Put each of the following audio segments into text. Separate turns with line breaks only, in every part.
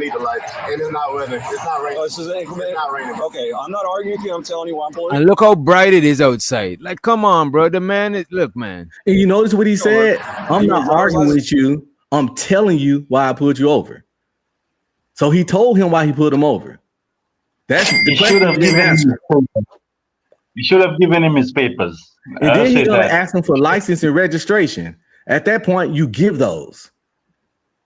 need the lights, and it's not weather. It's not raining.
This is inclement.
It's not raining.
Okay, I'm not arguing with you. I'm telling you why I'm pulling.
And look how bright it is outside. Like, come on, bro. The man is look, man.
And you notice what he said? I'm not arguing with you. I'm telling you why I pulled you over. So he told him why he pulled him over. That's the question.
You should have given him his papers.
And then he's gonna ask him for license and registration. At that point, you give those.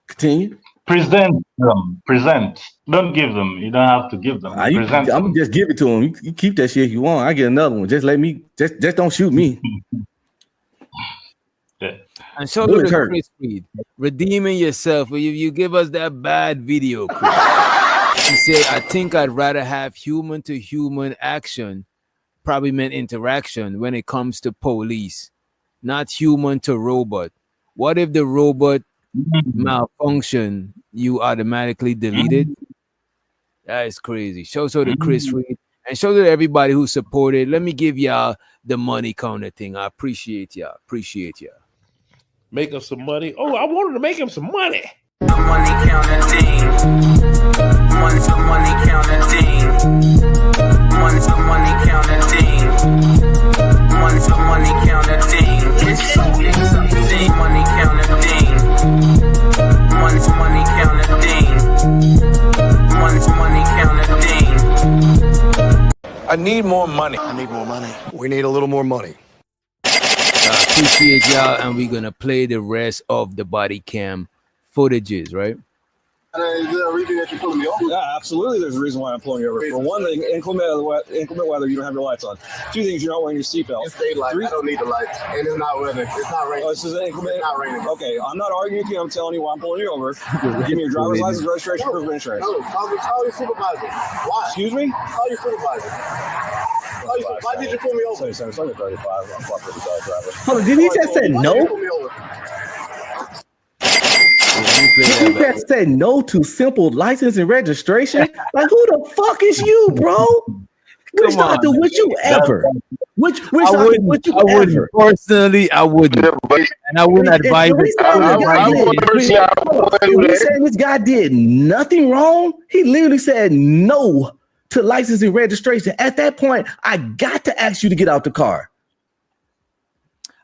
Continue.
Present them. Present. Don't give them. You don't have to give them.
I'm gonna just give it to him. You keep that shit if you want. I get another one. Just let me. Just don't shoot me.
Yeah.
And show to the Chris Reed, redeeming yourself. You give us that bad video, Chris. He said, "I think I'd rather have human to human action." Probably meant interaction when it comes to police, not human to robot. What if the robot malfunction? You automatically deleted? That is crazy. Show to Chris Reed and show to everybody who supported. Let me give y'all the money counter thing. I appreciate y'all.
Make him some money. Oh, I wanted to make him some money.
The money counter thing. The money counter thing. The money counter thing. The money counter thing. It's something. Money counter thing. Money counter thing. Money counter thing.
I need more money.
We need a little more money.
I appreciate y'all, and we're gonna play the rest of the body cam footages, right?
Is there a reason that you're pulling me over?
Yeah, absolutely. There's a reason why I'm pulling you over. For one thing, inclement weather, you don't have your lights on. Two things, you're not wearing your seatbelt.
It's daylight. I don't need the lights, and it's not weather. It's not raining.
This is inclement.
It's not raining.
Okay, I'm not arguing with you. I'm telling you why I'm pulling you over. Give me your driver's license, registration, proof of insurance.
No, call your supervisor. Why?
Excuse me?
Call your supervisor. Why did you pull me over?
It's only 35. I'm fucking with the driver.
Hold on, did he just say
Why
no?
did you pull me over?
He just said no to simple license and registration. Like, who the fuck is you, bro? Which doctor would you ever? Which doctor would you ever?
Personally, I wouldn't, and I wouldn't advise it.
You saying this guy did nothing wrong? He literally said no to license and registration. At that point, I got to ask you to get out the car.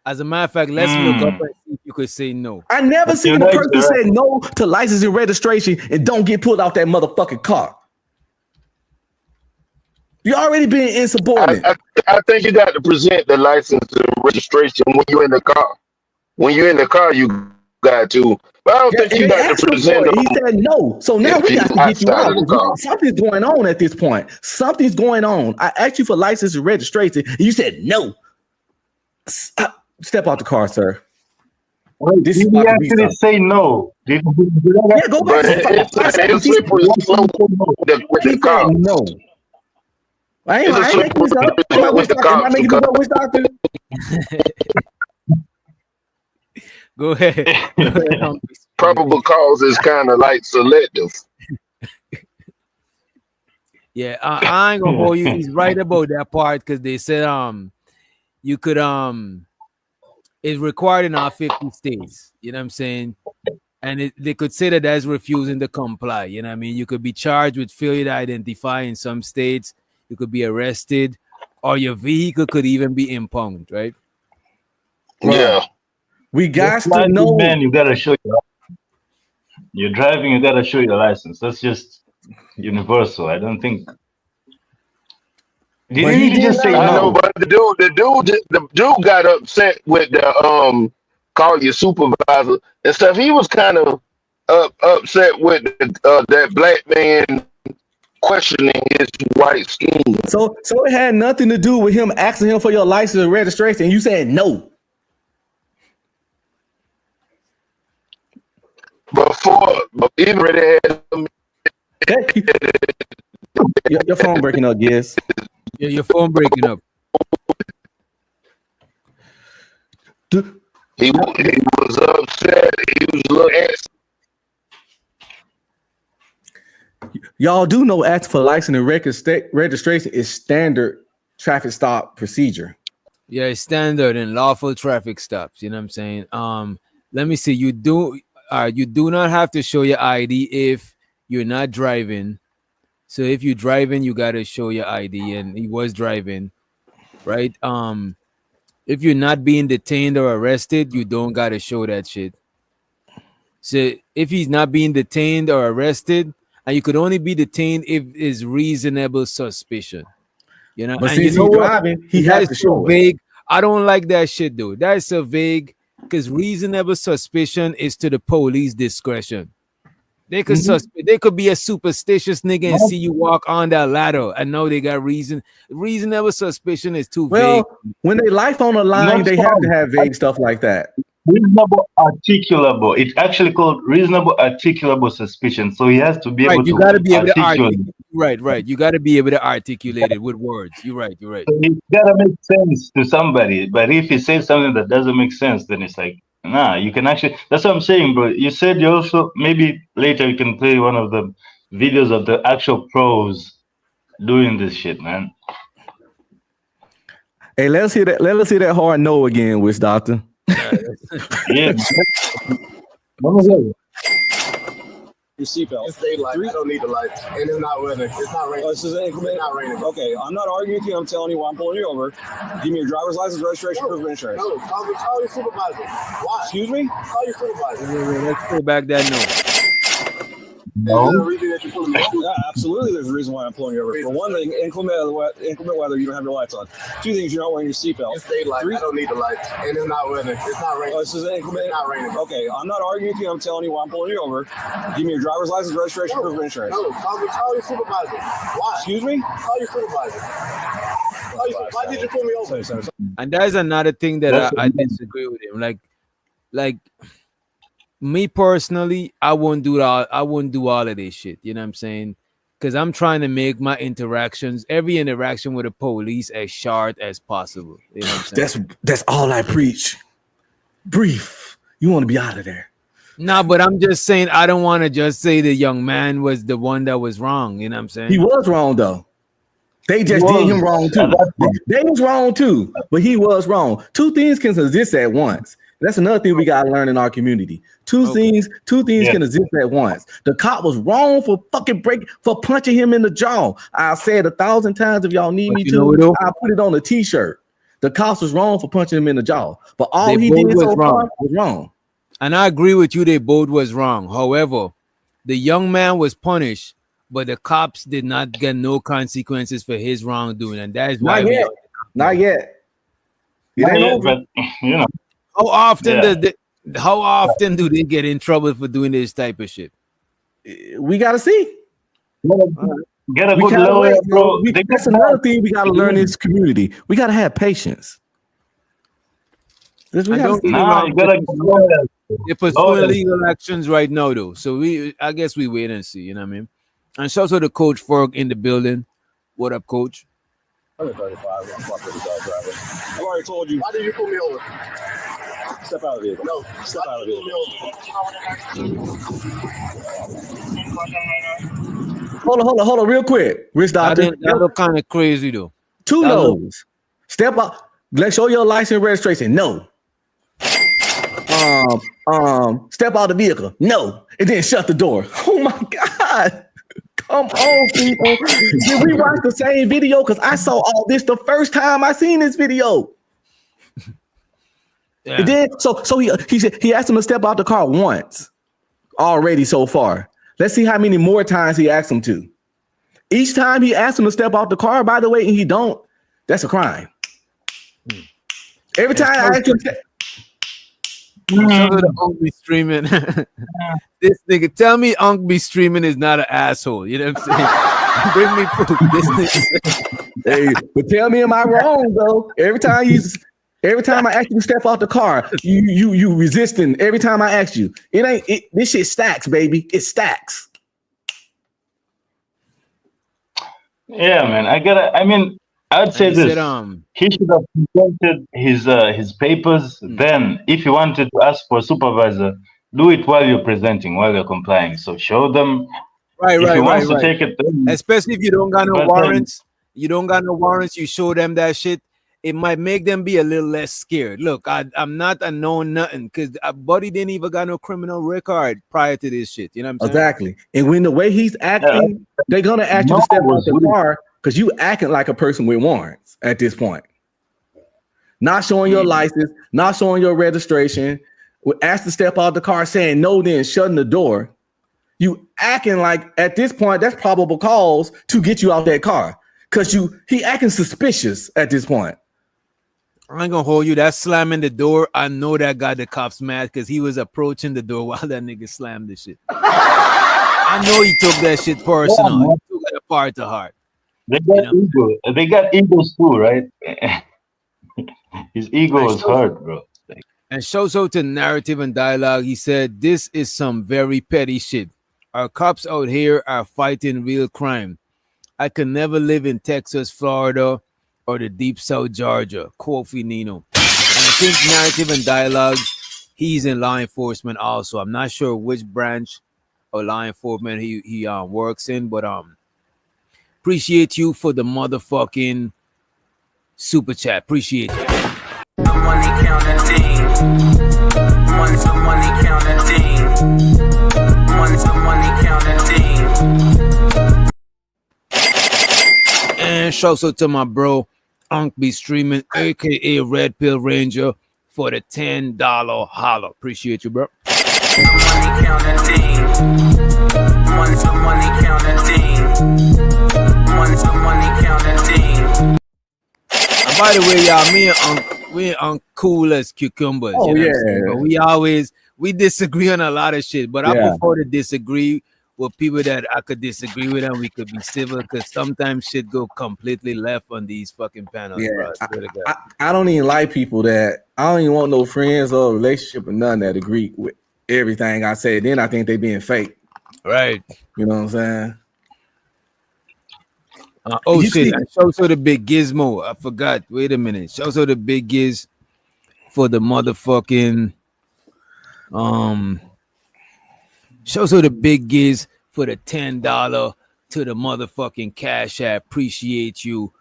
As a matter of fact, let's look up and see if you could say no.
I never seen a person say no to license and registration and don't get pulled out that motherfucking car. You already being insubordinate.
I think you got to present the license and registration when you're in the car. When you're in the car, you got to. But I don't think you got to present them.
He said no. So now we got to get you out. Something's going on at this point. Something's going on. I asked you for license and registration, and you said no. Step out the car, sir.
Well, did he actually say no?
Yeah, go back.
It's slippery slope with the car.
No. I ain't making this up. Am I making this up? Which doctor?
Go ahead.
Probable cause is kind of like selective.
Yeah, I ain't gonna hold you. He's right about that part because they said you could it's required in our 50 states. You know what I'm saying? And they could say that that's refusing to comply. You know what I mean? You could be charged with failure to identify in some states. You could be arrested, or your vehicle could even be impounded, right?
Yeah.
We got to know.
Man, you gotta show you're driving. You gotta show your license. That's just universal. I don't think. Did he just say no?
I know, but the dude got upset with the call your supervisor and stuff. He was kind of upset with that black man questioning his white skin.
So it had nothing to do with him asking him for your license and registration. And you said no.
Even
your phone breaking up, Giz.
Yeah, your phone breaking up.
He was upset. He was looking.
Y'all do know asking for license and registration is standard traffic stop procedure.
Yeah, it's standard in lawful traffic stops. You know what I'm saying? Let me see. You do not have to show your ID if you're not driving. So if you're driving, you gotta show your ID, and he was driving, right? If you're not being detained or arrested, you don't gotta show that shit. So if he's not being detained or arrested, and you could only be detained if it's reasonable suspicion, you know.
But
And
since
you know
he's
what?
driving, he
That
has
is
to
so
show it.
vague. I don't like that shit though. That is so vague because reasonable suspicion is to the police discretion. They could they could be a superstitious nigga and see you walk on that ladder and know they got reason. Reasonable suspicion is too vague.
Well, when they life on the line, they have to have vague stuff like that.
Reasonable articulable. It's actually called reasonable articulable suspicion. So he has to be
Right,
able
you
to
gotta be able to
articulate.
right. You gotta be able to articulate it with words. You're right.
So it's gotta make sense to somebody. But if he says something that doesn't make sense, then it's like, nah, you can actually. That's what I'm saying, bro. You said you also maybe later you can play one of the videos of the actual pros doing this shit, man.
Hey, let's hear that. Let us hear that hard no again, Witch Doctor.
Yeah.
Your seatbelt.
It's daylight. I don't need the lights. And it's not weather. It's not raining.
Oh, this is an inclement.
It's not raining.
Okay, I'm not arguing with you. I'm telling you why I'm pulling you over. Give me your driver's license, registration, proof of insurance.
No, call your supervisor. Why?
Excuse me?
Call your supervisor.
Let's go back that note.
There's a reason that you're pulling me over.
Yeah, absolutely. There's a reason why I'm pulling you over. For one thing, inclement weather, you don't have your lights on. Two things, you're not wearing your seatbelt.
It's daylight. I don't need the lights. And it's not weather. It's not raining.
Oh, this is an inclement.
It's not raining.
Okay, I'm not arguing with you. I'm telling you why I'm pulling you over. Give me your driver's license, registration, proof of insurance.
No, call your supervisor. Why?
Excuse me?
Call your supervisor. Why did you pull me over?
And that is another thing that I disagree with him. Like me personally, I won't do all of this shit. You know what I'm saying? Because I'm trying to make my every interaction with the police as short as possible. You know what I'm saying?
That's all I preach. Brief. You want to be out of there.
No, but I'm just saying I don't want to just say the young man was the one that was wrong. You know what I'm saying?
He was wrong though. They just did him wrong too. They was wrong too, but he was wrong. Two things can exist at once. That's another thing we gotta learn in our community. Two things can exist at once. The cop was wrong for for punching him in the jaw. I said 1,000 times. If y'all need me to, I'll put it on a t-shirt. The cops was wrong for punching him in the jaw, but all he did so far was wrong.
And I agree with you. They both was wrong. However, the young man was punished, but the cops did not get no consequences for his wrongdoing, and that is why
not yet.
But you know,
how often do they get in trouble for doing this type of shit?
We gotta see.
Get a good lawyer, bro.
That's another thing we gotta learn in this community. We gotta have patience.
They're pursuing legal actions right now, though. So I guess we wait and see. You know what I mean? And shout out to Coach Ferg in the building. What up, Coach?
I'm 35. I've already told you.
Why did you pull me over?
Step out of the vehicle.
No,
step out of the vehicle.
Hold on, real quick. Rich Doctor.
That look kind of crazy, though.
Two no's. Step up. Let's show your license registration. No. Step out of the vehicle. No. And then shut the door. Oh my God. Come on, people. Did we watch the same video? Because I saw all this the first time I seen this video. Yeah. And then so he said he asked him to step out the car once already so far. Let's see how many more times he asked him to. Each time he asked him to step out the car, by the way, and he don't, that's a crime. Every time I ask him
Unc be streaming. This nigga, tell me Unc be streaming is not an asshole. You know what I'm saying? Bring me proof. This nigga.
Hey, but tell me, am I wrong though? Every time I ask you to step out the car, you resisting. Every time I ask you, this shit stacks, baby. It stacks.
Yeah, man. I'd say this. He should have presented his papers. Then, if you wanted to ask for a supervisor, do it while you're presenting, while you're complying. So show them.
Right.
To take it,
especially if you don't got no warrants. You don't got no warrants. You show them that shit. it might make them be a little less scared. Look, I'm not a known nothing because Buddy didn't even got no criminal record prior to this shit. You know what I'm saying?
Exactly. And when the way he's acting, they're gonna ask you to step out the car because you acting like a person with warrants at this point. Not showing your license, not showing your registration. Asked to step out the car, saying no, then shutting the door. You acting like at this point that's probable cause to get you out that car because he acting suspicious at this point.
I ain't gonna hold you. That slamming the door, I know that got the cops mad because he was approaching the door while that nigga slammed the shit. I know he took that shit personal. He took that part to heart.
They got ego. They got egos too, right? His ego is hurt, bro.
And shows out to narrative and dialogue. He said, "This is some very petty shit. Our cops out here are fighting real crime. I could never live in Texas, Florida, or the deep South Georgia." Kofi Nino. And I think narrative and dialogue, he's in law enforcement also. I'm not sure which branch of law enforcement he works in, but appreciate you for the motherfucking super chat. Appreciate you.
Money counting team. Money counting team. Money counting team.
And shouts out to my bro Unc be streaming, aka Red Pill Ranger, for the $10 holler. Appreciate you, bro.
Money counting team. Money counting team. Money counting team.
And by the way, y'all, me and Unc, we ain't cool as cucumbers.
Oh,
you know
yeah.
But we disagree on a lot of shit. But I prefer to disagree with people that I could disagree with and we could be civil because sometimes shit go completely left on these fucking panels.
Yeah,
bro.
I don't even like people that I don't even want no friends or relationship or none that agree with everything I say. Then I think they being fake.
Right.
You know what I'm saying?
Shit! Shows her the big gizmo. I forgot. Wait a minute. Shows her the big giz for the motherfucking Shows her the big giz for the $10 to the motherfucking Cash App. Appreciate you,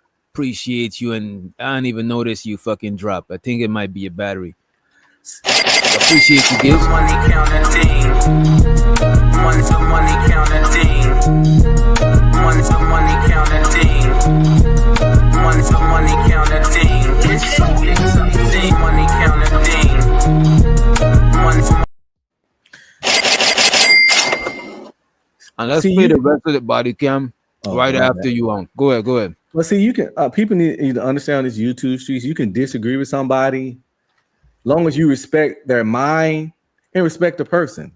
and I don't even notice you fucking drop. I think it might be a battery. Appreciate you, giz.
Money counting team. Money counting team. Money counting team. Money counting team. Money counting team.
And let's play the rest of the body cam right after you on. Go ahead.
Well, see, you can people need to understand these YouTube streets. You can disagree with somebody, long as you respect their mind and respect the person.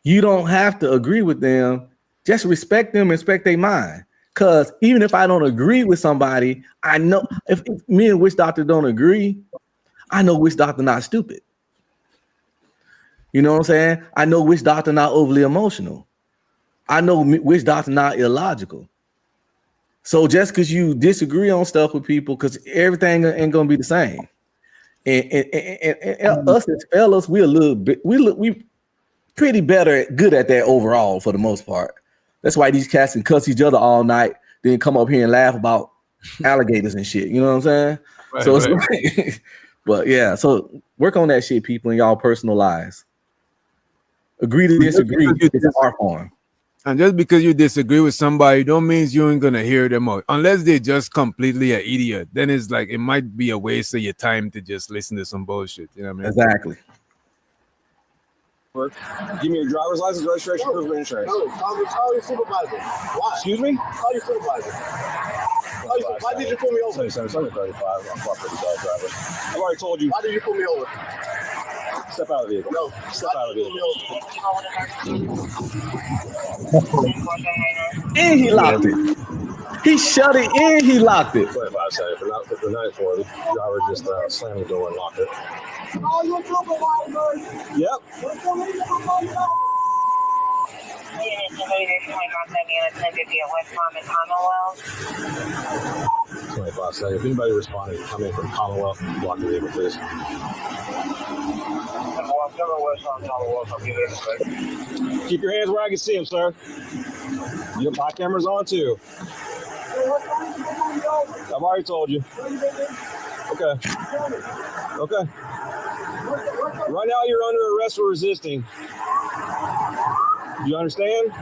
You don't have to agree with them. Just respect them, respect their mind. Because even if I don't agree with somebody, I know if me and Witch Doctor don't agree, I know Witch Doctor not stupid. You know what I'm saying? I know Witch Doctor not overly emotional. I know Witch Doctor not illogical. So just because you disagree on stuff with people, because everything ain't gonna be the same. And us as fellas, we a little bit, we pretty good at that overall for the most part. That's why these cats can cuss each other all night, then come up here and laugh about alligators and shit. You know what I'm saying?
Right,
so
right.
It's but yeah, so work on that shit, people, in y'all personal lives. Agree to disagree. It's an art form.
And just because you disagree with somebody don't mean you ain't gonna hear them out. Unless they're just completely an idiot. Then it's like it might be a waste of your time to just listen to some bullshit. You know what I mean?
Exactly.
Give me your driver's license, registration, proof of insurance.
No, call your supervisor. Why?
Excuse me?
Call your supervisor. Why did you pull me over?
35. I'm $50 driver. I've already told you.
Why did you pull me over?
Step out of the vehicle.
No.
Step out of the vehicle.
And he locked it. He shut it and he locked it.
25 seconds. If we're not for the driver just slammed the door and locked it.
Oh, your supervisor.
Yep. 25 seconds. If anybody responding, come in from Commonwealth, block the vehicle, please. Keep your hands where I can see them, sir. My camera's on too. I've already told you. Okay. Okay. Right now, you're under arrest for resisting. You understand?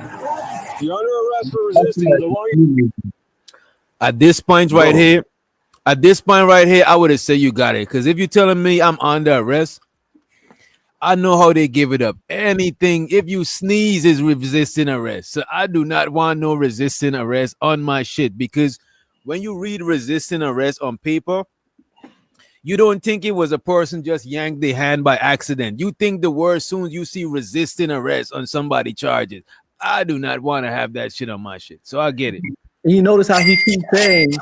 You're under arrest for resisting. The longer
At this point right here, I would have said you got it. Because if you're telling me I'm under arrest, I know how they give it up. Anything, if you sneeze, is resisting arrest. So I do not want no resisting arrest on my shit. Because when you read resisting arrest on paper, you don't think it was a person just yanked their hand by accident. You think the word soon as you see resisting arrest on somebody charges. I do not want to have that shit on my shit. So I get it.
And you notice how he keeps saying,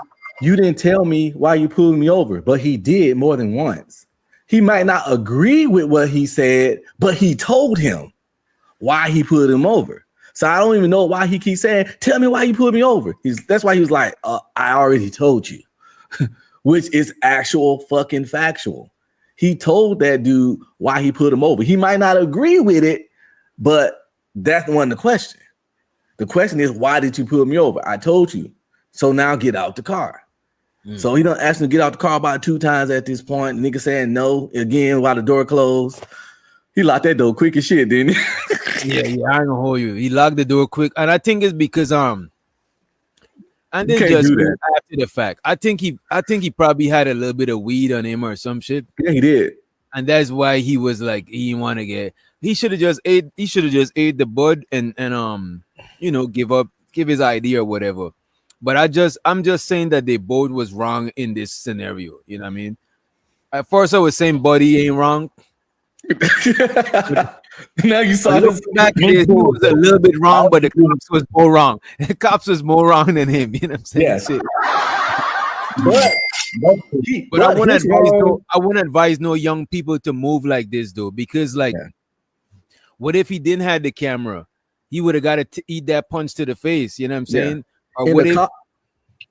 you didn't tell me why you pulled me over, but he did more than once. He might not agree with what he said, but he told him why he pulled him over. So I don't even know why he keeps saying, tell me why you pulled me over. That's why he was like, I already told you. Which is actual fucking factual. He told that dude why he put him over. He might not agree with it, but that's the one the question. The question is, why did you pull me over? I told you. So now get out the car. So he done asked him to get out the car about 2 times at this point. Nigga saying no again while the door closed. He locked that door quick as shit, didn't he?
Yeah, I ain't gonna hold you. He locked the door quick, and I think it's because and then just after the fact, I think he probably had a little bit of weed on him or some shit.
Yeah, he did,
and that's why he was like he didn't want to get. He should have just ate. He should have just ate the bud and give his ID or whatever. But I'm just saying that they both was wrong in this scenario. You know what I mean? At first I was saying Buddy ain't wrong.
Now you saw this
back. He was a little bit wrong, but the cops was more wrong. The cops was more wrong than him. You know what I'm saying?
Yes.
But I wouldn't advise no young people to move like this though, because what if he didn't have the camera? He would have got to eat that punch to the face. You know what I'm saying? Or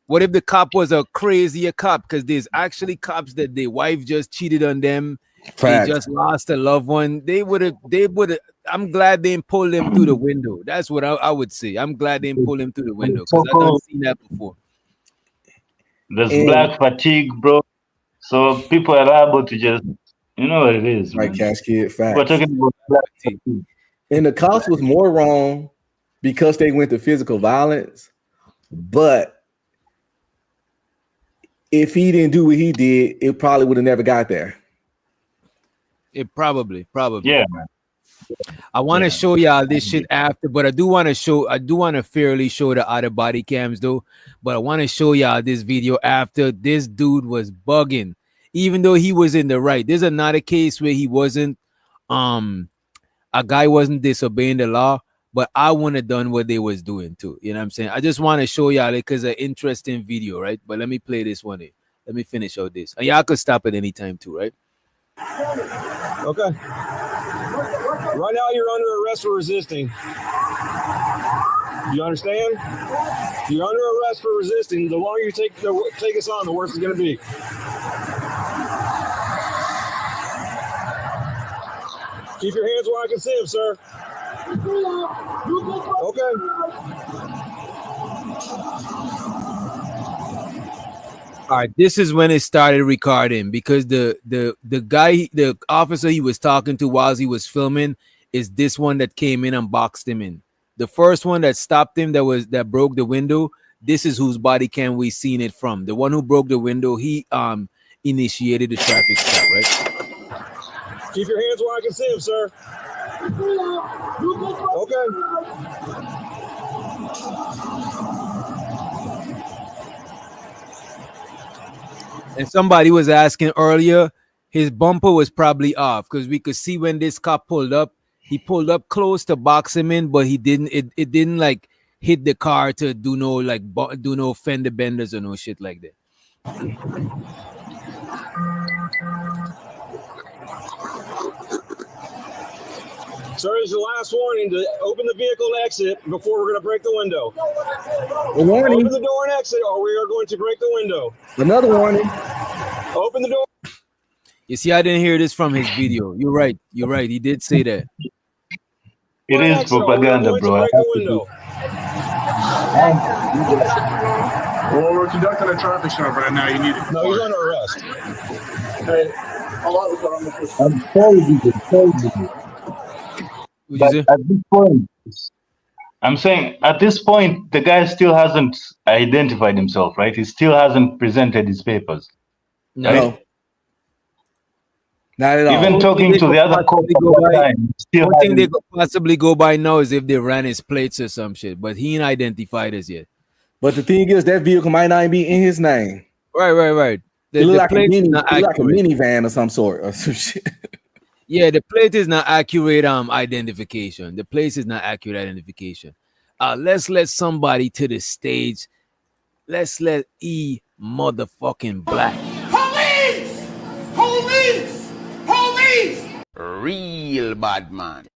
what if the cop was a crazier cop? Because there's actually cops that their wife just cheated on them. They just lost a loved one. They would have. I'm glad they didn't pull them through the window. That's what I would say. I'm glad they didn't pull him through the window because I've not seen that before.
There's black fatigue, bro. So people are liable to just, you know what it is.
Right, Cash Kid. Facts.
We're talking about black fatigue.
And the cops was more wrong because they went to physical violence. But if he didn't do what he did, it probably would have never got there.
It probably.
Yeah.
I want to show y'all this shit after, but I do want to fairly show the other body cams though. But I want to show y'all this video after. This dude was bugging, even though he was in the right. There's another case where he wasn't, a guy wasn't disobeying the law, but I wouldn't have done what they was doing too. You know what I'm saying? I just want to show y'all it because it's an interesting video, right? But let me play this one in. Let me finish out this. And y'all could stop at any time too, right?
Okay. Right now, you're under arrest for resisting. You understand? You're under arrest for resisting. The longer you take us on, the worse it's going to be. Keep your hands where I can see them, sir. Okay.
All right, this is when it started recording because the guy, the officer he was talking to while he was filming is this one that came in and boxed him in. The first one that stopped him that broke the window, this is whose body cam we seen it from. The one who broke the window, he initiated the traffic stop, right?
Keep your hands where I can see them, sir. Okay.
And somebody was asking earlier, his bumper was probably off because we could see when this cop pulled up, he pulled up close to box him in, but he didn't. It didn't like hit the car to do no fender benders or no shit like that.
Sir, this is your last warning to open the vehicle and exit before we're going to break the window.
A warning.
Open the door and exit, or we are going to break the window.
Another warning.
Open the door.
You see, I didn't hear this from his video. You're right. He did say that.
It is propaganda, bro.
Well, we're conducting a traffic stop right now. You need it.
No, he's under arrest.
Hey, hold on, we're on the first.
I'm told you. But at this point, I'm saying at this point, the guy still hasn't identified himself, right? He still hasn't presented his papers.
No.
Right?
Not at all.
Even talking to the other cop
One thing they could possibly go by now is if they ran his plates or some shit, but he ain't identified us yet.
But the thing is, that vehicle might not be in his name.
Right.
It look like a
plate is not accurate.
minivan or some sort or some shit.
Yeah, the plate is not accurate identification. The place is not accurate identification. Let's let somebody to the stage. Let's let E motherfucking Black.
Police! Police! Police!
Real bad man.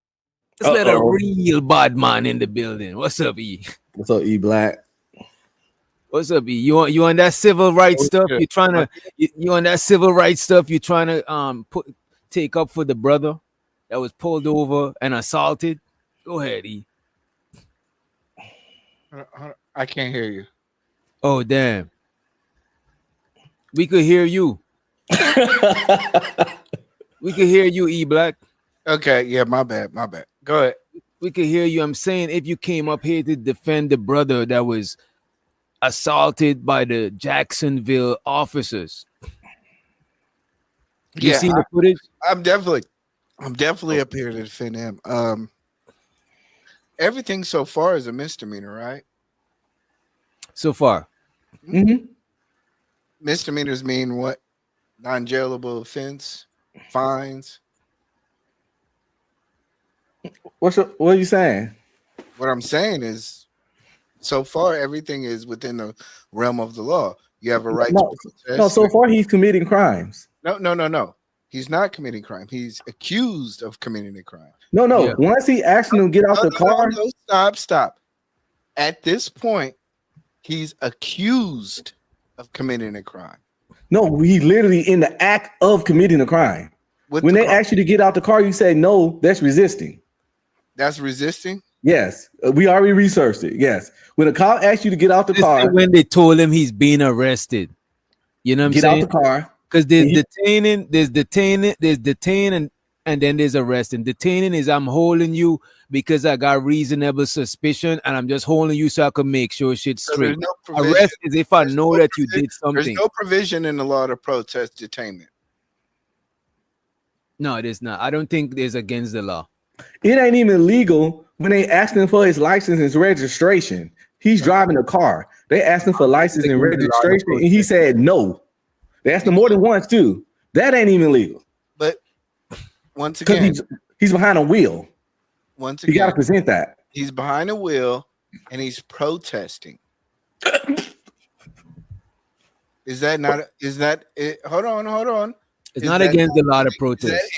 Let's let a real bad man in the building. What's up, E?
What's up, E Black?
What's up, E? You on that civil rights stuff? You trying to you on that civil rights stuff? You trying to take up for the brother that was pulled over and assaulted? Go ahead, E.
I can't hear you.
Oh damn. We could hear you. We could hear you, E Black.
Okay, yeah, my bad. Go ahead.
We could hear you. I'm saying if you came up here to defend the brother that was assaulted by the Jacksonville officers. You seen the footage?
I'm definitely up here to defend him. Everything so far is a misdemeanor, right?
So far.
Mm-hmm.
Misdemeanors mean what? Non-jailable offense, fines.
What are you saying?
What I'm saying is, so far everything is within the realm of the law. You have a right to protest.
No, so far he's committing crimes.
No. He's not committing crime. He's accused of committing a crime.
No. Yeah. Once he asking him to get out the car.
No, stop. At this point, he's accused of committing a crime.
No, he's literally in the act of committing a crime. When they ask you to get out the car, you say no, that's resisting.
That's resisting?
Yes. We already researched it. Yes. When a cop asks you to get out the car.
When they told him he's being arrested. You know what I'm saying?
Get out the car.
Because there's detaining, and then there's arresting. Detaining is I'm holding you because I got reasonable suspicion, and I'm just holding you so I can make sure shit's straight. Arrest is if I know that you did something.
There's no provision in the law to protest detainment.
No, it is not. I don't think it's against the law.
It ain't even legal when they asking for his license and registration. He's driving a car. They asked him for license and registration, and he said no. They asked him more than once too. That ain't even legal.
But once again,
he's behind a wheel.
Once again,
you got to present that.
He's behind a wheel and he's protesting. Is that not? Is that? Hold on.
It's not against the law to protest.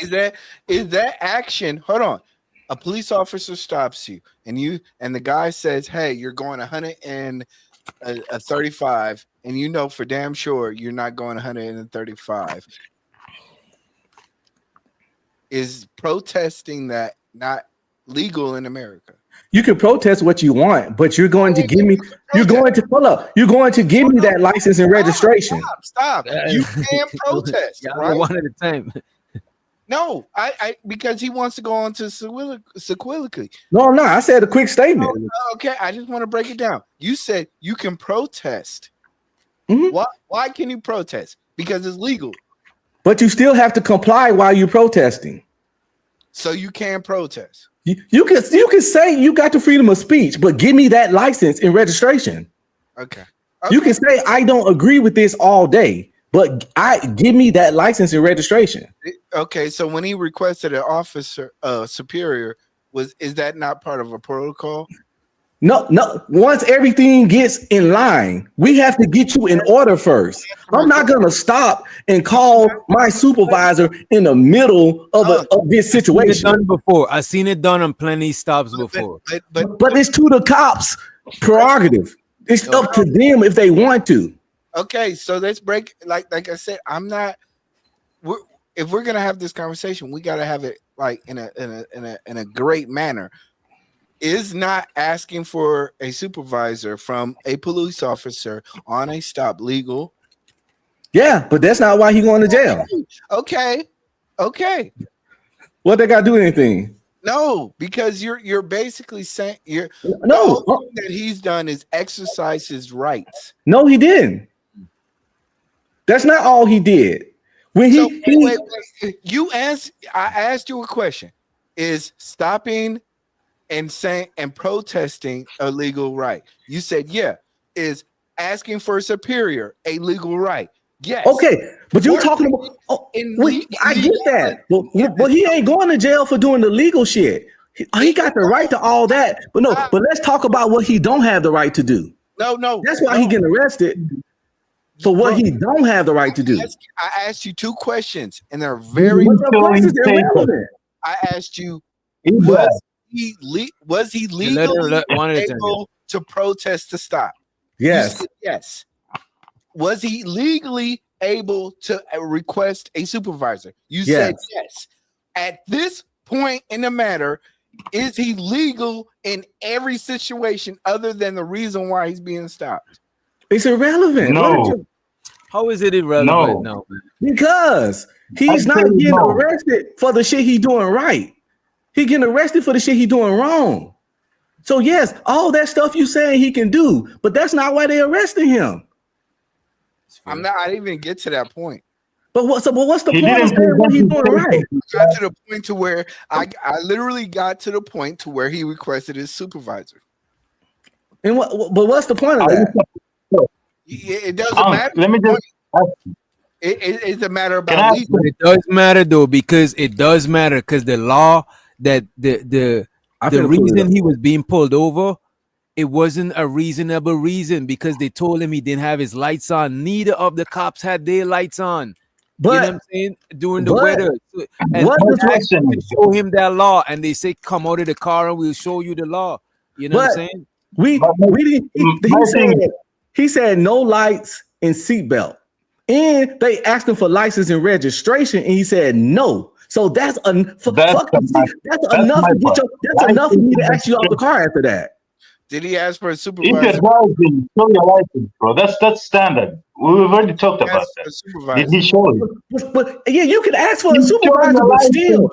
Is that action? Hold on. A police officer stops you, and the guy says, "Hey, you're going 135," and you know for damn sure you're not going 135. Is protesting that not legal in America?
You can protest what you want, but you're going to give me. You're going to pull up. You're going to give me that license and registration.
Stop. You can't protest. Right?
One at a time.
No, I because he wants to go on to sequentially.
No, I'm not. I said a quick statement.
Okay, I just want to break it down. You said you can protest.
Mm-hmm.
Why can you protest? Because it's legal.
But you still have to comply while you're protesting.
So you can protest.
You can say you got the freedom of speech, but give me that license and registration.
Okay.
You can say I don't agree with this all day, but give me that license and registration.
Okay, so when he requested an officer superior, is that not part of a protocol?
No. Once everything gets in line, we have to get you in order first. I'm not gonna stop and call my supervisor in the middle of this situation.
I've seen it done on plenty stops before.
But it's to the cops' prerogative. It's up to them if they want to.
Okay, so let's break. Like I said, I'm not. If we're gonna have this conversation, we gotta have it like in a great manner. Is not asking for a supervisor from a police officer on a stop legal?
Yeah, but that's not why he going to jail.
Okay.
What they got to do anything?
No, because you're basically saying the
No.
whole thing that he's done is exercise his rights.
No, he didn't. That's not all he did. When
wait. I asked you a question. Is stopping and saying and protesting a legal right? You said yeah. Is asking for a superior a legal right? Yes.
Okay, but you're talking about. I get that, but he ain't going to jail for doing the legal shit. He got the right to all that, but no. But let's talk about what he don't have the right to do.
No.
That's why he getting arrested. For what he don't have the right to do.
I asked you two questions, and they're very
irrelevant.
I asked you, was he legally able to protest the stop?
Yes.
Yes. Was he legally able to request a supervisor? You said yes. At this point in the matter, is he legal in every situation other than the reason why he's being stopped?
It's irrelevant.
No.
How is it irrelevant? No,
because he's not getting arrested for the shit he doing right. He getting arrested for the shit he doing wrong. So yes, all that stuff you saying he can do, but that's not why they arrested him.
I didn't even get to that point.
But what's the point of saying what he's doing right?
Got to the point to where I literally got to the point to where he requested his supervisor.
And what's the point of that?
It doesn't matter.
Let me just.
It's a matter about legal.
It does matter though, because the law that the reason he was being pulled over, it wasn't a reasonable reason because they told him he didn't have his lights on. Neither of the cops had their lights on.
But,
you know what I'm saying? During the weather. And
what
they asked him to show him that law, and they say, come out of the car and we'll show you the law. You know what I'm saying?
We didn't. He said no lights and seatbelt. And they asked him for license and registration, and he said no. So that's enough for me to ask you out the car after that.
Did he ask for a supervisor?
If you're driving, show your license, bro. That's standard. We've already talked about that. Did he show you?
But yeah, you can ask for a supervisor, but still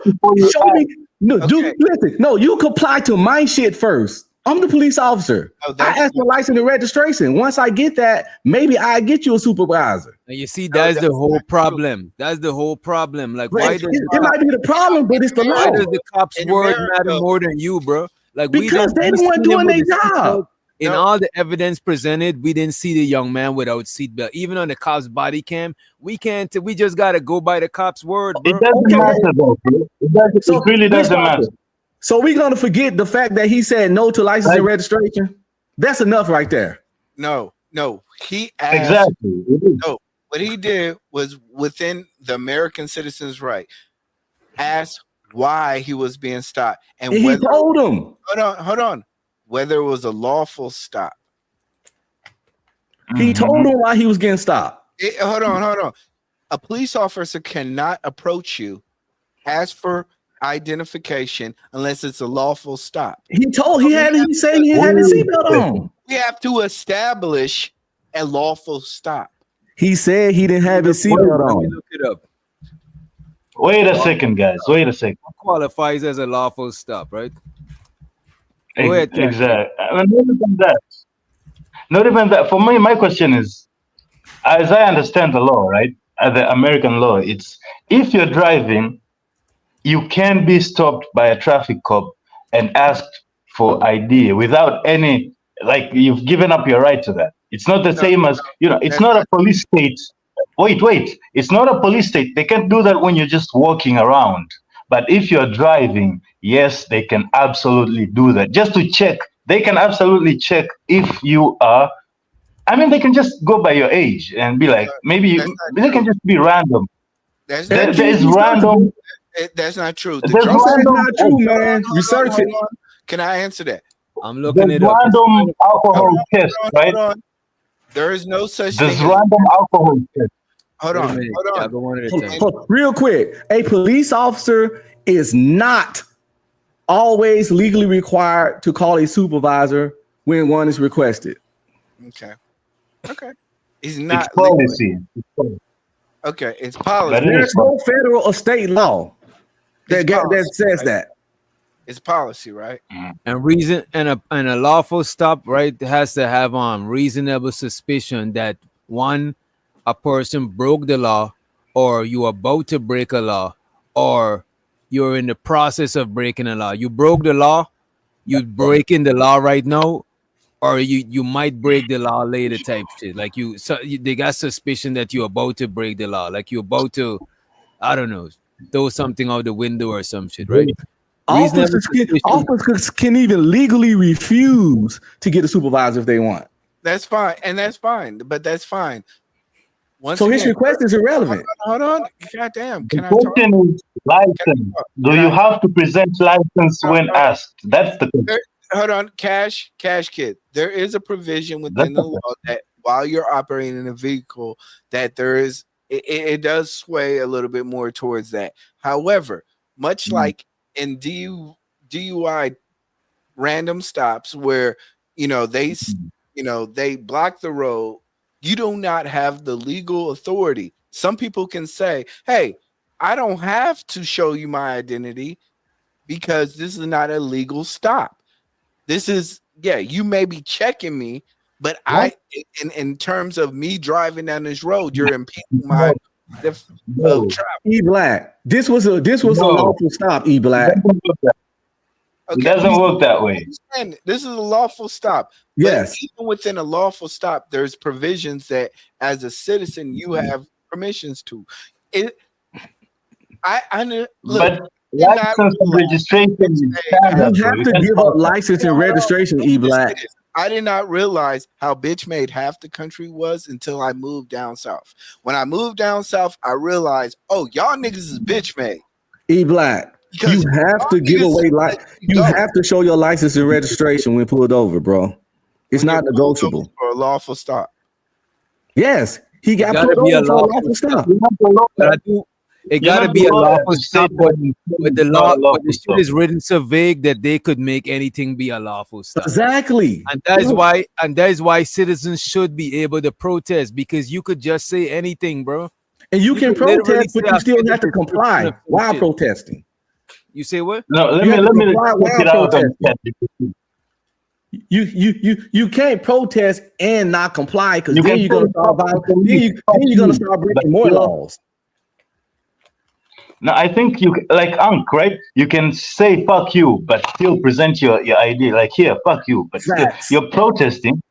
show me. No, listen. No, you comply to my shit first. I'm the police officer. I ask for license and registration. Once I get that, maybe I get you a supervisor.
And you see, that's the whole problem. That's the whole problem. Like, why does
it might be the problem, but it's the law.
Why does the cops' word matter more than you, bro? Like,
because they the one doing their job.
In all the evidence presented, we didn't see the young man without seatbelt. Even on the cop's body cam, we can't. We just gotta go by the cop's word, bro.
It doesn't matter, though. Bro. It really doesn't matter.
So we're gonna forget the fact that he said no to license and registration. That's enough right there.
No. He asked.
Exactly.
No, what he did was within the American citizen's right. Asked why he was being stopped, and
he told him.
Hold on. Whether it was a lawful stop.
He told him why he was getting stopped.
Hold on. A police officer cannot approach you, ask for identification unless it's a lawful stop.
He said he had his seatbelt on.
We have to establish a lawful stop.
He said he didn't have his seatbelt on.
Look it up.
Wait a second, guys. Wait a second.
What qualifies as a lawful stop, right?
Exactly. Not even that. For me, my question is, as I understand the law, right? The American law, it's if you're driving, you can be stopped by a traffic cop and asked for ID without any, like, you've given up your right to that. It's not the same as, it's not a police state. Wait. It's not a police state. They can't do that when you're just walking around. But if you're driving, yes, they can absolutely do that. Just to check. They can absolutely check if you are. I mean, they can just go by your age and be like, maybe they can just be random.
That's
not random.
That's not true.
That's not true, man. Research it.
Can I answer that?
I'm looking it up.
Random alcohol test, right?
There is no such
thing. There's
thing.
Random alcohol test.
Hold on.
Real quick. A police officer is not always legally required to call a supervisor when one is requested.
Okay. He's not
It's policy.
Okay, it's policy.
There's no federal or state law that says that.
It's policy, right?
And reason and a lawful stop, right, has to have reasonable suspicion that a person broke the law, or you are about to break a law, or you're in the process of breaking a law. You broke the law, you breaking the law right now, or you might break the law later type shit. Like they got suspicion that you're about to break the law, like you're about to, I don't know, throw something out the window or some shit, right?
Officers can even legally refuse to get a supervisor if they want.
That's fine, and that's fine, but that's fine.
His request is irrelevant.
Hold on. Goddamn.
The question is license. Do you have to present license when asked? That's the question.
Hold on. Cash Kid. There is a provision within the law that while you're operating a vehicle, that there is it does sway a little bit more towards that. However, much like in DUI random stops where they block the road, you do not have the legal authority. Some people can say, hey, I don't have to show you my identity because this is not a legal stop. This is, you may be checking me, but in terms of me driving down this road, you're impeding my travel.
E Black, this was a lawful stop. E Black,
it doesn't work that way.
This is a lawful stop.
Yes,
but even within a lawful stop, there's provisions that, as a citizen, you have permissions to.
But license and registration is standard.
You have to give up license and registration. E Black.
I did not realize how bitch made half the country was until I moved down south. When I moved down south, I realized, oh, y'all niggas is bitch made.
E Black, you have to give away you have to show your license and registration when pulled over, bro. It's not negotiable.
For a lawful stop.
Yes, he got pulled over for a lawful stop.
It gotta be a lawful stop, but the law, but the shit is written so vague that they could make anything be a lawful stop.
Exactly,
and that is why citizens should be able to protest, because you could just say anything, bro.
And you can protest, but you still have to comply while protesting.
You say what?
No, let me get out of
You can't protest and not comply, because then you're gonna start breaking more laws.
No, I think you like right? You can say fuck you, but still present your ID. Like, here, fuck you, but still, you're protesting.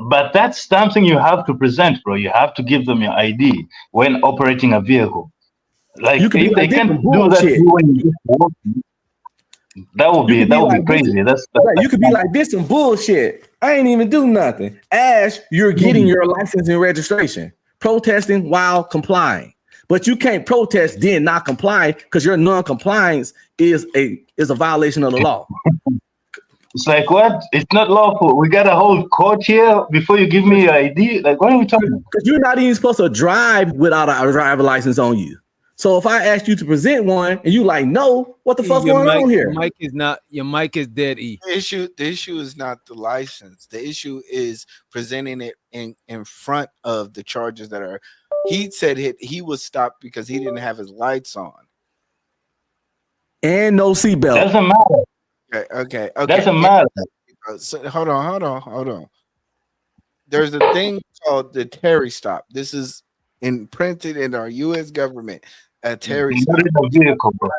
But that's something you have to present, bro. You have to give them your ID when operating a vehicle. Like, if they can't do that when you walking, that would be crazy.
You could be like, this some bullshit. I ain't even do nothing. As you're getting your license and registration, protesting while complying. But you can't protest then not comply, because your non-compliance is a violation of the law.
It's like, what? It's not lawful. We got a whole court here before you give me your ID. Like, what are we talking about?
Because you're not even supposed to drive without a driver license on you. So if I ask you to present one and you like, no, what the fuck's going on here?
Your mic is dead. E.
The issue is not the license. The issue is presenting it in front of the charges that are. He said he was stopped because he didn't have his lights on
and no seatbelt.
Doesn't matter.
Okay.
Doesn't matter.
So, hold on. There's a thing called the Terry stop. This is imprinted in our U.S. government. A Terry stop.
Vehicle, bro.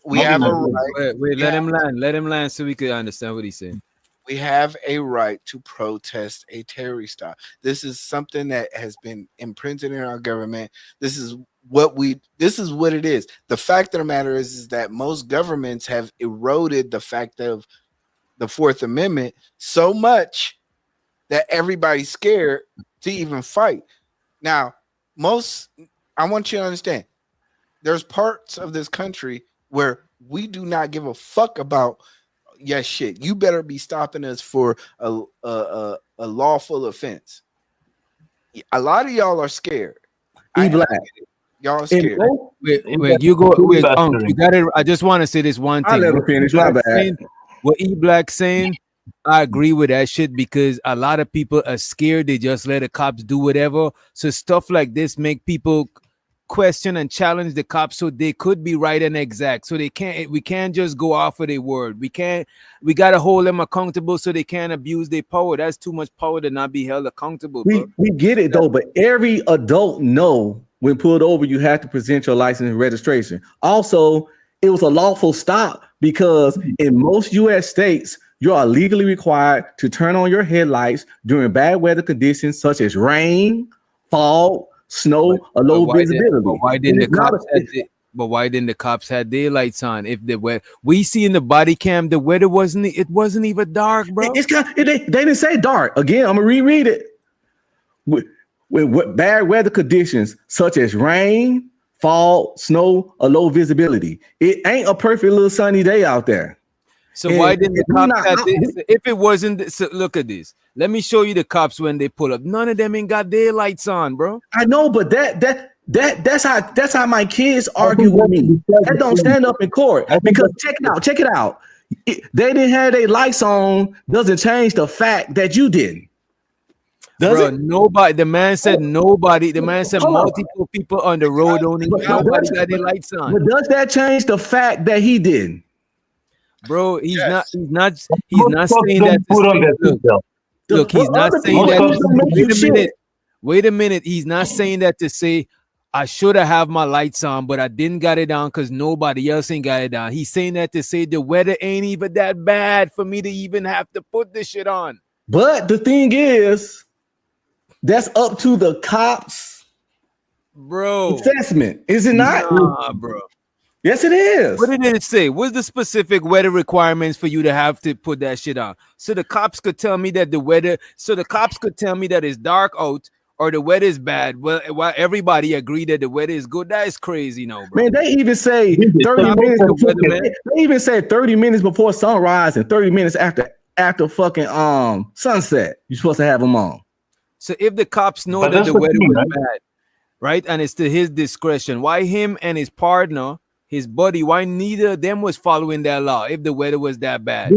We have a right.
Wait, let him land. Let him land so we could understand what he's saying.
We have a right to protest a Terry stop. This is something that has been imprinted in our government. This is what it is. The fact of the matter is that most governments have eroded the fact of the Fourth Amendment so much that everybody's scared to even fight. Now, I want you to understand, there's parts of this country where we do not give a fuck about. Yes, shit. You better be stopping us for a lawful offense. A lot of y'all are scared.
E Black.
Y'all scared.
Wait, you go. Wait, you got it. I just want to say this one thing.
I let him finish. My bad.
What E Black saying, I agree with that shit because a lot of people are scared. They just let the cops do whatever. So stuff like this make people question and challenge the cops, so they could be right and exact. So we can't just go off of their word. We gotta hold them accountable so they can't abuse their power. That's too much power to not be held accountable.
We get it though, but every adult know when pulled over, you have to present your license and registration. Also, it was a lawful stop because in most U.S. states, you are legally required to turn on your headlights during bad weather conditions such as rain, fog, snow, or low visibility.
But why didn't the cops have their lights on? If the weather we see in the body cam, the weather wasn't even dark, bro.
They didn't say dark. Again, I'm gonna reread it. With bad weather conditions such as rain, fog, snow, or low visibility. It ain't a perfect little sunny day out there.
So why didn't the cops have this? If it wasn't, so look at this. Let me show you the cops when they pull up. None of them ain't got their lights on, bro.
I know, but that's how my kids argue with me. That don't stand up in court because check it out. They didn't have their lights on. Doesn't change the fact that you didn't.
Bro, nobody. The man said nobody. The man said multiple people on the road only. Nobody got their lights on.
But does that change the fact that he didn't?
Bro, he's not saying that. Look, he's not saying that. Wait a minute. He's not saying that to say I should have my lights on, but I didn't got it on because nobody else ain't got it on. He's saying that to say the weather ain't even that bad for me to even have to put this shit on.
But the thing is, that's up to the cops,
bro.
Assessment, is it not?
Nah, bro.
Yes, it is.
What did it say? What's the specific weather requirements for you to have to put that shit on? So the cops could tell me that the cops could tell me that it's dark out or the weather is bad. Well, while everybody agree that the weather is good, that is crazy, no, bro.
Man, they even say 30 minutes before, they even said 30 minutes before sunrise and 30 minutes after fucking sunset. You're supposed to have them on.
So if the cops know that the weather was bad, right, and it's to his discretion, why him and his partner, his buddy, why neither of them was following that law if the weather was that bad?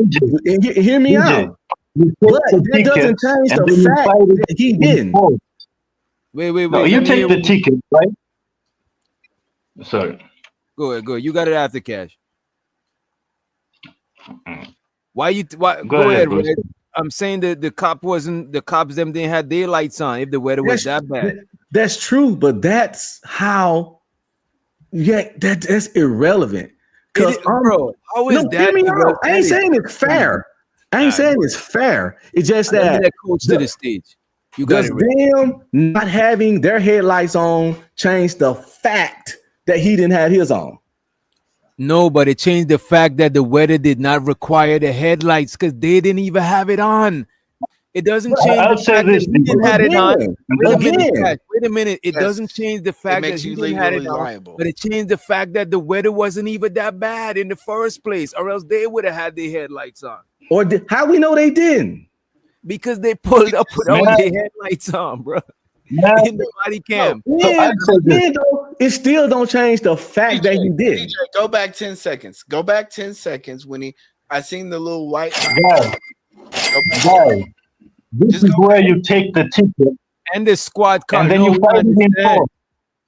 Hear me out. But that doesn't change the fact that he didn't.
Wait.
No, you take the ticket, right? Sorry.
Go ahead. You got it after Cash. Why? Go ahead, Red. I'm saying that the cops them didn't have their lights on if the weather was that bad.
That's true, but that's how. Yeah, that's irrelevant.
Bro, how is that?
I ain't saying it's fair. It's just that
coach to the stage. You got
does them not having their headlights on change the fact that he didn't have his on?
No, but it changed the fact that the weather did not require the headlights because they didn't even have it on. It doesn't change the fact that he didn't have it on. Wait a minute. It doesn't change the fact that he didn't have it on, but it changed the fact that the weather wasn't even that bad in the first place, or else they would have had their headlights on.
Or how we know they didn't?
Because they pulled up without their headlights on, bro. In the body cam.
It still don't change the fact that he did.
DJ, go back 10 seconds. When I seen the little white.
This is where you take the ticket
and the squad car.
And then you find it in court.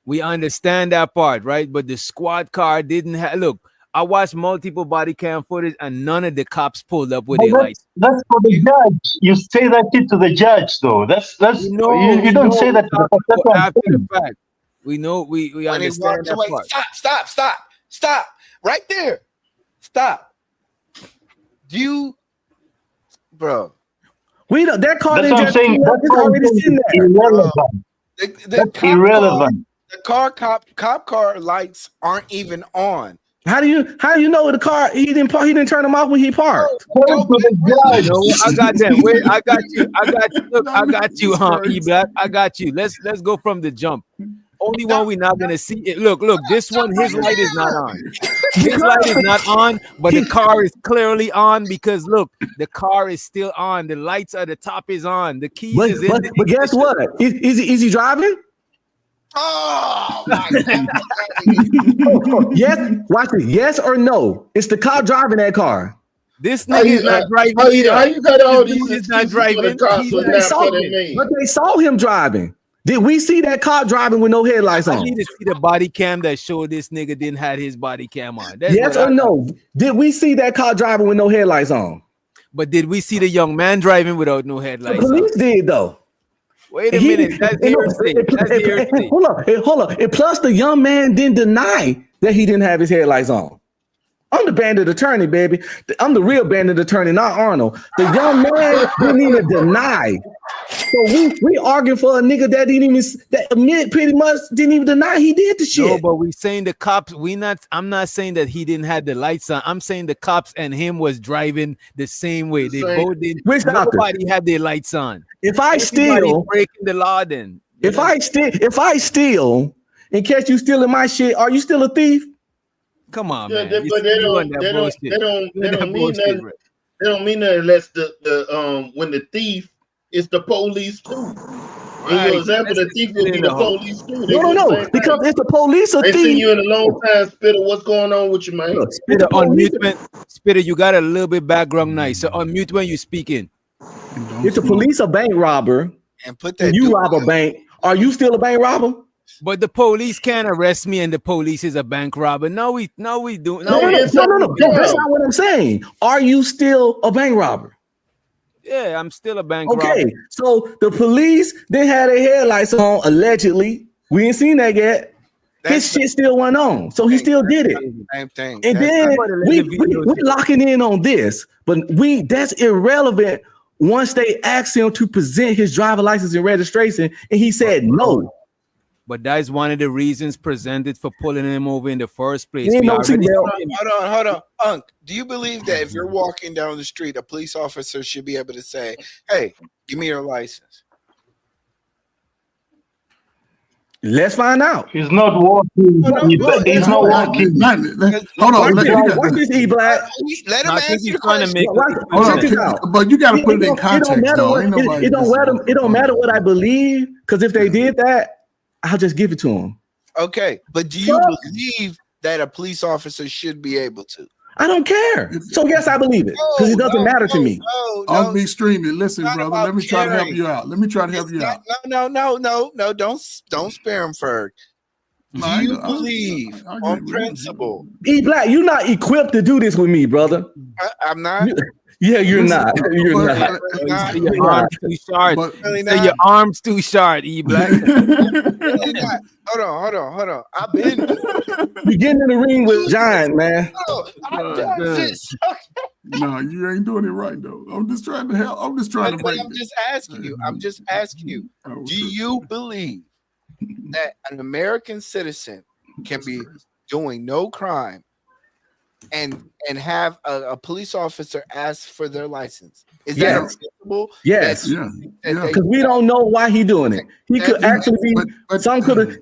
We understand that part, right? But the squad car didn't have. Look, I watched multiple body cam footage, and none of the cops pulled up with their lights.
That's for the judge. You say that shit to the judge, though. You don't say that to the
after the fact. We know we understand that part.
Stop right there. Stop. Bro.
We don't. That car
didn't just. That's
already sitting there.
Irrelevant. Irrelevant.
The cop car lights aren't even on.
How do you know the car? He didn't turn them off when he parked.
I got that. Wait, I got you. Look, I got you, E-Black. I got you. Let's go from the jump. Only one we're not gonna see it. Look, this one, his light is not on. His light is not on, but the car is clearly on because look, the car is still on. The lights at the top is on. The key is in.
But guess what? Is he driving?
Oh my God.
Yes, watch it. Yes or no? It's the cop driving that car.
This nigga is not driving either.
How you got all
This
these
dude is not
excuses for the
driving.
cops
He's
but
not
not for the
driving.
man?
But they saw him driving. Did we see that cop driving with no headlights
I
on?
need to see the body cam that showed this nigga didn't have his body cam on. That's
Yes
what
or no? Did we see that car driving with no headlights on?
But did we see the young man driving without no
The
headlights
police
on?
did though.
Wait a minute. That's hearsay. That's hearsay.
Hold on. And plus, the young man didn't deny that he didn't have his headlights on. I'm the bandit attorney, baby. I'm the real bandit attorney, not Arnold. The young man didn't even deny. So we arguing for a nigga that didn't even that admit pretty much didn't even deny he did the shit.
No, but we saying the cops. I'm not saying that he didn't have the lights on. I'm saying the cops and him was driving the same way. They both didn't. Nobody had their lights on.
If I
Everybody
steal,
breaking the law, then
if I steal, and catch you stealing my shit, are you still a thief?
Come on,
Yeah,
man.
but they don't mean nothing. They don't mean that unless the when the thief is the police too. In your example, the thief will be the police too.
No, because it's the police or
they
thief.
seen you in a long time, Spitter. What's going on with you, man?
Spitter, unmute when Spitter, you got a little bit background noise. So unmute when you speaking.
It's a police or bank robber,
and put that.
You rob a bank. Are you still a bank robber?
But the police can't arrest me, and the police is a bank robber. No, we do.
No. That's not what I'm saying. Are you still a bank robber?
Yeah, I'm still a bank robber.
Okay, so the police they had their headlights on allegedly. We ain't seen that yet. His shit still went on, so he still did it.
Same thing.
And then we locking in on this, but that's irrelevant. Once they asked him to present his driver license and registration, and he said no.
But that is one of the reasons presented for pulling him over in the first place.
Hold on. Unc, do you believe that if you're walking down the street, a police officer should be able to say, "Hey, give me your license"?
Let's find out.
He's not walking. He's not walking.
Hold on.
Watch this, E-Black.
Let him answer the question.
But you got to put it in context, though.
It don't matter what I believe, because if they did that, I'll just give it to them.
Okay, but do you believe that a police officer should be able to?
I don't care. So yes, I believe it, because it doesn't matter to me.
I'll be streaming. Listen, brother. Let me try to help you out.
No. Don't spare him, Ferg. Do you believe on principle?
E-Black, you're not equipped to do this with me, brother.
I'm not.
Yeah, you're not. You're not.
Your arms too short. Your arms too short, E-Black.
Hold on. I've been.
You getting in the ring with Giant, man.
No, you ain't doing it right though. I'm just trying to help. I'm just
asking you. Do you believe that an American citizen can be doing no crime and have a police officer ask for their license? Is that acceptable?
Yes. Because we don't know why he's doing it. He could actually be.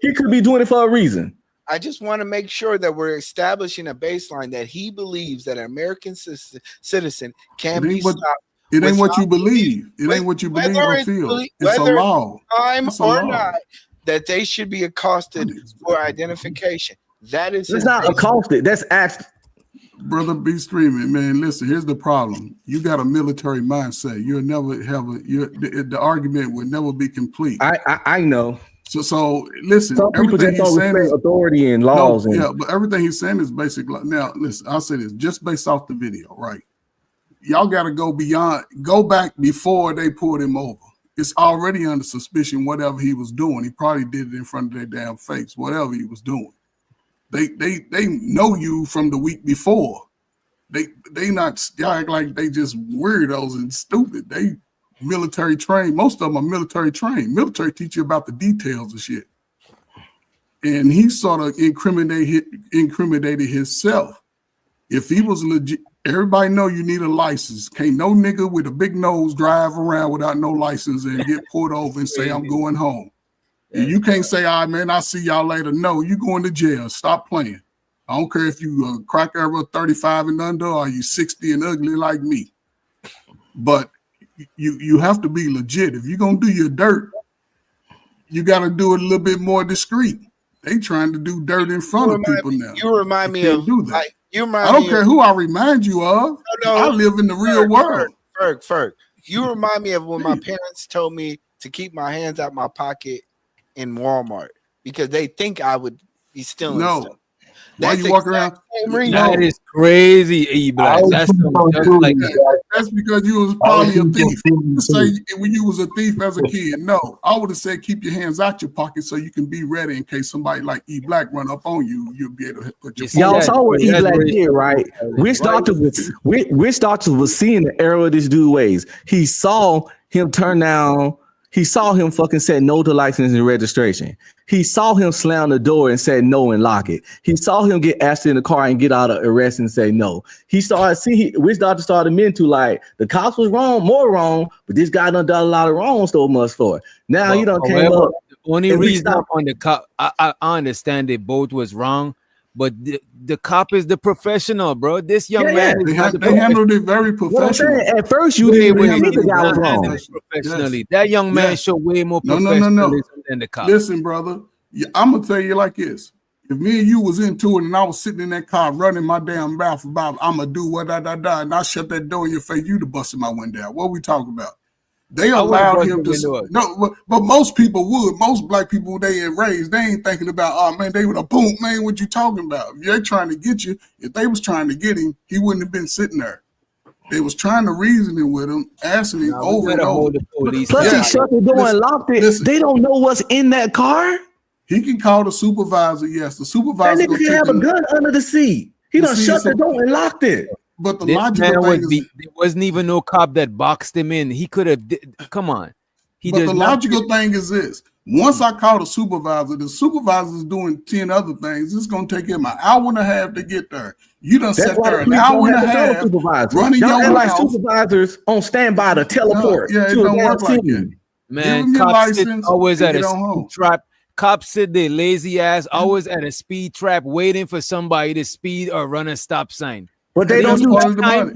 He could be doing it for a reason.
I just want to make sure that we're establishing a baseline that he believes that an American citizen can be stopped.
It ain't what you believe. It ain't what you believe or feel. It's a law.
Crime or not, that they should be accosted for identification. That is.
It's not accosted. That's asked.
Brother, be streaming, man. Listen, here's the problem. You got a military mindset. You'll never have the argument will never be complete.
I know.
So listen.
Some people just don't respect authority and laws.
But everything he's saying is basically. Now, listen. I'll say this just based off the video, right? Y'all got to go back before they pulled him over. It's already under suspicion. Whatever he was doing, he probably did it in front of their damn face. Whatever he was doing. They know you from the week before. They act like they just weirdos and stupid. They military trained. Most of them are military trained. Military teach you about the details of shit. And he sort of incriminated himself. If he was legit, everybody know you need a license. Can't no nigga with a big nose drive around without no license and get pulled over and say, I'm going home. And you can't say, all right, man, I'll see y'all later. No, you going to jail. Stop playing. I don't care if you crack over 35 and under or you 60 and ugly like me. But you have to be legit. If you're going to do your dirt, you got to do it a little bit more discreet. They trying to do dirt in front of people now.
You remind me of
do that.
like you remind
I don't
me
care
of,
who I remind you of.
No,
I live in the real world.
Ferg. You remind me of when my parents told me to keep my hands out my pocket in Walmart because they think I would be stealing stuff.
Why you walk around?
That is crazy, E-Black. That's like
that's because you was probably a thief. Say when you was a thief as a kid. No, I would have said keep your hands out your pocket so you can be ready in case somebody like E-Black run up on you. You'll be able to put your.
Y'all saw what E-Black did, right? Which doctor was seeing the error of this dude's ways? He saw him turn down. He saw him fucking say no to license and registration. He saw him slam the door and say no and lock it. He saw him get asked in the car and get out of arrest and say no. He started which doctor started meant to like the cops was wrong, more wrong, but this guy done a lot of wrong so much for it. Now he done came up.
The only reason on the cop, I understand they both was wrong, but the cop is the professional, bro. This young man,
they handled it very professionally.
At first, you didn't even think the guy was wrong.
Professionally, that young man showed way more professionalism than the cop.
Listen, brother, I'm gonna tell you like this: if me and you was into it, and I was sitting in that car running my damn mouth about I'm gonna do what and I shut that door in your face, you'd have busted my window out. What we talking about? They allowed him to but most people would. Most black people they ain't raised, they ain't thinking about, oh man, they would have boom, man, what you talking about? If they're trying to get you, if they was trying to get him, he wouldn't have been sitting there. They was trying to reason it with him, asking him over and over.
Plus he shut the door and locked it. Listen, they don't know what's in that car.
He can call the supervisor. Yes, the supervisor.
That nigga can have a gun under the seat. He done shut the door and locked it.
But the logical thing is,
there wasn't even no cop that boxed him in. He could have. Come on.
But the logical thing is this: once I call the supervisor's doing 10 other things. It's gonna take him an hour and a half to get there. You done sat there an hour and a half running your
like supervisors on standby to teleport.
Yeah, it don't work like that.
Man, cops sit always at a speed trap. Cops sit their lazy ass always at a speed trap, waiting for somebody to speed or run a stop sign.
But they don't do that.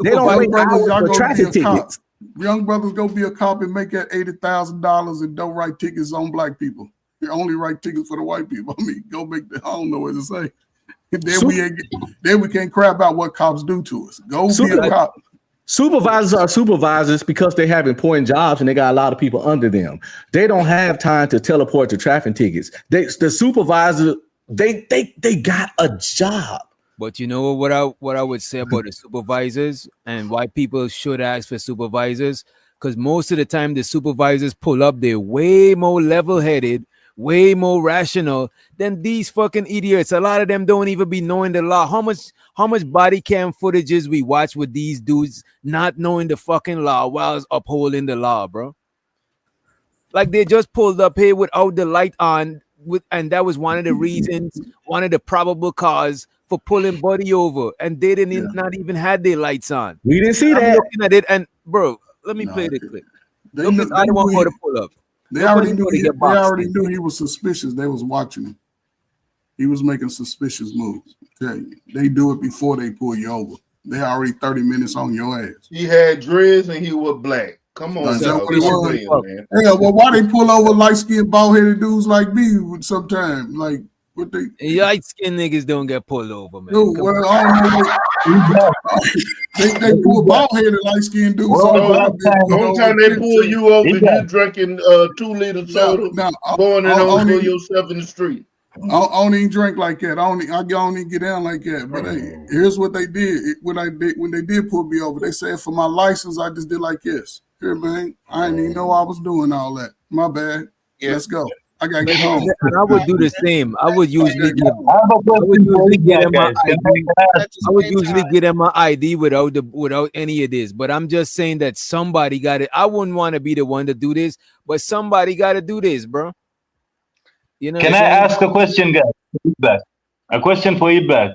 They don't wait hours for traffic tickets.
Young brothers go be a cop and make that $80,000 and don't write tickets on black people. They only write tickets for the white people. I mean, go make the, I don't know what to say. Then we can't crap about what cops do to us. Go be a cop.
Supervisors are supervisors because they have important jobs and they got a lot of people under them. They don't have time to teleport to traffic tickets. The supervisor, they got a job.
But you know what I would say about the supervisors and why people should ask for supervisors? Because most of the time the supervisors pull up, they're way more level-headed, way more rational than these fucking idiots. A lot of them don't even be knowing the law. How much body cam footages we watch with these dudes not knowing the fucking law while upholding the law, bro? Like they just pulled up here without the light on, and that was one of the reasons, one of the probable cause for pulling Buddy over, and they didn't not even had their lights on.
We didn't see that.
Looking at it, and bro, let me play the clip. I don't want her to pull up.
They already knew he was suspicious. They was watching him. He was making suspicious moves. Tell you, they do it before they pull you over. They already 30 minutes on your ass.
He had dreads and he was black. Come on,
man. Yeah, well, why they pull over light-skinned, bald-headed dudes like me sometimes? Like, what they
light-skinned niggas don't get pulled over, man.
No, well, I don't know. They pull bald-headed, light-skinned dudes.
One time they pull you over, you drinking 2-liter soda, going on for yourself in the street.
I don't even drink like that. I don't even get down like that. But hey, here's what they did. When they did pull me over, they said for my license, I just did like this. Here, man, I didn't even know I was doing all that. My bad. Yeah. Let's go. I gotta get home.
And I would do the same. I would usually get in my ID without any of this. But I'm just saying that somebody got it. I wouldn't want to be the one to do this, but somebody got to do this, bro. You know?
Can I ask a question, guys? A question for Ibak.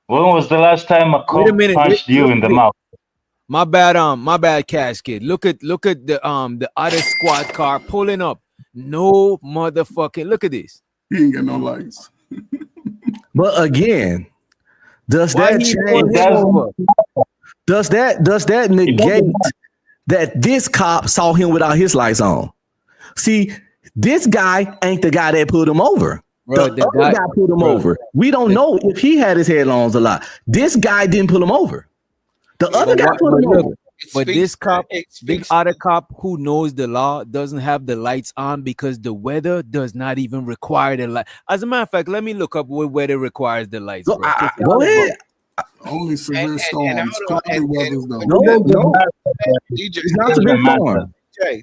When was the last time a cop punched you in the mouth?
My bad, Cash Kid. Look at the other squad car pulling up. No motherfucking, look at this.
He ain't got no lights.
But again, does that negate that this cop saw him without his lights on? See, this guy ain't the guy that pulled him over.
Bro,
the other guy pulled him over. We don't know if he had his headlines a lot. This guy didn't pull him over. The other guy pulled him over.
But this cop, big other cop who knows the law, doesn't have the lights on because the weather does not even require the light. As a matter of fact, let me look up what weather requires the lights.
Go ahead.
Only severe storms.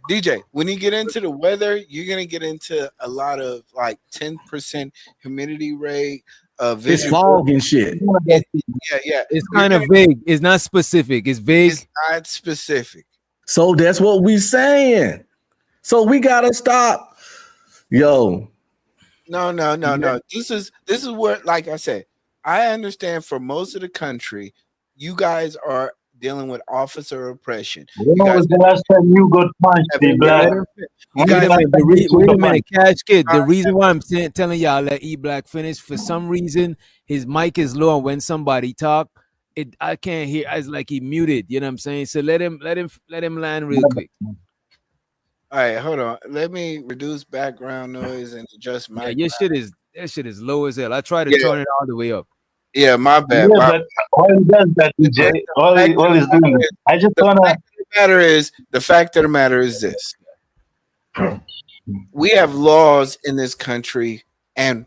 DJ, when you get into the weather, you're gonna get into a lot of like 10% humidity rate.
It's fog and shit.
Yeah.
It's kind of vague. It's not specific. It's vague.
It's not specific.
So that's what we saying. So we gotta stop. Yo.
No. This is where, like I said, I understand for most of the country, you guys are dealing with officer oppression.
When was the last time you got punched, black?
Wait a minute, Cash Kid. The reason why I'm telling y'all let E Black finish, for some reason his mic is low, and when somebody talk, I can't hear. It's like he muted. You know what I'm saying? So let him land real quick.
All right, hold on. Let me reduce background noise and adjust my.
Yeah, that shit is low as hell. I try to turn it all the way up.
Yeah, my bad.
Yeah, but all he does that, DJ. All he's doing. I just wanna.
The fact of the matter is this: we have laws in this country, and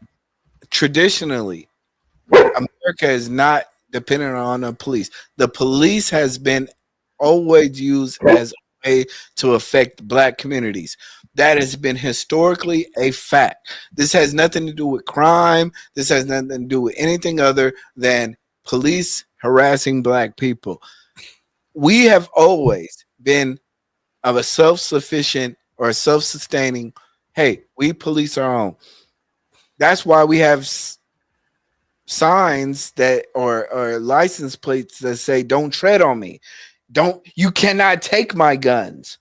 traditionally, America is not dependent on the police. The police has been always used as a way to affect black communities. That has been historically a fact. This has nothing to do with crime. This has nothing to do with anything other than police harassing black people. We have always been of a self-sufficient or self-sustaining, hey, we police our own. That's why we have signs that or license plates that say, don't tread on me. You cannot take my guns,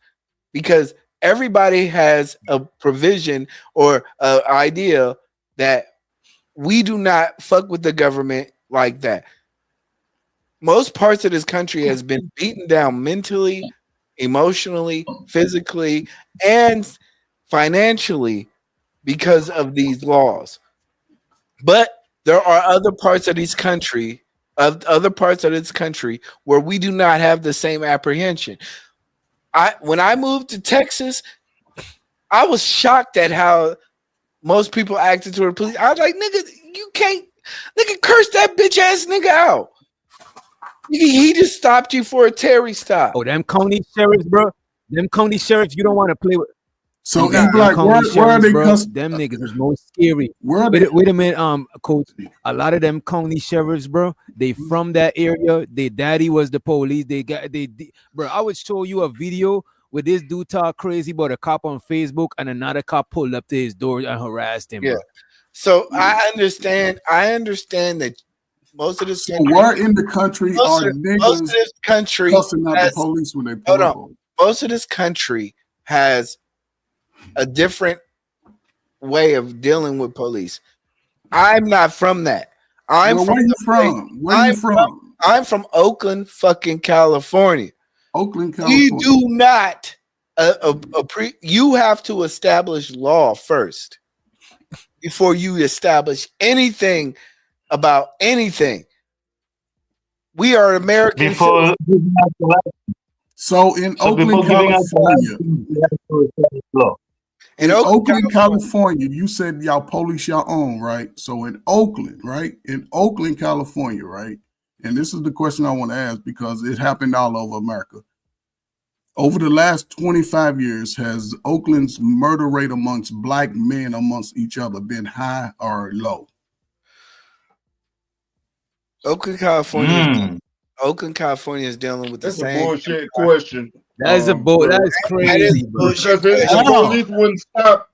because everybody has a provision or an idea that we do not fuck with the government like that. Most parts of this country has been beaten down mentally, emotionally, physically, and financially because of these laws. But there are other parts of this country where we do not have the same apprehension. When I moved to Texas, I was shocked at how most people acted toward the police. I was like, nigga, you can't, nigga, curse that bitch ass nigga out. He just stopped you for a Terry stop.
Oh, them county sheriffs, bro. Them county sheriffs, you don't want to play with.
So in Black, where are they?
Them niggas is most scary. Wait a minute, Coach. A lot of them county sheriffs, bro, they from that area. Their daddy was the police. Bro, I would show you a video where this dude talk crazy about a cop on Facebook, and another cop pulled up to his door and harassed him.
Yeah.
Bro.
So I understand that most of this.
So where in the country are niggas
most of this country
cussing out the police when they pull up?
Most of this country has a different way of dealing with police. I'm not from that.
Where you from? Where you from?
I'm from Oakland, fucking California.
Oakland, California.
We do not. You have to establish law first before you establish anything about anything. We are Americans.
So in Oakland, California. In Oakland, California, you said y'all police your own, right? So in Oakland, right? In Oakland, California, right? And this is the question I want to ask because it happened all over America. Over the last 25 years, has Oakland's murder rate amongst black men amongst each other been high or low?
Oakland, California. Oakland, California is dealing with the same.
That's a bullshit question.
That's that's crazy.
Because the police wouldn't stop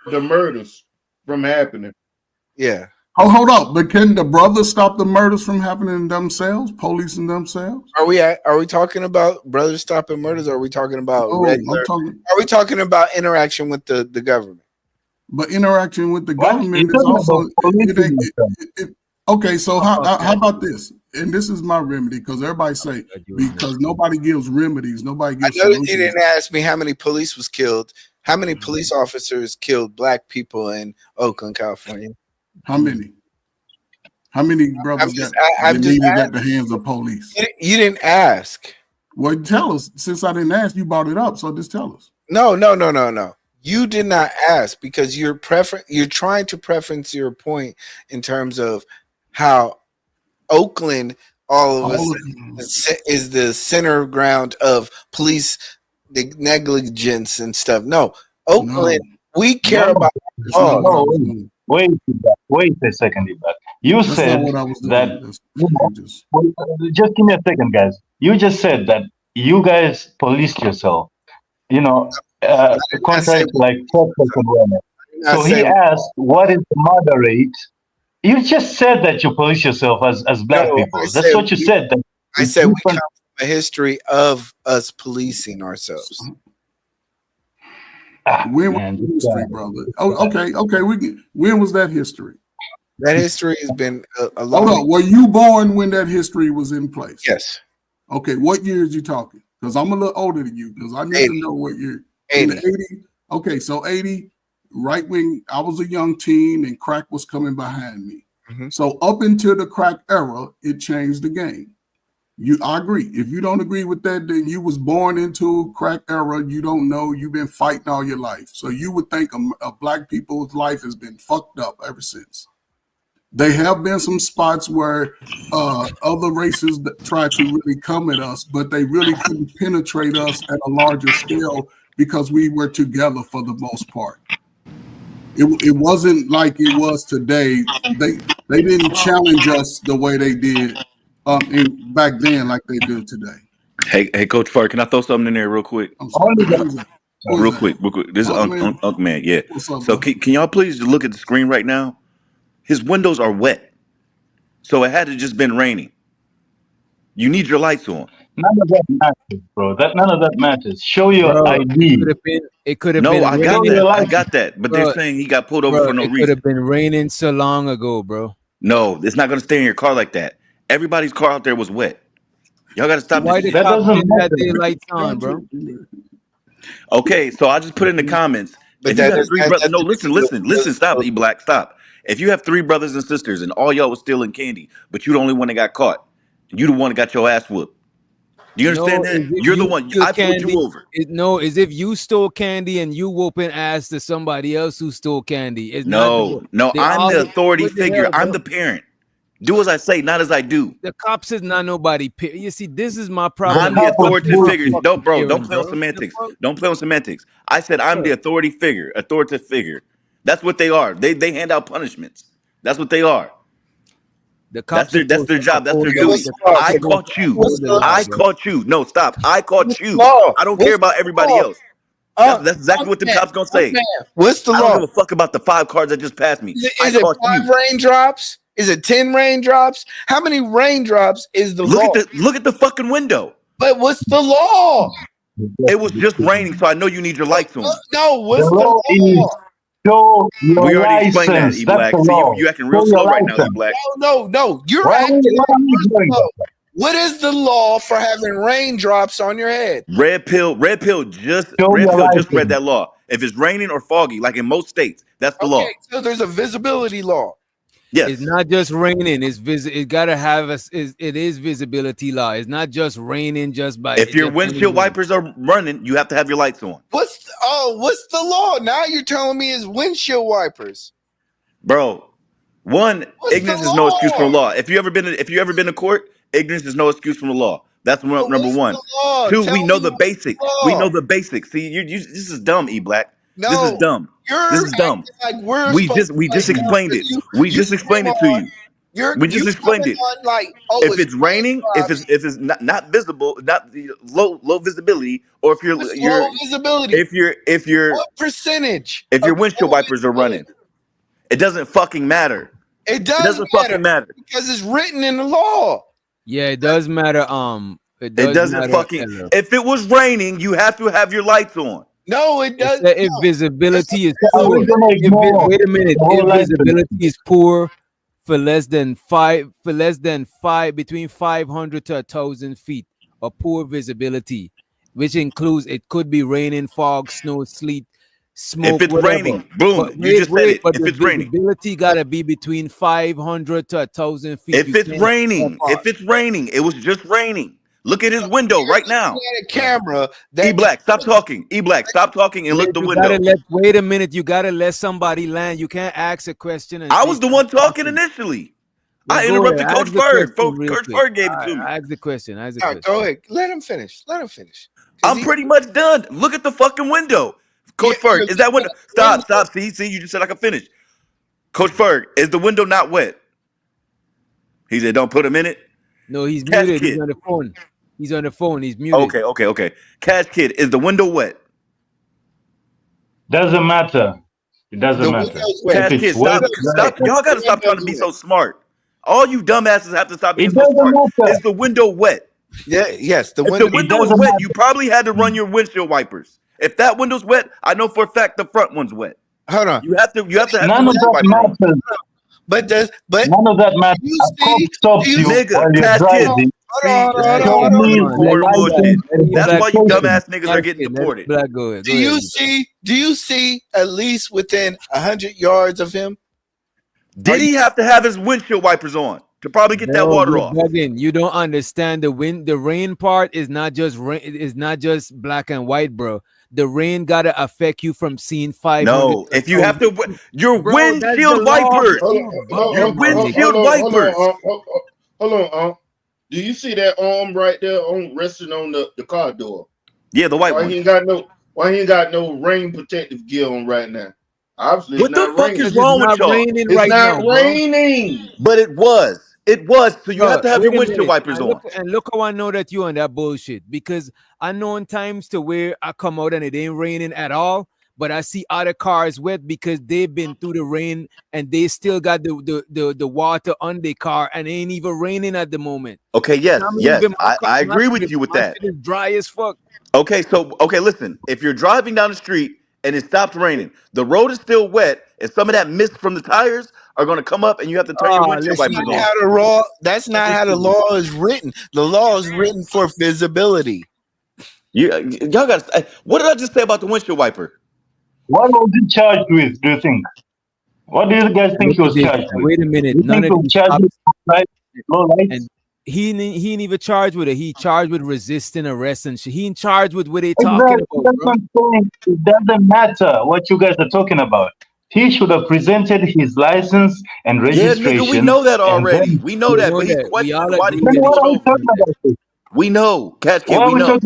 the murders from happening.
Yeah.
Oh, hold up. But can the brothers stop the murders from happening themselves, policing themselves?
Are we talking about brothers stopping murders, or are we talking about are we talking about interaction with the government?
But interaction with the government is also okay. So how about this? and this is my remedy, because everybody say because nobody gives remedies, nobody gives
I know
solutions.
you didn't ask me how many police was killed. How many police officers killed black people in Oakland, California?
How many? How many brothers got at the hands of police?
You didn't ask.
Well, tell us. Since I didn't ask, you brought it up, so just tell us.
No. You did not ask because you're trying to preference your point in terms of how Oakland all of a sudden is the center ground of police negligence and stuff. No, Oakland, we care about.
Wait a second, Ibak. You said that. Just give me a second, guys. You just said that you guys policed yourself. You know, contrary to like so he asked, "What is the moderate?" You just said that you police yourself as black people. That's what you said.
I said we come from a history of us policing ourselves.
When was history, brother? Oh, okay. When was that history?
That history has been a long.
Hold on. Were you born when that history was in place?
Yes.
Okay. What years you talking? Because I'm a little older than you. Because I need to know what year.
80.
80. Okay, so 80. Right when I was a young teen and crack was coming behind me.
Mm-hmm.
So up until the crack era, it changed the game. I agree. If you don't agree with that, then you was born into crack era. You don't know. You've been fighting all your life. So you would think a black people's life has been fucked up ever since. There have been some spots where other races that tried to really come at us, but they really couldn't penetrate us at a larger scale because we were together for the most part. It wasn't like it was today. They didn't challenge us the way they did back then like they do today.
Hey, Coach Fart, can I throw something in there real quick? Real quick. This is Unc Man. Yeah. So can y'all please look at the screen right now? His windows are wet, so it had to just been raining. You need your lights on.
None of that matters, bro. None of that matters. Show your ID.
It could have
been.
No,
I got that. I got that. But they're saying he got pulled over for no reason.
It could have been raining so long ago, bro.
No, it's not going to stay in your car like that. Everybody's car out there was wet. Y'all got to stop.
Why the cops didn't have their lights on, bro?
Okay, so I just put in the comments. If you have three brothers, no, listen, stop, E-Black, stop. If you have three brothers and sisters and all y'all was stealing candy, but you the only one that got caught, you the one that got your ass whooped. Do you understand that? You're the one. I pulled you over.
As if you stole candy and you whooping ass to somebody else who stole candy.
No, I'm the authority figure. I'm the parent. Do as I say, not as I do.
The cops is not nobody. You see, this is my problem.
I'm the authoritative figure. Don't play on semantics. Don't play on semantics. I said I'm the authoritative figure. That's what they are. They hand out punishments. That's what they are.
The cops
that's their job. That's their duty. I caught you. No, stop. I caught you. I don't care about everybody else. That's exactly what the cops gonna say.
What's the law?
I don't give a fuck about the 5 cars that just passed me.
Is it 5 raindrops? Is it 10 raindrops? How many raindrops is the law?
Look at the fucking window.
But what's the law?
It was just raining, so I know you need your lights on.
No, what's the law?
We already explained that, E-Black. See, you acting real slow right now, E-Black.
No. You're acting slow. What is the law for having raindrops on your head?
Red Pill just read that law. If it's raining or foggy, like in most states, that's the law.
So there's a visibility law.
Yes.
It's not just raining. It gotta have it is visibility law. It's not just raining just by.
If your windshield wipers are running, you have to have your lights on.
What's the law? Now you're telling me it's windshield wipers,
bro. Ignorance is no excuse from the law. If you ever been to court, ignorance is no excuse from the law. That's number one. 2, we know the basics. We know the basics. See, this is dumb, E-Black.
No,
this is dumb. This is dumb.
Like
we just explained it. We just explained it to you. We just explained it. If it's raining, if it's not visible, not low visibility, or if you're
low visibility,
if you're
what percentage?
If your windshield wipers are running, it doesn't fucking matter.
It doesn't fucking matter because it's written in the law.
Yeah, it does matter.
It doesn't fucking. If it was raining, you have to have your lights on.
No, it doesn't.
If visibility is poor, wait a minute. If visibility is poor for less than between 500 to 1,000 feet of poor visibility, which includes it could be raining, fog, snow, sleet, smoke.
If it's
whatever.
raining, boom,
but
you just said it.
But
If
the
it's raining,
visibility gotta be between 500 to 1,000 feet.
if it's raining, it was just raining. Look at his window right now.
He had a camera.
E-Black, stop talking. E-Black, stop talking and look the window.
Wait a minute. You gotta let somebody land. You can't ask a question. And
I was the one talking initially. I interrupted Coach Bird. Coach Bird gave it to me.
Ask the question.
All right, go ahead. Let him finish.
I'm pretty much done. Look at the fucking window. Coach Ferg, is that window? Stop. See, you just said I could finish. Coach Ferg, is the window not wet? He said, don't put him in it.
No, he's muted. He's on the phone. He's on the phone. He's muted.
Okay. Cash Kid, is the window wet?
Doesn't matter. It doesn't matter.
Cash Kid, stop. Y'all gotta stop trying to be so smart. All you dumbasses have to stop being so smart. Is the window wet?
Yeah, yes.
If the window is wet, you probably had to run your windshield wipers. If that window's wet, I know for a fact the front one's wet.
Hold on.
You have to have
none of that matters.
But
none of that matters.
Nigga, that's why you dumbass niggas are getting deported.
Do you see at least within 100 yards of him?
Did he have to have his windshield wipers on to probably get that water off?
You don't understand the rain part is not just rain. It's not just black and white, bro. The rain gotta affect you from seeing 500.
No, if you have to, your windshield wipers. Your windshield wipers.
Hold on. Do you see that arm right there resting on the car door?
Yeah, the white one.
Why he ain't got no rain protective gear on right now? Obviously,
what the fuck is wrong with y'all?
It's not raining.
But it was. So you have to have your windshield wipers on.
And look how I know that you on that bullshit, because I know in times to where I come out and it ain't raining at all, but I see other cars wet because they've been through the rain and they still got the water on their car and it ain't even raining at the moment.
Okay, yes. I agree with you with that.
It's dry as fuck.
Okay, listen. If you're driving down the street and it stopped raining, the road is still wet, and some of that mist from the tires are going to come up, and you have to turn your windshield wipers on.
That's not how the law is written. The law is written for visibility.
Y'all got. What did I just say about the windshield wiper?
What was he charged with? Do you think? What do you guys think he was charged with?
Wait a minute.
None of
and he ain't even charged with it. He charged with resisting arrest and shit. He ain't charged with what they talking about. Bro.
It doesn't matter what you guys are talking about. He should have presented his license and registration.
Yeah, nigga, we know that already. We know that, but he's questioning why we know. Catch Kid, we know.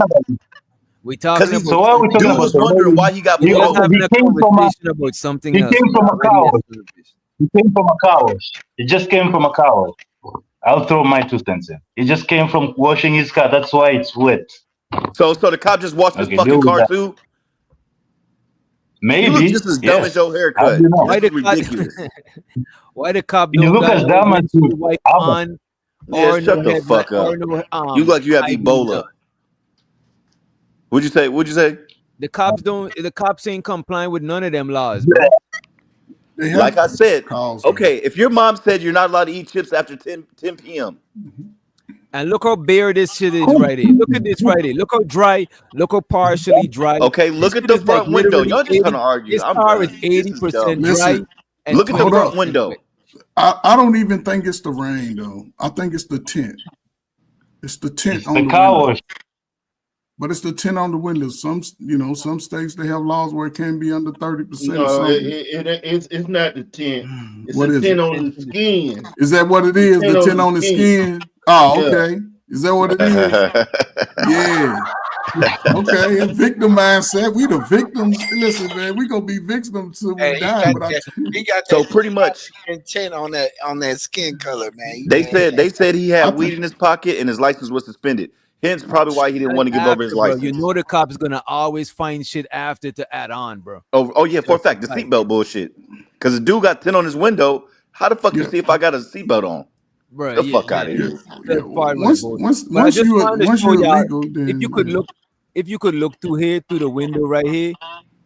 We talking about.
So why are we talking about?
Wondering why he got pulled over.
Having a conversation about something else.
He came from a car wash. He just came from a car wash. I'll throw my 2 cents in. He just came from washing his car. That's why it's wet.
So the cop just washed his fucking car too?
Maybe.
You look just as dumb as your haircut.
Why the
ridiculous.
Why the cop
you look as dumb as you
white on?
Yeah, shut the fuck up. You look like you have Ebola. What'd you say?
The cops ain't complying with none of them laws, bro.
Like I said, okay, if your mom said you're not allowed to eat chips after 10 p.m.
And look how bare this shit is right here. Look at this right here. Look how dry. Look how partially dry.
Okay, look at the front window. Y'all just trying to argue.
This car is 80% dry.
Look at the front window.
I don't even think it's the rain though. I think it's the tint. It's the tint on the
car wash.
But it's the tint on the windows. Some states they have laws where it can be under 30%.
No, it's not the tint. It's the tint on the skin.
Is that what it is? The tint on the skin. Oh, okay. Is that what it is? Yeah. Okay. Victim mindset. We the victims. Listen, man, we gonna be victims till we die.
He got
so pretty much
tint on that skin color, man.
They said he had weed in his pocket and his license was suspended. Hence, probably why he didn't want to give over his license.
You know the cop's gonna always find shit after to add on, bro.
Oh yeah, for a fact, the seatbelt bullshit. Because the dude got tint on his window. How the fuck you see if I got a seatbelt on?
Bro,
the fuck out of here.
Once you're illegal,
if you could look through the window right here,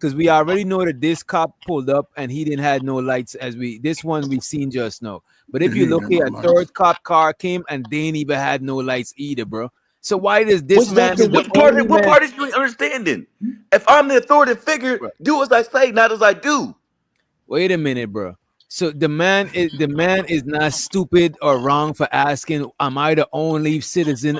because we already know that this cop pulled up and he didn't have no lights this one we seen just now. But if you look here, a third cop car came and they ain't even had no lights either, bro. So why does this man?
What part is you understanding? If I'm the authoritative figure, do as I say, not as I do.
Wait a minute, bro. So the man is not stupid or wrong for asking, am I the only citizen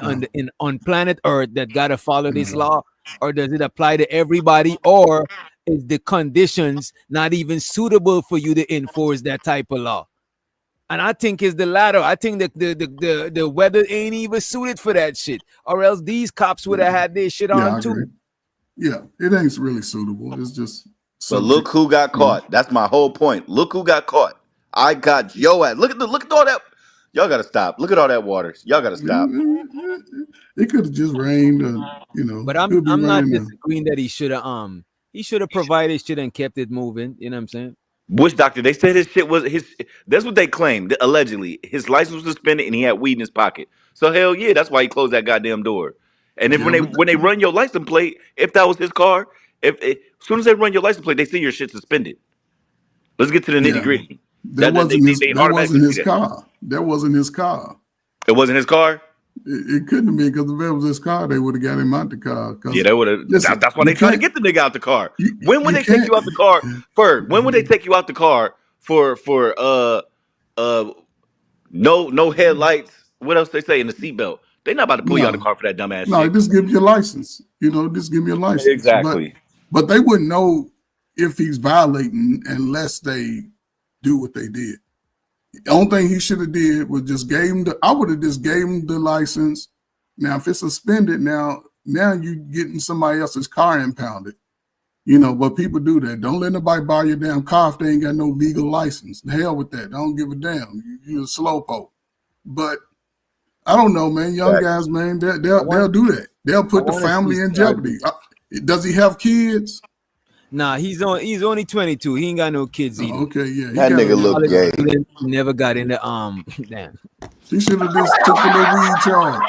on planet Earth that gotta follow this law? Or does it apply to everybody? Or is the conditions not even suitable for you to enforce that type of law? And I think it's the latter. I think that the weather ain't even suited for that shit. Or else these cops would have had their shit on too.
Yeah, it ain't really suitable. It's just.
But look who got caught. That's my whole point. Look who got caught. I got yo at. Look at all that. Y'all gotta stop. Look at all that water. Y'all gotta stop.
It could have just rained,
But I'm not disagreeing that he should have provided shit and kept it moving. You know what I'm saying?
Witch doctor. They said his shit was his. That's what they claimed. Allegedly, his license was suspended and he had weed in his pocket. So hell yeah, that's why he closed that goddamn door. And if when they run your license plate, if that was his car, as soon as they run your license plate, they see your shit suspended. Let's get to the nitty gritty.
That wasn't his car. That wasn't his car.
It wasn't his car.
It couldn't have been, because if it was his car, they would have got him out the car.
Yeah, they would have. That's why they trying to get the nigga out the car. When would they take you out the car? When would they take you out the car for no headlights? What else they say in the seatbelt? They not about to pull you out of the car for that dumbass shit.
No, just give you a license. Just give me a license.
Exactly.
But they wouldn't know if he's violating unless they do what they did. The only thing he should have did was just I would have just gave him the license. Now, if it's suspended, now you getting somebody else's car impounded. But people do that. Don't let nobody buy your damn car if they ain't got no legal license. The hell with that. Don't give a damn. You're a slowpoke. But I don't know, man. Young guys, man, they'll do that. They'll put the family in jeopardy. Does he have kids?
Nah, he's only 22. He ain't got no kids either.
Okay, yeah.
That nigga look gay.
Never got into damn.
He should have just took the little weed charge.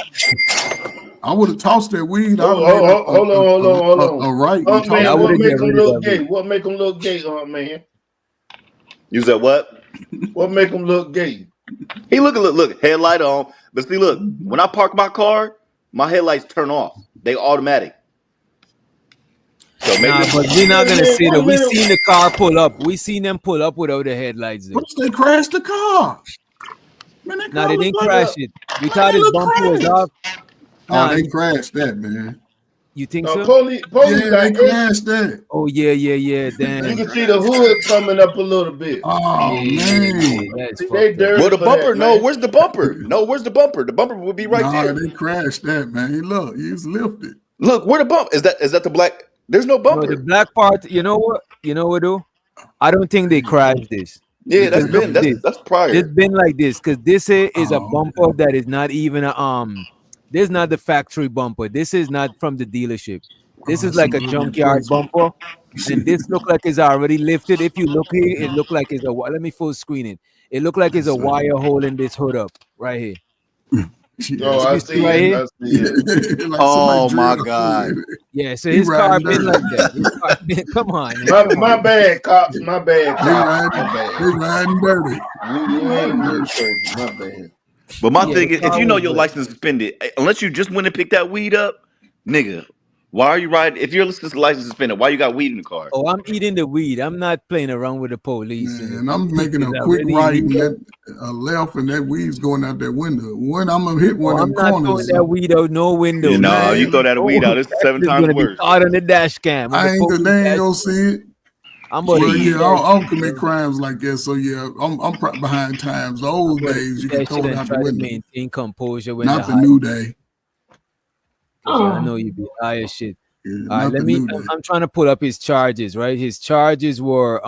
I would have tossed that weed.
Hold on.
All right.
What make him look gay? What make him look gay, man?
You said what?
What make him look gay?
He look, headlight on. But see, look, when I park my car, my headlights turn off. They automatic. So maybe
but we're not gonna say that. We seen the car pull up. We seen them pull up without the headlights.
What if they crashed the car?
Man, they didn't crash it. We thought his bumper was off.
They crashed that, man.
You think so?
Police
they crashed that.
Oh yeah. Damn.
You can see the hood coming up a little bit.
Oh man,
they dirty.
Well, the bumper. No, where's the bumper? No, where's the bumper? The bumper would be right there.
They crashed that, man. Look, he's lifted.
Look, where the bump is that the black? There's no bumper.
No, the black part. You know what? Though? I don't think they crashed this.
Yeah, that's prior.
It's been like this because this is a bumper that is not even a This is not the factory bumper. This is not from the dealership. This is like a junkyard bumper, and this look like it's already lifted. If you look here, it look like it's a. Let me full screen it. It look like it's a wire holding this hood up right here.
Oh, I see right here.
Like oh my God!
Yeah, so his car been like that. Come on,
my bad, cops. My bad.
They riding dirty.
My bad.
But my thing is, if you know your license is suspended, unless you just went and picked that weed up, nigga, why are you riding? If your license is suspended, why you got weed in the car?
Oh, I'm eating the weed. I'm not playing around with the police.
And I'm making a quick right and that left, and that weed's going out that window. When I'm gonna hit one of them corners.
I'm not throwing that weed out no window.
You throw that weed out, it's 7 times worse.
Out on the dash cam.
They ain't gonna see it. I don't commit crimes like that, so yeah, I'm behind times. The old days, you can throw it out the window.
Maintain composure,
not the new day.
I know you be high as shit. Yeah, all right, I'm trying to pull up his charges. Right, his charges were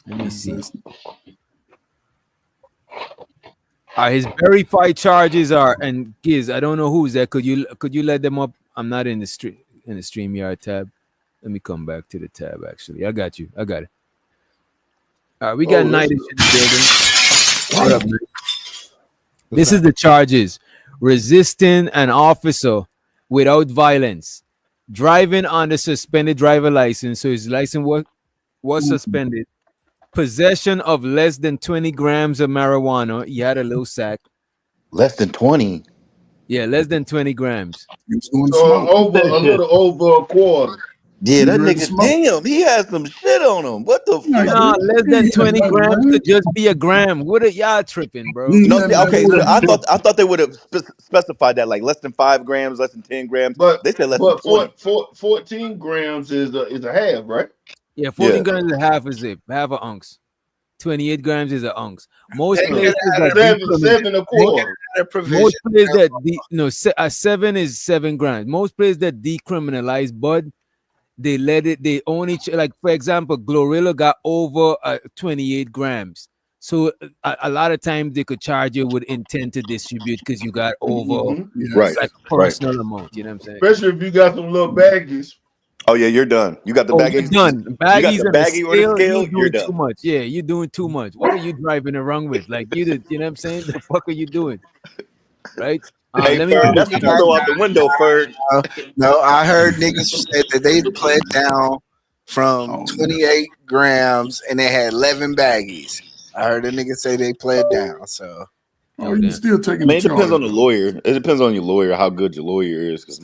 let me see. His verified charges are, and Giz, I don't know who's that. Could you let them up? I'm not in the street. In the StreamYard tab. Let me come back to the tab, actually. I got you. I got it. All right, we got Night in the building. What up, man? This is the charges. Resisting an officer without violence. driving on the suspended driver license, so his license was suspended. Possession of less than 20 grams of marijuana. He had a little sack.
Less than 20.
Yeah, less than 20 grams.
A little over a quarter.
Yeah, that nigga, damn, he had some shit on him. What the fuck?
No, less than 20 grams could just be a gram. What are y'all tripping, bro?
No, okay, look, I thought they would have specified that, like less than 5 grams, less than 10 grams. But they said less than 20.
14 grams is a half, right?
Yeah, 14 grams is half an ounce. 28 grams is an ounce. Most places
seven a quarter.
Most places that a 7 is 7 grams. Most places that decriminalize bud, they let it. They only like, for example, Glorilla got over 28 grams. So a lot of times they could charge you with intent to distribute because you got over
right,
like a personal amount. You know what I'm saying?
Especially if you got some little baggies.
Oh yeah, you're done. You got the baggies.
You're done. Baggies
you got the baggie or the scale.
You're doing too much. Yeah, you're doing too much. What are you driving around with? Like you know what I'm saying? The fuck are you doing? Right?
Hey, Ferg, that's what you throw out the window, Ferg.
No, I heard niggas said that they pled down from 28 grams and they had 11 baggies. I heard a nigga say they pled down. So,
you still taking?
Man, it depends on the lawyer. It depends on your lawyer, how good your lawyer is.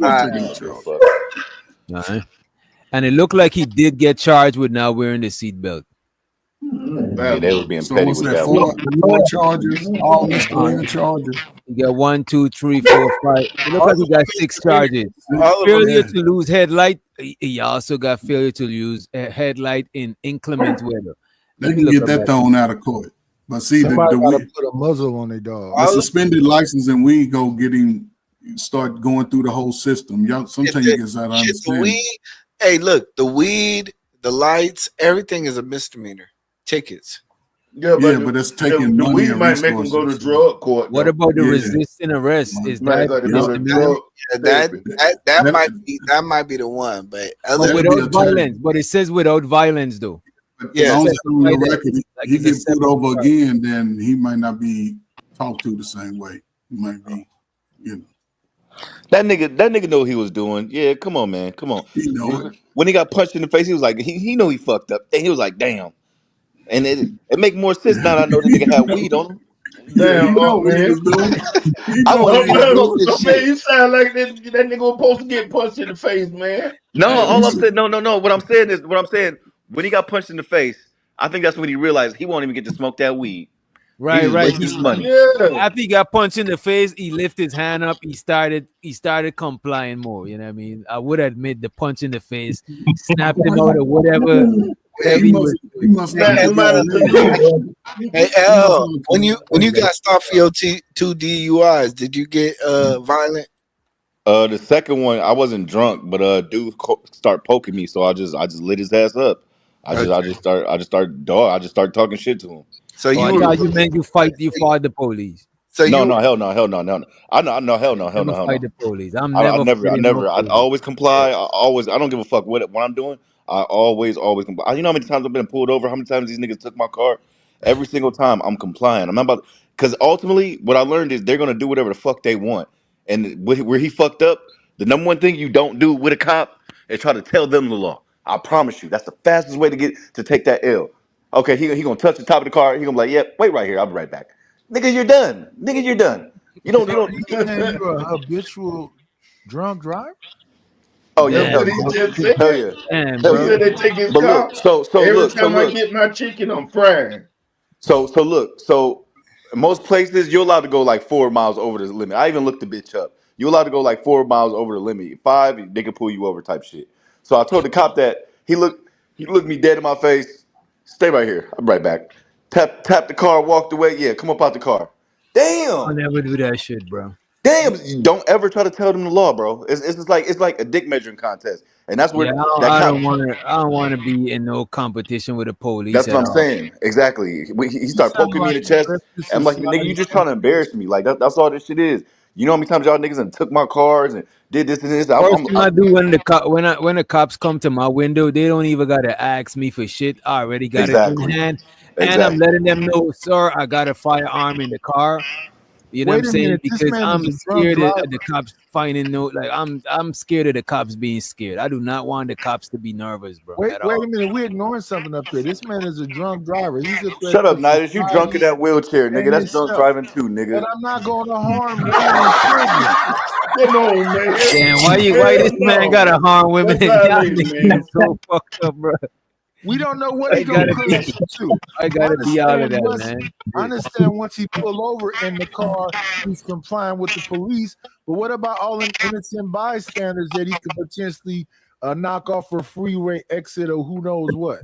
And it looked like he did get charged with not wearing the seatbelt.
Yeah, they was being petty with that.
Four charges, all misdemeanor charges.
He got 1, 2, 3, 4, 5. It looks like he got 6 charges. Failure to lose headlight. He also got failure to use a headlight in inclement weather.
They can get that thrown out of court. But see,
somebody gotta put a muzzle on their dog.
The suspended license, and we go get him, start going through the whole system. Y'all, sometimes you get that understand.
Hey, look, the weed, the lights, everything is a misdemeanor. Tickets.
Yeah,
but it's taking
the
money.
weed might make them go to drug court.
What about the resisting arrest? Is that
that might be the one, but
without violence. But it says without violence, though.
Yeah, he gets pulled over again, then he might not be talked to the same way. He might be,
That nigga know what he was doing. Yeah, come on, man. Come on.
He know it.
When he got punched in the face, he was like, he know he fucked up. And he was like, damn. And it make more sense now that I know the nigga had weed on him.
Damn, man. You sound like that nigga was supposed to get punched in the face, man.
No, all I'm saying, no. What I'm saying, when he got punched in the face, I think that's when he realized he won't even get to smoke that weed.
Right.
His money.
Yeah.
After he got punched in the face, he lifted his hand up. He started complying more. You know what I mean? I would admit the punch in the face snapped him out or whatever.
Hey, L, when you got stopped for your 2 DUIs, did you get violent?
The second one, I wasn't drunk, but dude start poking me, so I just lit his ass up. I just started talking shit to him.
So you
fought the police.
So hell no. I know, hell no.
Fight the police. I
always comply. I don't give a fuck what I'm doing. I always comply. You know how many times I've been pulled over? How many times these niggas took my car? Every single time I'm complying. I'm not about, because ultimately what I learned is they're gonna do whatever the fuck they want. And where he fucked up, the number one thing you don't do with a cop is try to tell them the law. I promise you, that's the fastest way to take that L. Okay, he gonna touch the top of the car. He gonna be like, "Yep, wait right here. I'll be right back." Nigga, you're done. You don't.
You're a habitual drunk driver.
Oh yeah, hell yeah.
Damn, bro. They take his car. Every time I get my chicken, I'm frying.
So most places you're allowed to go like 4 miles over the limit. I even looked the bitch up. You're allowed to go like 4 miles over the limit. 5, they can pull you over type shit. So I told the cop that. He looked me dead in my face. Stay right here. I'm right back. Tap the car, walked away. Yeah, come up out the car. Damn.
I'll never do that shit, bro.
Damn, don't ever try to tell them the law, bro. It's like a dick measuring contest, and that's where
I don't want to be in no competition with the police.
That's what I'm saying. Exactly. He started poking me in the chest. I'm like, nigga, you just trying to embarrass me. Like that's all this shit is. You know how many times y'all niggas and took my cars and did this and this.
First thing I do when the cops come to my window, they don't even gotta ask me for shit. I already got it in hand, and I'm letting them know, sir, I got a firearm in the car. You know what I'm
Wait a
saying?
minute, this
Because
man
I'm
is a drunk
scared of
driver.
the cops finding no. Like I'm scared of the cops being scared. I do not want the cops to be nervous, bro.
Wait
At
a
all.
minute, we're ignoring something up here. This man is a drunk driver. He's a threat
Shut up,
to
Nidus. You drunk in
society
that wheelchair, nigga.
and
That's drunk
himself.
driving too,
And
nigga.
I'm not going to harm women and children.
Come on, man.
Damn, why this man gotta harm women and
That's
y'all
violating,
niggas
man.
so fucked up, bro?
We don't know what
I
he's gonna
gotta
put
be,
us to.
I gotta be all of that, man.
I understand once he pull over in the car, he's complying with the police. But what about all them innocent bystanders that he could potentially knock off for freeway exit or who knows what?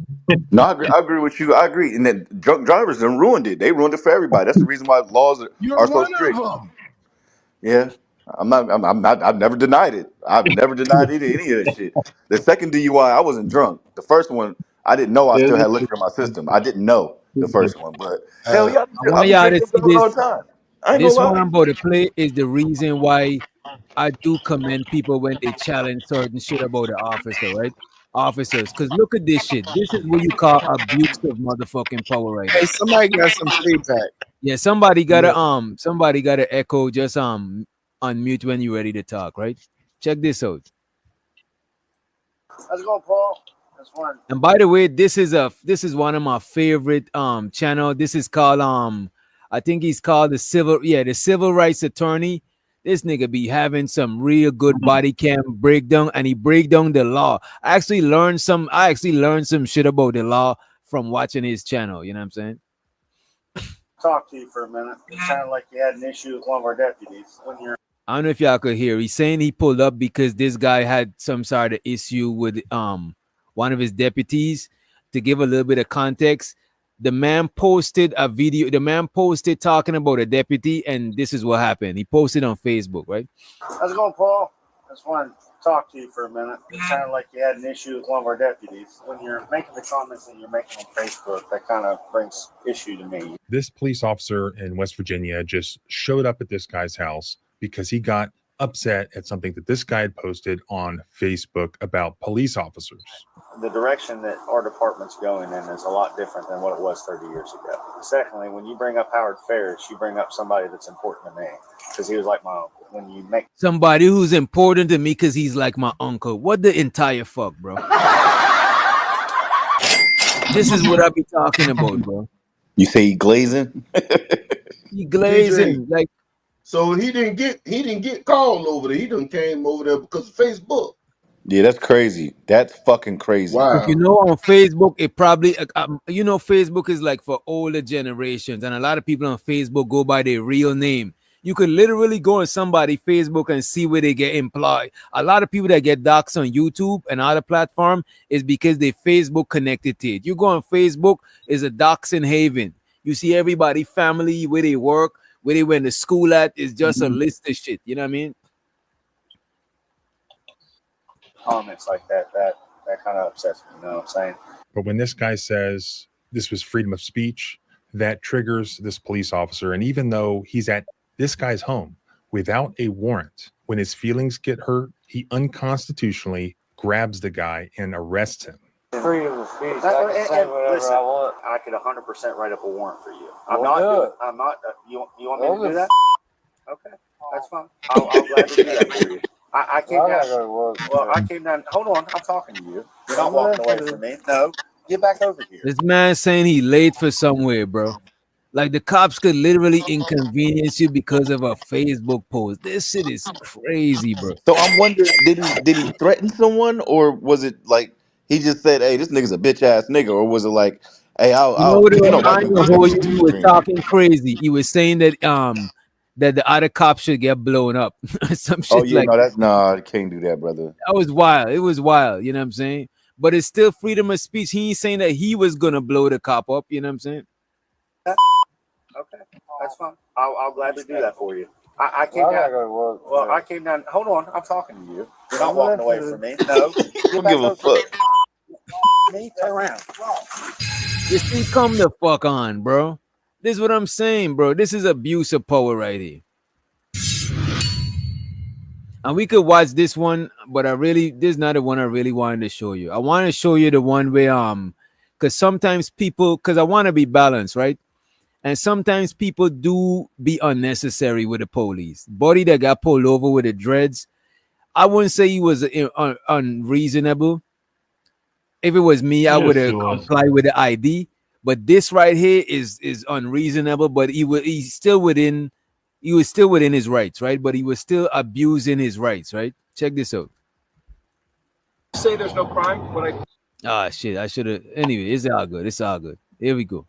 No, I agree with you. I agree. And that drunk drivers done ruined it. They ruined it for everybody. That's the reason why laws
You're
are so
one
strict.
of them.
Yeah. I'm not, I've never denied it. I've never denied any of that shit. The second DUI, I wasn't drunk. The first one, I didn't know I still had liquor in my system. I didn't know the first one. But hell yeah,
I want
I'll be
y'all to
drinking
see
all
this.
the time. I ain't
This
gonna
one
lie.
I'm about to play is the reason why I do commend people when they challenge certain shit about the officer, right? Officers, because look at this shit. This is what you call abusive motherfucking power right
Hey,
now.
somebody got some feedback.
Yeah, somebody gotta echo. Just unmute when you're ready to talk, right? Check this out.
How's it going, Paul? That's one.
And by the way, this is one of my favorite channel. This is called I think he's called the civil rights attorney. This nigga be having some real good body cam breakdown, and he break down the law. I actually learned some shit about the law from watching his channel. You know what I'm saying?
Talk to you for a minute. It sounded like you had an issue with one of our deputies when you're.
I don't know if y'all could hear. He's saying he pulled up because this guy had some sort of issue with one of his deputies. To give a little bit of context, the man posted a video. The man posted talking about a deputy, and this is what happened. He posted on Facebook, right?
How's it going, Paul? I just wanted to talk to you for a minute. It sounded like you had an issue with one of our deputies. When you're making the comments that you're making on Facebook, that kind of brings issue to me.
This police officer in West Virginia just showed up at this guy's house because he got upset at something that this guy had posted on Facebook about police officers.
The direction that our department's going in is a lot different than what it was 30 years ago. Secondly, when you bring up Howard Ferris, you bring up somebody that's important to me because he was like my uncle. When you make
somebody who's important to me because he's like my uncle. What the entire fuck, bro? This is what I be talking about, bro.
You say he glazing?
He glazing, like.
So he didn't get called over there. He done came over there because of Facebook.
Yeah, that's crazy. That's fucking crazy.
Wow.
You know, on Facebook, it probably, Facebook is like for older generations, and a lot of people on Facebook go by their real name. You could literally go on somebody's Facebook and see where they get employed. A lot of people that get doxxed on YouTube and other platform is because they Facebook connected to it. You go on Facebook, is a doxing haven. You see everybody, family, where they work, where they went to school at, is just a list of shit. You know what I mean?
comments like that kind of upsets me, you know what I'm saying?
But when this guy says this was freedom of speech, that triggers this police officer. And even though he's at this guy's home without a warrant, when his feelings get hurt, he unconstitutionally grabs the guy and arrests him.
Freedom of speech. I can say whatever I want. I could 100% write up a warrant for you. I'm not. You want me to do that? Okay, that's fine. I'll gladly do that for you. I came down. Well, I came down. Hold on, I'm talking to you. You're not walking away from me. No, get back over here.
This man saying he late for somewhere, bro. Like the cops could literally inconvenience you because of a Facebook post. This shit is crazy, bro.
So I'm wondering, did he threaten someone, or was it like he just said, "Hey, this nigga's a bitch ass nigga," or was it like, "Hey, he
was talking crazy. He was saying that that the other cops should get blown up. Some shit.
Oh yeah,
like
I can't do that, brother.
That was wild. It was wild. You know what I'm saying? But it's still freedom of speech. He ain't saying that he was gonna blow the cop up. You know what I'm saying?
Okay, that's fine. I'll gladly do that for you. I came down. Well, I came down. Hold on, I'm talking to you. You're not walking away from me. No,
don't give a fuck.
Me, turn around.
This thing come the fuck on, bro. This is what I'm saying, bro. This is abuse of power right here. And we could watch this one, but this is not the one I really wanted to show you. I want to show you the one where because sometimes people, because I want to be balanced, right? And sometimes people do be unnecessary with the police. Buddy that got pulled over with the dreads, I wouldn't say he was unreasonable. If it was me, I would have complied with the ID. But this right here is unreasonable. But he was still within his rights, right? But he was still abusing his rights, right? Check this out.
Say there's no crime when I.
Ah, shit! I should have. Anyway, it's all good. It's all good. Here we go.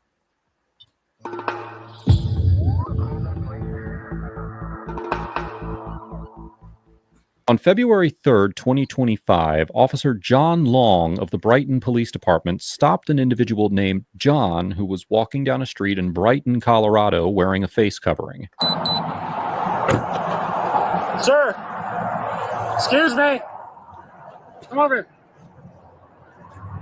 On February 3rd, 2025, Officer John Long of the Brighton Police Department stopped an individual named John who was walking down a street in Brighton, Colorado, wearing a face covering.
Sir, excuse me. Come over here.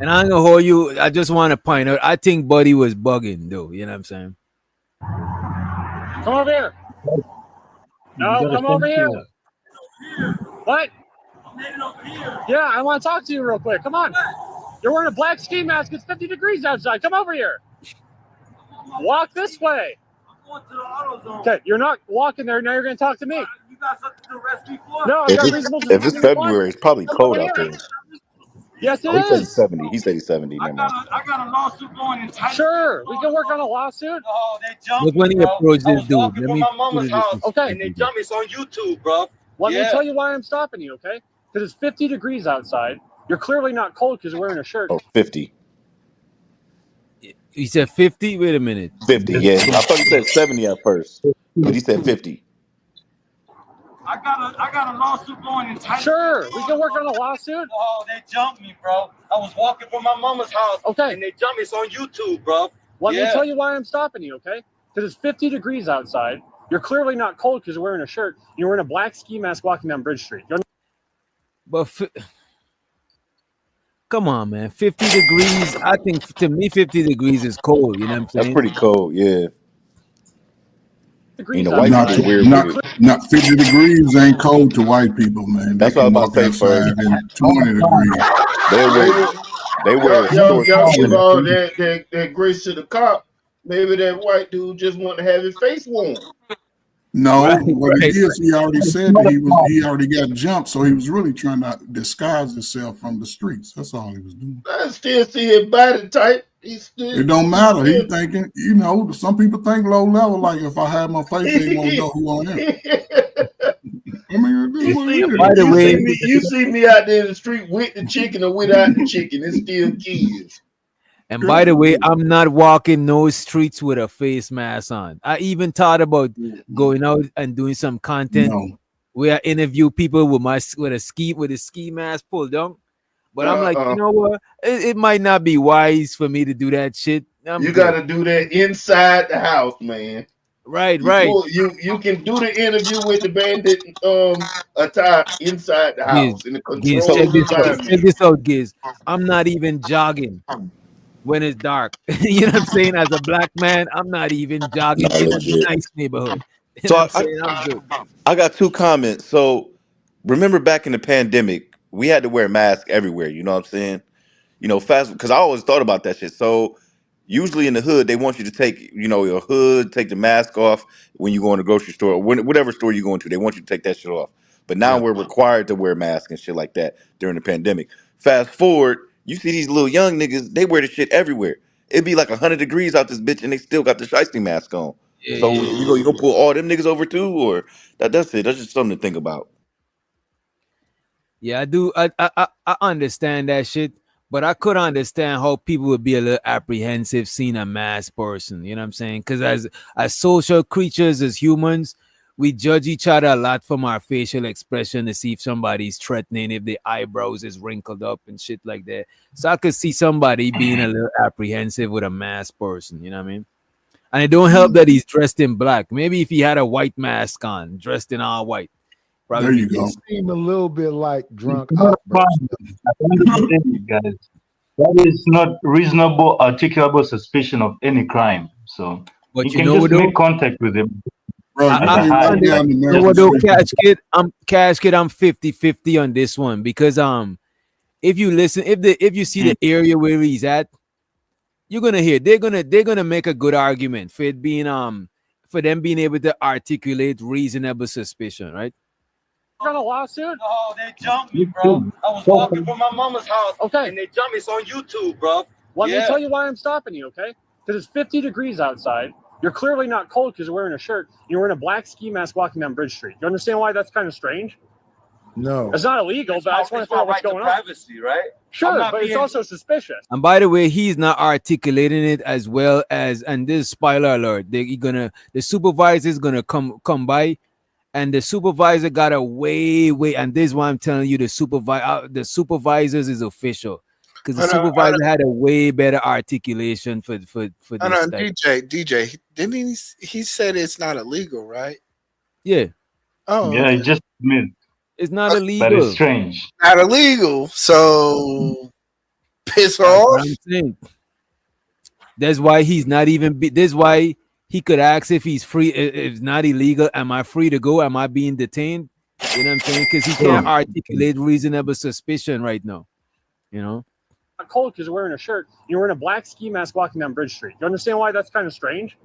And I'm gonna hold you. I just want to point out. I think Buddy was bugging, though. You know what I'm saying?
Come over here. No, come over here. What? Yeah, I want to talk to you real quick. Come on. You're wearing a black ski mask. It's 50 degrees outside. Come over here. Walk this way. Okay, you're not walking there. Now you're going to talk to me. You got something to arrest me for? No,
if it's February, it's probably cold out there.
Yes, it
He said
is.
he's 70. He said he's 70. Never mind.
I got a lawsuit going in Titan. Sure, we can work on a lawsuit.
Oh, they jumped
Look when he
me, bro.
approached
I
this
was
dude.
walking
Let
from
me
my mama's
put it
house,
in-
and they jumped me. It's on YouTube, bro.
Let me
Yeah.
tell you why I'm stopping you, okay? Because it's 50 degrees outside. You're clearly not cold because you're wearing a shirt.
Oh, 50.
He said 50. Wait a minute.
50, yeah. I thought he said 70 at first, but he said 50.
I got a lawsuit going in Titan. Sure, we can work on a lawsuit.
Oh, they jumped me, bro. I was walking from my mama's house.
Okay.
And they jumped me. It's on YouTube, bro.
Let me tell you why I'm stopping you, okay? Because it's 50 degrees outside. You're clearly not cold because you're wearing a shirt. You're wearing a black ski mask walking down Bridge Street.
But come on, man. 50 degrees. I think to me, 50 degrees is cold. You know what I'm saying?
That's pretty cold, yeah.
degrees.
You know, white
Not,
people are weird with it.
not 50 degrees ain't cold to white people, man.
That's
They
what I
can
was about
walk
to say,
outside in 20 degrees.
They wear
Y'all
short
give
shorts.
all that grace to the cop. Maybe that white dude just want to have his face warm.
No,
Right,
what it
right.
is, he already said that he already got jumped, so he was really trying to disguise himself from the streets. That's all he was doing.
I still see his body type.
It don't matter. He thinking, you know, some people think low level. Like if I have my face, they won't know who I am. I mean, it is what it is.
By the way,
you see me out there in the street with the chicken or without the chicken. It's still kids.
And by the way, I'm not walking no streets with a face mask on. I even thought about going out and doing some content where I interview people with a ski mask pulled down. But I'm like, you know what? It might not be wise for me to do that shit.
You got to do that inside the house, man.
Right.
You can do the interview with the bandit attire inside the house in the
Giz,
control
check this out, Giz. I'm not even jogging when it's dark. You know what I'm saying? As a black man, I'm not even jogging in a nice neighborhood. You
So
know what I'm saying? I'm good.
I got two comments. So remember back in the pandemic, we had to wear masks everywhere. You know what I'm saying? You know, fast because I always thought about that shit. So usually in the hood, they want you to take, you know, your hood, take the mask off when you go in the grocery store or whatever store you go into. They want you to take that shit off. But now we're required to wear masks and shit like that during the pandemic. Fast forward, you see these little young niggas, they wear the shit everywhere. It'd be like 100 degrees out this bitch and they still got the shiesty mask on. So you gonna pull all them niggas over too, or that's it? That's just something to think about.
Yeah, I do. I understand that shit, but I could understand how people would be a little apprehensive seeing a masked person. You know what I'm saying? Because as social creatures, as humans, we judge each other a lot from our facial expression to see if somebody's threatening, if their eyebrows is wrinkled up and shit like that. So I could see somebody being a little apprehensive with a masked person. You know what I mean? And it don't help that he's dressed in black. Maybe if he had a white mask on, dressed in all white.
There you go. Seem a little bit like drunk.
Guys, that is not reasonable, articulable suspicion of any crime. So
but
you can just make contact with him.
Cash Kid, I'm 50-50 on this one because if you listen, if you see the area where he's at, you're gonna hear they're gonna make a good argument for it being for them being able to articulate reasonable suspicion, right?
Got a lawsuit?
Oh, they jumped me, bro. I was walking from my mama's house.
Okay.
And they jumped me. It's on YouTube, bro.
Let me tell you why I'm stopping you, okay? Because it's 50 degrees outside. You're clearly not cold because you're wearing a shirt. You're wearing a black ski mask walking down Bridge Street. You understand why that's kind of strange?
No.
It's not illegal, but I just want to find out what's going on.
Privacy, right?
Sure, but it's also suspicious.
And by the way, he's not articulating it as well as, and this spoiler alert, the supervisor is gonna come by, and the supervisor got a way, and this is why I'm telling you the supervisors is official. Because the supervisor had a way better articulation for this stuff.
DJ, didn't he said it's not illegal, right?
Yeah.
Oh,
yeah,
okay.
it just meant
it's not illegal.
But it's strange.
Not illegal, so piss off.
That's why he's not even. That's why he could ask if he's free. If it's not illegal, am I free to go? Am I being detained? You know what I'm saying? Because he can't articulate reasonable suspicion right now. You know.
Not cold because you're wearing a shirt. You're wearing a black ski mask walking down Bridge Street. You understand why that's kind of strange?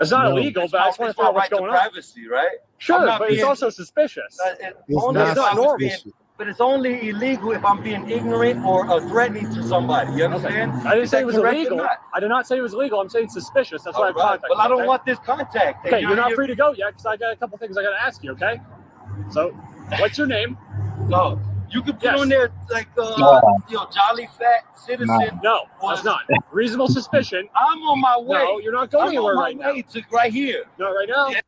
It's not illegal, but I just want to find out what's going on.
Privacy, right?
Sure, but it's also suspicious.
It's not normal. But it's only illegal if I'm being ignorant or threatening to somebody. You understand?
I didn't say it was illegal. I did not say it was illegal. I'm saying suspicious. That's why I contacted.
Well, I don't want this contact.
Okay, you're not free to go yet because I got a couple things I got to ask you. Okay. So, what's your name?
No. You could put on there like jolly fat citizen.
No, that's not. Reasonable suspicion.
I'm on my way.
No, you're not going anywhere right now.
Right here.
Not right now. Yeah.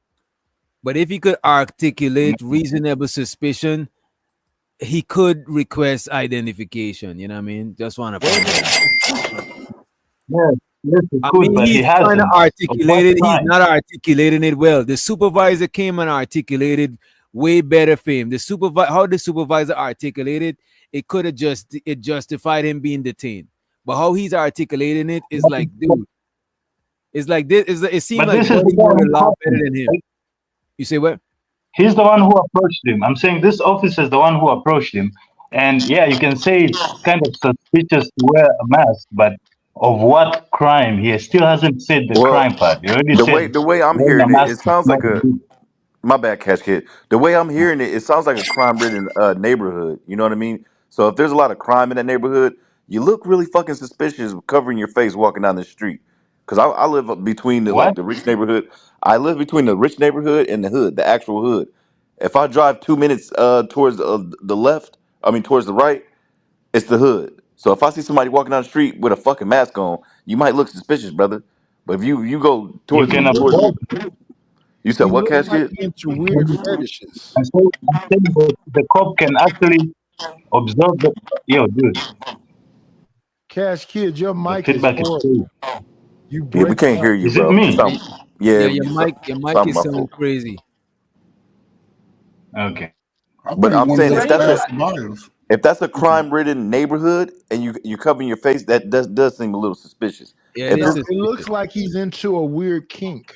But if he could articulate reasonable suspicion, he could request identification. You know what I mean? Just want to. He's trying to articulate it. He's not articulating it well. The supervisor came and articulated way better for him. How the supervisor articulated it could have justified him being detained. But how he's articulating it is like, dude, it's like this. It seems like he's doing a lot better than him. You say what?
He's the one who approached him. I'm saying this officer is the one who approached him. And yeah, you can say it's kind of suspicious to wear a mask, but of what crime? He still hasn't said the crime part. He already said
the way I'm hearing it, it sounds like a. My bad, Cash Kid. The way I'm hearing it, it sounds like a crime-ridden neighborhood. You know what I mean? So if there's a lot of crime in that neighborhood, you look really fucking suspicious covering your face walking down the street. Because I live between the rich neighborhood. I live between the rich neighborhood and the hood, the actual hood. If I drive 2 minutes towards the left, towards the right, it's the hood. So if I see somebody walking down the street with a fucking mask on, you might look suspicious, brother. But if you go towards you said what, Cash Kid?
Into weird fetishes.
And so the cop can actually observe the dude.
Cash Kid, your mic is horrible.
We can't hear you,
is
bro.
It me?
Your mic is sounding crazy.
Okay.
But I'm saying if that's a crime-ridden neighborhood and you're covering your face, that does seem a little suspicious.
Yeah, it looks like he's into a weird kink.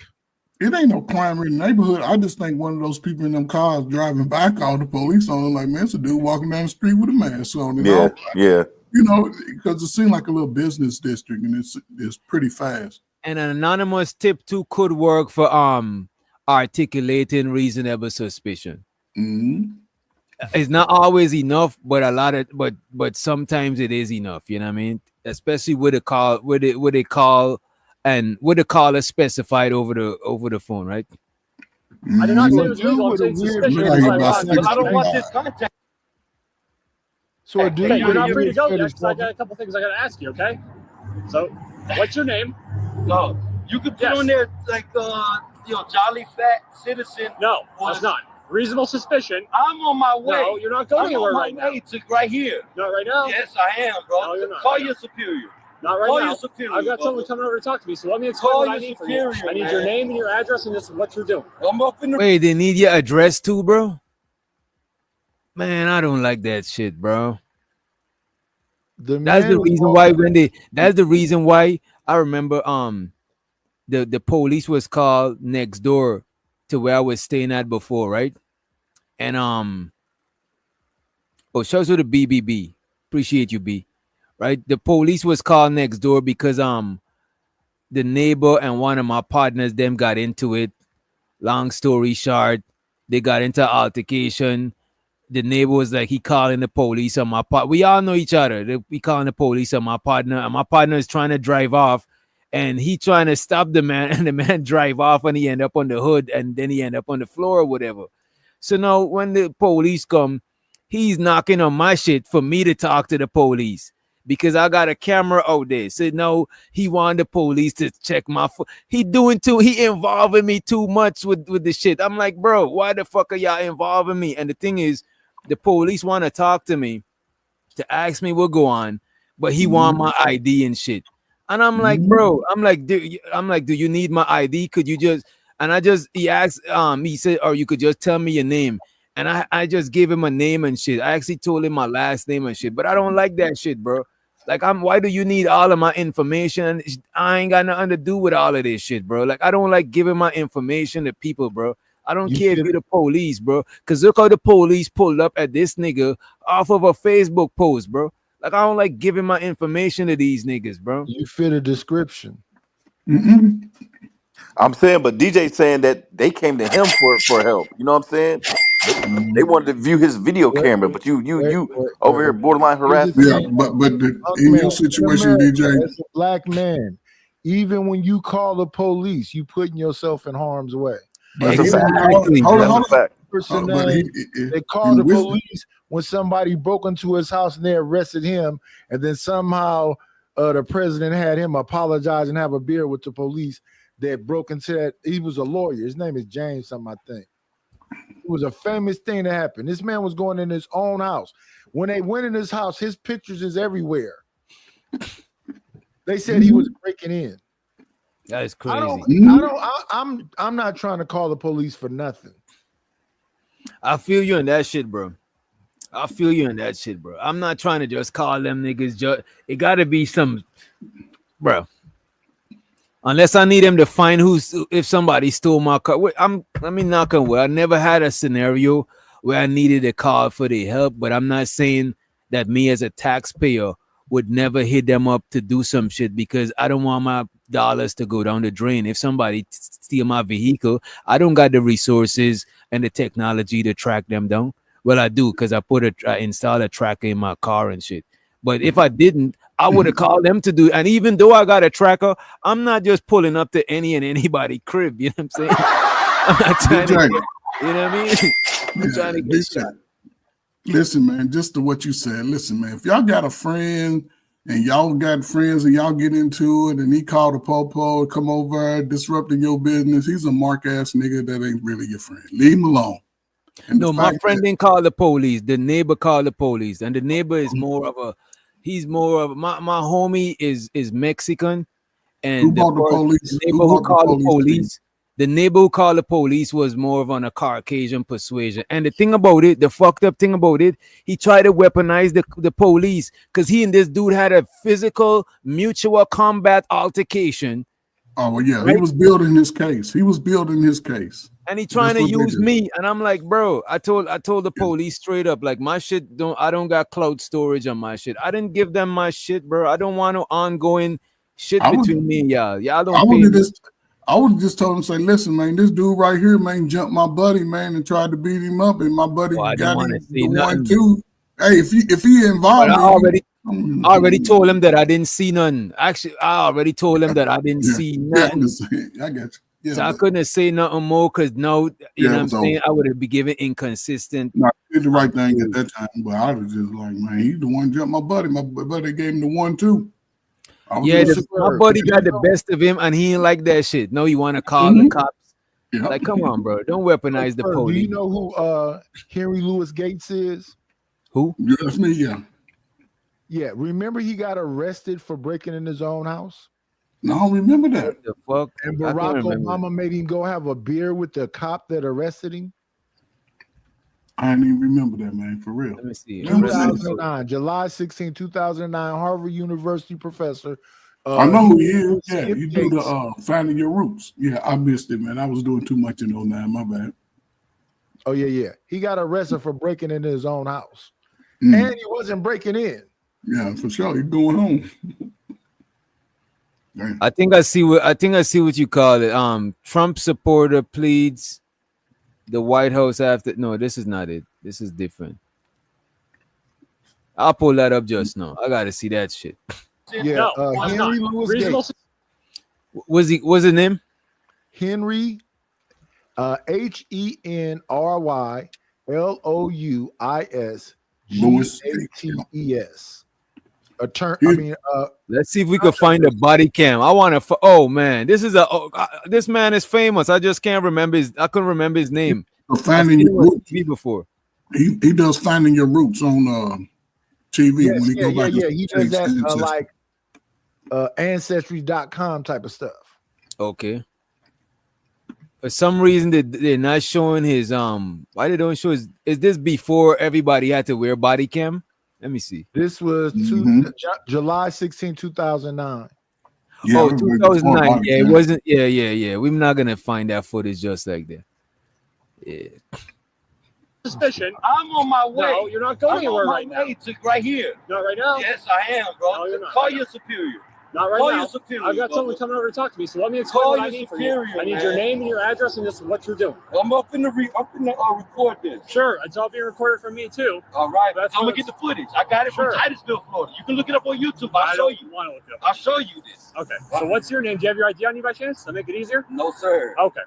It ain't no crime-ridden neighborhood. I just think one of those people in them cars driving by called the police on him, like, man, it's a dude walking down the street with a mask on.
Yeah.
You know, because it seemed like a little business district, and it's pretty fast.
And an anonymous tip too could work for articulating reasonable suspicion.
Mm-hmm.
It's not always enough, but but sometimes it is enough. You know what I mean? Especially with a call, with a call. And what the caller specified over the phone, right?
I did not say it was legal. I'm saying suspicious.
I don't want this contact.
So,
you're not free to go yet because I got a couple things I got to ask you. Okay. So, what's your name?
No, you could put on there like jolly fat citizen.
No, that's not. Reasonable suspicion.
I'm on my way.
No, you're not going anywhere right now.
Right here.
Not right now.
Yes, I am, bro.
No, you're not.
Call your superior.
Not right
Call
now.
your superior.
I've got someone coming over to talk to me, so let me explain what I need from you. I need your name and your address and just what you're doing.
I'm up in the.
Wait, they need your address too, bro? Man, I don't like that shit, bro. That's the reason why I remember the police was called next door to where I was staying at before, right? And shouts to the BBB. Appreciate you, B. right? The police was called next door because the neighbor and one of my partners them got into it. Long story short, they got into altercation. The neighbor was like, he calling the police on my part. We all know each other. We calling the police on my partner, and my partner is trying to drive off, and he trying to stop the man, and the man drive off, and he end up on the hood, and then he end up on the floor or whatever. So now when the police come, he's knocking on my shit for me to talk to the police because I got a camera out there. So no, he wanted the police to check my phone. He involving me too much with the shit. I'm like, bro, why the fuck are y'all involving me? And the thing is, the police want to talk to me to ask me what go on, but he want my ID and shit. And I'm like, bro, do you need my ID? Could you just, and he asked, he said, or you could just tell me your name. And I just gave him a name and shit. I actually told him my last name and shit, but I don't like that shit, bro. Like, why do you need all of my information? I ain't got nothing to do with all of this shit, bro. Like, I don't like giving my information to people, bro. I don't care if you're the police, bro. Because look how the police pulled up at this nigga off of a Facebook post, bro. Like, I don't like giving my information to these niggas, bro.
You fit a description.
I'm saying, but DJ saying that they came to him for help. You know what I'm saying? They wanted to view his video camera, but you over here borderline harassing.
Yeah, but in your situation, DJ,
as a black man, even when you call the police, you putting yourself in harm's way.
Exactly.
Hold on.
They called the police when somebody broke into his house and they arrested him, and then somehow the president had him apologize and have a beer with the police that broke into that. He was a lawyer. His name is James something, I think. It was a famous thing that happened. This man was going in his own house. When they went in his house, his pictures is everywhere. They said he was breaking in.
That is crazy.
I'm not trying to call the police for nothing.
I feel you in that shit, bro. I'm not trying to just call them niggas. It got to be some, bro. Unless I need them to find if somebody stole my car. Let me knock on wood. I never had a scenario where I needed a call for their help, but I'm not saying that me as a taxpayer would never hit them up to do some shit because I don't want my dollars to go down the drain. If somebody steal my vehicle, I don't got the resources and the technology to track them down. Well, I do because I installed a tracker in my car and shit. But if I didn't, I would have called them to do. And even though I got a tracker, I'm not just pulling up to any and anybody crib. You know what I'm saying? I'm not trying to get, you know what I mean? I'm trying to get shot.
Listen, man, just to what you said. Listen, man, if y'all got a friend and y'all got friends and y'all get into it and he called a po-po, come over, disrupting your business, he's a mark-ass nigga that ain't really your friend. Leave him alone. And
no, my friend didn't call the police. The neighbor called the police. And the neighbor is more of a, my homie is Mexican. And the neighbor who called the police, the neighbor who called the police was more of on a Caucasian persuasion. And the thing about it, the fucked up thing about it, he tried to weaponize the police because he and this dude had a physical mutual combat altercation.
Oh, well, yeah, right? He was building his case.
And he trying to use me. And I'm like, bro, I told the police straight up, like, my shit I don't got cloud storage on my shit. I didn't give them my shit, bro. I don't want no ongoing shit between me and y'all. Y'all don't pay.
I would have just told him, say, listen, man, this dude right here, man, jumped my buddy, man, and tried to beat him up, and my buddy got him the 1-2. Hey, if he involved me,
I already told him that I didn't see none. Actually, I already told him that I didn't see nothing.
I got you. Yeah,
so I couldn't say nothing more because you know what I'm saying? I would have been given inconsistent.
No, I did the right thing at that time, but I was just like, man, he's the one jumped my buddy. My buddy gave him the 1-2.
Yeah, my buddy got the best of him, and he ain't like that shit. No, you want to call the cops? Yep. Like, come on, bro, don't weaponize the police.
Do you know who Henry Louis Gates is?
Who?
Yeah, that's me. Yeah.
Yeah. Remember, he got arrested for breaking in his own house.
No, I don't remember that.
What the fuck?
And Barack Obama made him go have a beer with the cop that arrested him.
I didn't even remember that, man, for real.
Let me see.
2009, July 16, 2009, Harvard University professor.
I know who he is. Yeah, you do the Finding Your Roots. Yeah, I missed it, man. I was doing too much in 2009. My bad.
Oh, yeah. He got arrested for breaking into his own house. And he wasn't breaking in.
Yeah, for sure. You're going home. Damn.
I think I see what you call it. Trump supporter pleads the White House after. No, this is not it. This is different. I'll pull that up just now. I gotta see that shit.
Yeah, Henry Louis Gates.
Was his name?
Henry, HENRY LOUIS GATES. Attorney.
Let's see if we could find a body cam. I want to. Oh man, this man is famous. I just can't remember I couldn't remember his name.
Finding your roots
before.
He does Finding Your Roots on TV.
Yes,
when he go back.
He does that like ancestry.com type of stuff.
Okay. For some reason they're not showing his why they don't show his, is this before everybody had to wear body cam? Let me see.
This was July 16, 2009.
Yeah, oh, 2009. Yeah, it wasn't. Yeah. We're not gonna find that footage just like that. Yeah.
Suspicion.
I'm on my way.
No, you're not going anywhere right now.
Right here.
Not right now.
Yes, I am, bro.
No, you're not.
Call your superior.
Not right
Call
now.
your superior.
I've got someone coming over to talk to me, so let me explain what I need for you. I need your name and your address and just what you're doing.
I'm up in the record this.
Sure, it's all being recorded from me too.
All right, I'm gonna get the footage. I got it from Titusville, Florida. You can look it up on YouTube. I'll show you.
Want to look it up?
I'll show you this.
Okay. So what's your name? Do you have your ID on you by chance to make it easier?
No, sir.
Okay.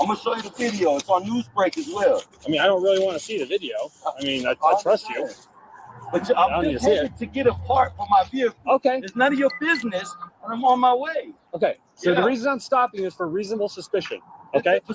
I'm gonna show you the video. It's on Newsbreak as well.
I mean, I don't really want to see the video. I mean, I trust you.
But I'm just headed to get a part for my vehicle.
Okay.
It's none of your business, and I'm on my way.
Okay. So the reason I'm stopping is for reasonable suspicion. Okay.
You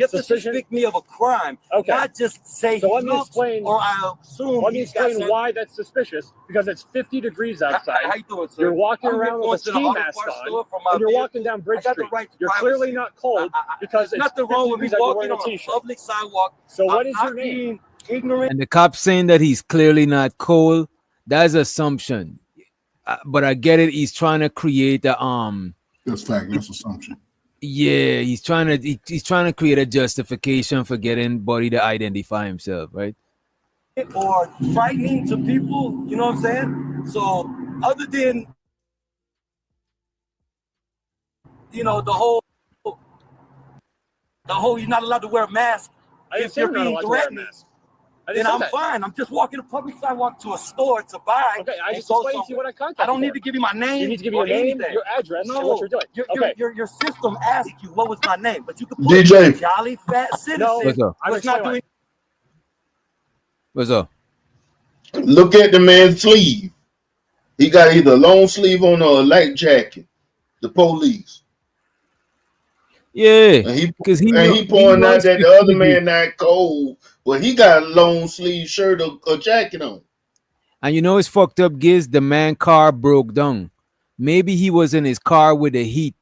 have to suspect me of a crime.
Okay.
Not just say
so let me explain.
Or I assume.
Let me explain why that's suspicious. Because it's 50 degrees outside.
How you doing, sir?
You're walking around with a ski mask on, and you're walking down Bridge Street. You're clearly not cold because it's
nothing wrong with me walking on a public sidewalk.
So what is your name?
Ignorant.
And the cop saying that he's clearly not cold. That's assumption. But I get it. He's trying to create a
That's fact. That's assumption.
Yeah, he's trying to create a justification for getting Buddy to identify himself, right?
Or frightening to people, you know what I'm saying? So other than the whole you're not allowed to wear a mask if you're being threatened. Then I'm fine. I'm just walking a public sidewalk to a store to buy.
Okay, I just explained to you what I contacted.
I don't need to give you my name.
You need to give me your name, your address, and what you're doing.
Your system asked you what was my name, but you could put
DJ.
Jolly Fat Citizen.
No,
What's
not doing.
What's up?
Look at the man's sleeve. He got either a long sleeve on or a light jacket. The police.
Yeah,
because he pointing out that the other man not cold, but he got a long sleeve shirt or a jacket on.
And you know it's fucked up, Giz. The man car broke down. Maybe he was in his car with the heat,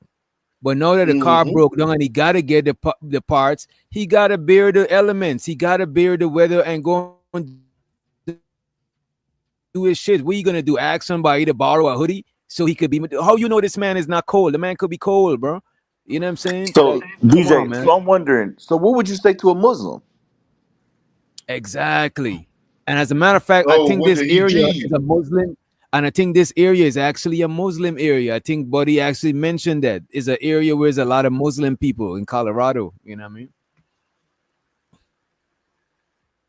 but now that the car broke down and he gotta get the parts, he gotta bear the elements. He gotta bear the weather and go and do his shit. What are you gonna do? Ask somebody to borrow a hoodie so he could be? How you know this man is not cold? The man could be cold, bro. You know what I'm saying?
So,
like,
DJ,
on,
so I'm wondering, so what would you say to a Muslim?
Exactly. And as a matter of fact, I think this area is a Muslim, and I think this area is actually a Muslim area. I think Buddy actually mentioned that is an area where there's a lot of Muslim people in Colorado. You know what I mean?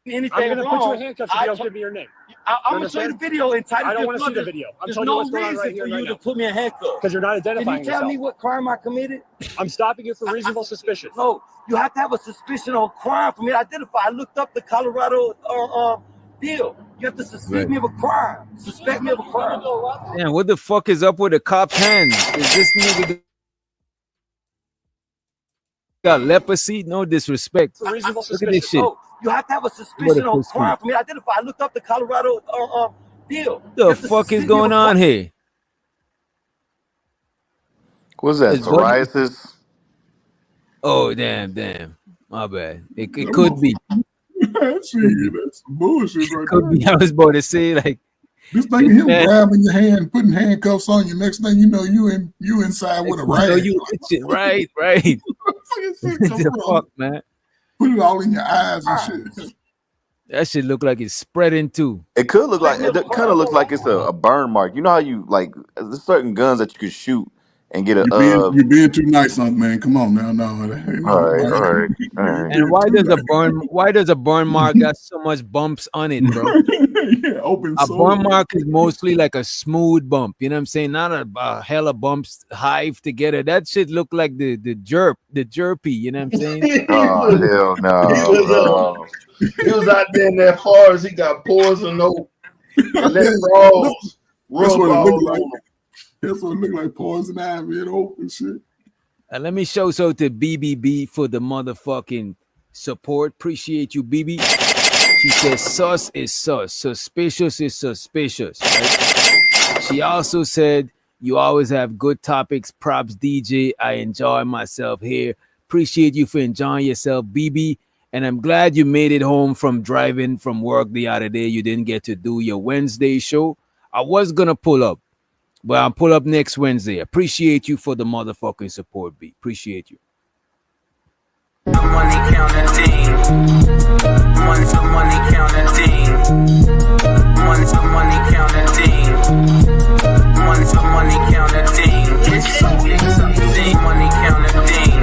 Anything
I'm gonna
wrong,
put you in handcuffs if you don't give me your name.
I'm gonna show you the video entitled.
I don't want to see the video. I'm telling you what's going on right here,
for
right
you
now.
to put me in handcuffs
Because you're not identifying
Can you tell me
yourself.
what crime I committed?
I'm stopping you for reasonable suspicion.
No, you have to have a suspicion on crime for me to identify. I looked up the Colorado deal. You have to suspect me of a crime. Suspect me of a crime.
Damn, what the fuck is up with the cop's hands? Is this nigga got leprosy? No disrespect.
For reasonable
Look at this shit.
No, you have to have a suspicion on crime for me to identify. I looked up the Colorado deal.
The fuck is going on here?
What's that? Psoriasis?
Oh, damn. My bad. It could be.
That's some bullshit right
Could be. I was about to say, like,
this thing, him grabbing your hand, putting handcuffs on you. Next thing you know, you inside with a rag.
Right. The fuck, man.
Put it all in your eyes and shit.
That shit look like it's spreading too.
It could look like it kind of looks like it's a burn mark. You know how you like there's certain guns that you could shoot and get a
You're being too nice, man. Come on now, no, that ain't
all
no
right,
burn.
all right, all right.
And why does a burn mark got so much bumps on it, bro?
Yeah, open
A
soul.
burn mark is mostly like a smooth bump. You know what I'm saying? Not a hella bumps hive together. That shit look like the jerpy. You know what I'm saying?
Oh hell no!
He was out there in that forest. He got poison oak and let frogs
That's
rub
what it
all
look like.
over.
That's what it look like. Poison ivy and open shit.
And let me show so to BBB for the motherfucking support. Appreciate you, BB. She says sus is sus, suspicious is suspicious. Right? She also said you always have good topics. Props, DJ. I enjoy myself here. Appreciate you for enjoying yourself, BB. And I'm glad you made it home from driving from work the other day. You didn't get to do your Wednesday show. I was gonna pull up, but I'll pull up next Wednesday. Appreciate you for the motherfucking support, B. Appreciate you.
Money counting team. Money counting team. Money counting team. Money counting team. It's money counting team.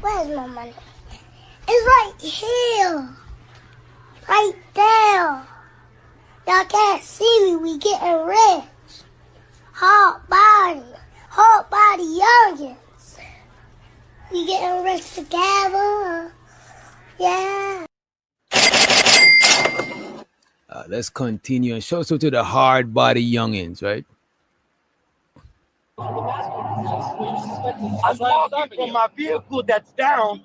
Where's my money? It's right here. Right there. Y'all can't see me. We getting rich. Hard body youngins. We getting rich together. Yeah.
Let's continue and show so to the hard body youngins, right?
I'm walking from my vehicle that's down.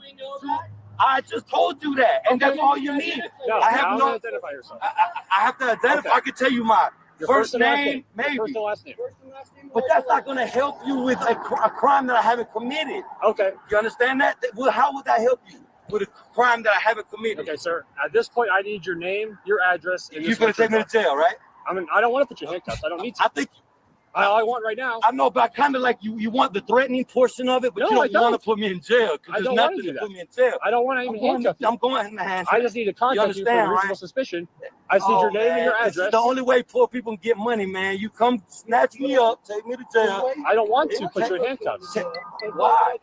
I just told you that, and that's all you need.
No,
I have no.
identify yourself.
I have to identify.
Okay.
I can tell you my
Your
first
and last
name, maybe.
Your first and last name.
But that's not going to help you with a crime that I haven't committed.
Okay.
You understand that? Well, how would that help you with a crime that I haven't committed?
Okay, sir. At this point, I need your name, your address. And
You're going to take me to jail, right?
I mean, I don't want to put you in handcuffs. I don't need to.
I think.
All I want right now.
I know, but I kind of like you want the threatening portion of it, but
No,
you
I
don't want
don't.
to put me in jail
I
because there's
don't want to
nothing
do
to
that.
put me in jail.
I don't want to even handcuff you.
I'm going in the hands.
I just need to contact you for
understand,
reasonable
right?
suspicion. I just need your name and your
This is
address.
the only way poor people can get money, man. You come snatch me up, take me to jail.
I don't want to put you in handcuffs.
Why?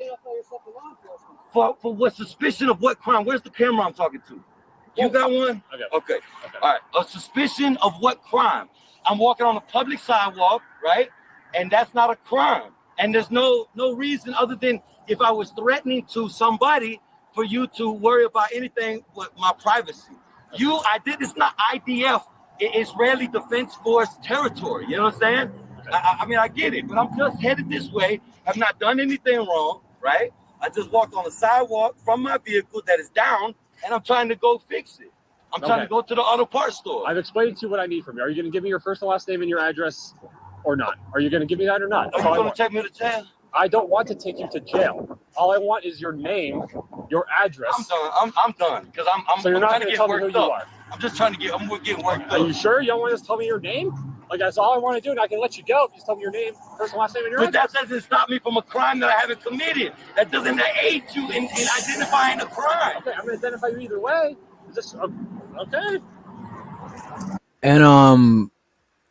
For what suspicion of what crime? Where's the camera I'm talking to? You got one? Okay. All right. A suspicion of what crime? I'm walking on a public sidewalk, right? And that's not a crime. And there's no reason other than if I was threatening to somebody for you to worry about anything with my privacy. It's not IDF. It's Israeli Defense Force territory. You know what I'm saying? I mean, I get it, but I'm just headed this way. I've not done anything wrong, right? I just walked on the sidewalk from my vehicle that is down, and I'm trying to go fix it. I'm trying to go to the auto parts store.
I've explained to you what I need from you. Are you going to give me your first and last name and your address or not? Are you going to give me that or not?
Are you going to take me to jail?
I don't want to take you to jail. All I want is your name, your address.
I'm done. I'm done because I'm.
So you're not
trying
going to
get
tell me who
worked
you
up.
are.
I'm just trying to get. I'm getting worked up.
Are you sure you don't want to tell me your name? Like that's all I want to do, and I can let you go if you just tell me your name, first and last name, and your
But
address.
that doesn't stop me from a crime that I haven't committed. That doesn't aid you in identifying a crime.
Okay, I'm going to identify you either way. Just okay.
And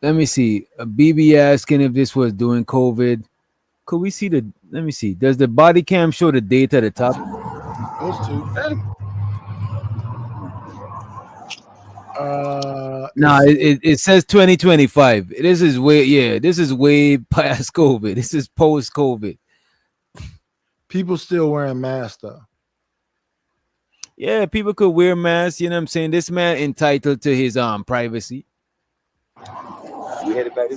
let me see. BB asking if this was during COVID. Could we see the? Let me see. Does the body cam show the date at the top?
Those two.
No, it says 2025. This is way past COVID. This is post COVID.
People still wearing masks though.
Yeah, people could wear masks. You know what I'm saying? This man entitled to his privacy.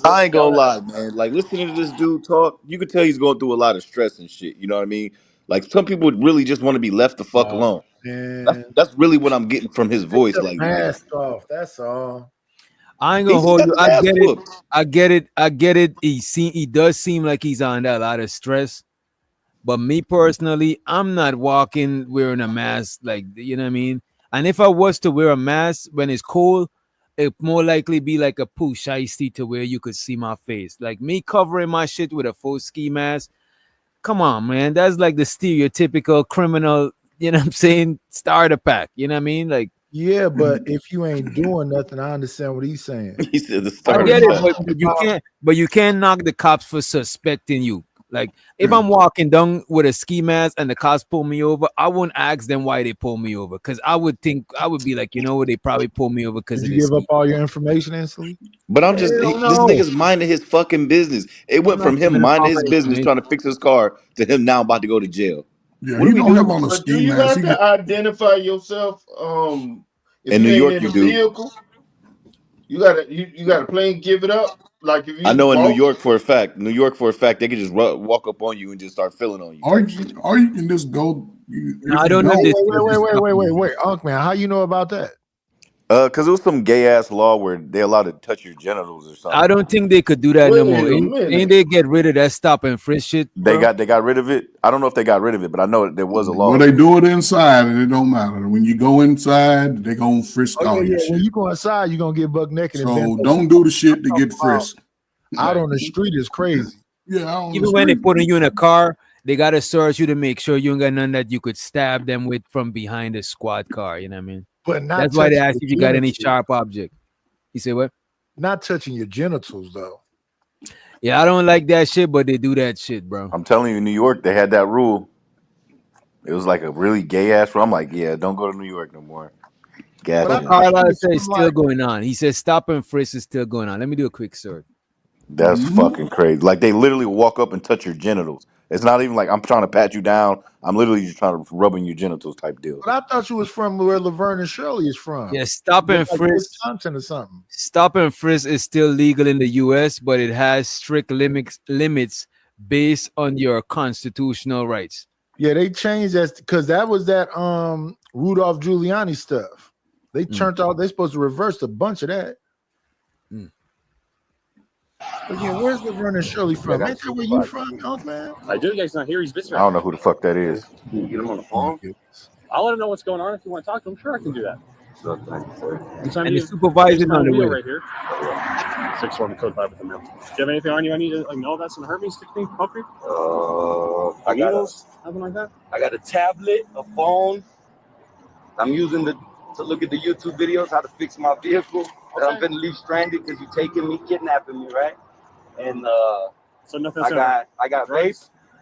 I ain't gonna lie, man. Like listening to this dude talk, you could tell he's going through a lot of stress and shit. You know what I mean? Like some people would really just want to be left the fuck alone. That's really what I'm getting from his voice.
Take
Like,
the mask off. That's all.
I ain't gonna
He's
hold
got
you.
the
I
mask
get it.
whooped.
I get it. He does seem like he's under a lot of stress. But me personally, I'm not walking wearing a mask. Like, you know what I mean? And if I was to wear a mask when it's cold, it more likely be like a push icy to where you could see my face. Like me covering my shit with a full ski mask. Come on, man. That's like the stereotypical criminal, you know what I'm saying, starter pack. You know what I mean? Like,
yeah, but if you ain't doing nothing, I understand what he's saying.
He said the
I
starter
get it,
pack.
but you can't knock the cops for suspecting you. Like, if I'm walking down with a ski mask and the cops pull me over, I won't ask them why they pull me over, because I would be like, you know what, they probably pull me over because
Did
of
you
this.
give up all your information instantly?
But I'm just
Hell
this
no.
nigga's minding his fucking business. It went
I'm
from
not
him
giving up all
minding his
my
business
information.
trying to fix his car to him now about to go to jail.
Yeah,
What
he
are we
don't have
doing?
on a
But do
ski
you
mask.
have
He
to
get,
identify yourself? If
In
you
New
ain't
York,
in
you
the
do.
vehicle, you gotta plain give it up. Like if
I
you
know in New
walk.
York for a fact. New York for a fact, they could just walk up on you and just start feeling on you.
or
Type shit.
you can just go.
No,
If
I
you
don't know
don't,
this.
Wait, Unc man, how you know about that?
Because it was some gay ass law where they allowed to touch your genitals or
I
something.
don't think they could do that no more.
Wait a
Ain't
minute.
they get rid of that stop and frisk shit,
They
bro?
got rid of it. I don't know if they got rid of it, but I know there was a
well,
law.
they do it inside, and it don't matter. When you go inside, they gonna frisk
Oh
all
yeah,
your
when
shit.
you go inside, you're gonna get buck naked and bent
So
over.
don't do the shit to get
About
frisked.
out on the street is crazy.
Yeah, out on the
Even when they
street.
putting you in a car, they gotta search you to make sure you ain't got none that you could stab them with from behind a squad car. You know what I mean?
But not
That's why they
touching
ask
your
if you got any
genitals.
sharp object. You say what?
Not touching your genitals though.
Yeah, I don't like that shit, but they do that shit, bro.
I'm telling you, in New York, they had that rule. It was like a really gay ass rule. I'm like, yeah, don't go to New York no more.
But I
Gotcha.
thought you
Carlisle
was
said it's
from
still
like
going on. He says stop and frisk is still going on. Let me do a quick search.
That's fucking crazy. Like they literally walk up and touch your genitals. It's not even like I'm trying to pat you down. I'm literally just trying to rub on your genitals type deal.
but I thought you was from where Laverne and Shirley is from.
Yeah, stop
You
and
like
frisk.
Wisconsin or something.
Stop and frisk is still legal in the U.S., but it has strict limits based on your constitutional rights.
Yeah, they changed that because that was that Rudolph Giuliani stuff. They turned out they're supposed to reverse a bunch of that. Again, where's Laverne and Shirley from? Ain't that where you from, Unc man?
I do. Guy's not here. He's busy.
I don't know who the fuck that is.
Can you get him on the phone? I'll let him know what's going on. If you want to talk to him, sure, I can do that.
And the supervisor's on the way.
Right here. 6-1 code 5 with the mail. Do you have anything on you I need to know about? Some herpes, stick me, poke me?
I got
Needles, something like that?
I got a tablet, a phone. I'm using to look at the YouTube videos how to fix my vehicle. That I'm gonna leave stranded because you're taking me, kidnapping me, right? And
so nothing.
I got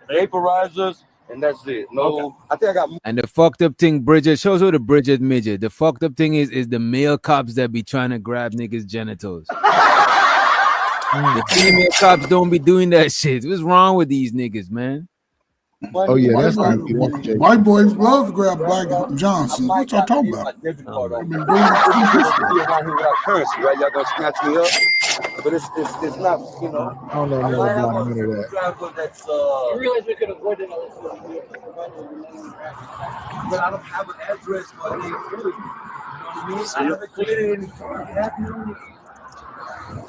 vaporizers, and that's it. No, I think I got.
And the fucked up thing, Bridget, shows her the Bridget midget. The fucked up thing is the male cops that be trying to grab niggas' genitals. The female cops don't be doing that shit. What's wrong with these niggas, man?
Oh yeah, that's not
White boys love to grab Black Johnson. What y'all talking about? They've been doing it
without currency, right? Y'all gonna snatch me up, but it's not, you know.
I don't know nothing about none of that.
That's you realize we could avoid it all but I don't have an address for it. I haven't committed any crime.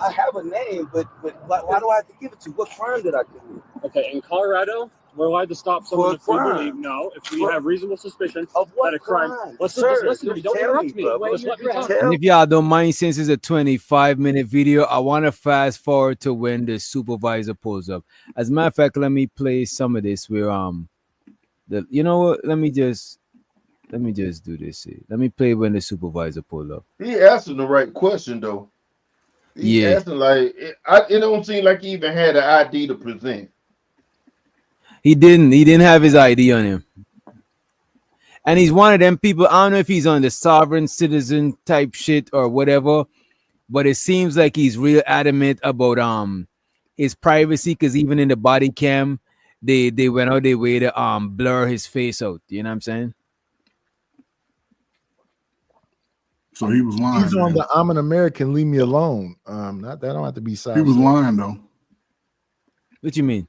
I have a name, but why do I have to give it to you? What crime did I commit?
Okay, in Colorado, we're allowed to stop someone if we believe if we have reasonable suspicion of that a crime. Listen to me. Don't interrupt me. Just let me talk.
And if y'all don't mind, since it's a 25-minute video, I want to fast forward to when the supervisor pulls up. As a matter of fact, let me play some of this where you know what? Let me just do this here. Let me play when the supervisor pulled up.
He asking the right question though. He asking like it don't seem like he even had an ID to present.
He didn't have his ID on him. And he's one of them people, I don't know if he's on the sovereign citizen type shit or whatever, but it seems like he's real adamant about his privacy, because even in the body cam, they went out their way to blur his face out. You know what I'm saying?
So he was lying.
He's on the I'm an American, leave me alone. Not that don't have to be silent.
He was lying though.
What you mean?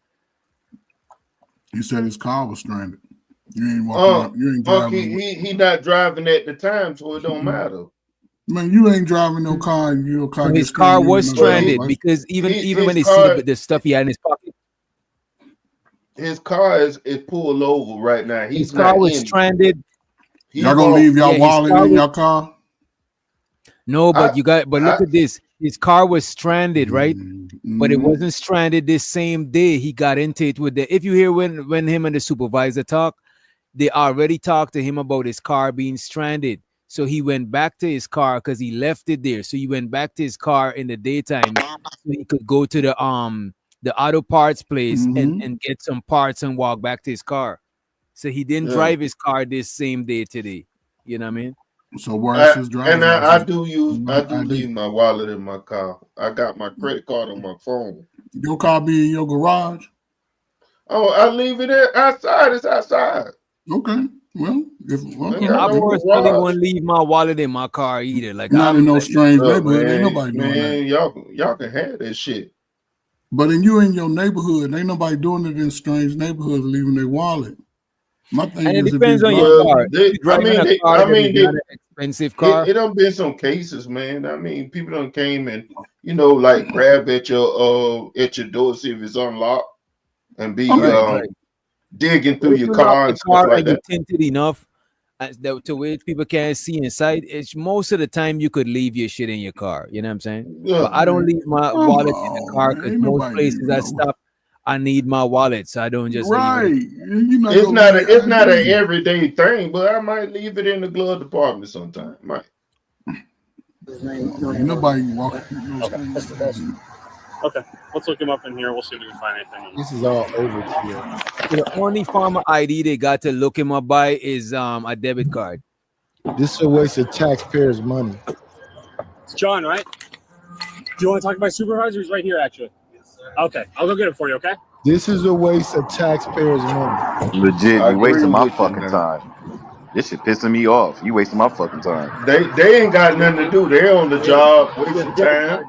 He said his car was stranded. You ain't walking. You ain't driving.
He not driving at the time, so it don't matter.
Man, you ain't driving no car, and your car.
His car was stranded because even when they see the stuff he had in his pocket,
his car is pulled over right now.
His car was stranded.
Y'all gonna leave y'all wallet in your car?
No, but look at this. His car was stranded, right? But it wasn't stranded this same day he got into it with the. If you hear when him and the supervisor talk, they already talked to him about his car being stranded. So he went back to his car because he left it there. So he went back to his car in the daytime so he could go to the auto parts place and get some parts and walk back to his car. So he didn't drive his car this same day today. You know what I mean?
So where's his driver's
And I
license?
do leave my wallet in my car. I got my credit card on my phone.
Your car be in your garage?
Oh, I leave it outside. It's outside.
Okay. Well,
I personally won't leave my wallet in my car either. Like
not in no strange neighborhood.
Man,
Ain't nobody doing that.
Y'all can have that shit.
But in your neighborhood, ain't nobody doing it in strange neighborhoods, leaving their wallet. My thing
and
is,
it depends on your car. Expensive car.
It done been some cases, man. I mean, people done came and like grab at your door, see if it's unlocked, and be digging through your car and stuff like that.
Tinted enough to where people can't see inside. It's most of the time you could leave your shit in your car. You know what I'm saying?
Yeah.
But I don't leave my wallet in the car because most places I stop, I need my wallet, so I don't just leave it.
It's not an everyday thing, but I might leave it in the glove department sometime. Might.
Nobody walking.
Okay, let's look him up in here. We'll see if we can find anything.
This is all over here.
The only form of ID they got to look him up by is a debit card.
This is a waste of taxpayers' money.
It's John, right? Do you want to talk to my supervisor? He's right here, actually. Yes, sir. Okay, I'll go get it for you, okay?
This is a waste of taxpayers' money.
Legit, you wasting my fucking time. This shit pissing me off. You wasting my fucking time.
They ain't got nothing to do. They're on the job, wasting time.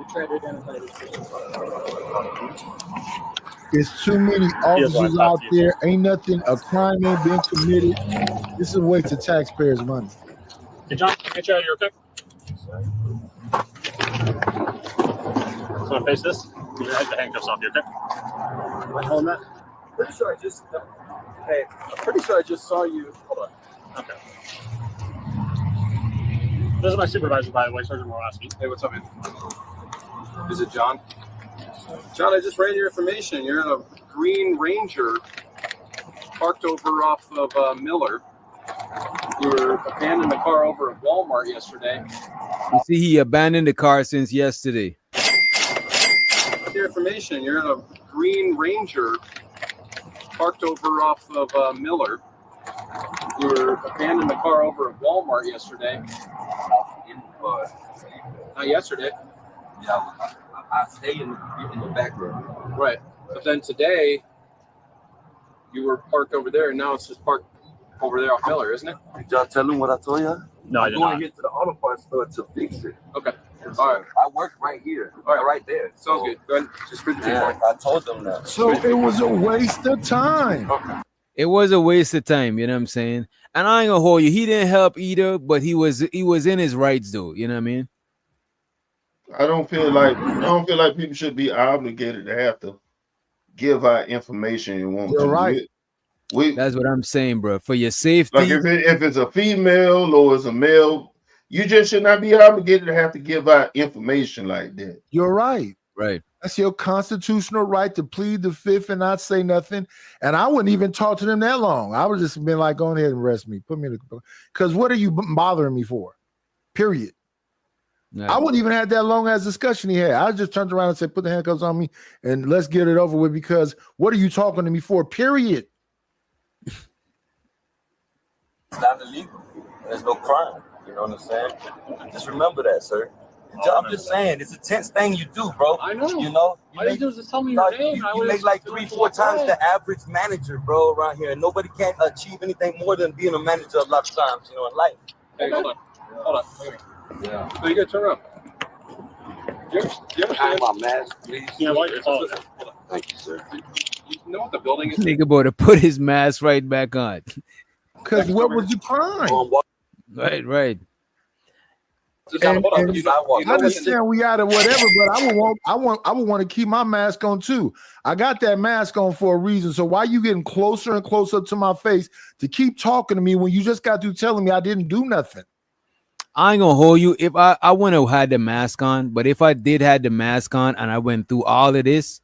There's too many officers out there. Ain't nothing. A crime ain't been committed. This is a waste of taxpayers' money.
Hey, John, get you out of here, okay? So want to face this? Get the handcuffs off you, okay? Am I holding that?
Pretty sure I just. Hey, I'm pretty sure I just saw you. Hold on.
Okay. This is my supervisor, by the way, Sergeant Morosky.
Hey, what's up, man? Is it John? John, I just ran your information. You're in a Green Ranger parked over off of Miller. You were abandoned the car over at Walmart yesterday.
You see, he abandoned the car since yesterday.
Your information. You're in a Green Ranger parked over off of Miller. You were abandoned the car over at Walmart yesterday. Not yesterday.
Yeah, I stay in the back room.
Right. But then today, you were parked over there, and now it's just parked over there off Miller, isn't it?
Did y'all tell him what I told you?
No, I did
not. I'm
not.
going here to the auto parts store to fix it.
Okay. All right.
I work right here. All right there.
Sounds good. Go ahead. Just read the paperwork.
I told them that.
So it was a waste of time.
Okay.
It was a waste of time, you know what I'm saying? And I ain't gonna hold you. He didn't help either, but he was in his rights though, you know what I mean?
I don't feel like people should be obligated to have to give out information you want.
You're right.
That's what I'm saying, bro. For your safety.
Like if it's a female or it's a male, you just should not be obligated to have to give out information like that.
You're right.
Right.
That's your constitutional right to plead the fifth and not say nothing. And I wouldn't even talk to them that long. I would just been like, go ahead and arrest me. Put me in the, because what are you bothering me for? Period. No. I wouldn't even have that long ass discussion he had. I just turned around and said, put the handcuffs on me and let's get it over with, because what are you talking to me for? Period.
It's not illegal. There's no crime. You know what I'm saying? Just remember that, sir. I'm just saying, it's a tense thing you do, bro.
I know.
You know,
all you do is just tell me your name.
You make like 3-4 times the average manager, bro, around here. Nobody can achieve anything more than being a manager a lot of times, you know, in life.
Hey, hold on. Hold on.
Yeah.
So you gotta turn around. You ever
I have my mask, please.
You know what? It's all.
Thank you, sir.
You know what the building is?
Nigga boy to put his mask right back on.
Because what was the crime?
Right.
And I understand we out of whatever, but I would want to keep my mask on too. I got that mask on for a reason. So why you getting closer and closer to my face to keep talking to me when you just got through telling me I didn't do nothing?
I ain't gonna hold you. If I wouldn't have had the mask on, but if I did had the mask on and I went through all of this,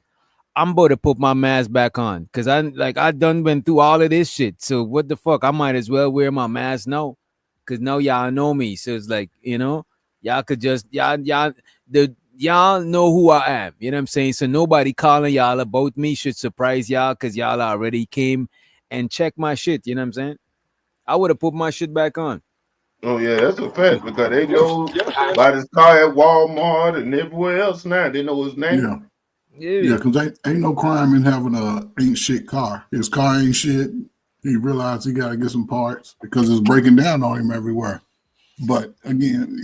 I'm about to put my mask back on because I done been through all of this shit. So what the fuck? I might as well wear my mask now because now y'all know me. So it's like, y'all could just y'all know who I am. You know what I'm saying? So nobody calling y'all about me should surprise y'all because y'all already came and checked my shit. You know what I'm saying? I would have put my shit back on.
Oh yeah, that's a fact because they know about his car at Walmart and everywhere else now. They know his name.
Yeah, because ain't no crime in having a ain't shit car. His car ain't shit. He realized he got to get some parts because it's breaking down on him everywhere. But again,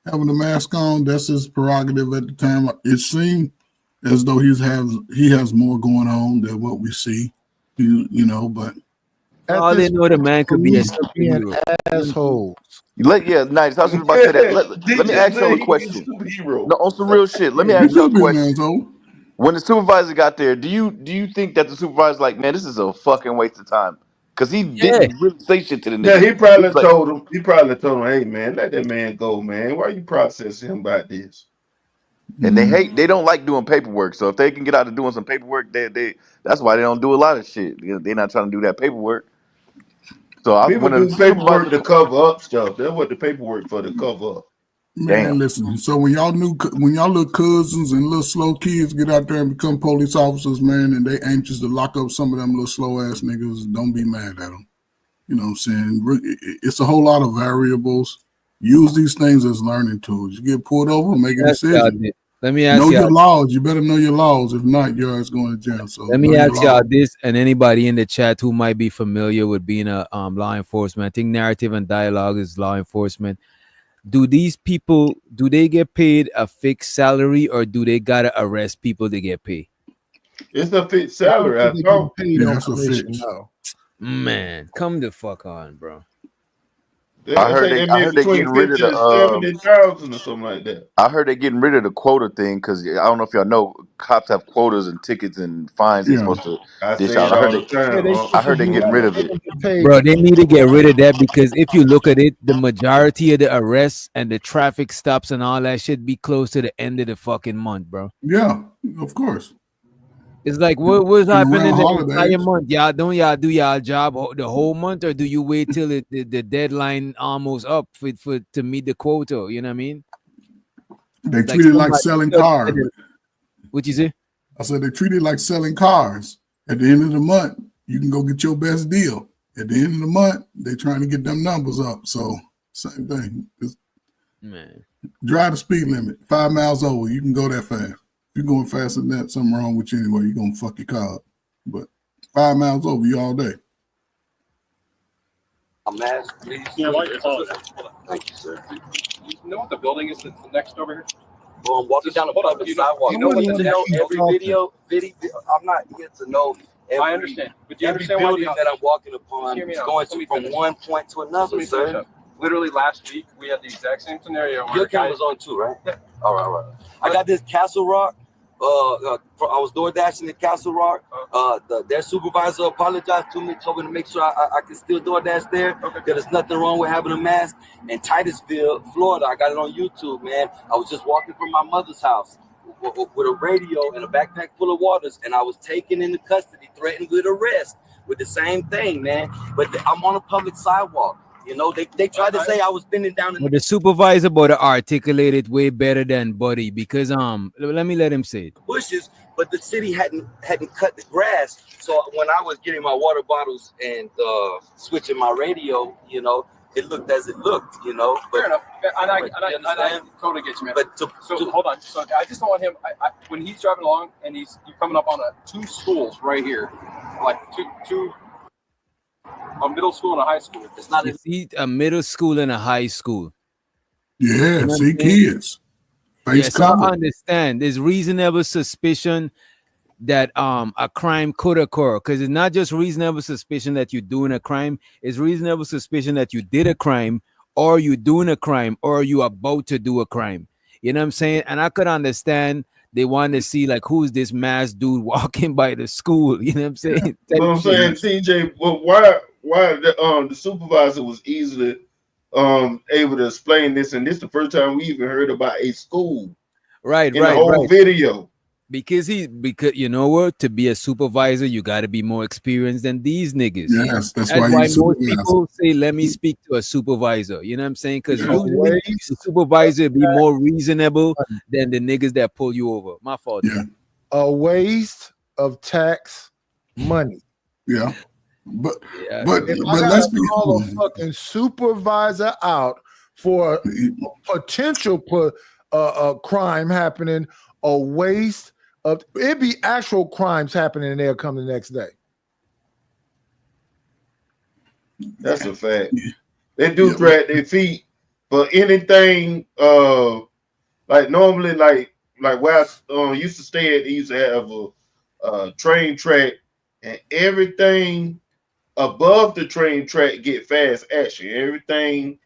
having the mask on, that's his prerogative at the time. It seemed as though he has more going on than what we see, but
all they know, the man could be a superhero.
Asshole.
Nice. I was just about to say that. Let me ask y'all a question. No, on some real shit. Let me ask y'all a question. When the supervisor got there, do you think that the supervisor's like, man, this is a fucking waste of time? Because he didn't really say shit to the nigga.
Yeah, he probably told him. He probably told him, "Hey man, let that man go, man. Why you processing him about this?"
And they don't like doing paperwork. So if they can get out of doing some paperwork, that's why they don't do a lot of shit. They're not trying to do that paperwork. So
people do paperwork to cover up stuff. That's what the paperwork for, to cover up.
Man, listen. So when y'all little cousins and little slow kids get out there and become police officers, man, and they anxious to lock up some of them little slow ass niggas, don't be mad at them. You know what I'm saying? It's a whole lot of variables. Use these things as learning tools. You get pulled over, make a decision.
Let me ask
know
y'all.
your laws. You better know your laws. If not, your ass going to jail. So
let me ask y'all this, and anybody in the chat who might be familiar with being a law enforcement. I think narrative and dialogue is law enforcement. Do these people, do they get paid a fixed salary, or do they gotta arrest people to get paid?
It's a fixed salary. I thought.
That's a fixed.
Man, come the fuck on, bro.
I heard they getting rid of the
70,000 or something like that.
I heard they're getting rid of the quota thing because I don't know if y'all know, cops have quotas and tickets and fines they're supposed to dish out. I heard they're getting rid of it.
Bro, they need to get rid of that because if you look at it, the majority of the arrests and the traffic stops and all that shit be close to the end of the fucking month, bro.
Yeah, of course.
It's like what's happening the entire month? Y'all do y'all job the whole month, or do you wait till the deadline almost up to meet the quota? You know what I mean?
They treat it like selling cars.
What you say?
I said they treat it like selling cars. At the end of the month, you can go get your best deal. At the end of the month, they're trying to get them numbers up. So same thing.
Man,
drive the speed limit 5 miles over. You can go that fast. If you're going faster than that, something wrong with you anyway. You're gonna fuck your car up. But 5 miles over, you all day.
A mask, please.
Yeah, while you're calling.
Thank you, sir.
You know what the building is that's next over here?
Well, I'm walking down the public sidewalk.
You know what the
know every video. I'm not here to know.
I understand, but do you
every
understand why
building that I'm walking upon is going from one point to another, sir.
Literally last week, we had the exact same scenario.
Your camera's on too, right? Yeah. All right. I got this Castle Rock. I was door dashing in Castle Rock. Their supervisor apologized to me, told me to make sure I can still door dash there. Okay. There's nothing wrong with having a mask. In Titusville, Florida, I got it on YouTube, man. I was just walking from my mother's house with a radio and a backpack full of waters, and I was taken into custody, threatened with arrest with the same thing, man. But I'm on a public sidewalk. You know, they tried to say I was bending down.
But the supervisor better articulate it way better than Buddy because let him say it.
Bushes, but the city hadn't cut the grass. So when I was getting my water bottles and switching my radio, you know, it looked as it looked, you know. But,
fair enough. And I totally get you, man. But hold on. So I just don't want him. When he's driving along and you're coming up on two schools right here, like two. A middle school and a high school. It's not
a middle school and a high school.
Yeah,
you know
see kids.
Yes, I understand. There's reasonable suspicion that a crime could occur because it's not just reasonable suspicion that you're doing a crime. It's reasonable suspicion that you did a crime, or you're doing a crime, or you're about to do a crime. You know what I'm saying? And I could understand. They want to see like who's this masked dude walking by the school. You know what I'm saying?
What I'm saying, TJ, well, why the supervisor was easily able to explain this, and this is the first time we even heard about a school,
right?
The whole video.
Because you know what? To be a supervisor, you got to be more experienced than these niggas.
Yes, that's
why
he's
most people say, "Let me speak to a supervisor." You know what I'm saying? Because usually the supervisor be more reasonable than the niggas that pull you over. My fault.
Yeah.
A waste of tax money.
Yeah. But
if I
let's
gotta
be
call a fucking supervisor out for a potential crime happening, a waste of it be actual crimes happening and they'll come the next day.
That's a fact. They do drag their feet for anything. Like normally, like where I used to stay at, they used to have a train track, and everything above the train track get fast action. Everything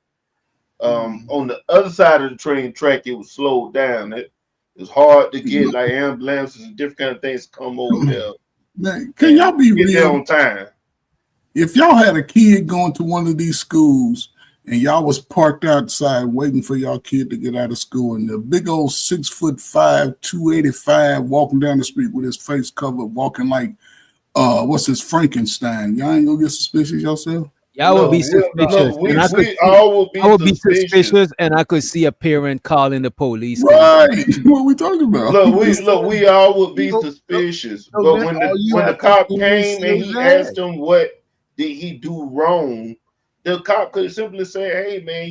on the other side of the train track, it was slowed down. It's hard to get like ambulances and different kind of things to come over there.
Man, can y'all be
get
real?
there on time.
If y'all had a kid going to one of these schools and y'all was parked outside waiting for y'all kid to get out of school, and the big old 6'5", 285 walking down the street with his face covered, walking like what's his Frankenstein, y'all ain't gonna get suspicious yourself?
Y'all would be suspicious. I would be suspicious, and I could see a parent calling the police.
Right. What are we talking about?
We all would be suspicious. But when the cop came and he asked him what did he do wrong, the cop could simply say, "Hey man,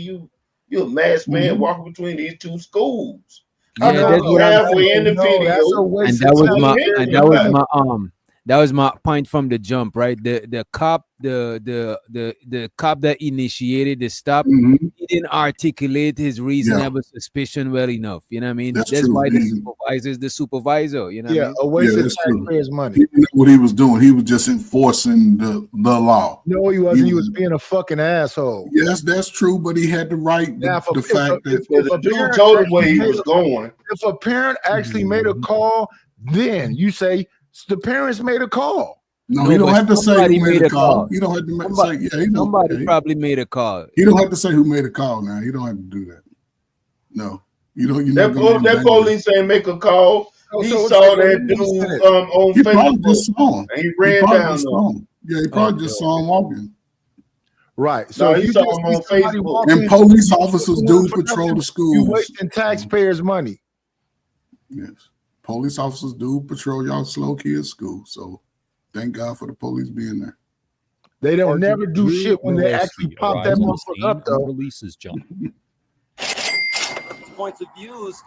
you're a masked man walking between these two schools."
Yeah, that's what I'm saying. That was my point from the jump, right? The cop, the cop that initiated the stop, he didn't articulate his reasonable suspicion well enough. You know what I mean? That's why the supervisor is the supervisor. You know what I mean?
A waste of taxpayers' money.
He didn't know what he was doing. He was just enforcing the law.
No, he wasn't. He was being a fucking asshole.
Yes, that's true, but he had the right. The fact that
the dude told him where he was going.
If a parent actually made a call, then you say the parents made a call.
No, you don't have to say who made a call. You don't have to say,
somebody probably made a call.
You don't have to say who made a call now. You don't have to do that. No. You don't.
That police ain't make a call. He saw that dude on Facebook. And he ran down him.
Yeah, he probably just saw him walking.
Right. So
he saw him on Facebook.
And police officers do patrol the schools.
You wasting taxpayers' money.
Yes. Police officers do patrol y'all slow kids' school. So thank God for the police being there.
They don't never do shit when they actually pop that motherfucker up though.
Releases John.
Points of views,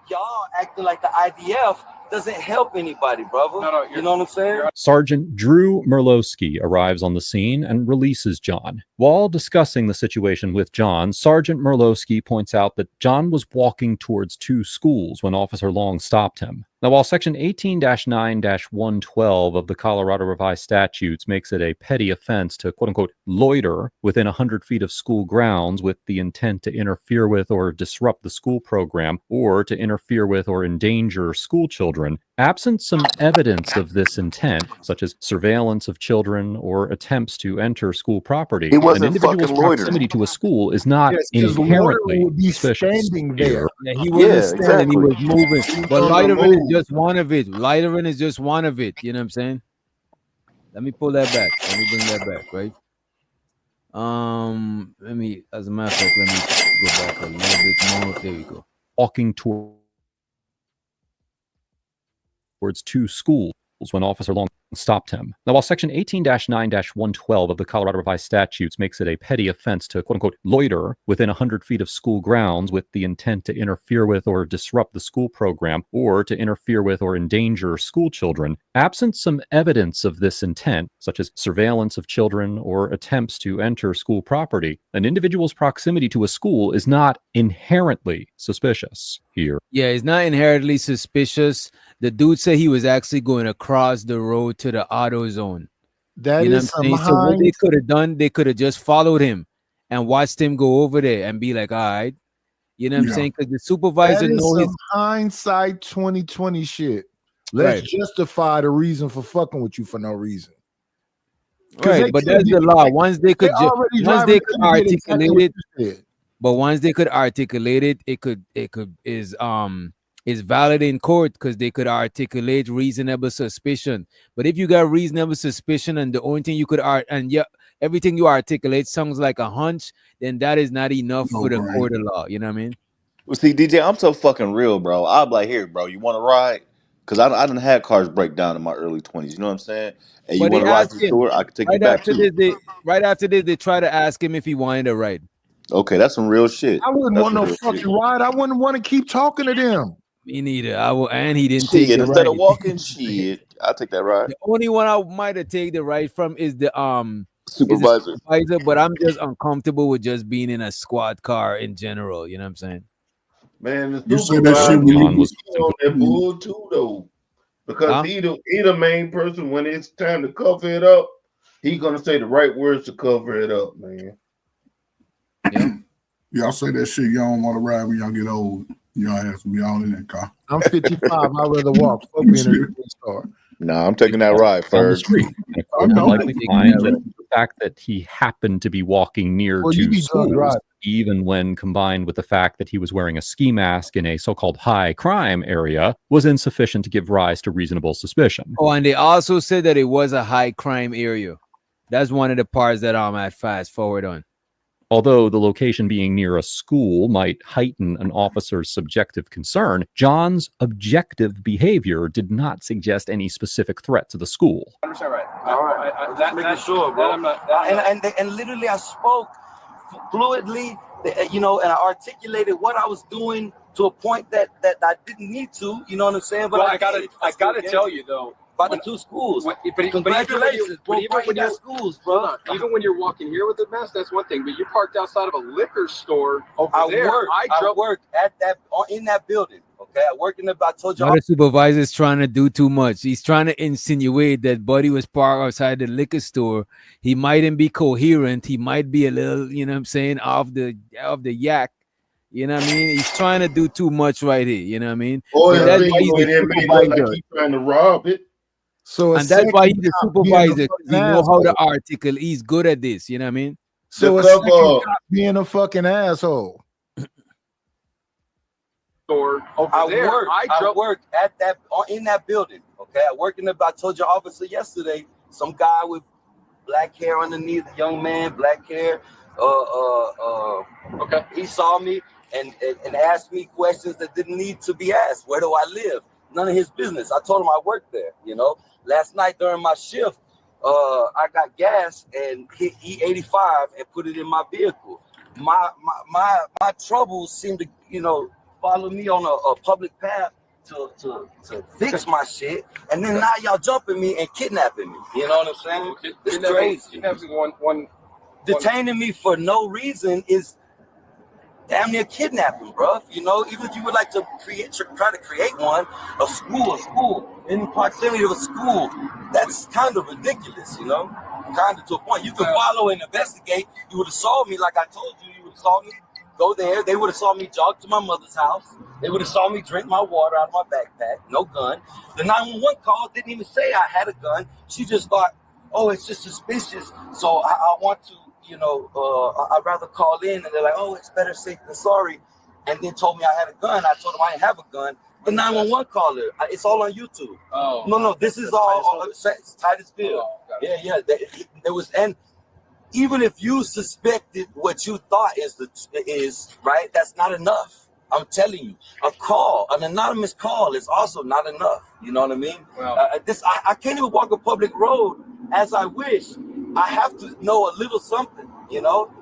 y'all acting like the IDF doesn't help anybody, brother. You know what I'm saying?
Sergeant Drew Merlowski arrives on the scene and releases John. While discussing the situation with John, Sergeant Merlowski points out that John was walking towards two schools when Officer Long stopped him. Now, while Section 18-9-112 of the Colorado Revised Statutes makes it a petty offense to, quote-unquote, loiter within 100 feet of school grounds with the intent to interfere with or disrupt the school program or to interfere with or endanger school children, absent some evidence of this intent, such as surveillance of children or attempts to enter school property, an individual's proximity to a school is not inherently suspicious.
There.
Yeah, he wasn't standing, he was moving. But loitering is just one of it. Loitering is just one of it. You know what I'm saying? Let me pull that back. Let me bring that back, right? Let me, as a matter of fact, let me go back a little bit more. There we go.
Walking towards two schools when Officer Long stopped him. Now, while Section 18-9-112 of the Colorado Revised Statutes makes it a petty offense to, quote-unquote, loiter within 100 feet of school grounds with the intent to interfere with or disrupt the school program or to interfere with or endanger school children, absent some evidence of this intent, such as surveillance of children or attempts to enter school property, an individual's proximity to a school is not inherently suspicious here.
Yeah, it's not inherently suspicious. The dude said he was actually going across the road to the auto zone.
That
you know
is
what I'm saying? So what they could have done, they could have just followed him and watched him go over there and be like, all right. You know what I'm saying? Because the supervisor knows his
hindsight 2020 shit. Let's justify the reason for fucking with you for no reason.
Right, but that's the law. Once they could articulate it, but once they could articulate it, it could is valid in court because they could articulate reasonable suspicion. But if you got reasonable suspicion and the only thing you could everything you articulate sounds like a hunch, then that is not enough for the court of law. You know what I mean?
Well, see, DJ, I'm so fucking real, bro. I'll be like, here, bro, you want to ride? Because I done had cars break down in my early 20s. You know what I'm saying? And you
But they
want to ride
asked
to the
him
store? I can take you
right
back
after
too.
right after this, they try to ask him if he wanted a ride.
Okay, that's some real shit.
I wouldn't
That's
want
some
no
real
fucking
shit.
ride. I wouldn't want to keep talking to them.
Me neither. And he didn't take
Shit,
the
instead
ride.
of walking, shit, I'll take that ride.
The only one I might have taken the ride from is the
Supervisor.
but I'm just uncomfortable with just being in a squad car in general. You know what I'm saying?
Man, the
You said that shit when you
was on that bull too, though, because he the main person when it's time to cover it up. He gonna say the right words to cover it up, man.
Yeah.
Y'all say that shit. Y'all don't want to ride when y'all get old. Y'all have to be all in that car.
I'm 55. I'd rather walk. Fuck being in a car.
Nah, I'm taking that ride
On the
first.
street. And the court would likely find that the fact that he happened to be walking near
Well, you
to
be drunk
schools,
driving.
even when combined with the fact that he was wearing a ski mask in a so-called high crime area, was insufficient to give rise to reasonable suspicion.
Oh, and they also said that it was a high crime area. That's one of the parts that I'm at fast forward on.
Although the location being near a school might heighten an officer's subjective concern, John's objective behavior did not suggest any specific threat to the school.
100% right. All right. Just making sure, bro. And literally, I spoke fluidly, and I articulated what I was doing to a point that I didn't need to. You know what I'm saying? But
well, I gotta tell you though.
About the two schools. Congratulations, bro.
Even when you're
schools, bro.
Even when you're walking here with a mask, that's one thing. But you parked outside of a liquor store over there.
I worked at in that building. Okay, I worked in the. I told you.
Now the supervisor's trying to do too much. He's trying to insinuate that Buddy was parked outside the liquor store. He mightn't be coherent. He might be a little, you know what I'm saying, off the yak. You know what I mean? He's trying to do too much right here. You know what I mean?
Or
that's why he's the supervisor.
Like he's trying to rob it.
So
and that's why he's the supervisor, because he know how to articulate. He's good at this, you know what I mean?
So a being a fucking asshole.
I worked in that building. Okay, I worked in the. I told your officer yesterday. Some guy with black hair underneath, young man, black hair. Okay, he saw me and asked me questions that didn't need to be asked. Where do I live? None of his business. I told him I worked there. Last night during my shift, I got gas and hit E85 and put it in my vehicle. My troubles seem to, follow me on a public path to fix my shit, and then now y'all jumping me and kidnapping me. You know what I'm saying? It's crazy. Detaining me for no reason is damn near kidnapping, bro. Even if you would like to try to create one, a school in proximity of a school, that's kind of ridiculous, kind of to a point. You can follow and investigate. You would have saw me, like I told you, you would have saw me go there. They would have saw me jog to my mother's house. They would have saw me drink my water out of my backpack, no gun. The 911 call didn't even say I had a gun. She just thought, oh, it's just suspicious. So I want to, I'd rather call in, and they're like, oh, it's better safe than sorry. And then told me I had a gun. I told them I didn't have a gun. The 911 caller, it's all on YouTube. Oh, no, this is all Titusville. Yeah. There was, and even if you suspected what you thought is right, that's not enough. I'm telling you, an anonymous call is also not enough. You know what I mean? Well, I can't even walk a public road as I wish. I have to know a little something,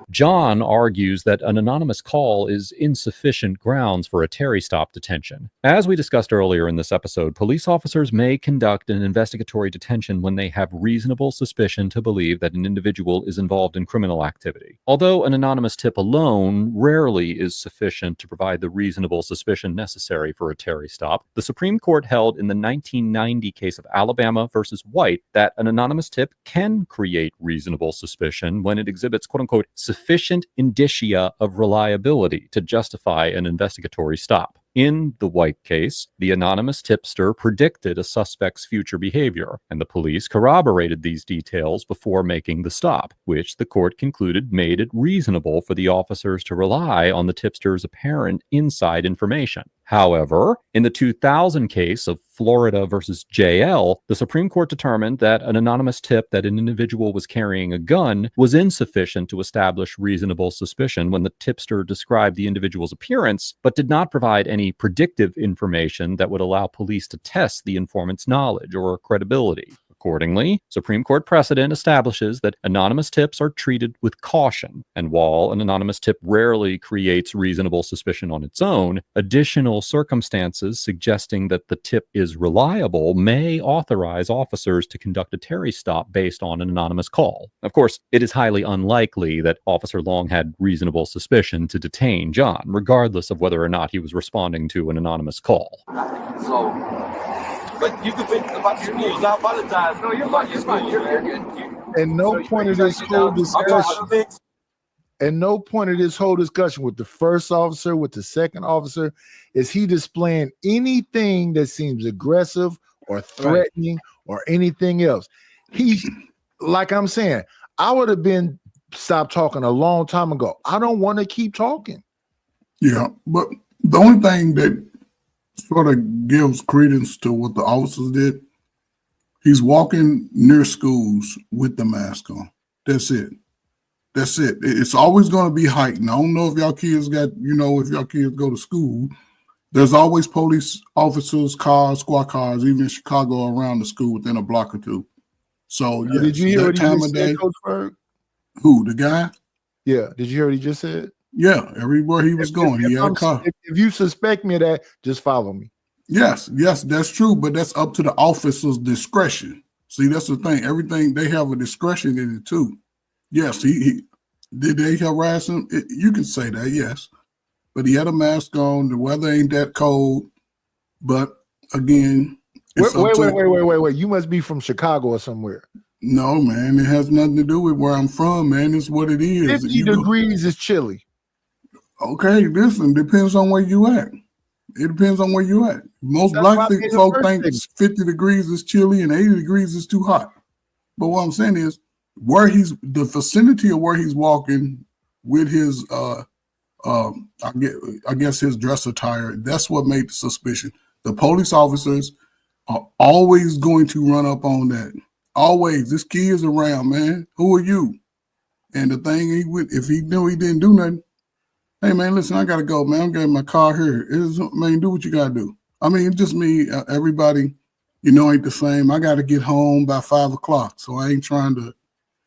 John argues that an anonymous call is insufficient grounds for a Terry stop detention. As we discussed earlier in this episode, police officers may conduct an investigatory detention when they have reasonable suspicion to believe that an individual is involved in criminal activity. Although an anonymous tip alone rarely is sufficient to provide the reasonable suspicion necessary for a Terry stop, the Supreme Court held in the 1990 case of Alabama versus White that an anonymous tip can create reasonable suspicion when it exhibits quote-unquote sufficient indicia of reliability to justify an investigatory stop. In the White case, the anonymous tipster predicted a suspect's future behavior, and the police corroborated these details before making the stop, which the court concluded made it reasonable for the officers to rely on the tipster's apparent inside information. However, in the 2000 case of Florida versus JL, the Supreme Court determined that an anonymous tip that an individual was carrying a gun was insufficient to establish reasonable suspicion when the tipster described the individual's appearance, but did not provide any predictive information that would allow police to test the informant's knowledge or credibility. Accordingly, Supreme Court precedent establishes that anonymous tips are treated with caution, and while an anonymous tip rarely creates reasonable suspicion on its own, additional circumstances suggesting that the tip is reliable may authorize officers to conduct a Terry stop based on an anonymous call. Of course, it is highly unlikely that Officer Long had reasonable suspicion to detain John, regardless of whether or not he was responding to an anonymous call.
So, but you can think about your news. I apologize. No, you're fine. You're fine. You're good.
And no point of this whole discussion. And no point of this whole discussion with the first officer, with the second officer, is he displaying anything that seems aggressive or threatening or anything else. He, like I'm saying, I would have been stopped talking a long time ago. I don't want to keep talking.
Yeah, but the only thing that sort of gives credence to what the officers did, he's walking near schools with the mask on. That's it. That's it. It's always going to be heightened. I don't know if y'all kids got, if y'all kids go to school, there's always police officers, cars, squad cars, even in Chicago around the school within a block or two. So, yes,
did you hear what he just said, Coach Berg?
Who, the guy?
Yeah. Did you hear what he just said?
Yeah, everywhere he was going, he had a car.
If you suspect me of that, just follow me.
Yes, that's true, but that's up to the officer's discretion. See, that's the thing. Everything, they have a discretion in it too. Yes, he did they harass him? You can say that, yes. But he had a mask on. The weather ain't that cold. But again,
wait. You must be from Chicago or somewhere.
No, man, it has nothing to do with where I'm from, man. It's what it is.
50 degrees is chilly.
Okay, listen, depends on where you at. It depends on where you at. Most black folk think 50 degrees is chilly and 80 degrees is too hot. But what I'm saying is, the vicinity of where he's walking with his I guess his dress attire, that's what made the suspicion. The police officers are always going to run up on that. Always. This kid is around, man. Who are you? And the thing if he knew he didn't do nothing, hey man, listen, I gotta go, man. I'm getting my car here. Man, do what you gotta do. I mean, just me, everybody, ain't the same. I gotta get home by 5 o'clock. So I ain't trying to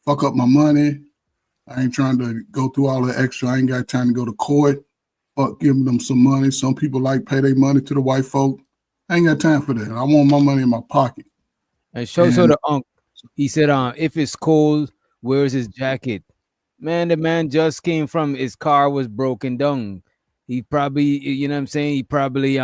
fuck up my money. I ain't trying to go through all the extra. I ain't got time to go to court. Fuck giving them some money. Some people like pay their money to the white folk. I ain't got time for that. I want my money in my pocket.
And so the uncle, he said, if it's cold, where's his jacket? Man, the man just came from his car was broken down. He probably, he probably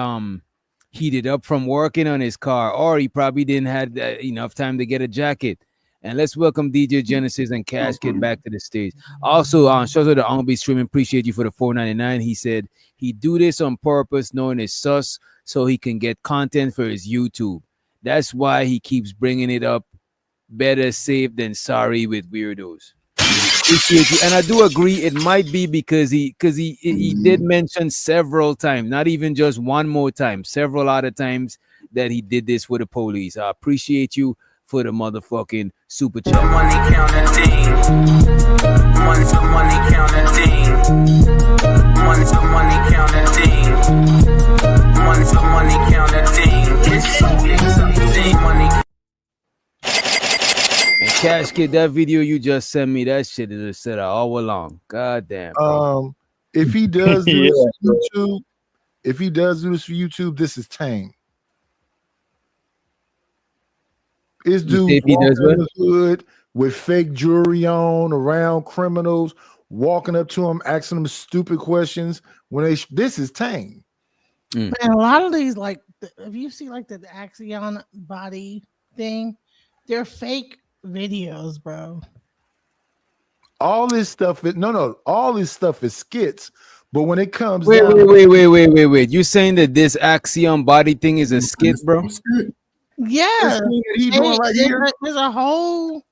heated up from working on his car, or he probably didn't have enough time to get a jacket. And let's welcome DJ Genesis and Cash Kid back to the stage. Also, shows the on-beat streaming. Appreciate you for the $4.99. He said he do this on purpose, knowing it's sus, so he can get content for his YouTube. That's why he keeps bringing it up. Better safe than sorry with weirdos. Appreciate you. And I do agree it might be because he did mention several times, not even just one more time, several other times that he did this with the police. I appreciate you for the motherfucking super chat.
Money counting. Money counting. Money counting. Money counting. It's so money.
And Cash Kid, that video you just sent me, that shit is set out all along. God damn. Bro.
If he does do this for YouTube, this is tame. This dude walking in the hood with fake jewelry on around criminals, walking up to them, asking them stupid questions. This is tame.
Man, a lot of these, like, if you see like the Axion body thing, they're fake videos, bro.
All this stuff is all this stuff is skits. But when it comes
wait. You saying that this Axion body thing is a skit, bro?
Yeah, there's a whole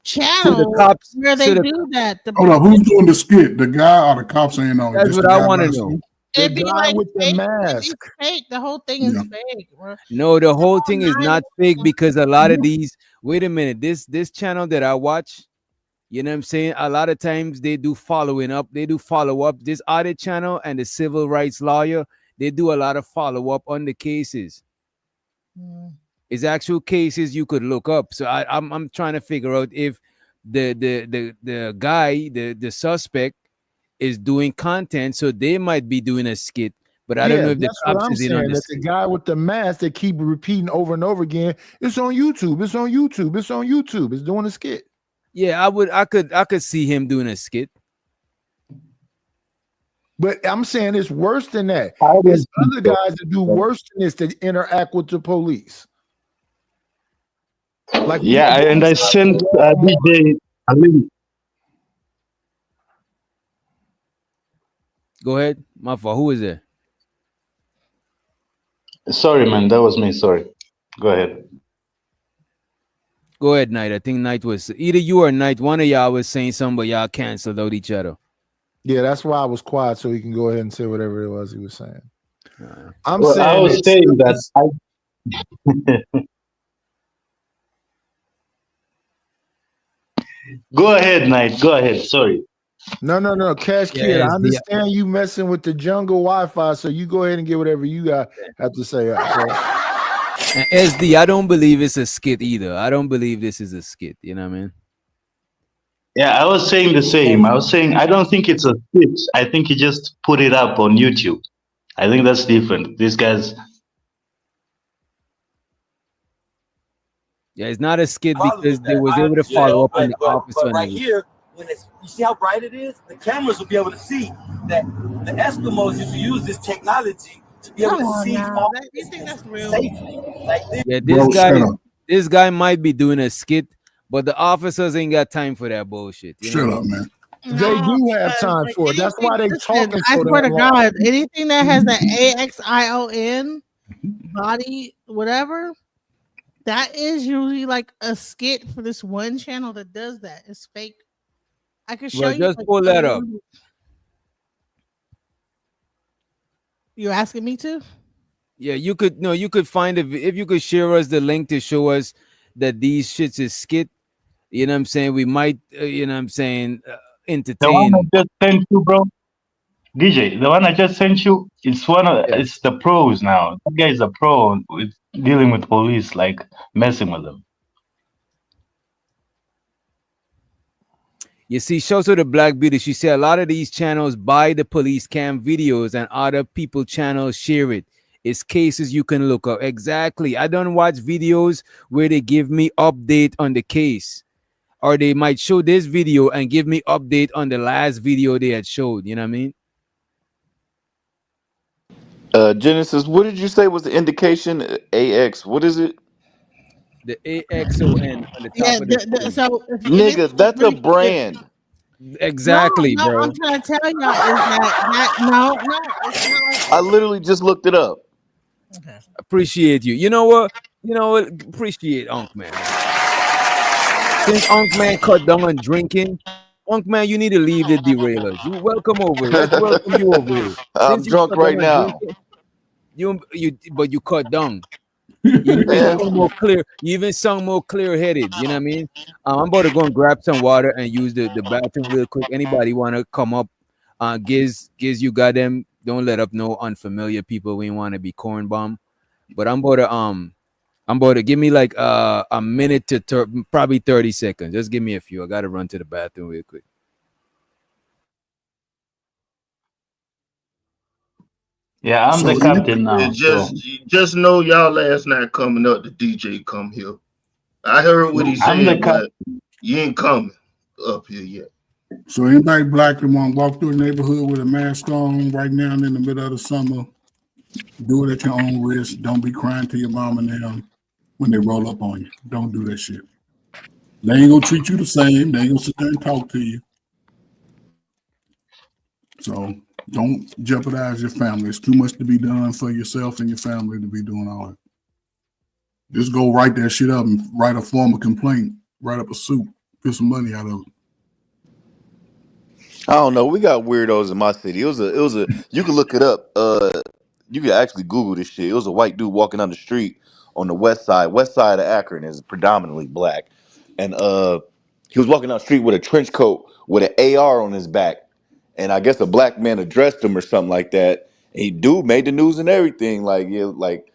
channel
the cops,
where they do that.
Hold on, who's doing the skit? The guy or the cops ain't on?
That's what I want to know.
The
It'd be
guy
like
with the
fake.
mask.
It's fake. The whole thing is fake, bro.
No, the whole thing is not fake because a lot of these. Wait a minute. This channel that I watch, you know what I'm saying? A lot of times they do following up. They do follow up. This audit channel and the civil rights lawyer, they do a lot of follow up on the cases. It's actual cases you could look up. So I'm trying to figure out if the guy, the suspect, is doing content, so they might be doing a skit. But I don't know if the
that's what
cops
I'm
is in on
saying.
this.
That the guy with the mask that keep repeating over and over again, it's on YouTube. It's on YouTube. It's on YouTube. It's doing a skit.
Yeah, I could see him doing a skit.
But I'm saying it's worse than that. There's other guys that do worse than this that interact with the police. Like
and I sent DJ a link.
Go ahead, my fault. Who is there?
Sorry, man, that was me. Sorry. Go ahead.
Go ahead, Knight. I think Knight was either you or Knight. One of y'all was saying something, but y'all canceled out each other.
Yeah, that's why I was quiet, so he can go ahead and say whatever it was he was saying.
I was saying that. Go ahead, Knight. Go ahead. Sorry.
No. Cash Kid, I understand you messing with the jungle Wi-Fi, so you go ahead and get whatever you have to say.
And SD, I don't believe it's a skit either. I don't believe this is a skit. You know what I mean?
Yeah, I was saying the same. I was saying I don't think it's a skit. I think he just put it up on YouTube. I think that's different. These guys.
Yeah, it's not a skit because they was able to follow up on the officer.
But right here, when it's, you see how bright it is, the cameras will be able to see that the Eskimos used to use this technology to be able to see.
You think that's real?
Like this.
Yeah, this guy might be doing a skit, but the officers ain't got time for that bullshit. You know?
Shut up, man.
They do have time for it. That's why they talking.
I swear to God, anything that has an AXION body, whatever, that is usually like a skit for this one channel that does that. It's fake. I can show you.
Just
like,
pull that up.
You asking me to?
Yeah, you could. No, you could find if you could share us the link to show us that these shits is skit. You know what I'm saying? We might. You know what I'm saying? Entertain.
The one I just sent you, bro. DJ, the one I just sent you, it's it's the pros now. That guy is a pro with dealing with police, like messing with them.
You see, shows her the Black Beauty. She said a lot of these channels buy the police cam videos and other people channels share it. It's cases you can look up. Exactly. I don't watch videos where they give me update on the case. Or they might show this video and give me update on the last video they had showed. You know what I mean?
Genesis, what did you say was the indication? AX, what is it?
The AXON on the top of the
so
nigga, that's a brand.
Exactly,
no,
bro.
I'm trying to tell y'all is that no, it's not like
I literally just looked it up.
Okay.
Appreciate you. You know what? Appreciate Unc Man. Since Unc Man cut down on drinking, Unc Man, you need to leave the derailers. You welcome over. Let's welcome you over here.
I'm drunk right now.
But you cut down. You even sound more clear. You even sound more clear-headed. You know what I mean? I'm about to go and grab some water and use the bathroom real quick. Anybody want to come up? Giz, you got them. Don't let up no unfamiliar people. We want to be corn bomb. But I'm about to give me like a minute to probably 30 seconds. Just give me a few. I got to run to the bathroom real quick.
Yeah, I'm the captain now.
Just know y'all last night coming up, the DJ come here. I heard what he said, but you ain't coming up here yet.
So anybody black that want to walk through a neighborhood with a mask on right now in the middle of the summer, do it at your own risk. Don't be crying to your mom and them when they roll up on you. Don't do that shit. They ain't gonna treat you the same. They ain't gonna sit there and talk to you. So don't jeopardize your family. It's too much to be done for yourself and your family to be doing all that. Just go write that shit up and write a formal complaint. Write up a suit. Get some money out of it.
I don't know. We got weirdos in my city. It was a. You can look it up. You can actually Google this shit. It was a white dude walking down the street on the west side. West side of Akron is predominantly black, and he was walking down the street with a trench coat with an AR on his back, and I guess a black man addressed him or something like that. And he dude made the news and everything. Like yeah, like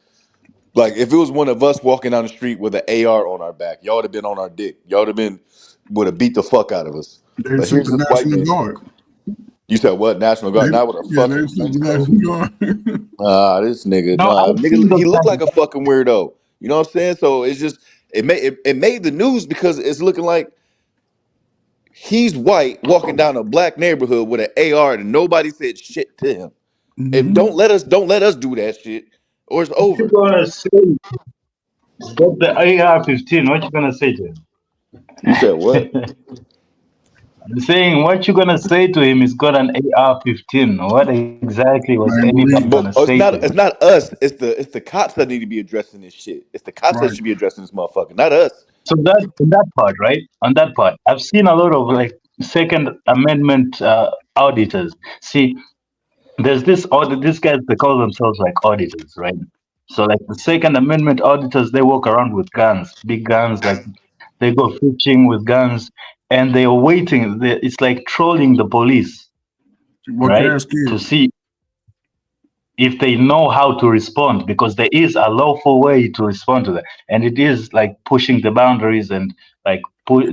if it was one of us walking down the street with an AR on our back, y'all would have been on our dick. Y'all would have beat the fuck out of us.
They
But
sent
here's
the
this white
National
man.
Guard.
You said what? National Guard? Not with a
Yeah, they
fucking
sent the
trench coat.
National Guard.
This nigga,
No, I've seen
nigga, he
those
looked
kind
like
of
a fucking weirdo. You know what I'm saying? So it's just it made the news because it's looking like he's white walking down a black neighborhood with an AR and nobody said shit to him. If
Mm-hmm.
don't let us do that shit or it's
what you
over.
gonna say? Got the AR-15. What you gonna say to him?
You said what?
I'm saying what you gonna say to him is got an AR-15. What exactly was
Man,
anybody
believe.
gonna
But
say to
it's
him?
not us. It's the cops that need to be addressing this shit. It's the cops that
Right.
should be addressing this motherfucker, not us.
So that on that part, right? On that part, I've seen a lot of like Second Amendment auditors. See, there's these guys, they call themselves like auditors, right? So like the Second Amendment auditors, they walk around with guns, big guns, like they go fishing with guns, and they are waiting. It's like trolling the police,
What
right?
Cass
To
kid?
see if they know how to respond, because there is a lawful way to respond to that, and it is like pushing the boundaries and like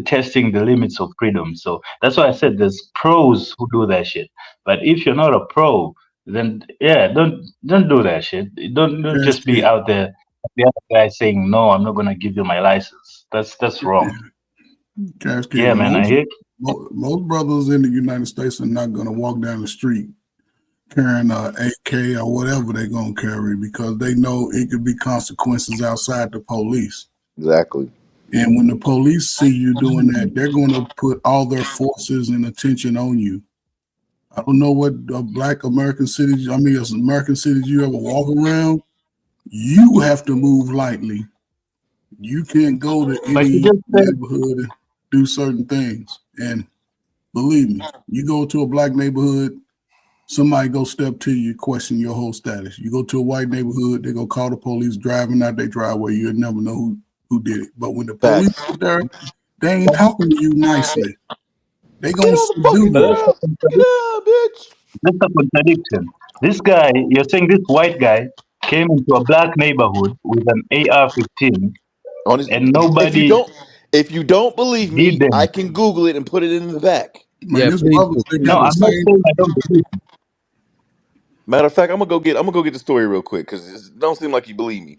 testing the limits of freedom. So that's why I said there's pros who do that shit, but if you're not a pro, then yeah, don't do that shit. Don't
Cass
just be
kid.
out there the other guy saying no, I'm not gonna give you my license. That's wrong.
Cass kid.
Yeah, man, I hear.
Most brothers in the United States are not going to walk down the street carrying a AK or whatever they're going to carry because they know it could be consequences outside the police.
Exactly.
And when the police see you doing that, they're going to put all their forces and attention on you. I don't know what black American cities, as American cities you ever walk around, you have to move lightly. You can't go to
But you
any
just said,
neighborhood and do certain things. And believe me, you go to a black neighborhood, somebody go step to you, question your whole status. You go to a white neighborhood, they go call the police driving out their driveway. You'll never know who did it. But when the police are there, they ain't talking to you nicely. They gonna subdue you.
That's a contradiction. This guy, you're saying this white guy came into a black neighborhood with an AR-15, and nobody
If you don't believe
did
me, I
anything.
can Google it and put it in the back.
Man, this brothers, they
No,
got the
I'm not
same.
saying I don't believe you.
Matter of fact, I'm gonna go get the story real quick because it don't seem like you believe me.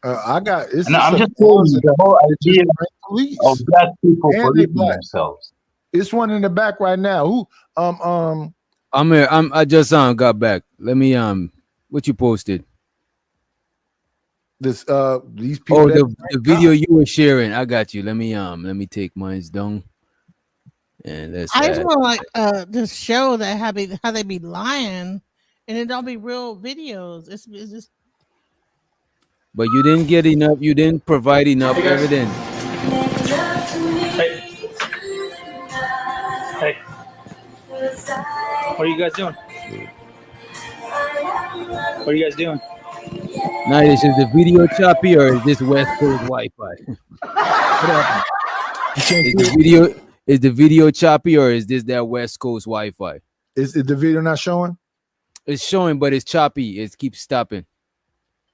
I got it's
No, I'm
a
just saying the whole idea
police
of black people
and they
policing
black.
themselves.
It's one in the back right now. Who
I'm here. I just got back. Let me what you posted.
These people.
Oh, the video you were sharing. I got you. Let me take mine's down. And let's
I just want this show that how they be lying, and it don't be real videos. It's just.
But you didn't get enough. You didn't provide enough evidence.
Hey, what are you guys doing? What are you guys doing?
Now, is the video choppy or is this West Coast Wi-Fi? Is the video choppy or is this that West Coast Wi-Fi?
Is the video not showing?
It's showing, but it's choppy. It keeps stopping.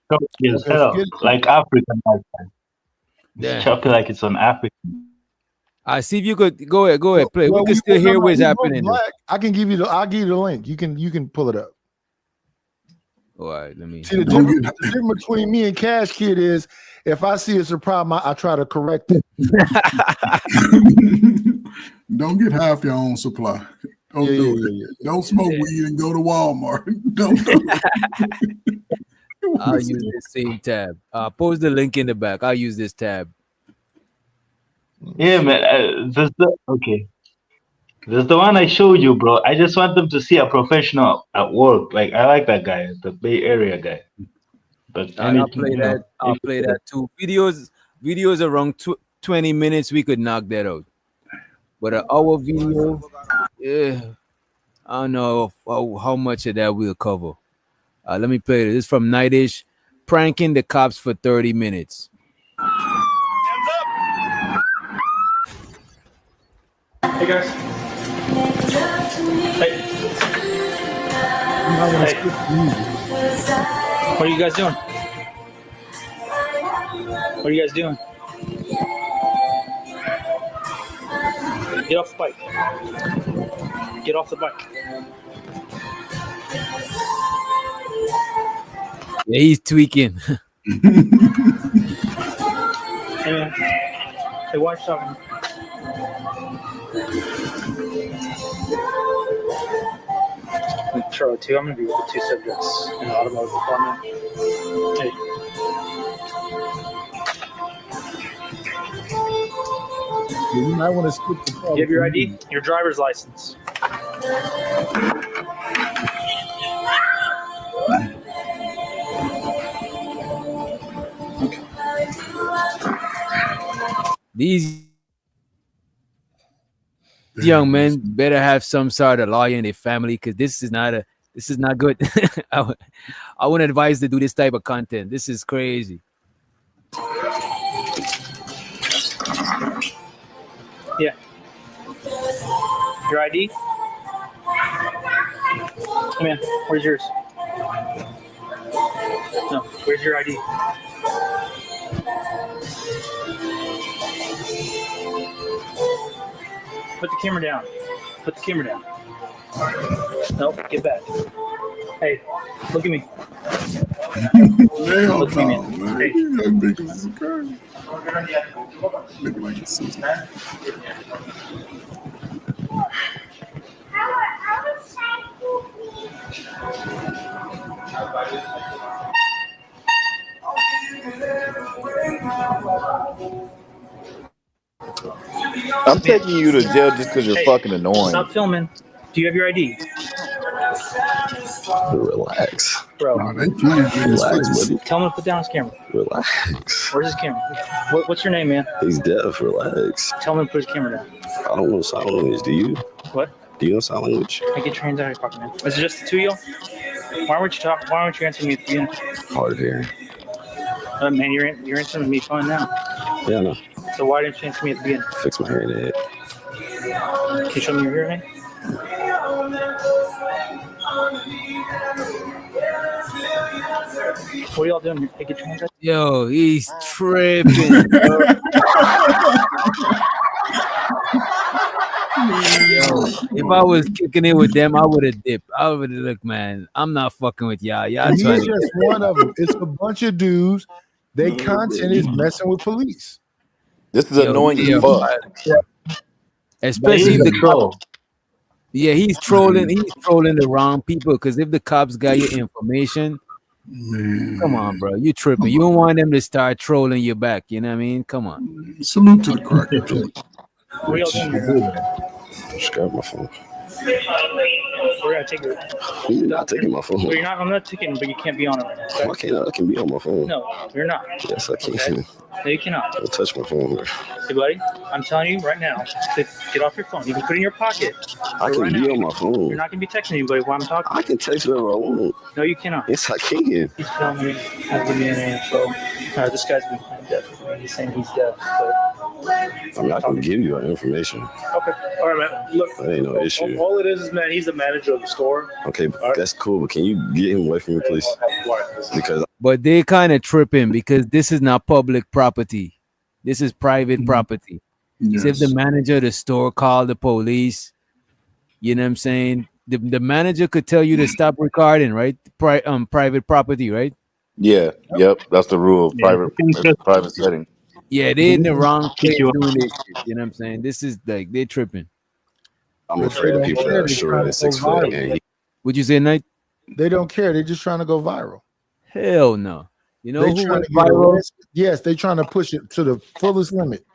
Choppy as hell, like African lifestyle.
Yeah.
It's choppy like it's on African.
I see if you could go ahead, play. We can still hear what's happening.
I can give you I'll give you the link. You can pull it up.
All right, let me
see the difference between me and Cash Kid is if I see it's a problem, I try to correct it.
Don't get half your own supply. Don't do it. Don't smoke weed and go to Walmart. Don't do it.
I'll use the same tab. Post the link in the back. I'll use this tab.
Yeah, man. There's the one I showed you, bro. I just want them to see a professional at work. Like I like that guy, the Bay Area guy. But
I'll play that. I'll play that too. Videos around 20 minutes. We could knock that out. But an hour video, yeah. I don't know how much of that we'll cover. Let me play this. This is from Nightish, pranking the cops for 30 minutes.
Hey guys. Hey. What are you guys doing? What are you guys doing? Get off the bike. Get off the bike.
Yeah, he's tweaking.
Hey, watch something. Charlie 2, I'm going to be with the 2 subjects in the automotive department. Hey.
You might want to skip the call.
You have your ID? Your driver's license.
These young men better have some sort of lawyer in their family, because this is not good. I wouldn't advise to do this type of content. This is crazy.
Yeah. Your ID? Come in. Where's yours? No. Where's your ID? Put the camera down. Put the camera down. Nope. Get back. Hey, look at me. Look at me, man. Hey.
I'm taking you to jail just because you're fucking annoying.
Stop filming. Do you have your ID?
Relax.
Bro.
Relax, buddy.
Tell him to put down his camera.
Relax.
Where's his camera? What's your name, man?
He's deaf. Relax.
Tell him to put his camera down.
I don't know sign language. Do you?
What?
Do you know sign language?
I get trained out of your pocket, man. Is it just the two of y'all? Why weren't you talking? Why weren't you answering me at the end?
Hard of hearing.
Man, you're answering me fine now.
Yeah, I know.
So why didn't you answer me at the beginning?
Fix my hearing aid.
Can you show me your hearing aid? What are y'all doing here? Hey, get your hands up.
Yo, he's tripping. Bro. Yo, if I was kicking it with them, I would have dipped. I would have looked, man. I'm not fucking with y'all. Y'all
He's
trying
just one of them. It's a bunch of dudes. They content is messing with police.
This is annoying as fuck.
Especially if the cop. Yeah, he's trolling. He's trolling the wrong people. Because if the cops got your information, come on, bro, you tripping. You don't want them to start trolling you back. You know what I mean? Come on.
Salute to the cracker.
What are y'all doing here?
Just grab my phone.
We're gonna take it.
You're not taking my phone.
Well, you're not. I'm not taking it, but you can't be on it right now. Okay?
Why can't I? I can be on my phone.
No, you're not.
Yes, I can.
Okay? No, you cannot.
Don't touch my phone.
Hey, buddy, I'm telling you right now to get off your phone. You can put it in your pocket.
I can
right
be
now,
on my phone.
You're not gonna be texting anybody while I'm talking.
I can text whatever I want.
No, you cannot.
Yes, I can.
He's filming. Having me in there. So, this guy's behind deaf. He's saying he's deaf, but
I mean, I can give you that information.
okay. All right, man. Look,
That ain't no issue.
all it is, man, he's the manager of the store.
Okay, that's cool, but can you get him away from me, please? Because
But they kind of tripping because this is not public property. This is private property.
Yes.
So if the manager of the store called the police, you know what I'm saying? The manager could tell you to stop recording, right? Private property, right?
Yeah, yep, that's the rule. Private setting.
Yeah, they're in the wrong place doing this shit. You know what I'm saying? This is like they're tripping.
I'm afraid of people that are shorter than 6 foot. And
Would you say, Knight?
They don't care. They're just trying to go viral.
Hell no. You know
They
who
trying
went
to get
viral?
arrested. Yes, they're trying to push it to the fullest limit.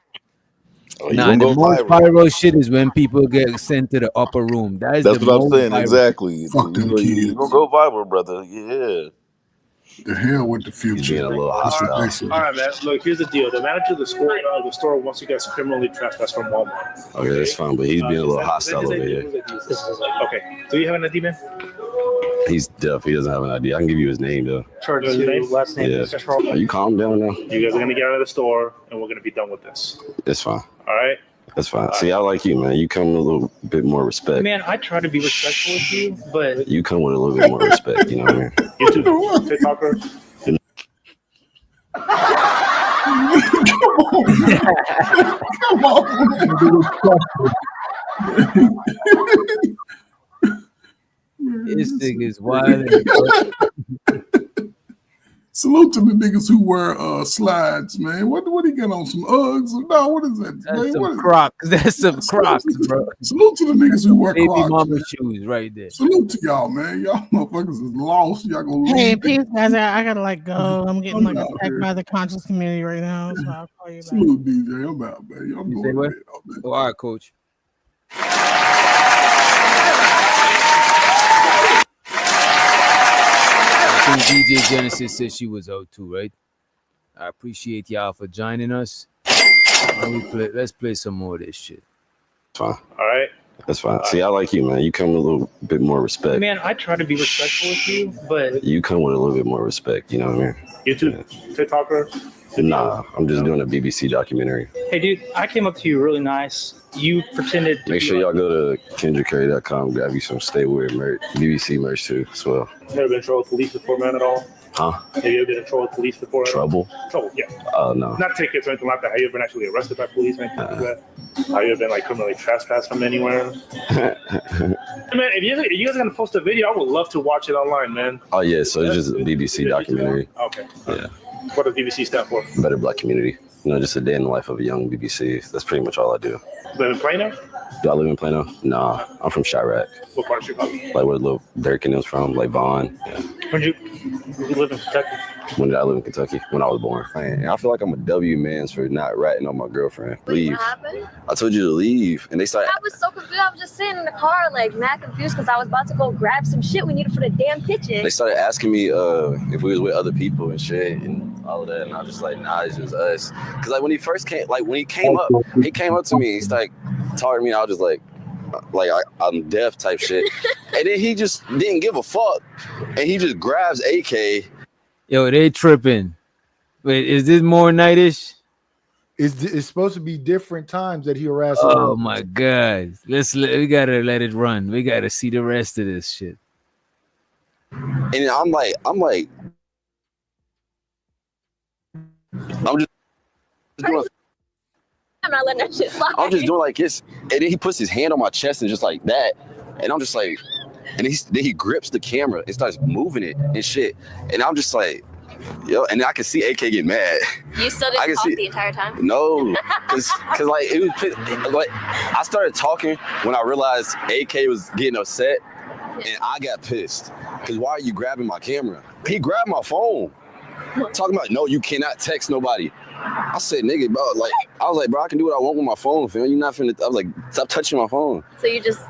Nah, the most viral shit is when people get sent to the upper room. That's
what
the
I'm
most
saying.
viral.
Exactly.
Fuck them
You're
kids.
gonna go viral, brother. Yeah.
The hell with the future.
He's being a little
That's
hostile.
ridiculous.
All right, man. Look, here's the deal. The manager of the store wants you guys criminally trespassed from Walmart.
Okay, that's fine, but he's being a little hostile over here.
Okay. Do you have an ID, man?
He's deaf. He doesn't have an idea. I can give you his name though.
Charge his name, last name.
Yeah. Are you calm down now?
You guys are gonna get out of the store, and we're gonna be done with this.
It's fine.
All right.
That's fine. See, I like you, man. You come with a little bit more respect.
Man, I try to be respectful with you, but
You come with a little bit more respect. You know what I mean?
You too, TikToker.
Come on.
This thing is wild.
Salute to the niggas who wear slides, man. What he got on? Some Uggs? No, what is that?
That's
man?
some Crocs. That's some Crocs, bro.
Salute to the niggas who wear
Baby
Crocs.
mama
Man.
shoes right there.
Salute to y'all, man. Y'all motherfuckers is lost. Y'all gonna
Hey,
leave.
peace, guys. I gotta like go. I'm getting like attacked by the conscious community right now, so I'll call you back.
Salute, DJ. I'm out, man. I'm
You say
going
what?
to bed.
Oh, all right, coach. I think DJ Genesis said she was out too, right? I appreciate y'all for joining us. Let's play some more of this shit.
Fine.
All right.
That's fine. See, I like you, man. You come with a little bit more respect.
man, I try to be respectful with you, but
You come with a little bit more respect. You know what I mean?
You too, TikToker.
Nah, I'm just doing a BBC documentary.
hey, dude, I came up to you really nice. You pretended to
Make
be
sure
like,
y'all go to KendraCurry.com, grab you some Stay Weird merch, BBC merch too, as well.
Never been in trouble with police before, man, at all?
Huh?
Have you ever been in trouble with police before?
Trouble?
Trouble, yeah.
Oh, no.
Not tickets or anything like that. Have you ever been actually arrested by police or anything like that? Have you ever been like criminally trespassed from anywhere? Man, if you guys are gonna post a video, I would love to watch it online, man.
Oh, yeah, so it's just a BBC documentary.
Okay.
Yeah.
What does BBC stand for?
Better Black Community. You know, just a day in the life of a young BBC. That's pretty much all I do.
Live in Plano?
Do I live in Plano? Nah, I'm from Chirac.
What part of Chicago?
Like where Lil Durkin is from, like Vaughn. Yeah.
When you live in Kentucky?
When did I live in Kentucky? When I was born. Man, I feel like I'm a W man's for not ratting on my girlfriend. Leave.
What happened?
I told you to leave, and they started.
I was so confused. I was just sitting in the car, like mad confused, because I was about to go grab some shit we needed for the damn kitchen.
They started asking me if we was with other people and shit and all of that, and I was just like, nah, it's just us. Cause like when he first came, like when he came up to me, he's like talking to me, I was just like I'm deaf type shit, and then he just didn't give a fuck, and he just grabs AK.
Yo, they tripping. Wait, is this more nightish?
It's supposed to be different times that he harassed.
Oh my god. We gotta let it run. We gotta see the rest of this shit.
And I'm like, I'm just doing,
I'm not letting that shit slide.
I'm just doing like this, and then he puts his hand on my chest and just like that, and I'm just like, and then he grips the camera and starts moving it and shit, and I'm just like, yo, and I can see AK get mad.
You still
I
didn't
can
talk
see-
the entire time?
No, cause like it was like I started talking when I realized AK was getting upset, and I got pissed. Cause why are you grabbing my camera? He grabbed my phone, talking about no, you cannot text nobody. I said, nigga, bro, like I was like, bro, I can do what I want with my phone, fam. You're not finna. I was like, stop touching my phone.
So you just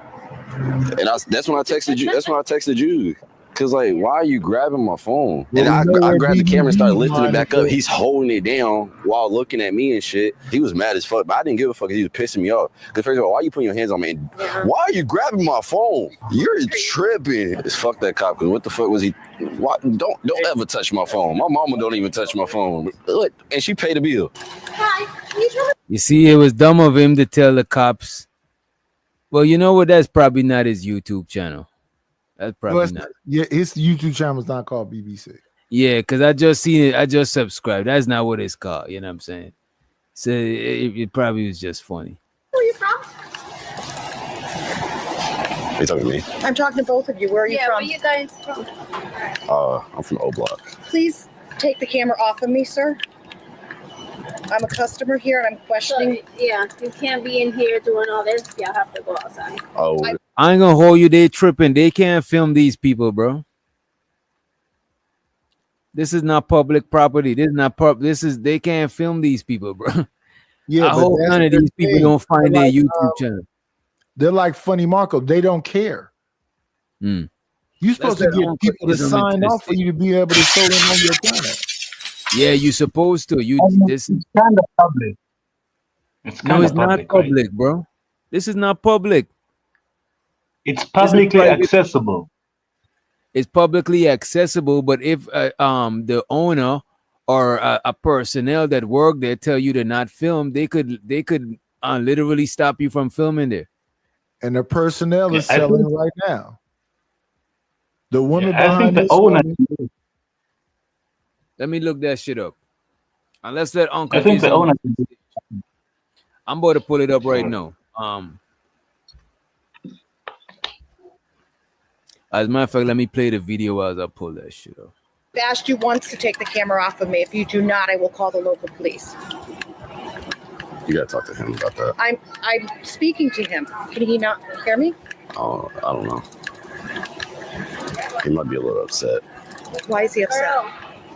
And that's when I texted you. That's when I texted you. Cause like, why are you grabbing my phone? And I grabbed the camera and started lifting it back up. He's holding it down while looking at me and shit. He was mad as fuck, but I didn't give a fuck. He was pissing me off. Cause first of all, why are you putting your hands on me? And why are you grabbing my phone? You're tripping. It's fuck that cop. Cause what the fuck was he? Why, don't ever touch my phone. My mama don't even touch my phone. Look, and she paid the bill.
You see, it was dumb of him to tell the cops. Well, you know what? That's probably not his YouTube channel. That's probably not.
Yeah, his YouTube channel is not called BBC.
Yeah, because I just seen it. I just subscribed. That's not what it's called. You know what I'm saying? So it probably was just funny.
where are you from?
You talking to me?
I'm talking to both of you. Where are you
Yeah,
from?
where you guys from?
I'm from O Block.
Please take the camera off of me, sir. I'm a customer here and I'm questioning.
So, yeah, you can't be in here doing all this. Y'all have to go outside.
Oh,
I ain't gonna hold you. They tripping. They can't film these people, bro. This is not public property. This is not This is they can't film these people, bro.
Yeah,
I
but
hope
that's
none of
their
these people
thing.
don't find
They're
their
like,
YouTube channel.
They're like Funny Marco. They don't care.
Mm.
You're supposed to get people to sign off for you to be able to show them on your channel.
Yeah, you're supposed to. This
it's kind of public. It's
no,
kind
it's
of
not
public,
public,
right?
bro. This is not public.
It's publicly accessible.
It's publicly accessible, but if the owner or a personnel that work there tell you to not film, they could literally stop you from filming there.
And the personnel is
I think-
selling right now. The woman
I think
behind
the
this
owner.
woman-
Let me look that shit up. And let's let Uncle.
I think the
Izzo-
owner.
I'm about to pull it up right now. As a matter of fact, let me play the video as I pull that shit up.
I've asked you once to take the camera off of me. If you do not, I will call the local police.
You gotta talk to him about that.
I'm speaking to him. Can he not hear me?
Oh, I don't know. He might be a little upset.
Why is he upset?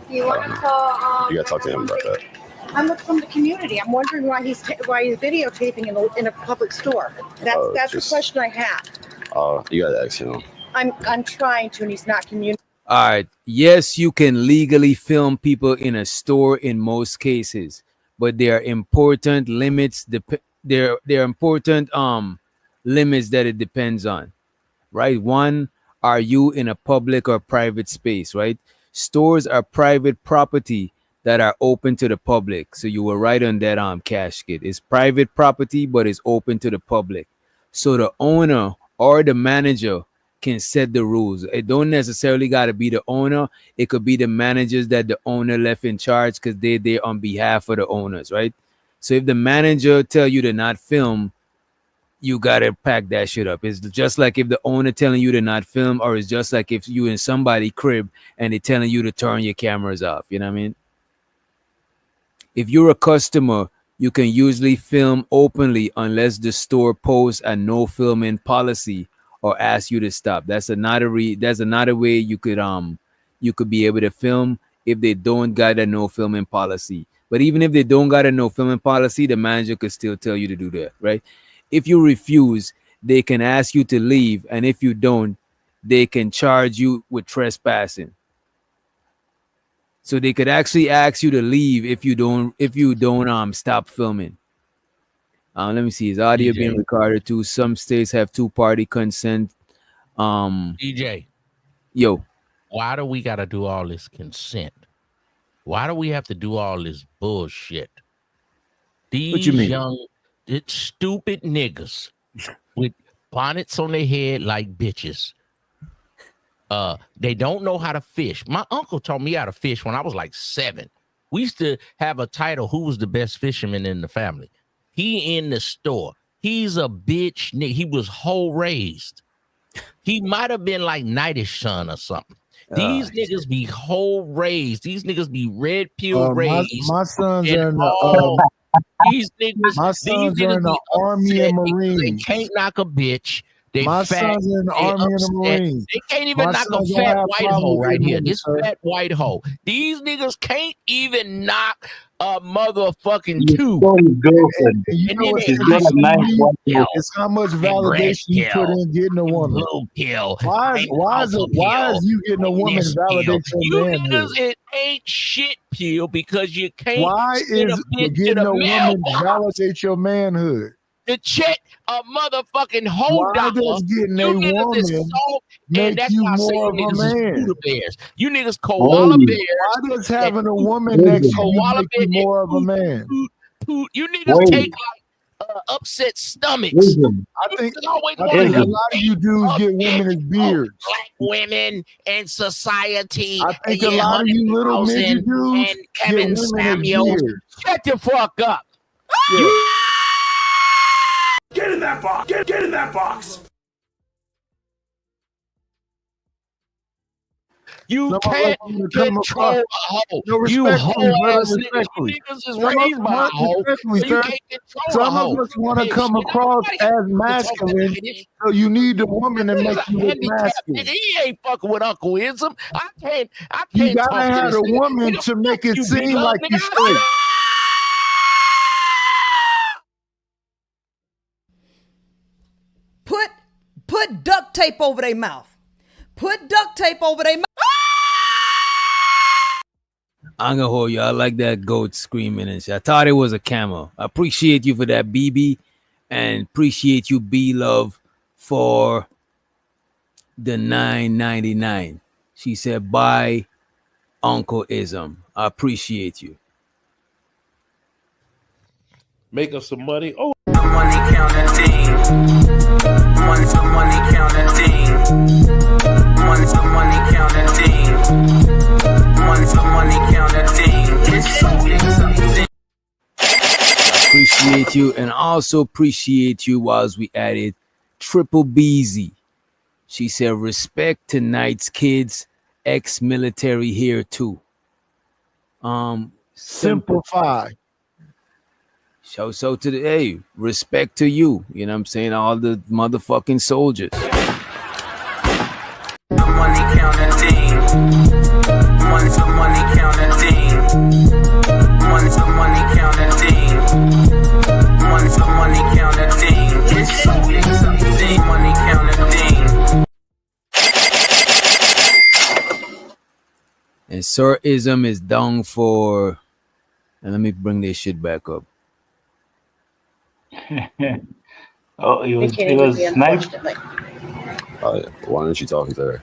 You gotta talk to him about that.
I'm from the community. I'm wondering why he's videotaping in a public store. That's the question I have.
You gotta ask him.
I'm trying to, and he's not communicating.
All right. Yes, you can legally film people in a store in most cases, but there are important limits. There are important limits that it depends on, right? One, are you in a public or private space, right? Stores are private property that are open to the public. So you were right on that casket. It's private property, but it's open to the public. So the owner or the manager can set the rules. It don't necessarily got to be the owner. It could be the managers that the owner left in charge because they're there on behalf of the owners, right? So if the manager tell you to not film, you got to pack that shit up. It's just like if the owner telling you to not film, or it's just like if you in somebody's crib and they're telling you to turn your cameras off. You know what I mean? If you're a customer, you can usually film openly unless the store posts a no filming policy or ask you to stop. That's another way you could be able to film if they don't got a no filming policy. But even if they don't got a no filming policy, the manager could still tell you to do that, right? If you refuse, they can ask you to leave, and if you don't, they can charge you with trespassing. So they could actually ask you to leave if you don't stop filming. Let me see. Is audio
DJ.
being recorded too? Some states have two-party consent.
DJ.
Yo.
Why do we gotta do all this consent? Why do we have to do all this bullshit? These
What you mean?
young, stupid niggas with bonnets on their head like bitches. They don't know how to fish. My uncle taught me how to fish when I was like 7. We used to have a title, who was the best fisherman in the family. He in the store. He's a bitch nigga. He was whole raised. He might have been like Nightish son or something. These niggas be whole raised. These niggas be red pill raised.
My sons
and
are in
all
the
these niggas.
my
These
sons are
niggas
in the
be
Army
upset
and
because
Marines.
They can't knock a bitch. They
My
fat.
sons are in the
They
Army and the
upset.
Marines.
They can't even
My
knock a
sons don't
fat
have
white
problems
hoe
with
right here.
women,
This
sir.
fat white hoe. These niggas can't even knock a motherfucking
You
two.
saw his girlfriend.
And you
And
know
then
what's
they
He's got a
blue
nice white
pill,
It's how much
and red
validation you put
pill,
in getting a
and
woman.
blue pill.
Why is
Why
you getting a woman
this
validate
pill?
your
You
manhood?
niggas, it ain't shit pill because you can't
Why
send a
is
bitch to
getting
the
a woman
mailbox
validate your manhood?
to check a motherfucking hoe
Why
dollar.
does getting
You
a
niggas is
woman
soft,
make
and that's
you
why I say
more
you
of a
niggas is
man?
Buddha bears. You niggas koala
Holy.
bears.
Why does
that
having a
poop,
woman next to you
koala
make you
bear
more of a
poop,
man?
poop. You niggas
Wait.
take like upset stomachs.
Listen.
I think
You always
a
want to
lot of you dudes get women as beards.
black women and society.
I think a lot of you little midget dudes
and
get
Kevin
women as
Samuels.
beards.
Shut the fuck up.
Yeah.
You
Get in that box! Get in that box!
You
Some of
can't
us wanna come
control
across-
a hoe.
No,
You
respectfully,
hoe
brother,
ass niggas.
respectfully.
You niggas is
Some of
raised by a
us-
hoe,
respectfully,
so you
sir.
can't control a
Some
hoe.
of us want to
Bitch,
come
you know,
across
nobody
as
can talk
masculine,
that bitch.
so you need the woman to
This
make
is a
you look
handicap
masculine.
nigga. He ain't fucking with Uncle Ism. I can't
You gotta
talk to
have
this
a
nigga.
woman
Nigga,
to make
fuck
it
you,
seem
B-Love,
like
nigga.
you straight.
Put duct tape over their mouth.
Put duct tape over their mouth.
I'm gonna hold you. I like that goat screaming and shit. I thought it was a camel. I appreciate you for that, BB, and appreciate you, B Love, for the $9.99. She said, "Bye, Uncle Ism." I appreciate you.
Make us some money. Oh,
money counting team. Money counting team. Money counting team. Money counting team. It's so exciting.
Appreciate you, and also appreciate you whilst we added Triple BZ. She said, "Respect tonight's kids, ex-military here too."
Simplify.
So to the hey, respect to you. You know what I'm saying? All the motherfucking soldiers.
Money counting team. Money counting team. Money counting team. Money counting team. It's so exciting. Money counting team.
And Sir Ism is down for, and let me bring this shit back up.
Oh, it was sniped.
Why aren't you talking to her?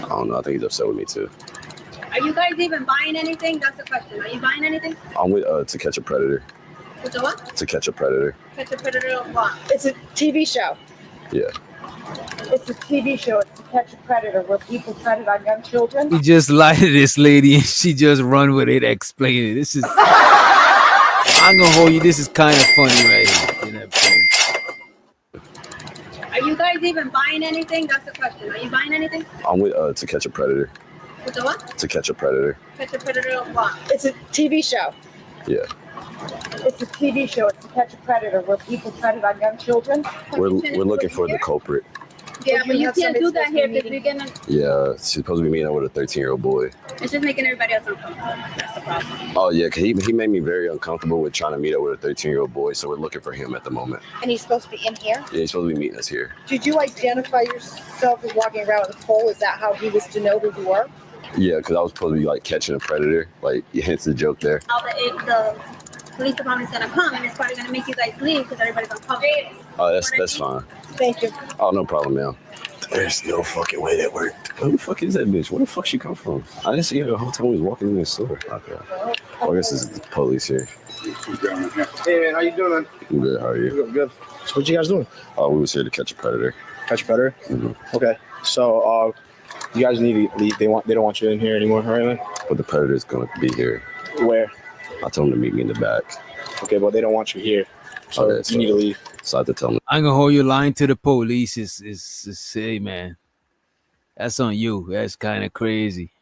I don't know. I think he's upset with me too.
Are you guys even buying anything? That's the question. Are you buying anything?
I'm with To Catch a Predator.
With the what?
To Catch a Predator.
Catch a Predator of what?
It's a TV show.
Yeah.
It's a TV show. It's To Catch a Predator, where people predator on young children.
He just lied to this lady and she just run with it, explain it. This is, I'm gonna hold you. This is kind of funny right here. You know what I'm saying?
Are you guys even buying anything? That's the question. Are you buying anything?
I'm with To Catch a Predator.
With the what?
To Catch a Predator.
Catch a Predator of what?
It's a TV show.
Yeah.
It's a TV show. It's To Catch a Predator, where people predator on young children.
We're looking for the culprit.
Yeah, but you can't do that here because we're gonna.
Yeah, she's supposed to be meeting up with a 13-year-old boy.
It's just making everybody else uncomfortable. That's the problem.
Oh yeah, 'cause he made me very uncomfortable with trying to meet up with a 13-year-old boy. So we're looking for him at the moment.
And he's supposed to be in here.
Yeah, he's supposed to be meeting us here.
Did you identify yourself as walking around with a pole? Is that how he was to know who you were?
Yeah, because I was supposed to be like catching a predator. Like, hence the joke there.
The police department's gonna come and it's probably gonna make you guys leave because everybody's uncomfortable.
Oh, that's fine.
Thank you.
Oh, no problem, man. There's no fucking way that worked. Who the fuck is that bitch? Where the fuck she come from? I didn't see her the whole time we was walking in the store. Okay. Well, I guess it's the police here.
Hey man, how you doing?
I'm good. How are you?
Good. So what you guys doing?
We was here to catch a predator.
Catch a predator?
Mm-hmm.
Okay. So you guys need to leave. They don't want you in here anymore, right, man?
But the predator's gonna be here.
Where?
I told him to meet me in the back.
Okay, but they don't want you here. So
okay,
you need to leave.
So I have to tell them.
I'm gonna hold you lying to the police. Is hey man, that's on you. That's kind of crazy.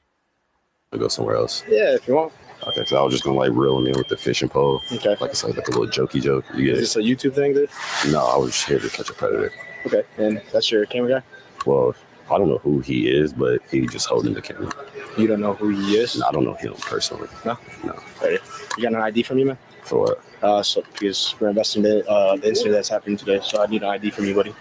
I'll go somewhere else.
Yeah, if you want.
Okay, so I was just gonna like reel him in with the fishing pole.
Okay.
Like it's like a little jokey joke. You get
Is this a YouTube thing, dude?
No, I was just here to catch a predator.
Okay, and that's your camera guy?
Well, I don't know who he is, but he just holding the camera.
You don't know who he is?
No, I don't know him personally.
No?
No.
Right. You got an ID from you, man?
For what?
So because we're investigating the incident that's happening today, so I need an ID from you, buddy.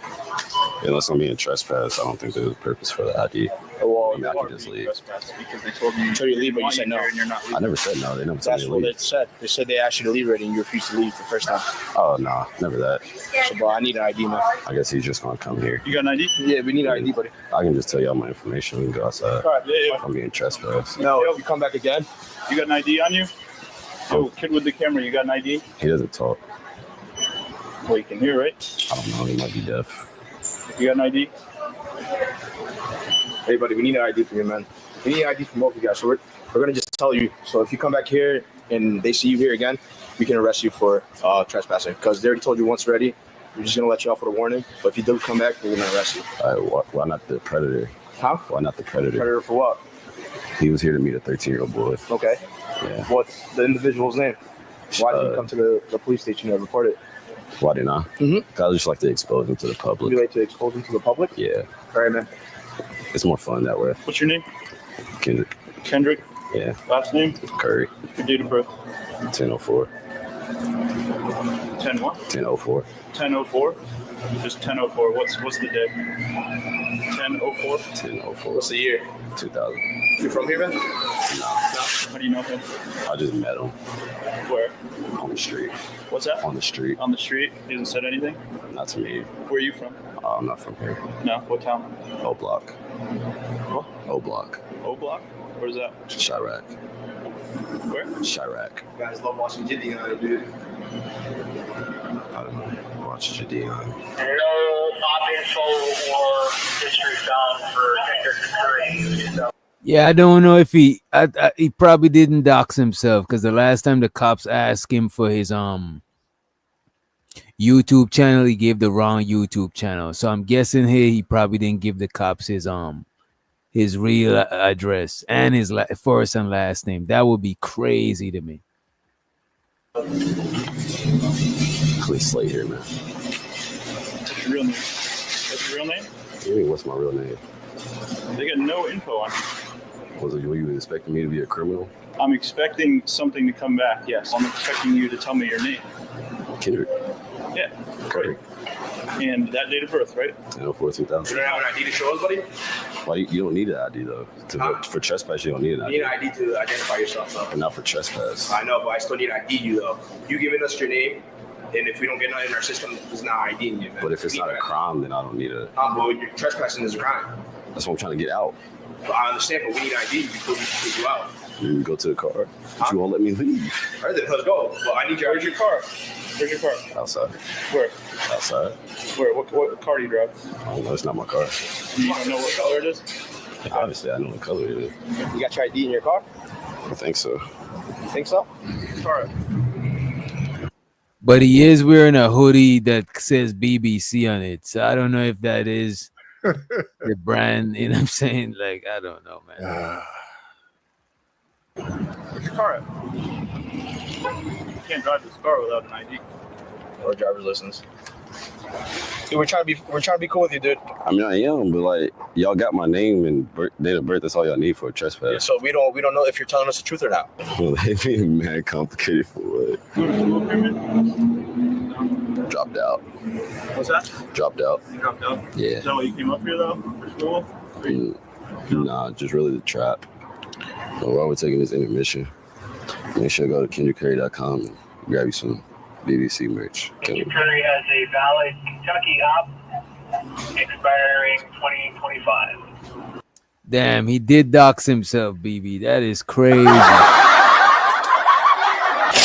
Unless I'm being trespassed, I don't think there's a purpose for the ID.
Well,
I mean, I can just leave.
Because they told you to leave, but you said no. And you're not leaving.
I never said no. They never told
That's
me to
what
leave.
they said. They said they asked you to leave already, and you refused to leave the first time.
Oh, no, never that.
So, bro, I need an ID, man.
I guess he's just gonna come here.
You got an ID? Yeah, we need an ID, buddy.
I can just tell y'all my information. We can go outside.
All right, yeah.
I'm being trespassed.
No, if you come back again.
You got an ID on you? Yo, kid with the camera, you got an ID?
He doesn't talk.
Well, you can hear, right?
I don't know. He might be deaf.
You got an ID?
Hey, buddy, we need an ID from you, man. We need an ID from both of you guys. So we're gonna just tell you. So if you come back here and they see you here again, we can arrest you for trespassing. Because they already told you once already. We're just gonna let you off with a warning. But if you do come back, we're gonna arrest you.
Why not the predator?
Huh?
Why not the predator?
Predator for what?
He was here to meet a 13-year-old boy.
Okay.
Yeah.
What's the individual's name? Why did you come to the police station and report it?
Why didn't I?
Mm-hmm.
I just like to expose him to the public.
You like to expose him to the public?
Yeah.
All right, man.
It's more fun that way.
What's your name?
Kendrick.
Kendrick?
Yeah.
Last name?
Curry.
Your date of birth?
1004.
10 what?
1004.
1004? Just 10:04. What's the day? 10:04.
10:04.
What's the year?
2000.
You from here, man?
No.
How do you know him?
I just met him.
Where?
On the street.
What's that?
On the street.
On the street. He hasn't said anything.
Not to me.
Where are you from?
I'm not from here.
No. What town?
O Block.
What?
O Block.
O Block. Where's that?
Chirac.
Where?
Chirac.
You guys love watching Jiddy on it, dude.
I don't know. Watch Jiddy on.
No pop info or history found for Sector 3.
Yeah, I don't know if he probably didn't dox himself, because the last time the cops asked him for his YouTube channel, he gave the wrong YouTube channel. So I'm guessing here he probably didn't give the cops his real address and his first and last name. That would be crazy to me.
Please slay here, man.
What's your real name? What's your real name?
What do you mean, what's my real name?
They got no info on you.
Were you expecting me to be a criminal?
I'm expecting something to come back. Yes, I'm expecting you to tell me your name.
Kendrick.
Yeah, right. And that date of birth, right?
10:04, 2000.
You don't have an ID to show us, buddy?
Well, you don't need an ID though. For trespass, you don't need an ID.
You need an ID to identify yourself, though.
But not for trespass.
I know, but I still need to ID you, though. You giving us your name, and if we don't get nothing in our system, it's not IDing you, man.
But if it's not a crime, then I don't need a.
But your trespassing is a crime.
That's what I'm trying to get out.
But I understand, but we need ID before we can take you out.
You go to the car. But you won't let me leave.
All right, then let's go. Well, I need your.
Where's your car? Where's your car?
Outside.
Where?
Outside.
Where? What car do you drive?
I don't know. It's not my car.
You don't know what color it is?
Obviously, I know what color it is.
You got your ID in your car?
I think so.
You think so? All right.
But he is wearing a hoodie that says BBC on it. So I don't know if that is the brand. You know what I'm saying? Like, I don't know, man.
Where's your car at? You can't drive this car without an ID.
Or driver's license. Dude, we're trying to be cool with you, dude.
I mean, I am, but like, y'all got my name and date of birth. That's all y'all need for a trespass.
Yeah, so we don't know if you're telling us the truth or not.
Well, they being mad complicated for what? Dropped out.
What's that?
Dropped out.
You dropped out?
Yeah.
Is that why you came up here, though, for school?
Nah, just really the trap. So while we're taking this intermission, make sure to go to KendrickCurry.com and grab you some BBC merch.
Kendrick Curry has a valid Kentucky op expiring 2025.
Damn, he did dox himself, BB. That is crazy.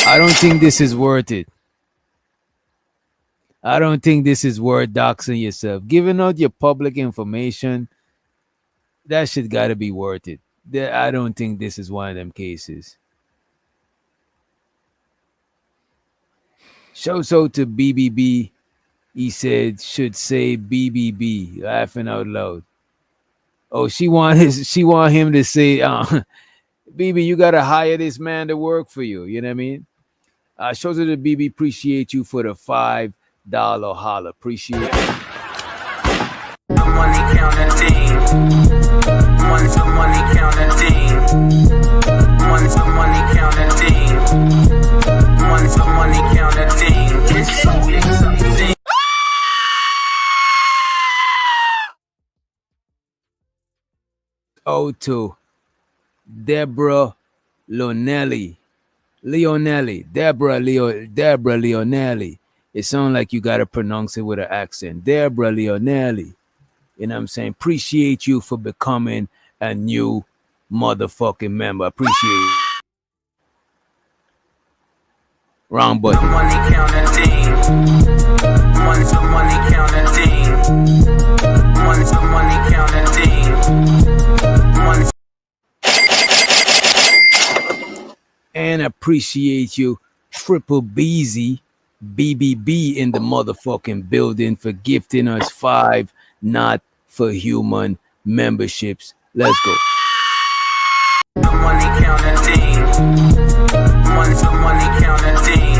I don't think this is worth it. I don't think this is worth doxing yourself. Giving out your public information, that shit got to be worth it. I don't think this is one of them cases. Shouts out to BBB. He said should say BBB, laughing out loud. Oh, she want him to say, BB, you gotta hire this man to work for you. You know what I mean? Shouts out to BB. Appreciate you for the $5 holla. Appreciate it.
Money counting team. Money counting team. Money counting team. Money counting team. It's something.
02. Deborah Leonelli. Deborah Leonelli. It sounds like you got to pronounce it with an accent. Deborah Leonelli. You know what I'm saying? Appreciate you for becoming a new motherfucking member. Appreciate it. Wrong button.
Money counting team. Money counting team. Money counting team.
And appreciate you, Triple BZ, BBB in the motherfucking building for gifting us 5 Not for Human memberships. Let's go.
Money counting team. Money counting team.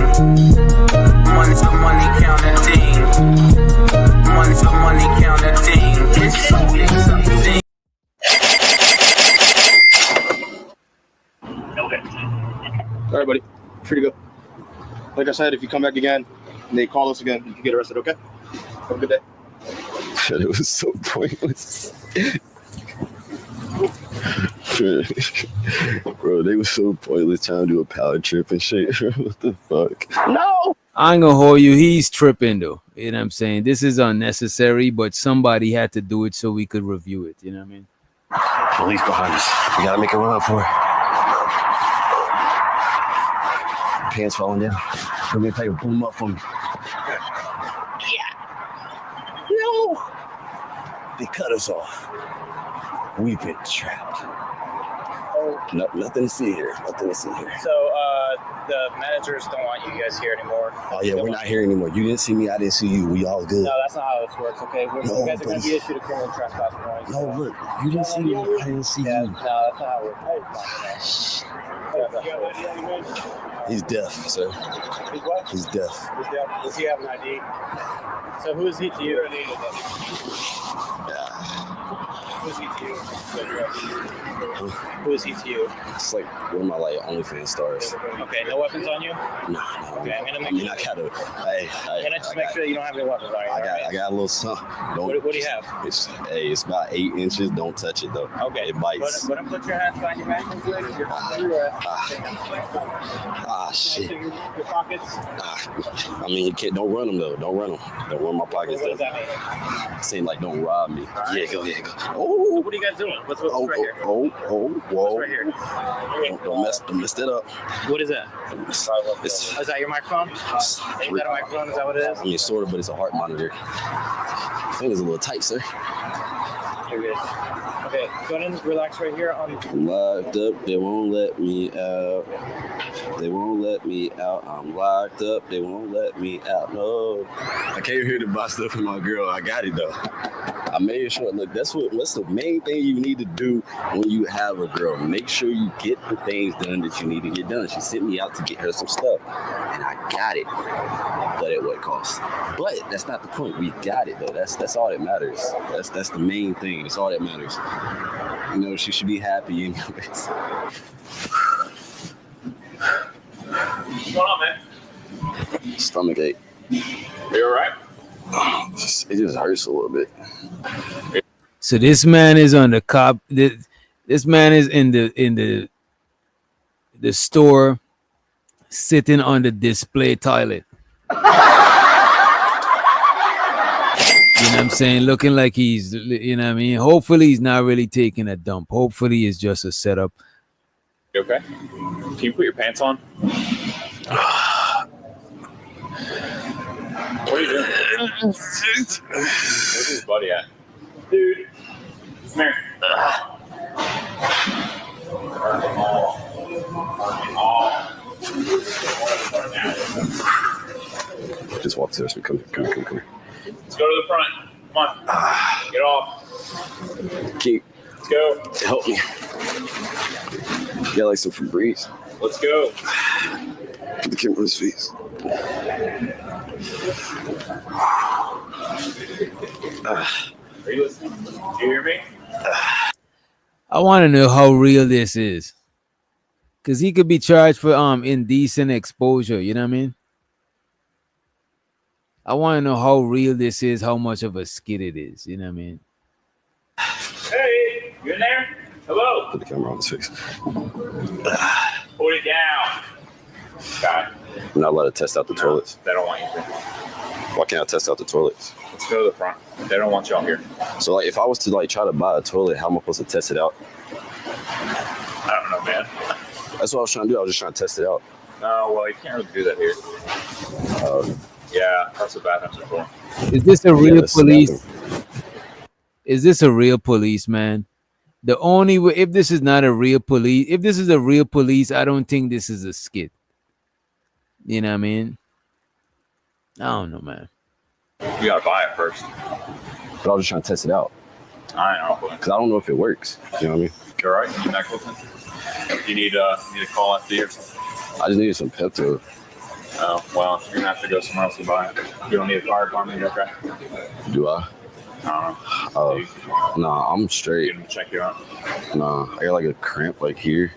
Money counting team. Money counting team. It's something.
Okay. All right, buddy. Free to go. Like I said, if you come back again and they call us again, you can get arrested, okay?
Have a good day.
It was so pointless. Bro, they were so pointless trying to do a power trip and shit. What the fuck? No!
I ain't gonna hold you. He's tripping though. You know what I'm saying? This is unnecessary, but somebody had to do it so we could review it. You know what I mean?
Police behind us. We gotta make a run for it. Pants falling down. Come here, take a pull them up for me. Yeah. No! They cut us off. We've been trapped. Nothing to see here. Nothing to see here.
So the managers don't want you guys here anymore.
Oh yeah, we're not here anymore. You didn't see me. I didn't see you. We all good.
No, that's not how this works. Okay, you guys are going to be issued a criminal trespass warning.
No, look, you didn't see me. I didn't see you.
No, that's not how it works.
He's deaf, sir.
He's what?
He's deaf.
He's deaf. Does he have an ID? So who is he to you? Who is he to you? Who is he to you?
It's like one of my OnlyFans stars.
Okay, no weapons on you?
No.
Okay, I'm gonna make
I gotta.
I'm gonna just make sure that you don't have any weapons on you.
I got a little something.
What do you have?
It's about 8 inches. Don't touch it though.
Okay.
It bites.
Put your hands behind your back.
Shit.
Your pockets.
I mean, you can't. Don't run them though. Don't run them. Don't run my pockets though.
What does that mean?
Saying like, don't rob me. Yeah, go ahead. Go.
So what are you guys doing? What's right here?
Whoa.
What's right here?
Don't mess that up.
What is that? Is that your microphone? Is that a microphone? Is that what it is?
I mean, sort of, but it's a heart monitor. Finger's a little tight, sir.
You're good. Okay, go ahead and relax right here.
I'm locked up. They won't let me out. They won't let me out. I'm locked up. They won't let me out. No. I came here to buy stuff for my girl. I got it though. I made sure. Look, that's the main thing you need to do when you have a girl. Make sure you get the things done that you need to get done. She sent me out to get her some stuff, and I got it. But at what cost? But that's not the point. We got it though. That's all that matters. That's the main thing. That's all that matters. You know, she should be happy anyways.
What's going on, man?
Stomach ache.
Are you all right?
It just hurts a little bit.
So this man is on the cop. This man is in the store, sitting on the display toilet. You know what I'm saying? Looking like he's, you know what I mean? Hopefully he's not really taking a dump. Hopefully it's just a setup.
You okay? Can you put your pants on? What are you doing? Where's his buddy at? Dude, come here.
Just walk to this. Come here.
Let's go to the front. Come on. Get off.
Keep.
Let's go.
Help me. Get like some Febreze.
Let's go.
Put the camera on his face.
Are you listening? Do you hear me?
I want to know how real this is, because he could be charged for indecent exposure. You know what I mean? I want to know how real this is, how much of a skit it is. You know what I mean?
Hey, you in there? Hello.
Put the camera on his face.
Put it down. Got it.
I'm not allowed to test out the toilets.
They don't want you to.
Why can't I test out the toilets?
Let's go to the front. They don't want y'all here.
So like, if I was to like try to buy a toilet, how am I supposed to test it out?
I don't know, man.
That's what I was trying to do. I was just trying to test it out.
No, well, you can't really do that here. Yeah, that's what bathrooms are for.
Is this a real police? Is this a real policeman? The only way, if this is not a real police, if this is a real police, I don't think this is a skit. You know what I mean? I don't know, man.
You gotta buy it first.
But I was just trying to test it out.
I know.
Because I don't know if it works. You know what I mean?
You all right? You need medical attention? You need a call after you or something?
I just needed some Pepto.
Oh, well, you're gonna have to go somewhere else to buy it. You don't need a fire department, you okay?
Do I?
I don't know.
Nah, I'm straight.
You gonna check you out?
Nah, I got like a cramp like here.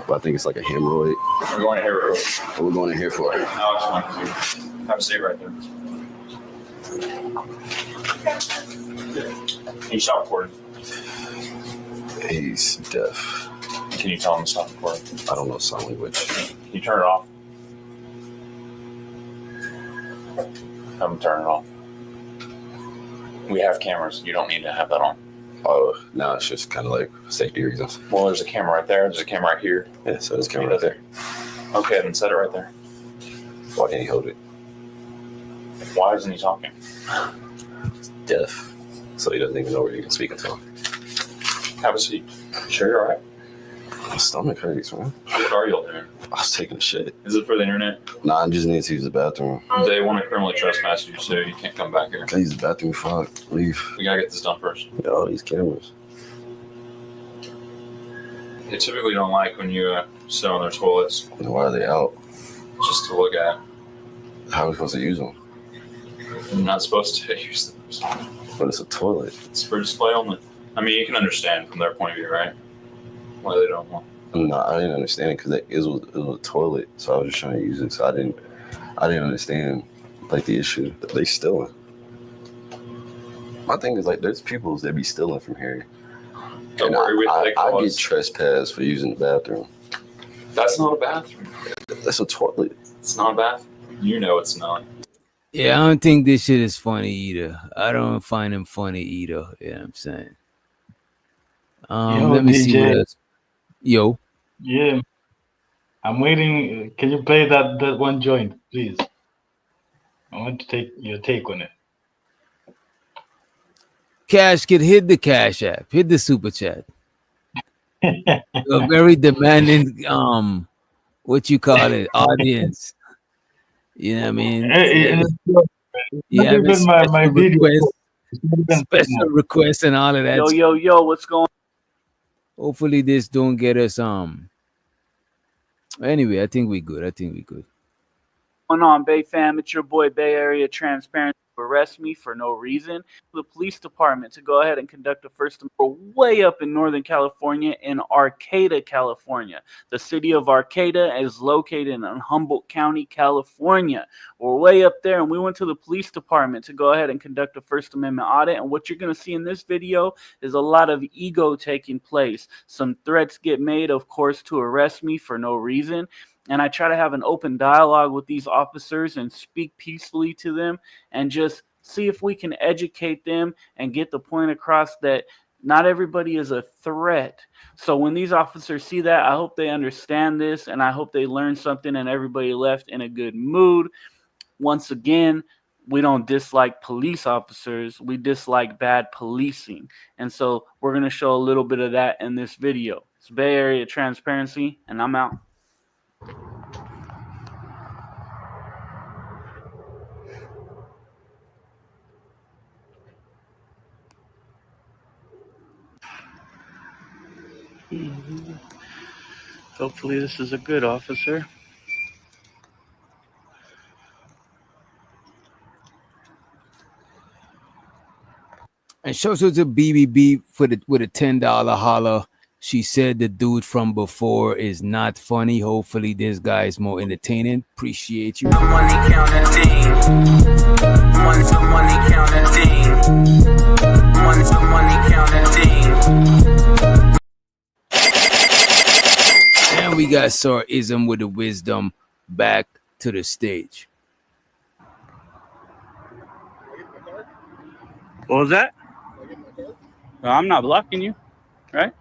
But I think it's like a hemorrhoid.
We're going to here.
What we're going in here for?
Alex, have a seat right there.
Can you stop recording?
He's deaf.
Can you tell him to stop recording?
I don't know sign language.
Can you turn it off? Have him turn it off. We have cameras. You don't need to have that on.
Oh, no, it's just kind of like safety reasons.
Well, there's a camera right there. There's a camera right here.
Yeah, so there's a camera right there.
Okay, then set it right there.
Why can't he hold it?
Why isn't he talking?
Deaf. So he doesn't even know where you can speak to him.
Have a seat. Sure you're all right?
My stomach hurts, man.
What are you doing?
I was taking a shit.
Is it for the internet?
Nah, I just need to use the bathroom.
They want to criminally trespass you, so you can't come back here.
Can I use the bathroom? Fuck, leave.
We gotta get this done first.
Yeah, all these cameras.
They typically don't like when you sit on their toilets.
Why are they out?
Just to look at.
How are we supposed to use them?
You're not supposed to use them.
But it's a toilet.
It's for display only. I mean, you can understand from their point of view, right? Why they don't want.
No, I didn't understand it because it was a toilet, so I was just trying to use it. So I didn't understand like the issue. They stealing. My thing is like, there's people that be stealing from here.
Don't worry,
I get trespassed for using the bathroom.
That's not a bathroom.
That's a toilet.
It's not a bathroom. You know it's not.
Yeah, I don't think this shit is funny either. I don't find him funny either. You know what I'm saying? Let me see what else. Yo.
Yeah. I'm waiting. Can you play that one joint, please? I want to take your take on it.
Cash Kid, hit the Cash App. Hit the Super Chat. A very demanding, what you call it, audience. You know what I mean? Yeah,
my video.
Special requests and all of that.
Yo, what's going on?
Hopefully this don't get us anyway, I think we good.
Going on, Bay fam? It's your boy Bay Area Transparency. Arrest me for no reason. The police department to go ahead and conduct a first way up in Northern California in Arcata, California. The city of Arcata is located in Humboldt County, California. We're way up there, and we went to the police department to go ahead and conduct a First Amendment audit. And what you're going to see in this video is a lot of ego taking place. Some threats get made, of course, to arrest me for no reason. And I try to have an open dialogue with these officers and speak peacefully to them and just see if we can educate them and get the point across that not everybody is a threat. So when these officers see that, I hope they understand this, and I hope they learn something and everybody left in a good mood. Once again, we don't dislike police officers. We dislike bad policing. And so we're going to show a little bit of that in this video. It's Bay Area Transparency, and I'm out. Hopefully this is a good officer.
And shout out to BBB with a $10 holler. She said the dude from before is not funny. Hopefully this guy is more entertaining. Appreciate you.
Money counting team. Money counting team. Money counting team.
And we got Sir Ism with the wisdom back to the stage.
What was that? I'm not blocking you, right?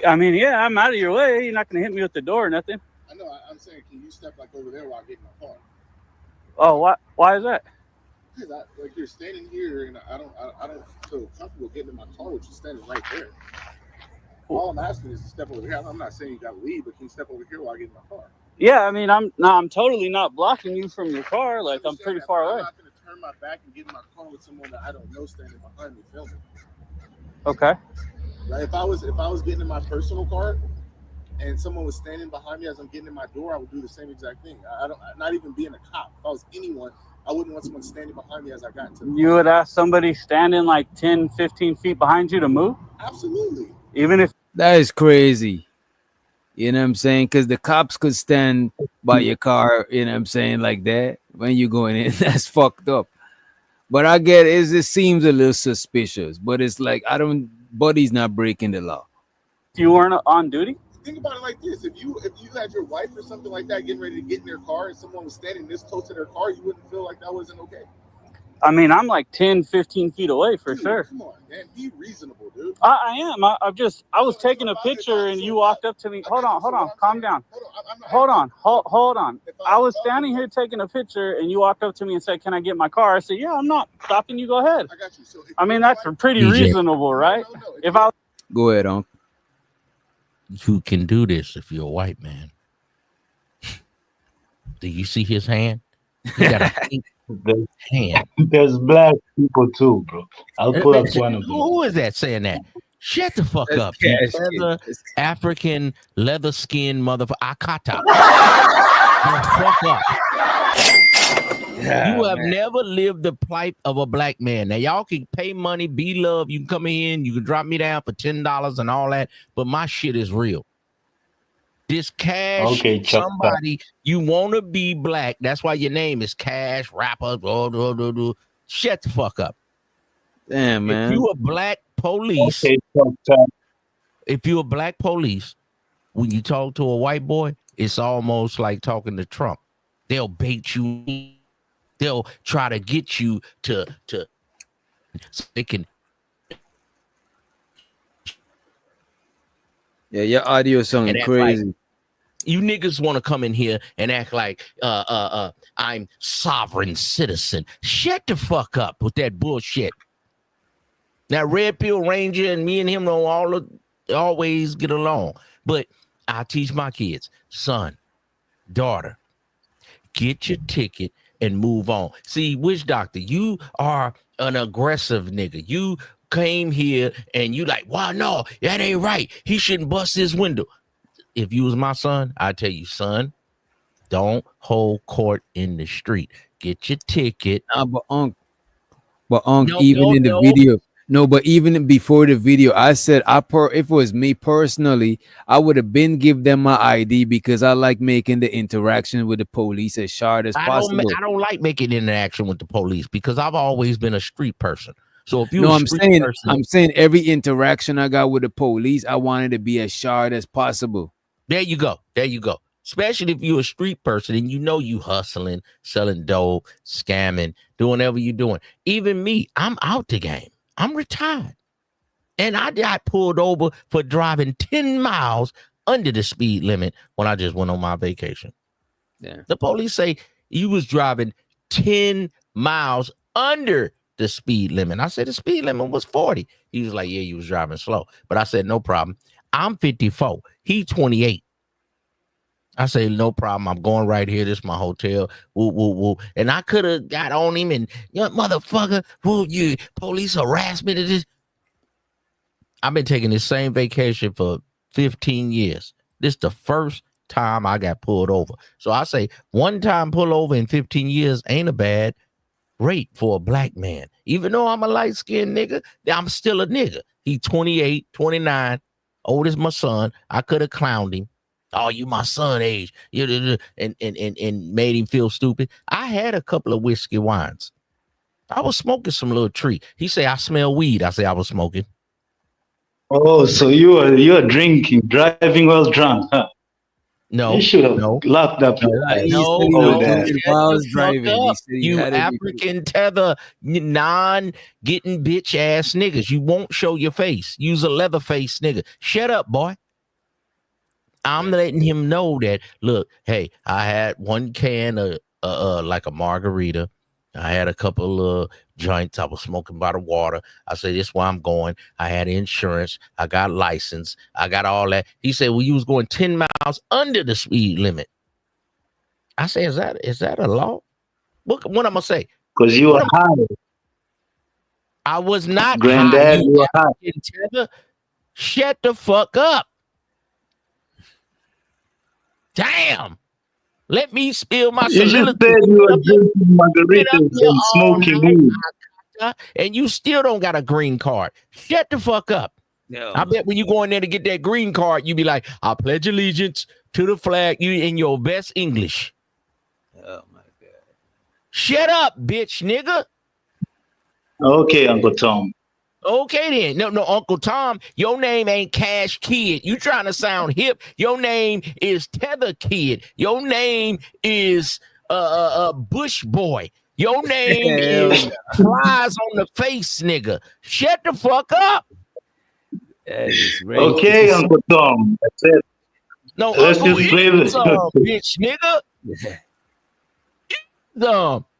I mean, yeah, I'm out of your way. You're not going to hit me with the door or nothing.
I know. I'm saying, can you step like over there while I get in my car?
Oh, why is that?
Because like you're standing here, and I don't feel comfortable getting in my car with you standing right there. All I'm asking is to step over here. I'm not saying you got to leave, but can you step over here while I get in my car?
Yeah, I mean, I'm totally not blocking you from your car. Like, I'm pretty far away.
I'm not going to turn my back and get in my car with someone that I don't know standing behind me filming.
Okay.
Like if I was getting in my personal car and someone was standing behind me as I'm getting in my door, I would do the same exact thing. Not even being a cop. If I was anyone, I wouldn't want someone standing behind me as I got into the car.
You would ask somebody standing like 10, 15 feet behind you to move?
Absolutely.
Even if
that is crazy. You know what I'm saying? Because the cops could stand by your car, you know what I'm saying, like that when you're going in. That's fucked up. But I get it seems a little suspicious, but it's like Buddy's not breaking the law.
You weren't on duty?
Think about it like this: if you had your wife or something like that getting ready to get in their car, and someone was standing this close to their car, you wouldn't feel like that wasn't okay.
I mean, I'm like 10, 15 feet away for sure.
Come on, man. Be reasonable, dude.
I am. I was taking a picture and you walked up to me. Hold on. Calm down. Hold on. I was standing here taking a picture and you walked up to me and said, "Can I get my car?" I said, "Yeah, I'm not stopping you. Go ahead."
I got you. So
I mean, that's pretty
DJ.
reasonable, right? If I
Go ahead, Unc.
You can do this if you're a white man. Do you see his hand? He got a pink hand.
There's black people too, bro. I'll pull up one of them.
Who is that saying that? Shut the fuck up, you leather, African leather skin motherfucker. Akata. Fuck up. You have never lived the plight of a black man. Now, y'all can pay money, be loved. You can come in, you can drop me down for $10 and all that, but my shit is real. This Cash, somebody, you want to be black. That's why your name is Cash, rapper. Shut the fuck up.
Damn, man.
If you a black police, if you a black police, when you talk to a white boy, it's almost like talking to Trump. They'll bait you. They'll try to get you to so they can.
Yeah, your audio sounding crazy.
Like, you niggas want to come in here and act like I'm sovereign citizen. Shut the fuck up with that bullshit. Now, Red Pill Ranger and me and him don't always get along, but I teach my kids, son, daughter, get your ticket and move on. See, Witch Doctor, you are an aggressive nigga. You came here and you like, wow, no, that ain't right. He shouldn't bust his window. If you was my son, I'd tell you, son, don't hold court in the street. Get your ticket.
But Unc, in the video. No, but even before the video, I said if it was me personally, I would have been give them my ID because I like making the interaction with the police as short as possible.
I don't like making interaction with the police because I've always been a street person. So if you
I'm saying every interaction I got with the police, I wanted to be as short as possible.
There you go. Especially if you're a street person and you know you hustling, selling dope, scamming, doing whatever you're doing. Even me, I'm out the game. I'm retired. And I got pulled over for driving 10 miles under the speed limit when I just went on my vacation.
Yeah.
The police say you was driving 10 miles under the speed limit. I said the speed limit was 40. He was like, yeah, you was driving slow. But I said, no problem. I'm 54. He 28. I say, no problem. I'm going right here. This is my hotel. Woo, woo, woo. And I could have got on him and, motherfucker, you police harassment of this. I've been taking this same vacation for 15 years. This is the first time I got pulled over. So I say one time pull over in 15 years ain't a bad rate for a black man. Even though I'm a light-skinned nigga, I'm still a nigga. He 28, 29, old as my son. I could have clowned him. Oh, you my son age. And made him feel stupid. I had a couple of whiskey wines. I was smoking some little tree. He say, I smell weed. I say, I was smoking.
Oh, so you are drinking, driving while drunk, huh?
No.
You should have locked up your eyes.
While driving. You African tether, non-getting bitch ass niggas. You won't show your face. Use a leather face nigga. Shut up, boy. I'm letting him know that, look, hey, I had one can of like a margarita. I had a couple of joints. I was smoking by the water. I said, this is where I'm going. I had insurance. I got license. I got all that. He said, well, you was going 10 miles under the speed limit. I said, is that a law? What I'm going to say?
Because you were high.
I was not
Granddad,
high.
you were high.
Shut the fuck up. Damn. Let me spill my
You just said you were drinking margaritas and smoking weed.
And you still don't got a green card. Shut the fuck up. I bet when you go in there to get that green card, you be like, I pledge allegiance to the flag. You in your best English.
Oh my God.
Shut up, bitch, nigga.
Okay, Uncle Tom.
Okay then. No, Uncle Tom, your name ain't Cash Kid. You trying to sound hip. Your name is Tether Kid. Your name is Bush Boy. Your name is Flies on the Face, nigga. Shut the fuck up.
Okay, Uncle Tom. That's it.
No,
Let's
Uncle
just play this.
bitch, nigga.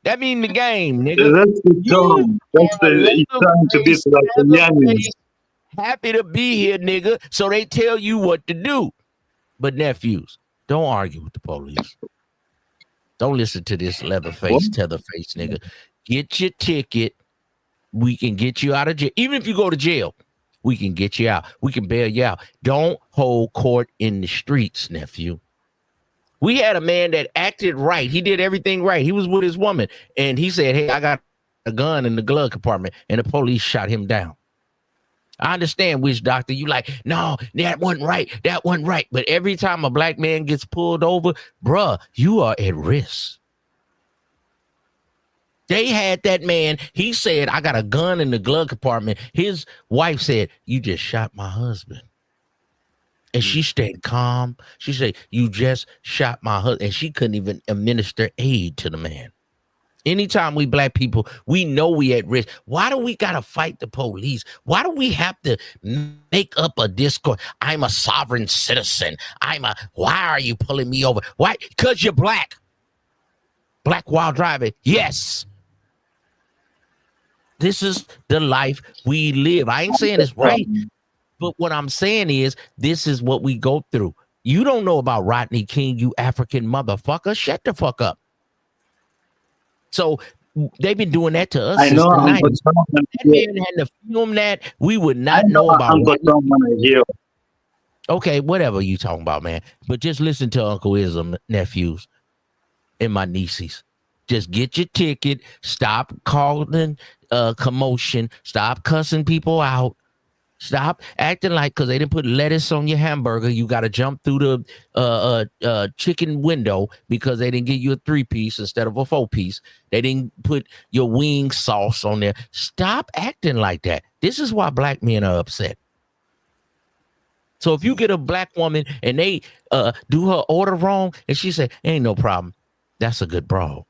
That mean the game, nigga.
That's the Tom. That's the trying to be like the youngins.
Happy to be here, nigga. So they tell you what to do. But nephews, don't argue with the police. Don't listen to this leather face, tether face, nigga. Get your ticket. We can get you out of jail. Even if you go to jail, we can get you out. We can bail you out. Don't hold court in the streets, nephew. We had a man that acted right. He did everything right. He was with his woman, and he said, hey, I got a gun in the glove compartment, and the police shot him down. I understand, witch doctor. You like, no, that wasn't right. That wasn't right. But every time a black man gets pulled over, bruh, you are at risk. They had that man. He said, I got a gun in the glove compartment. His wife said, you just shot my husband. And she stayed calm. She said, you just shot my husband. And she couldn't even administer aid to the man. Anytime we black people, we know we at risk. Why do we got to fight the police? Why do we have to make up a discourse? I'm a sovereign citizen. Why are you pulling me over? Why? Because you're black. Black while driving. Yes. This is the life we live. I ain't saying it's right. But what I'm saying is, this is what we go through. You don't know about Rodney King, you African motherfucker. Shut the fuck up. So they've been doing that to us.
I know.
That man had to film that. We would not know about it. Okay, whatever you talking about, man. But just listen to Uncle Ism, nephews, and my nieces. Just get your ticket. Stop causing commotion. Stop cussing people out. Stop acting like because they didn't put lettuce on your hamburger, you got to jump through the chicken window because they didn't give you a 3-piece instead of a 4-piece. They didn't put your wing sauce on there. Stop acting like that. This is why black men are upset. So if you get a black woman and they do her order wrong and she say, ain't no problem, that's a good bro.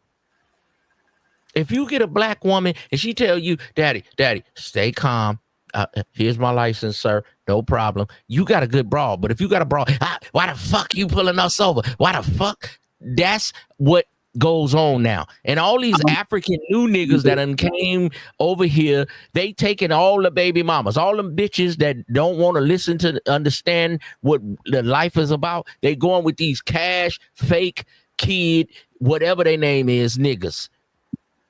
If you get a black woman and she tell you, daddy, stay calm. Here's my license, sir. No problem. You got a good brawl, but if you got a brawl, why the fuck you pulling us over? Why the fuck? That's what goes on now. And all these African new niggas that done came over here, they taking all the baby mamas, all them bitches that don't want to listen to understand what the life is about. They going with these cash, fake, kid, whatever their name is, niggas.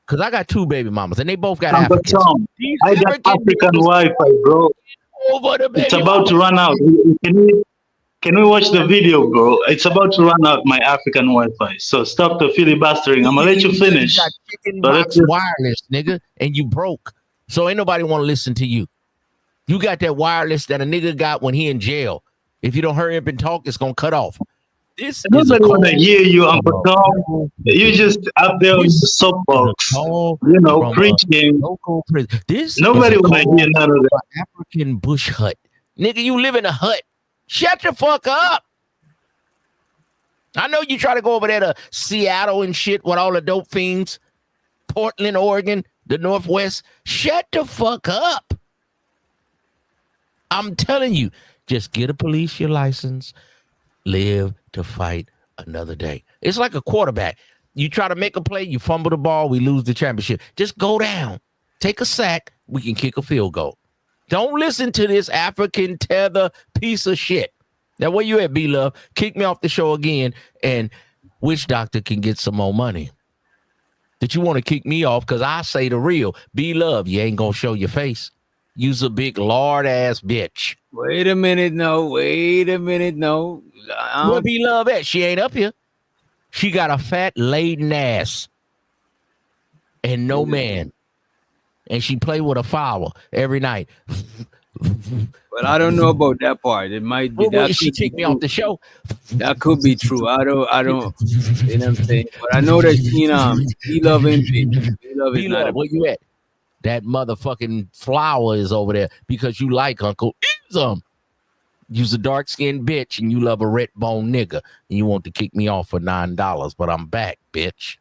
Because I got 2 baby mamas, and they both got Africans.
I got African Wi-Fi, bro. It's about to run out. Can we watch the video, bro? It's about to run out, my African Wi-Fi. So stop the filibustering. I'm going to let you finish.
You got chicken box wireless, nigga, and you broke. So ain't nobody want to listen to you. You got that wireless that a nigga got when he in jail. If you don't hurry up and talk, it's going to cut off.
Nobody want to hear you, Uncle Tom. You just up there on the soapbox, preaching. Nobody want to hear none of that.
African bush hut. Nigga, you live in a hut. Shut the fuck up. I know you try to go over there to Seattle and shit with all the dope fiends. Portland, Oregon, the Northwest. Shut the fuck up. I'm telling you, just get a police your license. Live to fight another day. It's like a quarterback. You try to make a play, you fumble the ball, we lose the championship. Just go down, take a sack, we can kick a field goal. Don't listen to this African tether piece of shit. Now, where you at, B-Love? Kick me off the show again, and Witch Doctor can get some more money. Did you want to kick me off? Because I say the real. B-Love, you ain't going to show your face. You's a big lord-ass bitch.
Wait a minute, no.
Where B-Love at? She ain't up here. She got a fat, laden ass. And no man. And she play with a flower every night.
But I don't know about that part. It might be
Well,
that
she
could be
kicked me off the
true.
show.
That could be true. I don't, you know what I'm saying? But I know that B-Love ain't big. B-Love is not
B-Love,
a
where you at? That motherfucking flower is over there because you like Uncle Ism. You's a dark-skinned bitch and you love a red bone nigga and you want to kick me off for $9, but I'm back, bitch.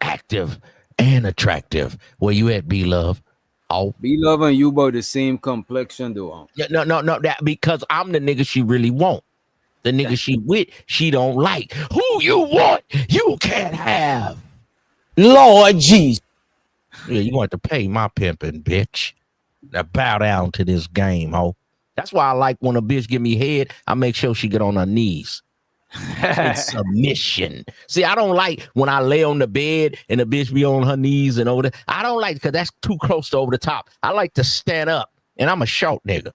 Active and attractive. Where you at, B-Love? Oh,
B-Love and you about the same complexion, though.
No, that because I'm the nigga she really want. The nigga she with, she don't like. Who you want, you can't have. Lord Jesus. Yeah, you want to pay my pimping, bitch. Now bow down to this game, ho. That's why I like when a bitch give me head, I make sure she get on her knees. It's submission. See, I don't like when I lay on the bed and the bitch be on her knees and over there. I don't like because that's too close to over the top. I like to stand up, and I'm a short nigga.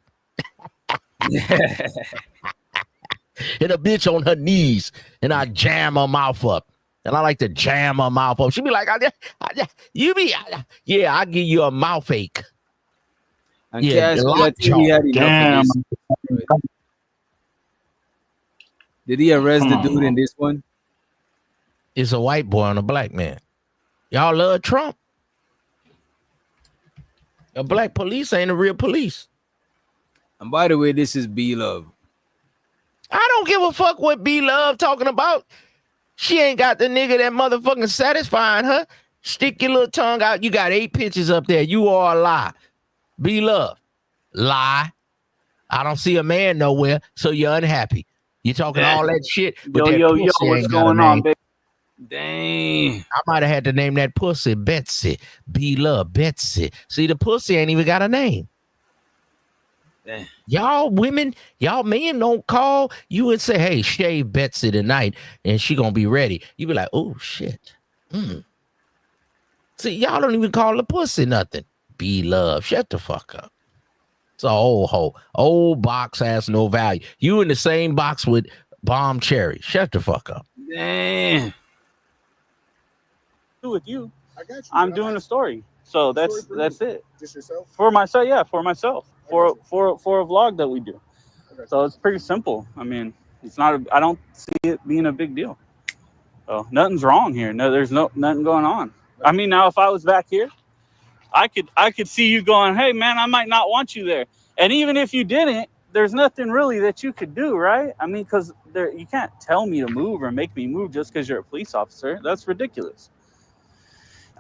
And a bitch on her knees, and I jam her mouth up. And I like to jam her mouth up. She be like, yeah, I'll give you a mouth ache.
And yeah, I think he had enough of this. Did he arrest the dude in this one?
It's a white boy and a black man. Y'all love Trump. A black police ain't a real police.
And by the way, this is B-Love.
I don't give a fuck what B-Love talking about. She ain't got the nigga that motherfucking satisfying her. Stick your little tongue out. You got 8 pictures up there. You are a lie. B-Love. Lie. I don't see a man nowhere, so you're unhappy. You talking all that shit.
Yo, what's going on, baby?
Dang.
I might have had to name that pussy Betsy. B-Love, Betsy. See, the pussy ain't even got a name.
Dang.
Y'all women, y'all men don't call you and say, hey, shave Betsy tonight and she gonna be ready. You be like, oh, shit. See, y'all don't even call the pussy nothing. B-Love, shut the fuck up. It's a old hoe. Old box has no value. You in the same box with Bomb Cherry. Shut the fuck up.
Damn.
With you.
I got you.
I'm doing a story. So that's it.
Just yourself?
For myself, yeah, for myself. For a vlog that we do. So it's pretty simple. I mean, it's not I don't see it being a big deal. So nothing's wrong here. No, there's nothing going on. I mean, now if I was back here, I could see you going, hey man, I might not want you there. And even if you didn't, there's nothing really that you could do, right? I mean, because you can't tell me to move or make me move just because you're a police officer. That's ridiculous.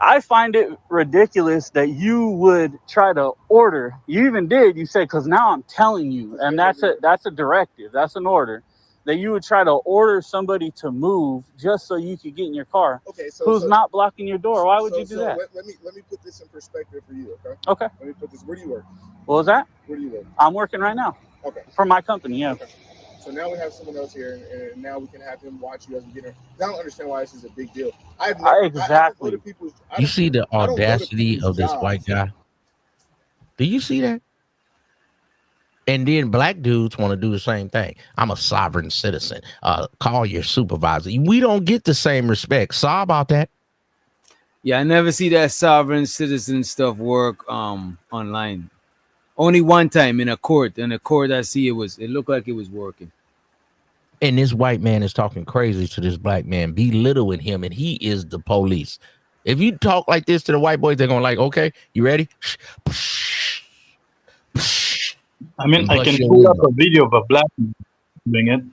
I find it ridiculous that you would try to order. You even did. You said, because now I'm telling you, and that's a directive. That's an order that you would try to order somebody to move just so you could get in your car.
Okay,
who's not blocking your door? Why would you do that?
Let me put this in perspective for you, okay?
Okay.
Let me put this. Where do you work?
What was that?
Where do you work?
I'm working right now.
Okay.
For my company, yeah.
Okay. So now we have someone else here, and now we can have him watch you as we get here. I don't understand why this is a big deal.
Exactly.
You see the audacity of this white guy? Do you see that? And then black dudes want to do the same thing. I'm a sovereign citizen. Call your supervisor. We don't get the same respect. Sorry about that.
Yeah, I never see that sovereign citizen stuff work online. Only one time in a court. In a court I see it looked like it was working.
And this white man is talking crazy to this black man, belittling him, and he is the police. If you talk like this to the white boys, they're going like, okay, you ready?
I mean, I can pull up a video of a black man doing it.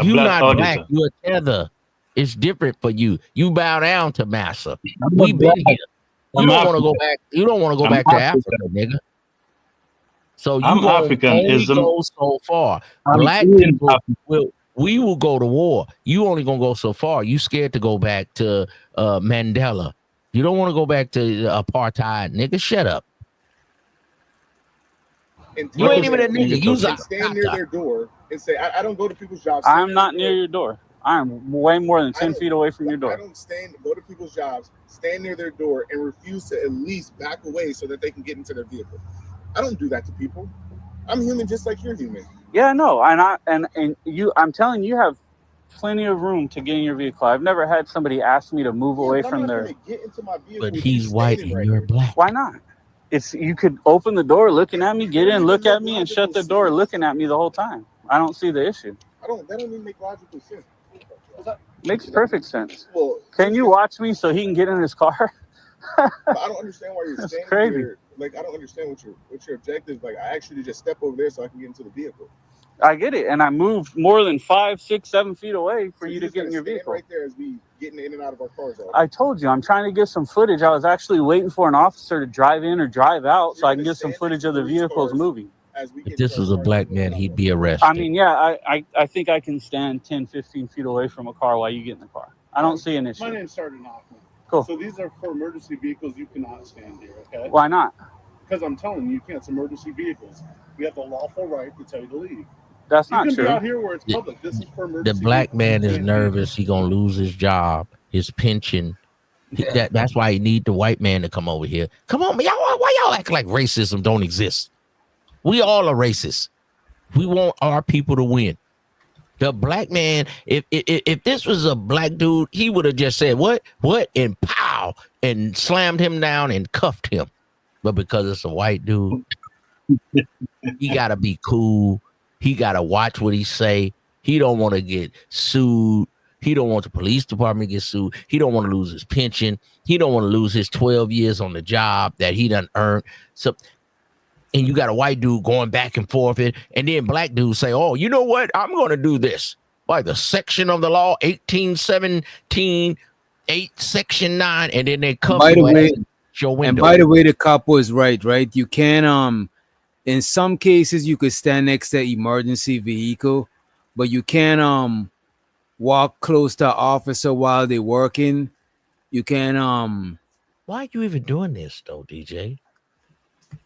You're not black, you're a tether. It's different for you. You bow down to massa. We've been here. You don't want to go back. You don't want to go back to Africa, nigga. So you only go so far. Black people we will go to war. You only gonna go so far. You scared to go back to Mandela. You don't want to go back to apartheid, nigga. Shut up. You ain't even a nigga. You
stand near their door and say, I don't go to people's jobs.
I'm not near your door. I'm way more than 10 feet away from your door.
I don't go to people's jobs, stand near their door, and refuse to at least back away so that they can get into their vehicle. I don't do that to people. I'm human just like you're human.
Yeah, no, and you. I'm telling you, have plenty of room to get in your vehicle. I've never had somebody ask me to move away from their.
Get into my vehicle.
But he's white and you're black.
Why not? If you could open the door looking at me, get in, look at me, and shut the door looking at me the whole time. I don't see the issue.
That don't even make logical sense.
Makes perfect sense.
Well,
can you watch me so he can get in his car?
I don't understand why you're
That's
standing
crazy.
here. Like, I don't understand what your objective. Like, I actually just step over there so I can get into the vehicle.
I get it, and I moved more than 5, 6, 7 feet away for you to get in your vehicle.
Right there as we getting in and out of our cars.
I told you, I'm trying to get some footage. I was actually waiting for an officer to drive in or drive out so I can get some footage of the vehicles moving.
If this was a black man, he'd be arrested.
I mean, yeah, I think I can stand 10, 15 feet away from a car while you get in the car. I don't see an issue.
My name's Sergeant Hoffman.
Cool.
So these are for emergency vehicles. You cannot stand here, okay?
Why not?
Because I'm telling you, you can't. It's emergency vehicles. We have the lawful right to tell you to leave.
That's
you
not
can
true.
Be out here where it's public. This is for emergency.
The black man is
vehicles.
nervous. He gonna lose his job, his pension. That's why he need the white man to come over here. Come on, y'all. Why y'all act like racism don't exist? We all are racist. We want our people to win. The black man, if this was a black dude, he would have just said, what, and pow, and slammed him down and cuffed him. But because it's a white dude, he got to be cool. He got to watch what he say. He don't want to get sued. He don't want the police department to get sued. He don't want to lose his pension. He don't want to lose his 12 years on the job that he done earned. So, and you got a white dude going back and forth, and then black dudes say, oh, you know what? I'm going to do this. Like the section of the law, 1817, 8, section 9, and then they come
by the way,
your window.
And by the way, the cop was right? You can, in some cases, you could stand next to an emergency vehicle, but you can't walk close to an officer while they're working. You can
Why are you even doing this though, DJ?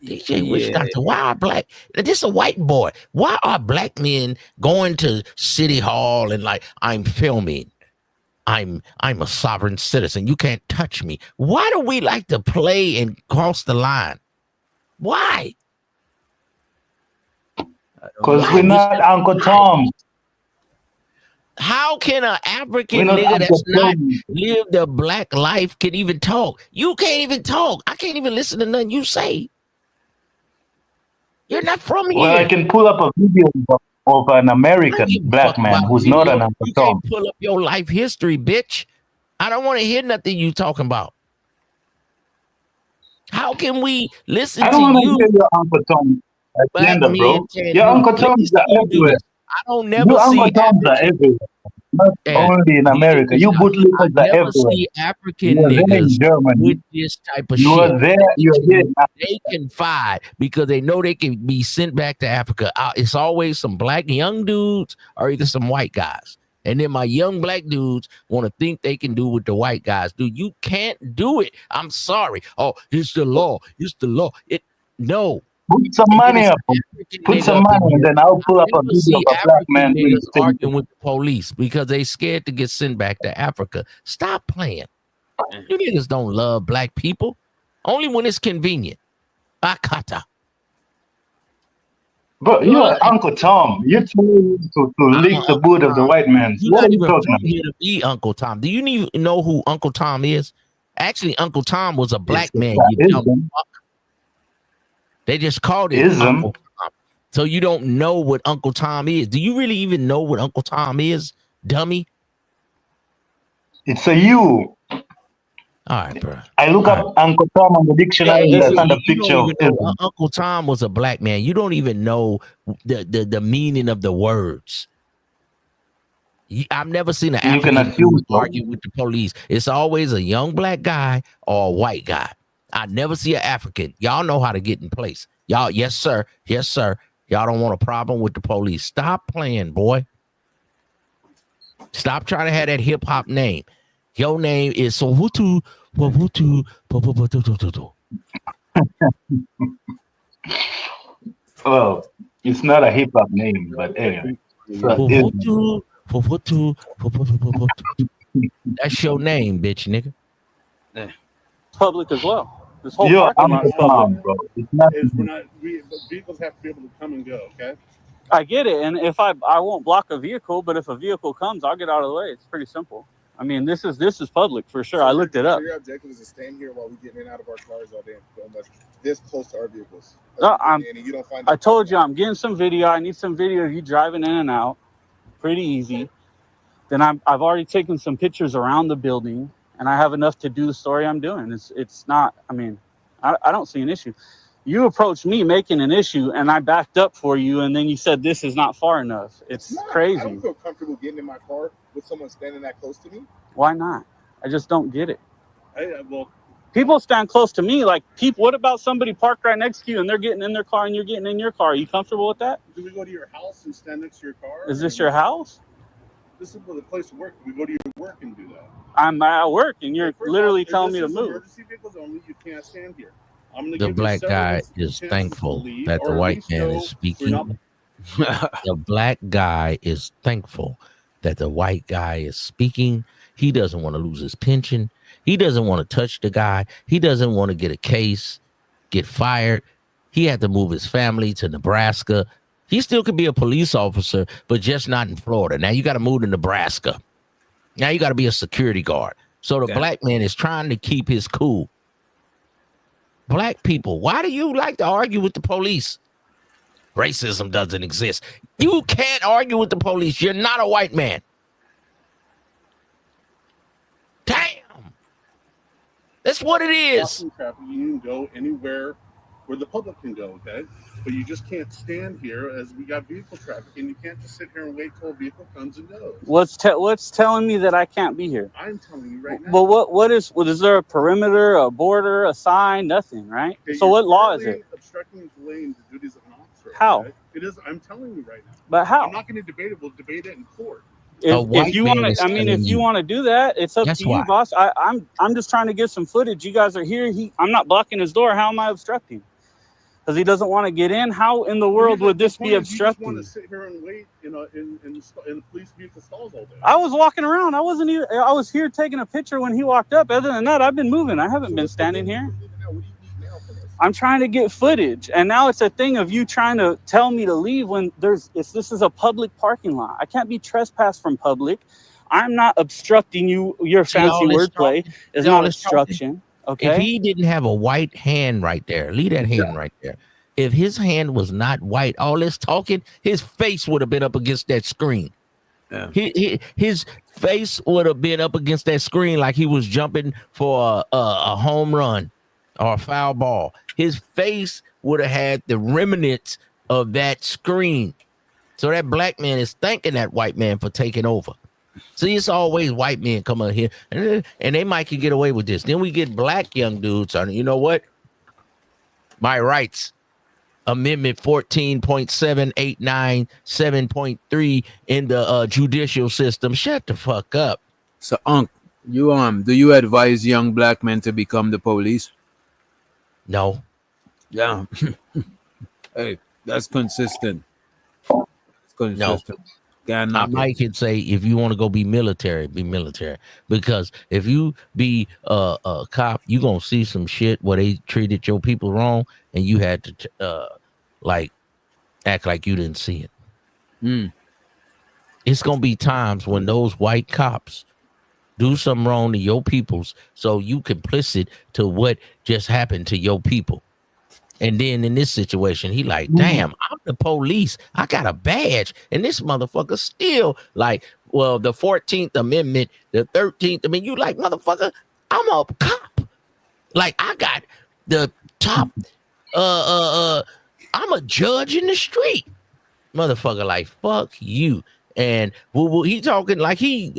DJ Witch Doctor, why are black? This is a white boy. Why are black men going to City Hall and like, I'm filming? I'm a sovereign citizen. You can't touch me. Why do we like to play and cross the line? Why?
Because we're not Uncle Tom.
How can an African nigga that's not lived a black life can even talk? You can't even talk. I can't even listen to nothing you say. You're not from here.
Well, I can pull up a video of an American black man who's not an Uncle Tom.
You can't pull up your life history, bitch. I don't want to hear nothing you talking about. How can we listen to you?
I don't want to hear your Uncle Tom agenda, bro. Your Uncle Toms are everywhere.
I don't never
your
see
Uncle Toms are everywhere. Not only in America. You bootlickers are everywhere.
See African
you
niggas
Germany.
with this type of
you
shit.
Are there, you're here.
They can fight because they know they can be sent back to Africa. It's always some black young dudes or either some white guys. And then my young black dudes want to think they can do what the white guys do. You can't do it. I'm sorry. Oh, it's the law. It's the law. No.
Put some money up. Put some money, and then I'll pull up a video of a black man
arguing with the police because they scared to get sent back to Africa. Stop playing. You niggas don't love black people. Only when it's convenient. Akata.
But you're Uncle Tom. You're trying to lick the boot of the white man.
You're not even from here to be Uncle Tom. Do you even know who Uncle Tom is? Actually, Uncle Tom was a black man. You dumb fuck. They just called it Uncle Tom. So you don't know what Uncle Tom is. Do you really even know what Uncle Tom is, dummy?
It's a you.
All right, bro.
I look up Uncle Tom on the dictionary and I find a picture of him.
Uncle Tom was a black man. You don't even know the meaning of the words. I've never seen an African argue with the police. It's always a young black guy or a white guy. I never see an African. Y'all know how to get in place. Y'all, yes, sir. Yes, sir. Y'all don't want a problem with the police. Stop playing, boy. Stop trying to have that hip hop name. Your name is Sohutu.
Well, it's not a hip hop name, but anyway.
That's your name, bitch, nigga.
Public as well. This whole
I'm
parking
the Tom, bro. It's not.
Vehicles have to be able to come and go. Okay.
I get it, and if I won't block a vehicle, but if a vehicle comes, I'll get out of the way. It's pretty simple. I mean, this is public for sure. I looked it up.
So your objective is to stand here while we get in and out of our cars all day and film us this close to our vehicles. You don't find
I told you I'm getting some video. I need some video of you driving in and out. Pretty easy. Then I've already taken some pictures around the building, and I have enough to do the story I'm doing. It's not. I mean, I don't see an issue. You approached me making an issue, and I backed up for you, and then you said this is not far enough. It's crazy.
I don't feel comfortable getting in my car with someone standing that close to me.
Why not? I just don't get it.
Well,
people stand close to me. Like, what about somebody parked right next to you and they're getting in their car and you're getting in your car? Are you comfortable with that?
Do we go to your house and stand next to your car?
Is this your house?
This is the place to work. Do we go to your work and do that?
I'm at work, and you're literally telling me to move.
Emergency vehicles only. You can't stand here.
The black guy is thankful that the white man is speaking. The black guy is thankful that the white guy is speaking. He doesn't want to lose his pension. He doesn't want to touch the guy. He doesn't want to get a case, get fired. He had to move his family to Nebraska. He still could be a police officer, but just not in Florida. Now you got to move to Nebraska. Now you got to be a security guard. So the black man is trying to keep his cool. Black people, why do you like to argue with the police? Racism doesn't exist. You can't argue with the police. You're not a white man. Damn. That's what it is.
Traffic, you can go anywhere where the public can go, okay? But you just can't stand here as we got vehicle traffic, and you can't just sit here and wait till a vehicle comes and goes.
What's telling me that I can't be here?
I'm telling you right now.
Well, what is there a perimeter, a border, a sign? Nothing, right?
Okay,
so what law is it?
Obstructing the lane, the duties of an officer.
How?
Okay? It is. I'm telling you right now.
But how?
I'm not going to debate it. We'll debate it in court.
If you want to, I mean, if you want to do that, it's up to you, boss. I'm just trying to get some footage. You guys are here. I'm not blocking his door. How am I obstructing? Because he doesn't want to get in. How in the world would this be obstructing?
You just want to sit here and wait, in the police vehicle stalls all day.
I was walking around. I was here taking a picture when he walked up. Other than that, I've been moving. I haven't been standing here. I'm trying to get footage, and now it's a thing of you trying to tell me to leave when this is a public parking lot. I can't be trespassed from public. I'm not obstructing you. Your fancy wordplay is not obstruction. Okay.
If he didn't have a white hand right there, leave that hand right there. If his hand was not white, all this talking, his face would have been up against that screen. Yeah. His face would have been up against that screen like he was jumping for a home run or a foul ball. His face would have had the remnants of that screen. So that black man is thanking that white man for taking over. See, it's always white men come up here, and they might can get away with this. Then we get black young dudes on, you know what? My rights. Amendment 14.789, 7.3 in the judicial system. Shut the fuck up.
So, you do you advise young black men to become the police?
No.
Yeah. Hey, that's consistent. It's consistent.
No. I might could say if you want to go be military, because if you be a cop, you gonna see some shit where they treated your people wrong, and you had to like act like you didn't see it. It's gonna be times when those white cops do something wrong to your peoples, so you complicit to what just happened to your people. And then in this situation, he like, damn, I'm the police. I got a badge. And this motherfucker still like, well, the 14th Amendment, the 13th. I mean, you like, motherfucker, I'm a cop. Like, I got the top, I'm a judge in the street. Motherfucker like, fuck you. And he talking like he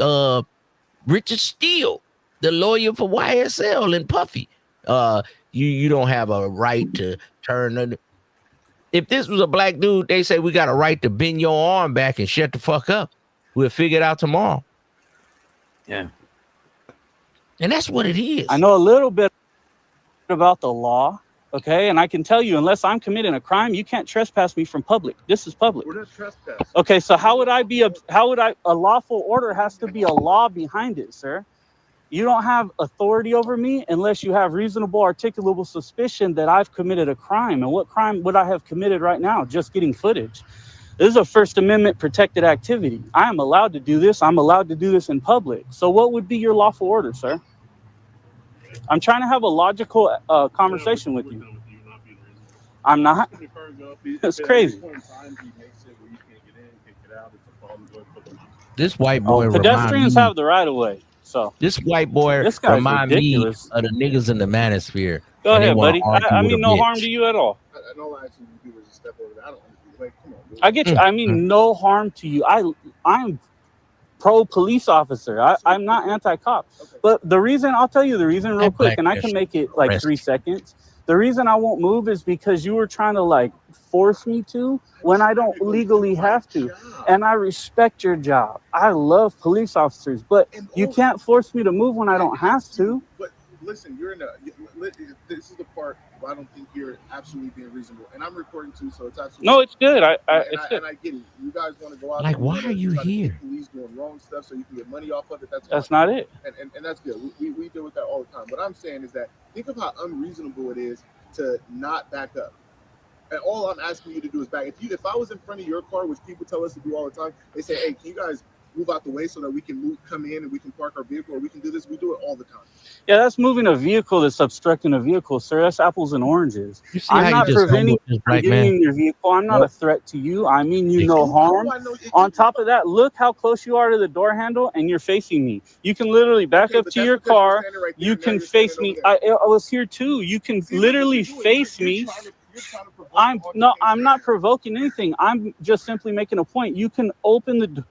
Richard Steele, the lawyer for YSL and Puffy. You don't have a right to turn. If this was a black dude, they say we got a right to bend your arm back and shut the fuck up. We'll figure it out tomorrow.
Yeah.
And that's what it is.
I know a little bit about the law, okay? And I can tell you, unless I'm committing a crime, you can't trespass me from public. This is public.
We're not trespassing.
Okay, so a lawful order has to be a law behind it, sir. You don't have authority over me unless you have reasonable, articulable suspicion that I've committed a crime. And what crime would I have committed right now? Just getting footage. This is a First Amendment protected activity. I am allowed to do this. I'm allowed to do this in public. So what would be your lawful order, sir? I'm trying to have a logical conversation with you. I'm not. That's crazy.
This white boy
Pedestrians have the right of way. So
this white boy
this guy's
remind me
ridiculous.
of the niggas in the manosphere.
Go
and they
ahead,
wanna
buddy.
argue
I
with
mean,
a
no
bitch.
harm to you at all.
And all I actually do is just step over there. I don't understand. Like, come on, dude.
I get you. I mean, no harm to you. I'm pro police officer. I'm not anti-cop. But the reason, I'll tell you the reason real quick, and I can make it like 3 seconds. The reason I won't move is because you were trying to like force me to when I don't legally have to. And I respect your job. I love police officers, but you can't force me to move when I don't have to.
But listen, you're in a. This is the part where I don't think you're absolutely being reasonable, and I'm recording too, so it's absolutely.
No, it's good.
And I get it. You guys want to go out.
Like,
there,
why are you
try to
here?
get police doing wrong stuff, so you can get money off of it.
That's
fine.
not it.
And that's good. We deal with that all the time. What I'm saying is that think of how unreasonable it is to not back up. And all I'm asking you to do is back. If I was in front of your car, which people tell us to do all the time, they say, "Hey, can you guys move out the way so that we can come in and we can park our vehicle, or we can do this." We do it all the time.
Yeah, that's moving a vehicle that's obstructing a vehicle, sir. That's apples and oranges.
You see how
I'm
you
not
just
preventing
humbled this
you from
black
getting
man?
in your vehicle. I'm not a threat to you. I mean you no harm. On top of that, look how close you are to the door handle, and you're facing me. You can literally back up to your car. You can face me. I was here too. You can literally face me. I'm not provoking anything. I'm just simply making a point. You can open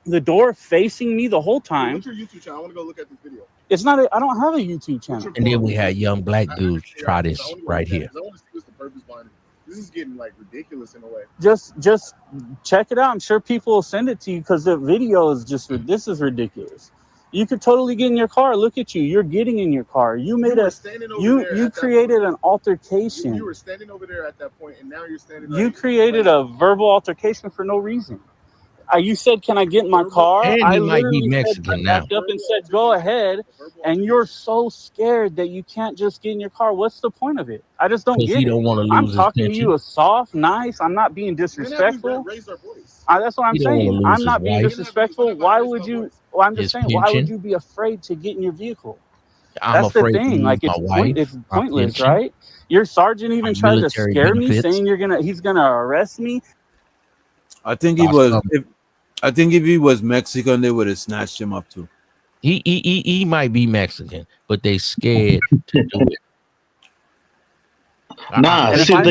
the door facing me the whole time.
What's your YouTube channel? I want to go look at this video.
It's not. I don't have a YouTube channel.
And then we had young black dudes try this right here.
I want to see what's the purpose behind it. This is getting like ridiculous in a way.
Just check it out. I'm sure people will send it to you because the video is just. This is ridiculous. You could totally get in your car. Look at you. You're getting in your car. You made you created an altercation.
You were standing over there at that point, and now you're standing.
You created a verbal altercation for no reason. You said, "Can I get in my car?"
And
I
he might be
literally
Mexican now.
backed up and said, "Go ahead." And you're so scared that you can't just get in your car. What's the point of it? I just don't
Because
get
he
it.
don't want to lose
I'm
his
talking to
pension.
you a soft, nice. I'm not being disrespectful. That's what I'm
He don't wanna
saying.
lose
I'm
his
not being
wife.
disrespectful. Why would you? Well, I'm just
His
saying. Why would
pension.
you be afraid to get in your vehicle?
I'm
That's the
afraid to
thing.
lose
Like
my wife,
it's
my
pointless,
pension,
right? Your sergeant even
my
tried to
military
scare me,
benefits.
saying he's gonna arrest me.
I think he was. If he was Mexican, they would have snatched him up too.
He might be Mexican, but they scared to do it.
Nah, see, the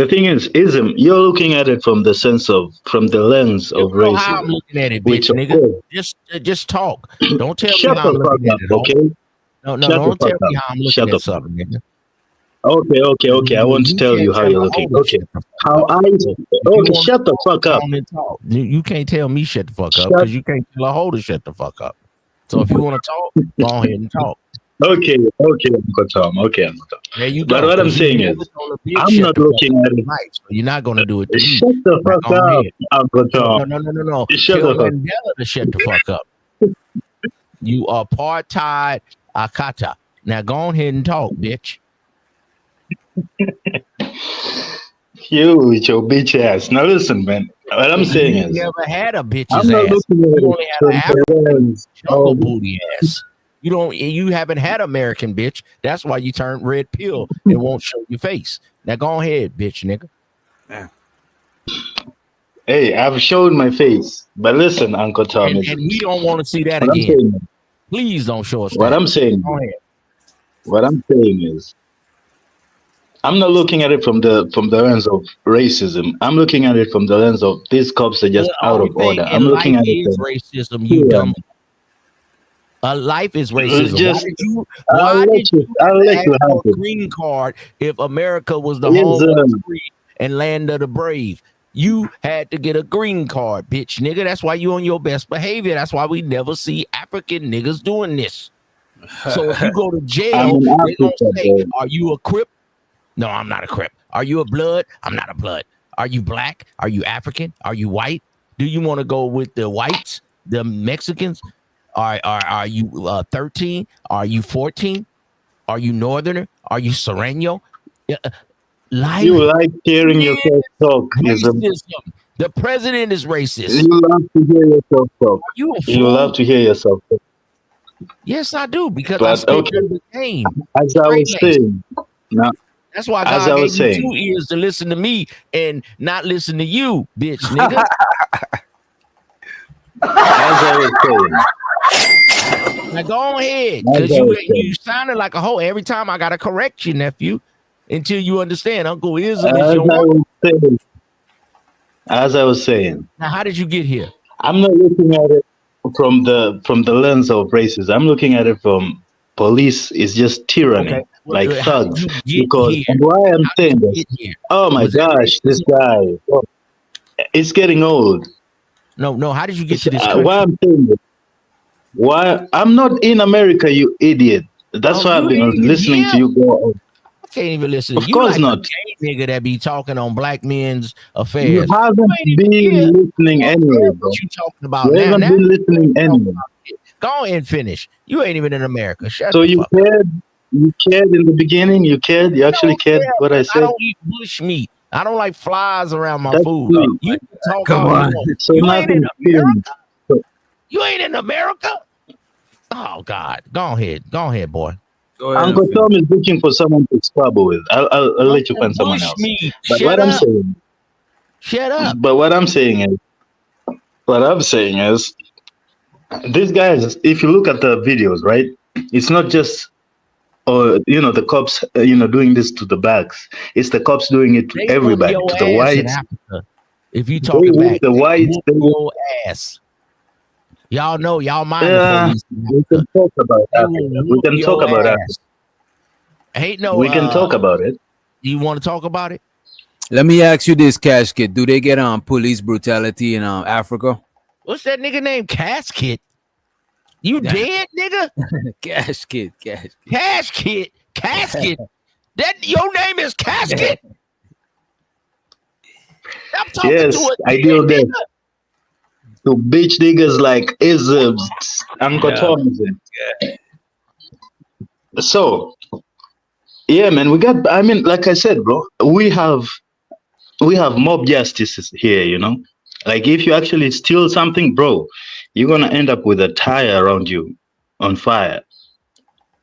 thing is, ism. You're looking at it from the lens of
You know how I'm
racism.
looking at it,
Which,
bitch,
of
nigga.
course,
Just talk. Don't tell
shut
me how I'm
the fuck
looking
up,
at it.
okay?
No,
Shut the
don't tell
fuck
me
up.
how I'm looking
Shut the
at something, nigga.
Okay. I want to tell you how you're looking. Okay, shut the fuck up.
You can't tell me shut the fuck up
Shut-
because you can't tell a hoe to shut the fuck up. So if you want to talk, go ahead and talk.
Okay, Uncle Tom. Okay, Uncle Tom.
There you
But
go.
what I'm
'Cause you
saying
never
is,
told a bitch
I'm
shut
not
the fuck
looking
up
at it.
tonight, so you're not gonna do it to me.
Shut the
Now,
fuck
go
up,
ahead.
Uncle Tom.
No.
Shut
Tell
the fuck.
Mandela to shut the fuck up. You apartheid akata. Now go ahead and talk, bitch.
You with your bitch ass. Now listen, man. What I'm saying
You
is,
never had a bitch's
I'm not
ass.
looking at
You
it
only had
from
an African
the lens
jungle
of
booty ass. You haven't had American bitch. That's why you turned red pill and won't show your face. Now go ahead, bitch, nigga.
Hey, I've shown my face. But listen, Uncle Tom.
And we don't want to see that
What I'm
again.
saying,
Please don't show us
what
that.
I'm saying,
Go ahead.
what I'm saying is, I'm not looking at it from the lens of racism. I'm looking at it from the lens of these cops are just
The
out
only
of
thing
order.
in
I'm looking
life
at it
is
from
racism, you dumb. Life is racism.
just.
Why did you
I'll let
ask
you
for
have
a
it.
green card if America was the
It's,
home of the free and land of the brave? You had to get a green card, bitch, nigga. That's why you on your best behavior. That's why we never see African niggas doing this. So if you go to
I'm
jail,
in
they gonna
Africa,
say,
bro.
"Are you a Crip?" No, I'm not a Crip. Are you a Blood? I'm not a Blood. Are you black? Are you African? Are you white? Do you want to go with the whites, the Mexicans? Are you 13? Are you 14? Are you Northerner? Are you Sereno? Life.
You like hearing yourself talk.
Racism. The president is racist.
You love to hear yourself talk.
You a
You
fool?
love to hear yourself talk.
Yes, I do, because I
But
spit
okay,
through the game.
as I was
Straight-laced.
saying, now,
That's why
as
God
I
gave
was
me
saying,
2 ears to listen to me and not listen to you, bitch, nigga.
as I was saying,
Now go ahead,
as
because
I was saying,
you sounded like a hoe every time I gotta correct you, nephew, until you understand Uncle Ism is
as
your
I
one.
was saying, as I was saying,
Now, how did you get here?
I'm not looking at it from the lens of racism. I'm looking at it from police is just tyranny,
Okay.
like
How did
thugs.
you get
Because
here?
and why I'm
How did
saying
you
this,
get here?
oh my
Was that
gosh, this
racism?
guy, oh, it's getting old.
No. How did you get to this country?
Why I'm saying this, why I'm not in America, you idiot. That's
Oh,
why I've
you
been
ain't even
listening to
here?
you go on.
I can't even listen.
Of
You
course
like a
not.
gay nigga that be talking on black men's
You
affairs.
haven't
You ain't even
been
here.
listening
I don't
anyway,
care
bro.
what you talking about
You
now.
haven't
Now
been
you
listening
talking
anyway.
about shit. Go on and finish. You ain't even in America. Shut
So
the
you
fuck up.
cared, in the beginning, you cared, you actually cared what I
I
said.
don't eat bush meat. I don't like flies around my
That's
food.
sweet.
You can talk
Come
all you
on.
want.
So
You ain't in
nothing
America.
changed. So,
You ain't in America. Oh God. Go ahead, boy.
Go ahead and
Uncle
finish.
Tom is looking for someone to squabble with. I'll let you find someone
Bush
else.
meat.
But
Shut up.
Shut up. What I'm saying is, these guys. If you look at the videos, right, it's not just the cops, doing this to the blacks. It's the cops doing it to
They whoop
everybody,
your
to the
ass in
whites.
Africa. If you
They
talking
whoop
back,
the whites.
whoop
They whoop,
your ass. Y'all know y'all mind the police.
we can talk about
They
Africa.
will
We
whoop
can talk
your
about
ass.
Africa.
Ain't no.
We can talk about it.
You want to talk about it?
Let me ask you this, Cash Kid. Do they get police brutality in Africa?
What's that nigga named Casket? You dead, nigga?
Cash Kid.
Casket. That your name is Casket? I'm talking
Yes,
to a
I
dead
deal there.
nigga.
To bitch niggas like Isms, Uncle
Yeah.
Tom's. So, yeah, man, like I said, bro, we have mob justice here, Like if you actually steal something, bro, you're gonna end up with a tire around you on fire.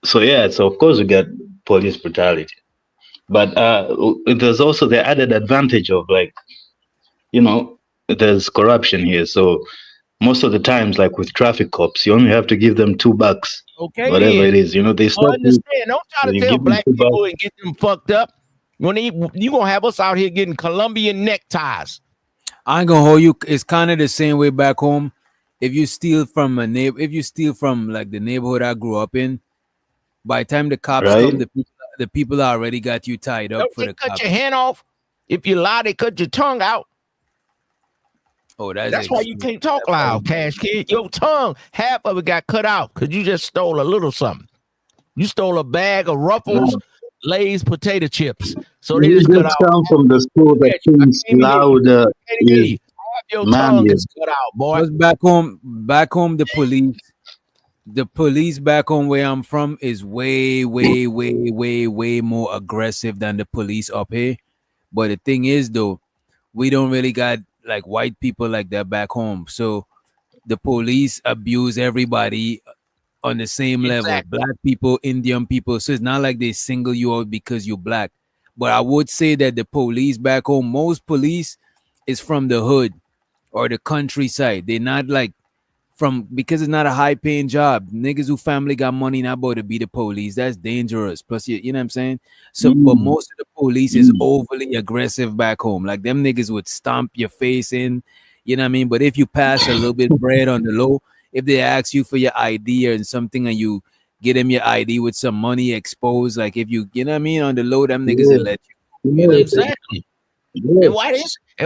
So yeah, so of course we get police brutality. But there's also the added advantage of there's corruption here. So most of the times, like with traffic cops, you only have to give them $2,
Okay,
whatever
then.
it is. They
I
stop you.
understand. Don't try to
You
tell
give them
black
$2.
people and get them fucked up. When you gonna have us out here getting Colombian neckties.
I ain't gonna hold you. It's kind of the same way back home. If you steal from like the neighborhood I grew up in, by the time the cops come,
Right?
the people already got you tied up
Don't
for
they
the
cut
cops.
your hand off? If you lie, they cut your tongue out.
Oh,
That's why you can't talk loud, Cash Kid. Your tongue, half of it got cut out because you just stole a little something. You stole a bag of Ruffles, Lay's potato chips. So they
You
just cut
just
out.
come from the school that thinks louder is
Half your
manly.
tongue gets cut out, boy.
Because back home, the police back home where I'm from is way more aggressive than the police up here. But the thing is, though, we don't really got like white people like that back home. So the police abuse everybody on the same level. Black people, Indian people. So it's not like they single you out because you're black. But I would say that the police back home, most police is from the hood or the countryside. They're not like because it's not a high paying job. Niggas who family got money not about to be the police. That's dangerous. Plus, you know what I'm saying? So, but most of the police is overly aggressive back home. Like them niggas would stomp your face in, you know what I mean? But if you pass a little bit bread on the low, if they ask you for your ID or something and you get them your ID with some money exposed, like if you know what I mean, on the low, them niggas will let you. You know what I'm saying?
Exactly. And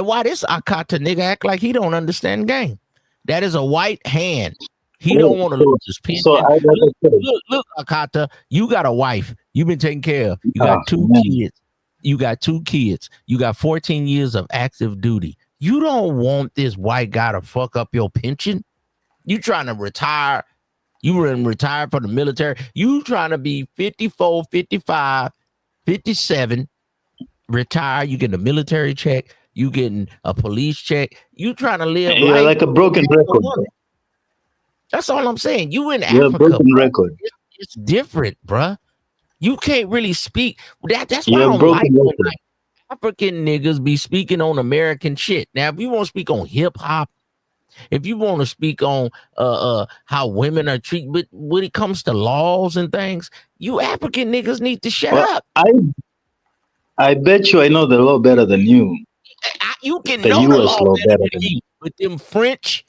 why this Akata nigga act like he don't understand the game? That is a white hand. He don't want to lose his pension. Look, Akata, you got a wife. You've been taken care of. You got two kids. You got 2 kids. You got 14 years of active duty. You don't want this white guy to fuck up your pension. You trying to retire. You were retired from the military. You trying to be 54, 55, 57, retire, you getting a military check, you getting a police check, you trying to live
You're
life
like a broken record.
That's all I'm saying. You in
You're a
Africa,
broken
bruh.
record.
It's different, bruh. You can't really speak. That's why I
You're a
don't
broken
like when
record.
like African niggas be speaking on American shit. Now, if you want to speak on hip hop, if you want to speak on how women are treated, but when it comes to laws and things, you African niggas need to shut
Well,
up.
I bet you I know the law better than you.
You can
The
know the
U.S.
law
law
better
better
than
than
me, but them French,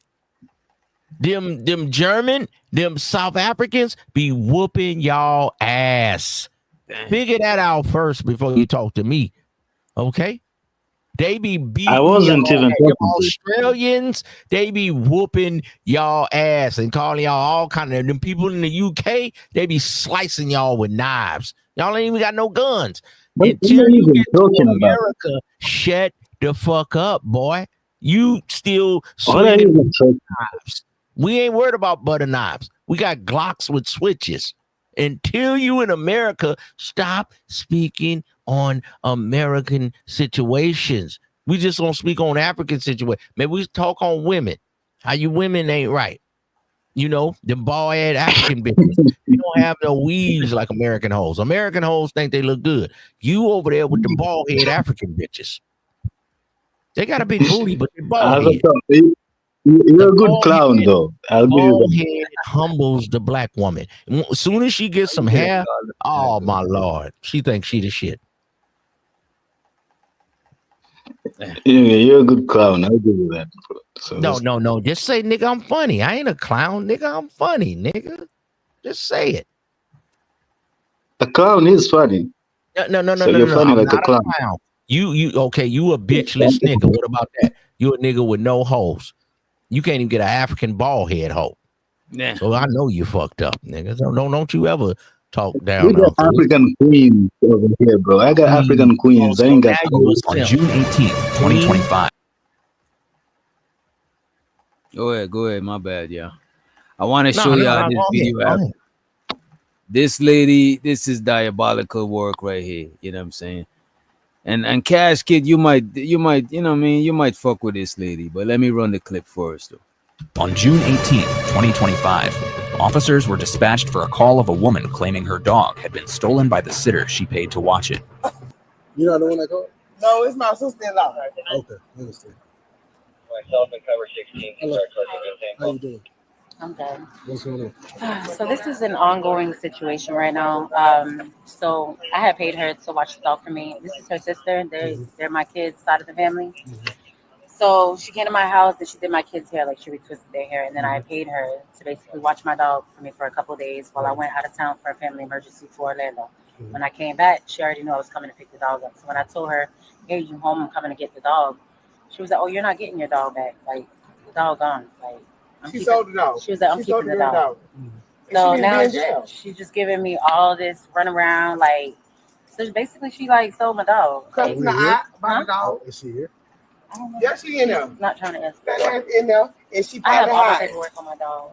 them German, them South Africans be whooping y'all ass. Figure that out first before you talk to me, okay? They be beating
I wasn't
y'all.
even
Them
talking to you.
Australians, they be whooping y'all ass and calling y'all all kind of them people in the UK. They be slicing y'all with knives. Y'all ain't even got no guns.
What
Until
are you
you
even
get to
talking about?
America, shut the fuck up, boy. You still
What are you
swinging
even talking?
knives. We ain't worried about butter knives. We got Glocks with switches. Until you in America, stop speaking on American situations. We just don't speak on African situations. Maybe we talk on women. How you women ain't right. You know, them bald-head African bitches. You don't have no weaves like American hoes. American hoes think they look good. You over there with the bald-head African bitches. They got a big booty, but they're bald-head.
You're a good clown, though. I'll give you
Bald
that.
head humbles the black woman. As soon as she gets some hair, oh my lord, she thinks she the shit.
Yeah, you're a good clown. I'll give you that. So
No. Just say, nigga, I'm funny. I ain't a clown, nigga. I'm funny, nigga. Just say it.
a clown is funny.
No.
So you're funny
I'm
like a
not a
clown.
clown. You okay? You a bitchless nigga. What about that? You a nigga with no hoes. You can't even get an African bald head hoe.
Yeah.
So I know you fucked up, nigga. Don't you ever talk
We
down
got
Uncle Luke.
African queens over here, bro. I got African queens. I ain't got
now you a
hoes.
simp. On June 18th, 2025.
Go ahead. My bad, yeah. I want to
No,
show y'all
go
this
ahead,
video.
go ahead.
This lady, this is diabolical work right here. You know what I'm saying? And Cash Kid, you might, you know what I mean? You might fuck with this lady, but let me run the clip first, though.
On June 18th, 2025, officers were dispatched for a call of a woman claiming her dog had been stolen by the sitter she paid to watch it.
You not the one that called? No, it's my sister-in-law. Okay, understand.
Cover 16.
Hello. How you doing?
I'm good.
What's going on?
So this is an ongoing situation right now. So I had paid her to watch the dog for me. This is her sister. They're my kids' side of the family. So she came to my house and she did my kids' hair, like she retwisted their hair, and then I paid her to basically watch my dog for me for a couple of days while I went out of town for a family emergency to Orlando. When I came back, she already knew I was coming to pick the dog up. So when I told her, "Hey, you home? I'm coming to get the dog," she was like, "Oh, you're not getting your dog back. Like the dog gone. Like
She sold the dog.
She was like, "I'm
She sold
keeping the
your
dog."
And
So
she
now
need to be in jail.
she's just giving me all this run around, like, so basically she like stole my dog.
Cussing the eye by the dog.
Is she here?
I don't know.
Yeah, she in there.
She's not trying to answer.
That ass in there, and she
I have
probably
all the
hide.
paperwork on my dog.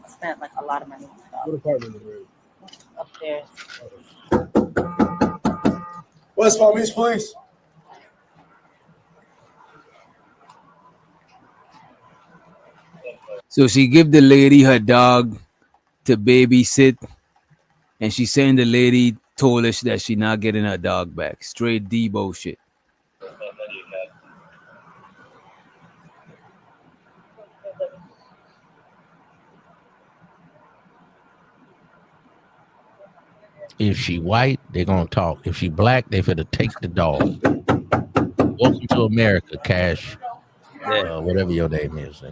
I spent like a lot of money on the dog.
What apartment is it?
Upstairs.
West Palm Beach Police.
So she give the lady her dog to babysit, and she saying the lady told her that she not getting her dog back. Straight Debo shit.
If she white, they're gonna talk. If she black, they finna take the dog. Welcome to America, Cash. Whatever your name is.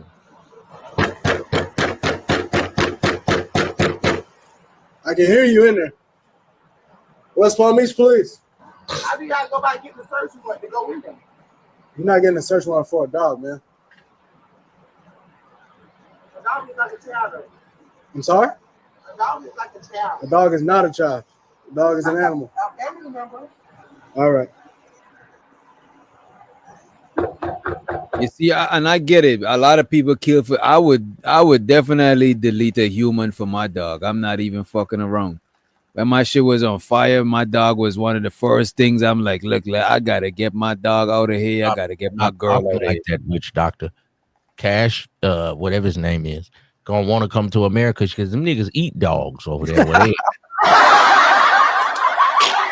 I can hear you in there. West Palm Beach Police. How do you gotta go back and get the search warrant to go in there?
You're not getting a search warrant for a dog, man.
A dog is like a child.
I'm sorry?
A dog is like a child.
A dog is not a child. A dog is an animal.
I remember.
All right.
You see, and I get it. A lot of people kill for. I would definitely delete a human for my dog. I'm not even fucking around. When my shit was on fire, my dog was one of the first things I'm like, look, I gotta get my dog out of here. I gotta get my girl out of here.
Like that witch doctor. Cash, whatever his name is, gonna want to come to America because them niggas eat dogs over there. Where they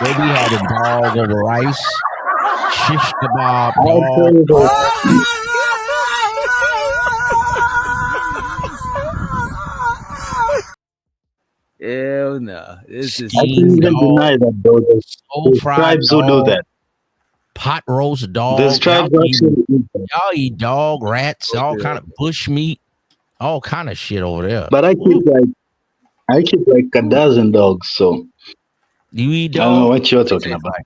be having dog over rice, shish kebab, dog.
Hell no. This is
I can't even deny that though. There's tribes who do that.
Pot roast dog.
There's tribes who actually eat that.
Y'all eat dog, rats, all kind of bush meat, all kind of shit over there.
But I keep like a dozen dogs, so
you eat
I don't know
dog?
what you're talking about.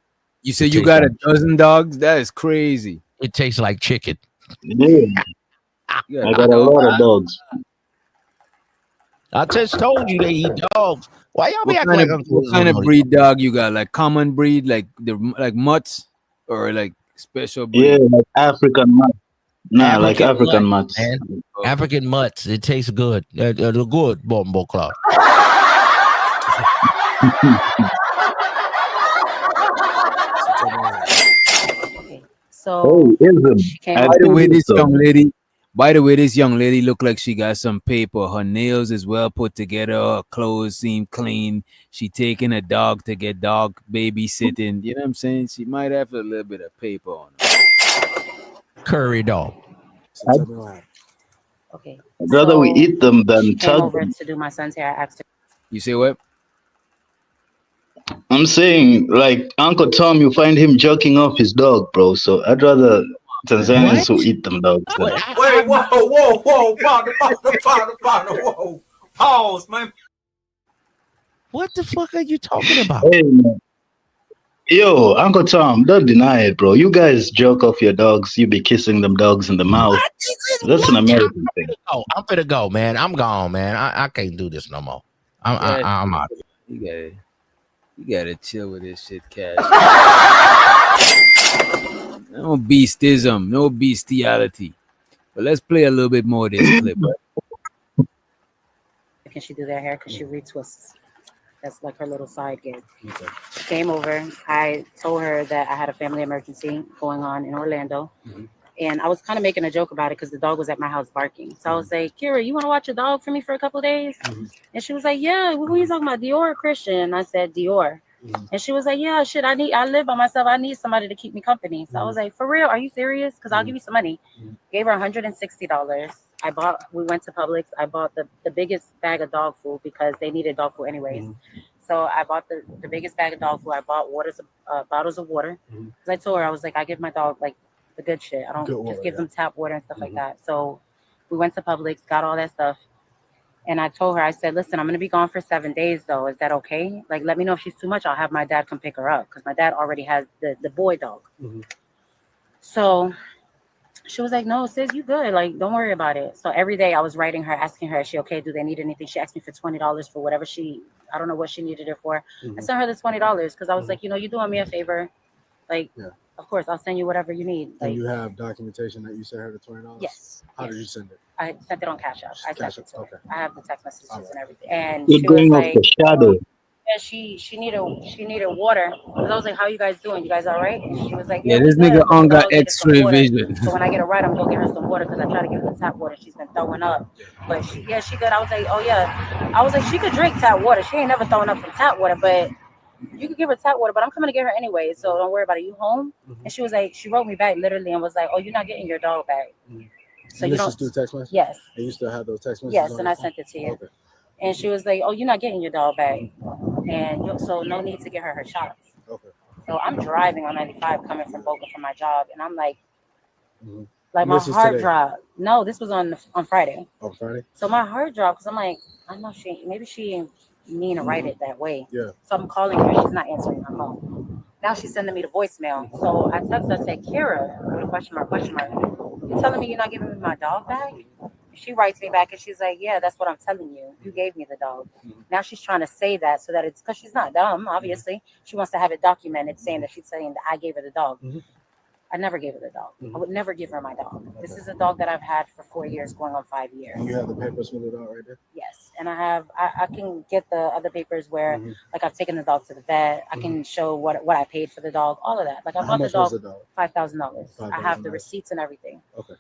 You say you got a dozen dogs? That is crazy.
It tastes like chicken.
Yeah. I got a lot of dogs.
I just told you they eat dogs. Why y'all be
What
acting
kind,
like
of, what kind of breed dog you got? Like common breed, like mutts, or like special breed?
Yeah, like African mutt. Nah, like African
mutt,
mutts.
man. African mutts. It tastes good. They're good, Bombo Club.
So
By the way, this young lady look like she got some paper. Her nails is well put together. Her clothes seem clean. She taking a dog to get dog babysitting. You know what I'm saying? She might have a little bit of paper on her.
Curry dog.
Okay.
I'd rather we eat them
she
than
came
tug
over
them.
to do my son's hair. I asked her.
You say what?
I'm saying, like Uncle Tom, you find him jerking off his dog, bro. So I'd rather Tanzanians who eat them dogs.
Wait, whoa, whoa. Pause, man.
What the fuck are you talking about?
Hey, man. Yo, Uncle Tom, don't deny it, bro. You guys jerk off your dogs. You be kissing them dogs in the mouth. That's an American thing.
Oh, I'm finna go, man. I'm gone, man. I can't do this no more. I'm out.
You gotta chill with this shit, Cash. No beastism, no bestiality. But let's play a little bit more of this clip.
Can she do their hair? Because she retwists. That's like her little side gig. She came over. I told her that I had a family emergency going on in Orlando. And I was kind of making a joke about it because the dog was at my house barking. So I was like, Kira, you want to watch a dog for me for a couple of days? And she was like, yeah, who are you talking about, Dior or Christian? And I said, Dior. And she was like, yeah, shit, I live by myself. I need somebody to keep me company. So I was like, for real, are you serious? Because I'll give you some money. Gave her $160. We went to Publix. I bought the biggest bag of dog food because they needed dog food anyways. So I bought the biggest bag of dog food. I bought bottles of water. Because I told her, I was like, I give my dog like the good shit. I don't just give them tap water and stuff like that. So we went to Publix, got all that stuff. And I told her, I said, listen, I'm going to be gone for 7 days, though. Is that okay? Like, let me know if she's too much. I'll have my dad come pick her up because my dad already has the boy dog. So she was like, no, sis, you good. Like, don't worry about it. So every day I was writing her, asking her, is she okay? Do they need anything? She asked me for $20 for whatever I don't know what she needed it for. I sent her the $20 because I was like, you're doing me a favor. Like, of course, I'll send you whatever you need. Like,
and you have documentation that you sent her the $20?
Yes.
How did you send it?
I sent it on Cash App. I sent it to her. I have the text messages and everything. And
You're
she was
going off
like,
the shadow.
yeah, she needed water. Because I was like, how you guys doing? You guys all right? And she was like,
Yeah,
we
this
good.
nigga on
The
got
dog needed some
X-ray
water.
vision.
So when I get her right, I'm gonna get her some water because I try to give her tap water. She's been throwing up. But she good. I was like, oh yeah. I was like, she could drink tap water. She ain't never throwing up from tap water, but you could give her tap water, but I'm coming to get her anyway, so don't worry about it. You home? And she was like, she wrote me back literally and was like, oh, you're not getting your dog back. So
and
you
this
don't
is through text message?
Yes.
And you still have those text messages?
Yes,
on
and
your
I
phone?
sent it to you.
Okay.
And she was like, oh, you're not getting your dog back. And so no need to get her shots.
Okay.
So I'm driving on 95 coming from Boca from my job, and I'm like, like
And
my
this is
heart
today?
dropped. No, this was on Friday.
On Friday?
So my heart dropped because I'm like, I know maybe she didn't mean to write it that way.
Yeah.
So I'm calling her. She's not answering my call. Now she's sending me the voicemail. So I text her, I said, Kira, question mark. You telling me you're not giving me my dog back? She writes me back and she's like, yeah, that's what I'm telling you. You gave me the dog. Now she's trying to say that so that it's because she's not dumb, obviously. She wants to have it documented saying that she's saying that I gave her the dog. I never gave her the dog.
Mhm.
I would never give her my dog. This is a dog that I've had for 4 years, going on 5 years.
And you have the papers for the dog right there?
Yes, and I can get the other papers where
Mhm.
like I've taken the dog to the vet. I can show what I paid for the dog, all of that. Like I
How
bought the
much was
dog
the dog?
$5,000. I have the
$5,000.
receipts and everything.
Okay.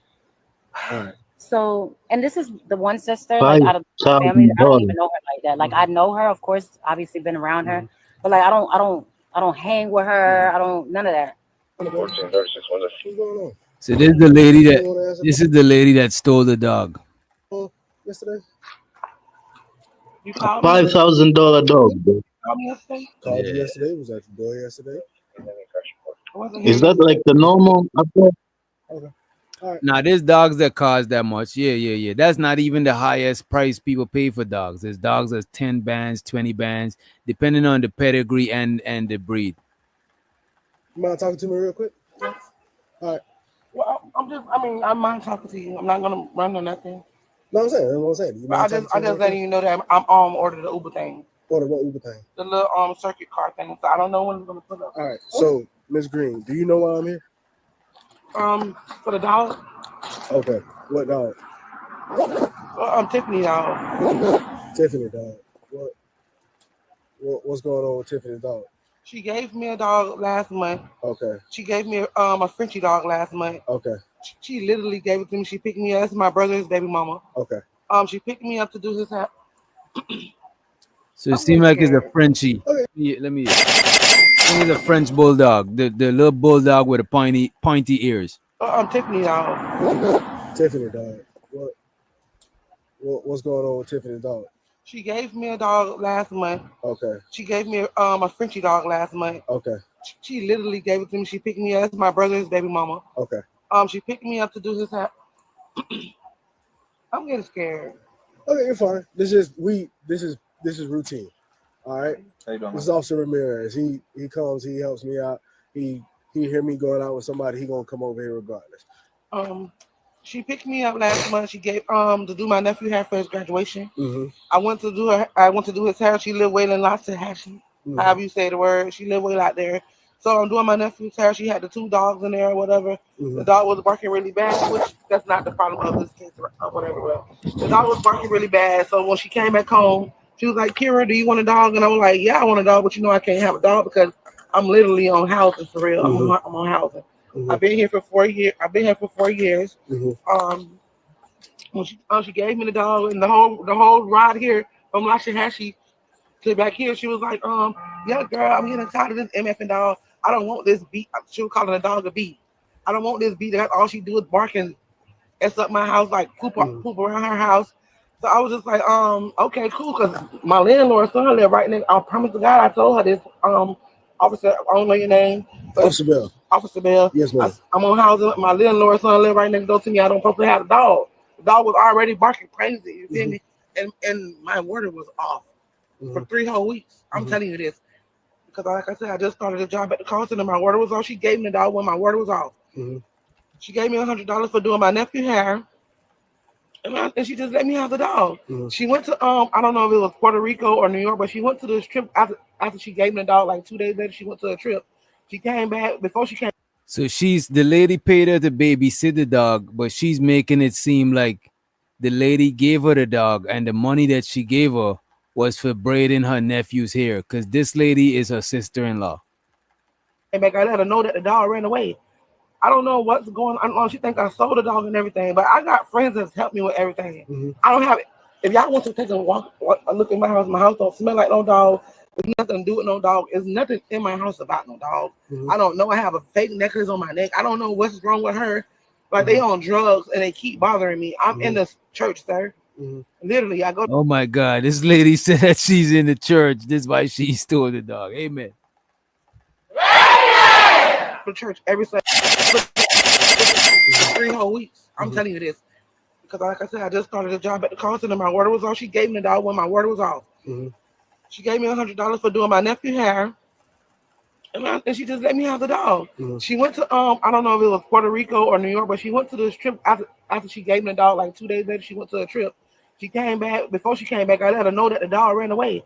All right.
So, and this is the one sister like out of the family. I don't even know her like that. Like I know her, of course, obviously been around her, but like I don't hang with her. I don't none of that.
1436 What's
going on?
So this is the lady that stole the dog.
Yesterday?
You called me?
$5,000 dog. Bro.
Called me yesterday?
Called you yesterday? Was at the door yesterday?
I wasn't
Is
here
that like the normal?
Okay. All right.
Now there's dogs that cost that much. Yeah. That's not even the highest price people pay for dogs. There's dogs that's 10 bands, 20 bands, depending on the pedigree and the breed.
You mind talking to me real quick?
Yes.
All right.
Well, I mind talking to you. I'm not gonna run or nothing.
No, I'm saying, that's what I'm saying. You
But
mind
I
talking to me real
just letting
quick?
you know that I'm ordered the Uber thing.
Order what Uber thing?
The little circuit car thing. So I don't know when it's gonna put up.
All right. So, Miss Green, do you know why I'm here?
For the dog.
Okay. What dog?
Tiffany dog.
Tiffany dog. What's going on with Tiffany dog?
She gave me a dog last month.
Okay.
She gave me a Frenchie dog last month.
Okay.
She literally gave it to me. She picked me up. That's my brother's baby mama.
Okay.
She picked me up to do his hair.
So it seems like it's a Frenchie. Yeah, let me. It's a French bulldog, the little bulldog with the pointy ears.
Tiffany dog.
Tiffany dog. What's going on with Tiffany dog?
She gave me a dog last month.
Okay.
She gave me a Frenchie dog last month.
Okay.
She literally gave it to me. She picked me up. That's my brother's baby mama.
Okay.
She picked me up to do his hair. I'm getting scared.
Okay, you're fine. This is routine. All right.
How you doing,
This is Officer Ramirez. He comes, he helps me out. He hear me going out with somebody, he gonna come over here regardless.
She picked me up last month. She gave to do my nephew hair for his graduation.
Mm-hmm.
I went to do his hair. She lived way in lots of Hashi.
Mhm.
However you say the word. She lived way out there. So I'm doing my nephew's hair. She had the 2 dogs in there or whatever.
Mhm.
The dog was barking really bad, which that's not the problem of this case or whatever. Well, the dog was barking really bad. So when she came back home, she was like, Kira, do you want a dog? And I was like, yeah, I want a dog, but I can't have a dog because I'm literally on housing for real.
Mhm.
I'm on housing.
Mhm.
I've been here for 4 years.
Mhm.
When she gave me the dog and the whole ride here from Lashahashi to back here, she was like, yeah, girl, I'm getting tired of this MFing dog. I don't want this beat. She was calling the dog a beat. I don't want this beat. That all she do is bark and S up my house, like poop around her house. So I was just like, okay, cool, because my landlord son live right next. I promise to God, I told her this. Officer, I don't know your name.
Officer Bell.
Officer Bell.
Yes, ma'am.
I'm on housing. My landlord son live right next door to me. I don't supposed to have a dog. The dog was already barking crazy. You feel me? And my water was off for 3 whole weeks. I'm telling you this because, like I said, I just started a job at the call center. My water was off. She gave me the dog when my water was off.
Mhm.
She gave me $100 for doing my nephew hair, and she just let me have the dog.
Mhm.
She went to I don't know if it was Puerto Rico or New York, but she went to this trip after she gave me the dog. Like 2 days later, she went to a trip. She came back before she came.
So the lady paid her to babysit the dog, but she's making it seem like the lady gave her the dog and the money that she gave her was for braiding her nephew's hair because this lady is her sister-in-law.
Came back, I let her know that the dog ran away. I don't know what's going on. I don't know. She think I sold the dog and everything, but I got friends that's helped me with everything.
Mhm.
I don't have it. If y'all want to take a look at my house don't smell like no dog. There's nothing to do with no dog. There's nothing in my house about no dog.
Mhm.
I don't know. I have a fake necklace on my neck. I don't know what's wrong with her. Like they on drugs and they keep bothering me. I'm in the church, sir. Literally, I go
Oh my God, this lady said that she's in the church. This is why she stole the dog. Amen.
to church every Sunday. 3 whole weeks. I'm telling you this because, like I said, I just started a job at the call center. My water was off. She gave me the dog when my water was off.
Mhm.
She gave me $100 for doing my nephew hair, and she just let me have the dog.
Mhm.
She went to I don't know if it was Puerto Rico or New York, but she went to this trip after she gave me the dog. Like 2 days later, she went to a trip. She came back. Before she came back, I let her know that the dog ran away.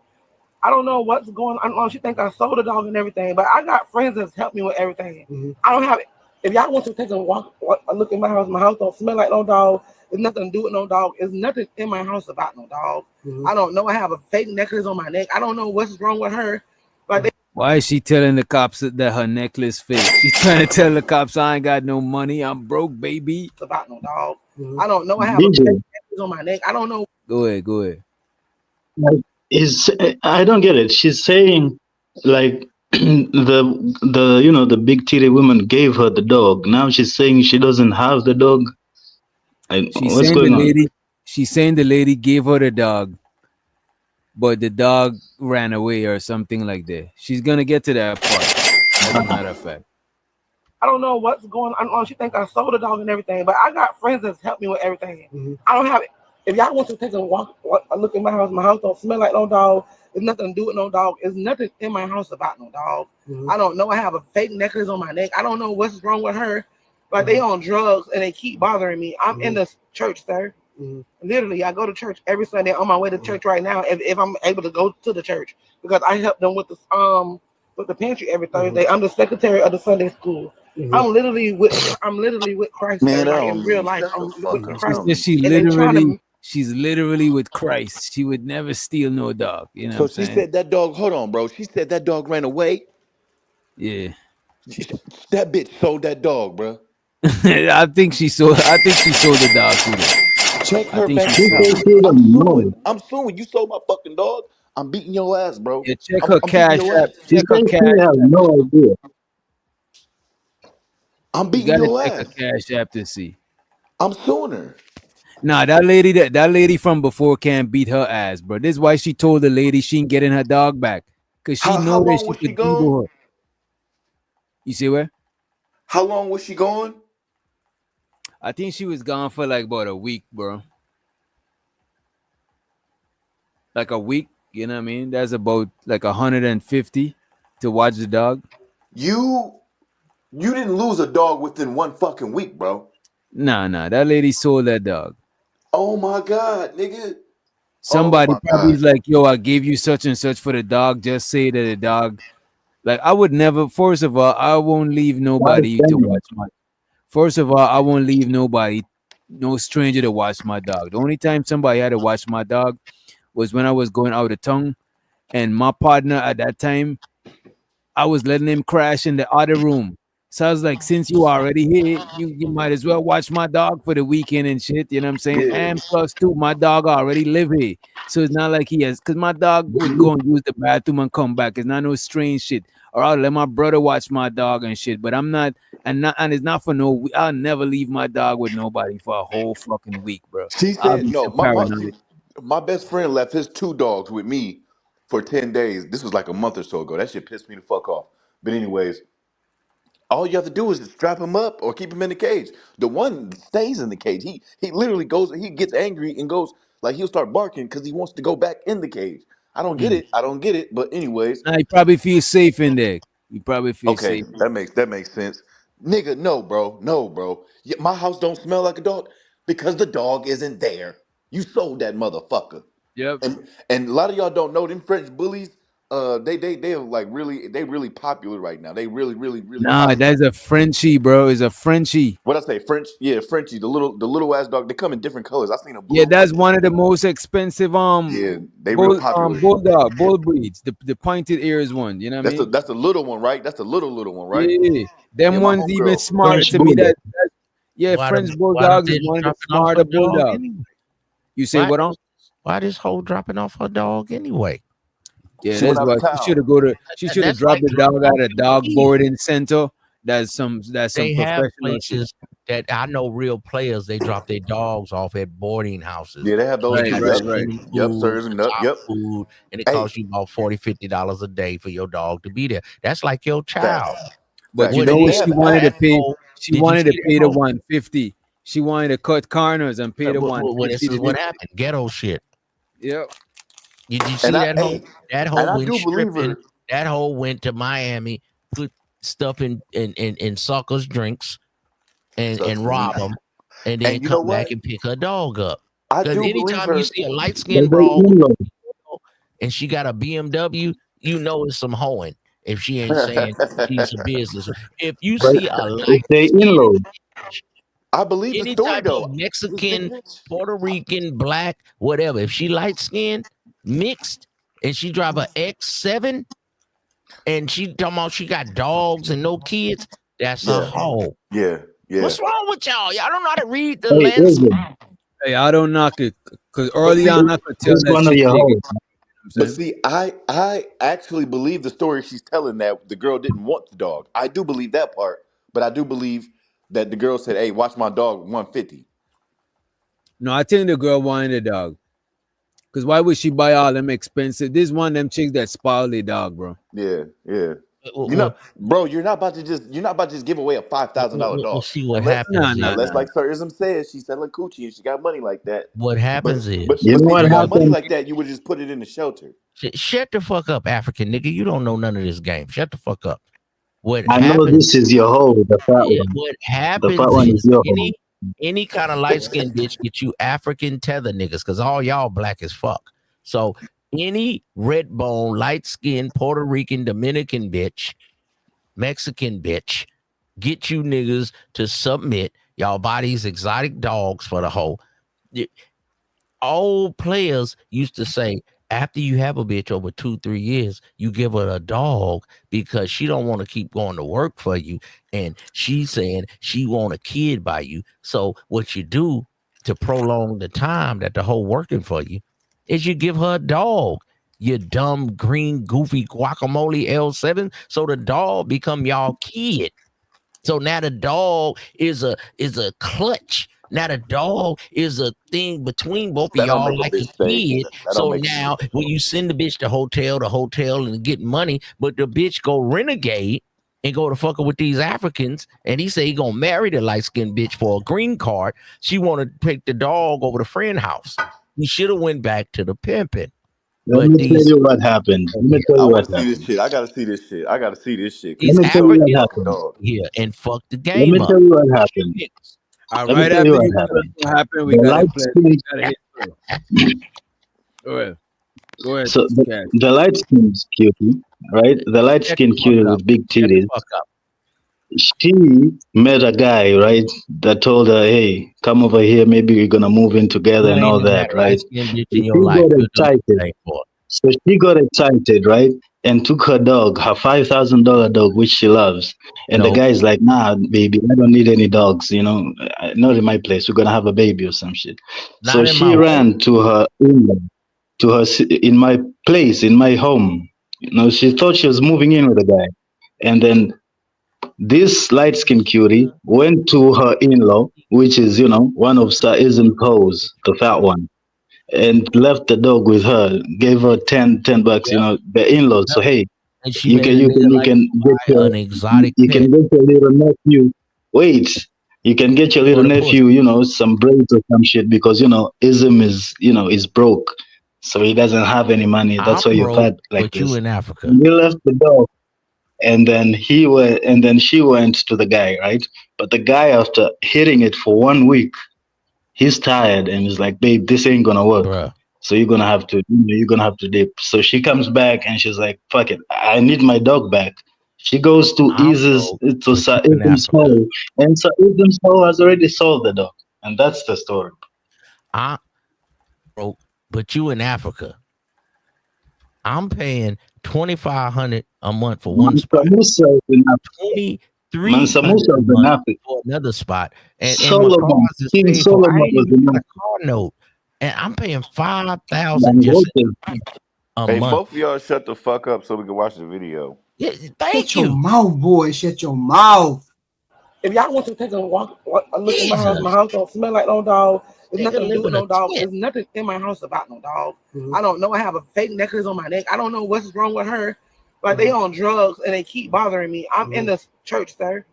I don't know what's going on. I don't know. She think I sold the dog and everything, but I got friends that's helped me with everything.
Mhm.
I don't have it. If y'all want to take a look at my house don't smell like no dog. There's nothing to do with no dog. There's nothing in my house about no dog. I don't know. I have a fake necklace on my neck. I don't know what's wrong with her. Like
Why is she telling the cops that her necklace fake? She's trying to tell the cops I ain't got no money. I'm broke, baby.
it's about no dog. I don't know. I have a fake necklace on my neck. I don't know.
Go ahead.
Like, I don't get it. She's saying like the big titty woman gave her the dog. Now she's saying she doesn't have the dog. What's going on?
She's saying the lady gave her the dog, but the dog ran away or something like that. She's gonna get to that part. As a matter of fact.
I don't know what's going on. She think I sold the dog and everything, but I got friends that's helped me with everything. I don't have it. If y'all want to take a look at my house don't smell like no dog. There's nothing to do with no dog. There's nothing in my house about no dog. I don't know. I have a fake necklace on my neck. I don't know what's wrong with her. Like they on drugs and they keep bothering me. I'm in the church, sir. Literally, I go to church every Sunday. On my way to church right now, if I'm able to go to the church, because I help them with the pantry every Thursday. I'm the secretary of the Sunday school. I'm literally with Christ.
Man,
like in real life, I'm with Christ.
She's literally with Christ. She would never steal no dog. You know
So
what I'm
she
saying?
said that dog, hold on, bro. She said that dog ran away.
Yeah.
That bitch sold that dog, bro.
I think she sold the dog to them.
Check her bank account. I'm suing. You sold my fucking dog. I'm beating your ass, bro.
Yeah, check
I'm
her
beating
cash
your
app.
ass.
Check her cash app.
No idea.
I'm
You
beating
gotta
your
check
ass.
her cash app to see.
I'm suing her.
Nah, that lady from before can't beat her ass, bro. This is why she told the lady she ain't getting her dog back. Cause she
How
know that
long
she
was she
could
gone?
Google her. You see where?
How long was she gone?
I think she was gone for like about a week, bro. Like a week, you know what I mean? That's about like 150 to watch the dog.
You didn't lose a dog within one fucking week, bro.
Nah, that lady sold that dog.
Oh my god, nigga.
Somebody
my
probably
God.
is like, yo, I gave you such and such for the dog. Just say that the dog. Like, I would never, first of all, I won't leave nobody to watch my. First of all, I won't leave nobody, no stranger to watch my dog. The only time somebody had to watch my dog was when I was going out of town. And my partner at that time, I was letting him crash in the other room. So I was like, since you already here, you might as well watch my dog for the weekend and shit. You know what I'm saying?
Yeah.
And plus, too, my dog already live here. So it's not like he has, because my dog would go and use the bathroom and come back. It's not no strange shit. Or I'll let my brother watch my dog and shit. But I'm not, and it's not for no, I'll never leave my dog with nobody for a whole fucking week, bro.
She
I'll
said
be
no.
so paranoid.
My best friend left his 2 dogs with me for 10 days. This was like a month or so ago. That shit pissed me the fuck off. But anyways, all you have to do is just strap him up or keep him in the cage. The one stays in the cage. He literally goes. He gets angry and goes like he'll start barking because he wants to go back in the cage. I don't get it. I don't get it. But anyways,
Nah, he probably feels safe in there. He probably feels
okay,
safe.
that makes sense. Nigga, no, bro. Yeah, my house don't smell like a dog because the dog isn't there. You sold that motherfucker.
Yep.
And a lot of y'all don't know them French bullies. They are like really popular right now. They really
Nah,
popular.
that's a Frenchie, bro. It's a Frenchie.
What I say, French? Yeah, Frenchie. The little ass dog. They come in different colors. I seen a blue
Yeah, that's
one.
one of the most expensive
Yeah, they real popular.
bull breeds. The pointed ears one. You know what I mean?
That's the little one, right? That's the little one, right?
Yeah,
Yeah,
them
my
ones even
homegirl.
smarter to me. Yeah,
Why
French
the
bulldogs is
lady
one of the
dropping off her
smarter
dog
bulldogs.
anyway?
You say what on?
Why this hoe dropping off her dog anyway?
Yeah,
She went
that's
out of
why
town.
she should have
That's
dropped
like
the dog at a dog
kids.
boarding center. That's some
They have
professional shit.
places that I know real players. They drop their dogs off at boarding houses.
Yeah, they have those
They
too.
got
Yep.
swimming
Yep,
pools,
sirs, and
top
yep.
food, and it
Hey.
costs you about $40-$50 a day for your dog to be there. That's like your child.
But you
They
know what
have
she wanted to
apps.
pay? She
Did you
wanted to
see that
pay the
hoe?
150. She wanted to cut corners and pay the
Well,
150.
this is what happened. Ghetto shit.
Yep.
Did you see that hoe? That hoe
and I
went
do believe
stripping.
her.
That hoe went to Miami, put stuff in suckers' drinks, and rob them, and then
And you know
come back
what?
and pick her dog up.
I
Because
do believe
anytime
her.
you see a light skinned broad and she got a BMW, you know it's some hoeing. if she ain't saying she's a business. If you
But
see a
if they in-law,
I believe the
any
story
type
though.
of
This big
Mexican,
bitch.
Puerto Rican, black, whatever, if she light skinned, mixed, and she drive a X7, and she talking about she got dogs and no kids, that's a
Yeah,
hoe.
yeah, yeah.
What's wrong with y'all? Y'all don't know how to read the
hey,
landscape.
Ism,
Hey, I don't knock it because
But
early
see,
on I could tell
this
that
one of
she's
your
digging.
hoes.
but see, I actually believe the story she's telling that the girl didn't want the dog. I do believe that part, but I do believe that the girl said, "Hey, watch my dog, 150."
No, I think the girl wanted a dog. Because why would she buy all them expensive? This one of them chicks that spoil the dog, bro.
Yeah, yeah.
Well,
You know, bro, you're not about to just give away a $5,000
we'll
dog
see what
unless
happens is.
unless like Sir Ism says she's selling coochie and she got money like that.
What
But
happens
but
is.
You
but
know
see, if
what
you got money
happened?
like that, you would just put it in the shelter.
Shut the fuck up, African nigga. You don't know none of this game. Shut the fuck up. What
I know
happens?
this is your hoe, the fat
Yeah,
one.
what
The fat
happens
one is
is
your hoe.
any kind of light skinned bitch get you African tether niggas because all y'all black as fuck. So any red bone, light skinned Puerto Rican, Dominican bitch, Mexican bitch, get you niggas to submit. Y'all bodies exotic dogs for the hoe. Old players used to say, after you have a bitch over 2-3 years, you give her a dog because she don't want to keep going to work for you, and she's saying she want a kid by you. So what you do to prolong the time that the whole working for you is you give her a dog. You dumb green goofy guacamole L7. So the dog become y'all kid. So now the dog is a clutch. Now the dog is a thing between both of
That don't
y'all
make a
like a
bitch stay.
kid.
That don't
So
make a
now
bitch.
when you send the bitch to hotel and get money, but the bitch go renegade and go to fucking with these Africans, and he say he gonna marry the light-skinned bitch for a green card. She want to take the dog over to friend house. He should have went back to the pimping.
Let
But
me tell
these
you what happened. Let me tell
I
you what
want to see this
happened.
shit. I gotta see this shit. I gotta see this shit. Cause
Let
these
me
she
tell you
told me
what
she
Africans
want the
happened.
dog.
here and fuck the
Let me
game up.
tell you what happened. Let me
Right
tell
after
you
you
what
tell us
happened.
what happened, we
The
gotta
light
play.
skin,
Gotta hit through. Go ahead. Go ahead,
so
Cash.
the light skin cutie, right? The light
Shut the
skin
fuck
cutie
up.
with big
Shut the
titties.
fuck up.
She met a guy, right? That told her, "Hey, come over here. Maybe we're gonna move in together
You
and
ain't
all
never had
that,
a light
right?"
skinned bitch
So
in your
she
life.
got
You don't know
excited.
what for.
So she got excited, right? And took her dog, her $5,000 dog, which she loves. And the
No,
guy's like, "Nah, baby, I don't need any dogs. You know, not in my place. We're gonna have a baby or some shit." So
not in my
she
way.
ran to her in my place, in my home. You know, she thought she was moving in with a guy, and then this light skinned cutie went to her in-law, which is, one of Sir Ism's hoes, the fat one, and left the dog with her, gave her 10 bucks,
Yep.
the in-laws.
Yep.
So hey,
And she
you
made
can
a
you
nigga
can you
like
can
to
get
buy an exotic
you can
pet
get your little nephew. Wait, you can get your
for
little
the pussy.
nephew, some braids or some shit because Ism is broke, so he doesn't have any money. That's why
I'm
you're
broke,
fat like
but you
this.
in Africa.
And he left the dog, and then she went to the guy, right? But the guy, after hitting it for 1 week, he's tired and he's like, "Babe, this ain't gonna work.
Bruh.
So you're gonna have to dip." So she comes back and she's like, "Fuck it, I need my dog back." She goes to
I'm broke, but
Sir
you in
Ism's
Africa.
home, and Sir Ism's home has already sold the dog, and that's the story.
I'm broke, but you in Africa. I'm paying $2,500 a month for one
Mansa
spot.
Musa is in Africa. Mansa
$2,300
Musa
a
is in
month
Africa.
for another spot. And my cars
Solomon,
is
King
paid for. I
Solomon
ain't
was
even
in
got a
Africa.
car note. And I'm paying $5,000 just
Dangote.
a
Hey,
month.
both of y'all shut the fuck up so we can watch the video.
Yeah,
Shut
thank
your
you.
mouth, boy. Shut your mouth.
If y'all want to take a a look in
Jesus.
my house don't smell like no dog. There's
Nigga
nothing to do
live
with
in a
no dog.
tent.
There's nothing in my house about no dog.
Mhm.
I don't know. I have a fake necklace on my neck. I don't know what's wrong with her. Like they on drugs and they keep bothering me. I'm in the church, sir.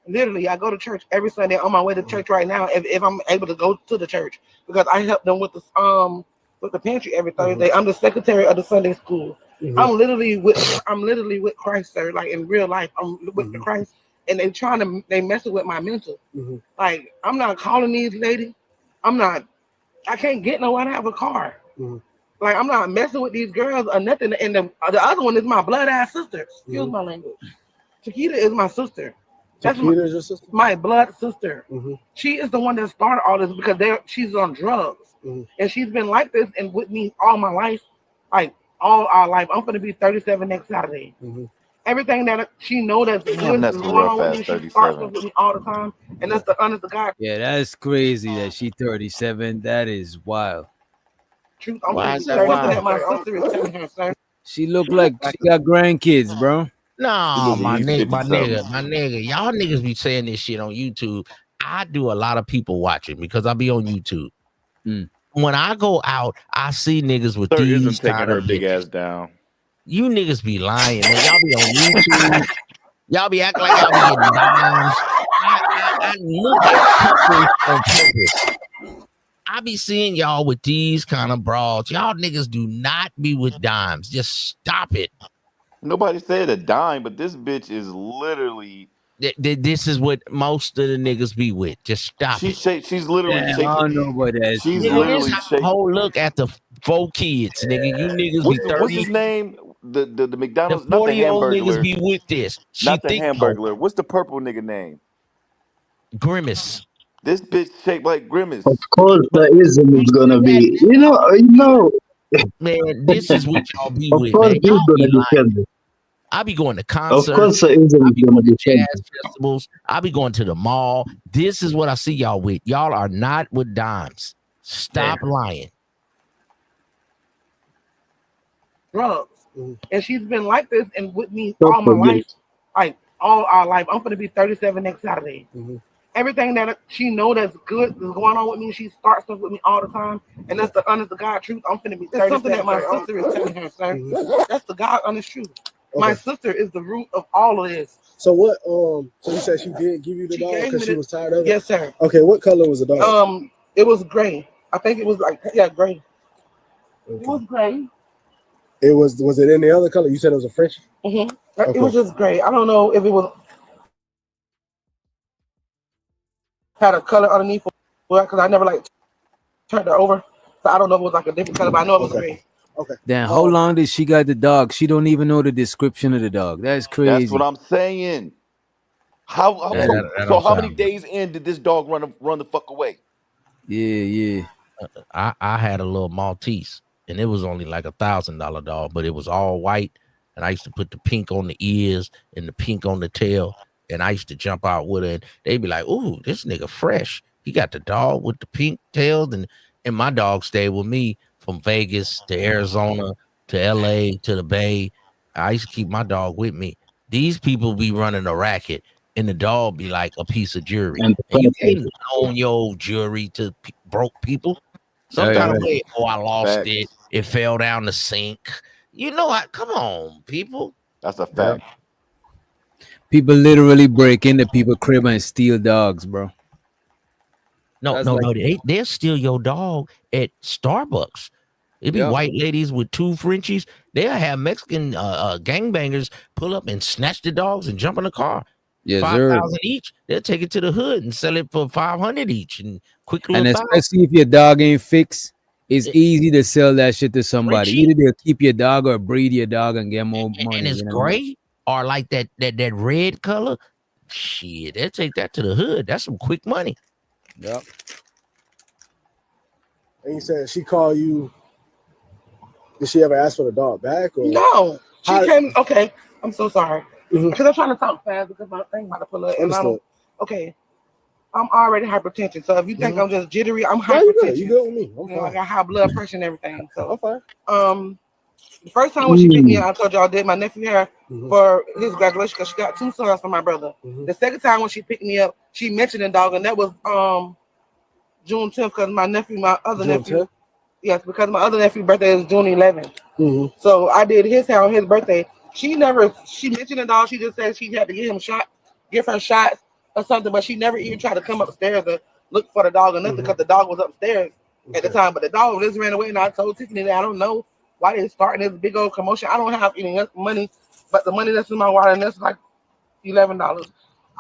Literally, I go to church every Sunday. On my way to church right now, if I'm able to go to the church, because I help them with the pantry every Thursday. I'm the secretary of the Sunday school. I'm literally with Christ, sir. Like in real life, I'm with the Christ, and they messing with my mental. Like I'm not calling these ladies. I can't get nowhere to have a car. Like I'm not messing with these girls or nothing. And the other one is my blood ass sister. Excuse my language. Chiquita is my sister. That's
Chiquita is your sister?
My blood sister.
Mm-hmm.
She is the one that started all this because she's on drugs. And she's been like this and with me all my life, like all our life. I'm gonna be 37 next Saturday. Everything that she know that's good
Damn, that's
is
a
going
rough
on with
ass
me. She starts
37.
with me all the time, and that's the honest to God.
Yeah, that's crazy that she 37. That is wild.
Truth, I'm
Why
gonna
is
be
that
30
wild?
that my sister is telling her, son.
She look like she got grandkids, bro.
No, my
He's
nigga,
50-something.
my nigga. Y'all niggas be saying this shit on YouTube. I do a lot of people watching because I be on YouTube. When I go out, I see niggas with
Sir
these
isn't taking
kind
her
of
big
bitches.
ass down.
You niggas be lying, man. Y'all be on YouTube. Y'all be acting like y'all be getting dimes. I look at couples on purpose. I be seeing y'all with these kind of broads. Y'all niggas do not be with dimes. Just stop it.
Nobody said a dime, but this bitch is literally.
This is what most of the niggas be with. Just stop it.
She's literally
Yeah, I
shaking.
don't know about that.
She's
Nigga, this
literally
how
shaking.
whole look at the 4 kids, nigga. You niggas be 30.
What's his name? The
The
McDonald's, not the
40-year-old niggas
Hamburglar.
be with this. She
Not the
think so.
Hamburglar. What's the purple nigga name?
Grimace.
This bitch shaped like Grimace.
Of course, the ism is gonna be.
Man, this is what y'all be
Of
with,
course,
man.
he's
Y'all
gonna
be lying.
defend it.
I be going to
Of
concerts.
course, the ism
I
is
be
gonna
going to
defend
jazz
it.
festivals. I be going to the mall. This is what I see y'all with. Y'all are not with dimes. Stop lying.
Drugs. And she's been like this and with me
Don't
all my
forget.
life, like all our life. I'm gonna be 37 next Saturday. Everything that she know that's good is going on with me. She starts stuff with me all the time, and that's the honest to God truth. I'm finna be 37. It's something that my sister is telling her, son. That's the God honest truth. My sister is the root of all of this.
So what? So you said she did give you the dog because she was tired of it.
Yes, sir.
Okay, what color was the dog?
It was gray. I think it was like gray. It was gray.
It was it any other color? You said it was a French.
It was just gray. I don't know if it was had a color underneath because I never like turned it over, so I don't know if it was like a different color, but I know it was gray.
Okay.
Then how long did she got the dog? She don't even know the description of the dog. That's crazy.
That's what I'm saying. So how many days in did this dog run the fuck away?
Yeah.
I had a little Maltese, and it was only like $1,000 dog, but it was all white. And I used to put the pink on the ears and the pink on the tail. And I used to jump out with it. They'd be like, "Ooh, this nigga fresh. He got the dog with the pink tail." And my dog stayed with me from Vegas to Arizona to LA to the Bay. I used to keep my dog with me. These people be running a racket, and the dog be like a piece of jewelry. And you can't own your jewelry to broke people. Some kind of way. Oh, I lost it. It fell down the sink. You know what? Come on, people.
That's a fact.
People literally break into people's crib and steal dogs, bro.
No. They'll steal your dog at Starbucks. It be white ladies with 2 Frenchies. They'll have Mexican gangbangers pull up and snatch the dogs and jump in the car.
Yes,
$5,000 each. They'll take it to the hood and sell it for $500 each and quickly.
And especially if your dog ain't fixed, it's easy to sell that shit to somebody. Either they'll keep your dog or breed your dog and get more money.
And it's gray or like that red color. Shit, they'll take that to the hood. That's some quick money.
Yep.
And you said she called you. Did she ever ask for the dog back? Or?
No. She came. Okay. I'm so sorry. Because I'm trying to talk fast because my thing about to pull up. Okay. I'm already hypertension. So if you think I'm just jittery, I'm hypertension.
You good with me. I'm fine.
I got high blood pressure and everything. So
I'm fine.
The first time when she picked me up, I told y'all I did my nephew hair for his graduation because she got 2 sons for my brother. The second time when she picked me up, she mentioned the dog, and that was June 10th because my other nephew. 10th? Yes, because my other nephew's birthday is June 11th. So I did his hair on his birthday. She mentioned the dog. She just said she had to give her shots or something, but she never even tried to come upstairs to look for the dog or nothing because the dog was upstairs at the time. But the dog just ran away, and I told Tiffany that I don't know why they're starting this big old commotion. I don't have any money, but the money that's in my wallet, and that's like $11.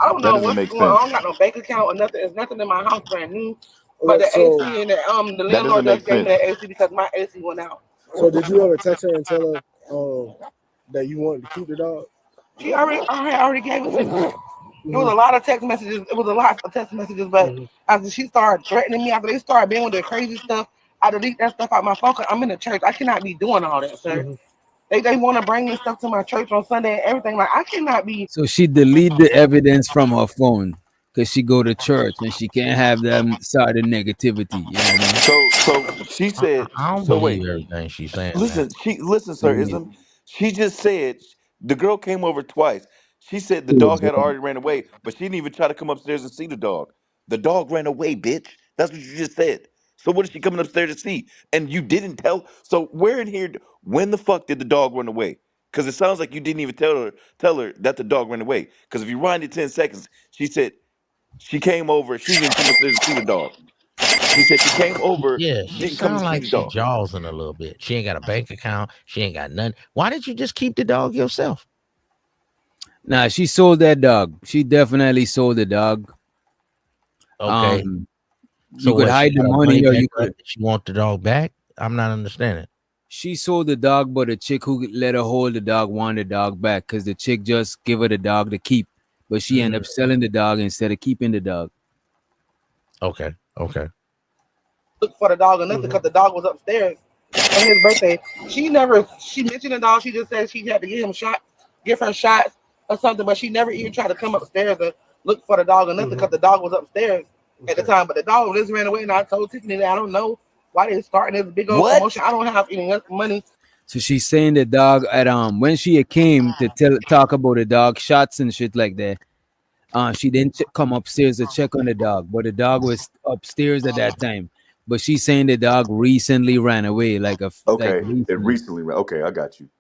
I don't know what's going on. I don't got no bank account or nothing. There's nothing in my house brand new. But the AC and the landlord just gave me the AC because my AC went out.
So did you ever text her and tell her that you wanted to keep the dog?
She already gave it to me. It was a lot of text messages. It was a lot of text messages, but after she started threatening me, after they started being with their crazy stuff, I delete that stuff out my phone. I'm in the church. I cannot be doing all that, sir. They want to bring this stuff to my church on Sunday and everything. Like, I cannot be.
So she delete the evidence from her phone because she go to church and she can't have them side of negativity. You know what I mean?
So she said.
I don't
So wait.
believe everything she's saying.
Listen, sir,
Me
Ism. She just said the girl came over twice. She said the dog had already ran away, but she didn't even try to come upstairs and see the dog. The dog ran away, bitch. That's what you just said. So what is she coming upstairs to see? And you didn't tell. So where in here? When the fuck did the dog run away? Because it sounds like you didn't even tell her that the dog ran away. Because if you rewind it 10 seconds, she said she came over. She didn't come upstairs to see the dog. She said she came over,
Yeah, she
didn't come to
sounds
see
like
the
she
dog.
jawsing a little bit. She ain't got a bank account. She ain't got nothing. Why didn't you just keep the dog yourself?
Nah, she sold that dog. She definitely sold the dog.
Okay. So
you could
what,
hide
she
the
got her
money, or
back
you
up?
could.
She want the dog back? I'm not understanding.
She sold the dog, but the chick who let her hold the dog wanted the dog back because the chick just give her the dog to keep, but she ended up selling the dog instead of keeping the dog.
Okay.
Look for the dog or nothing because the dog was upstairs on his birthday. She mentioned the dog. She just said she had to give her shots or something, but she never even tried to come upstairs to look for the dog or nothing because the dog was upstairs at the time. But the dog just ran away, and I told Tiffany that I don't know why they're starting this big old commotion. I don't have any money.
So she's saying the dog at when she came to talk about the dog shots and shit like that. She didn't come upstairs to check on the dog, but the dog was upstairs at that time. But she's saying the dog recently ran away,
Okay,
recently.
it recently ran. Okay, I got you.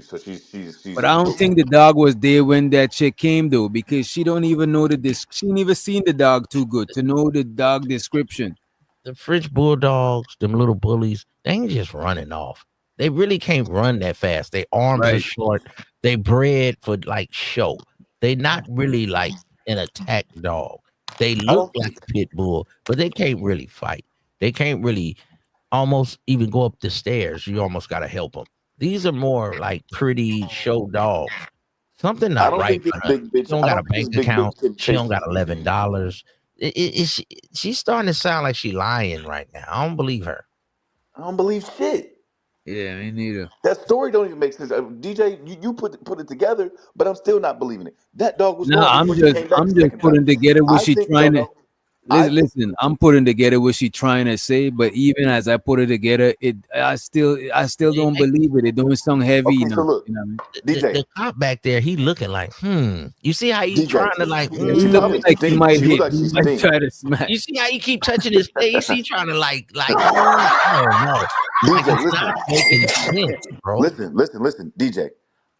So she's.
But I don't think the dog was there when that chick came though, because she don't even know she ain't even seen the dog too good to know the dog description.
The French bulldogs, them little bullies, they ain't just running off. They really can't run that fast. Their arms are short. They bred for like show. They not really like an attack dog. They look like a pit bull, but they can't really fight. They can't really almost even go up the stairs. You almost got to help them. These are more like pretty show dogs. Something not right for her. She don't got a bank account. She don't got $11. She's starting to sound like she lying right now. I don't believe her.
I don't believe shit.
Yeah, me neither.
That story don't even make sense. DJ, you put it together, but I'm still not believing it. That dog was
No,
gone
I'm
before she came back
just
the second
putting
time.
together what
I
she
think
trying to.
no. I
Listen, I'm putting together what she trying to say, but even as I put it together, I still don't believe it. It don't sound heavy
Okay,
enough.
so look,
You know what I mean?
DJ.
The cop back there, he looking like, You see how he
DJ.
trying to like,
She look
like he
stink.
might
She look
hit.
like
He
she
might
stink.
try to smack.
You see how he keep touching his face? He trying to like, I don't know. Like,
DJ,
it's
listen.
not making sense, bro.
Listen, DJ.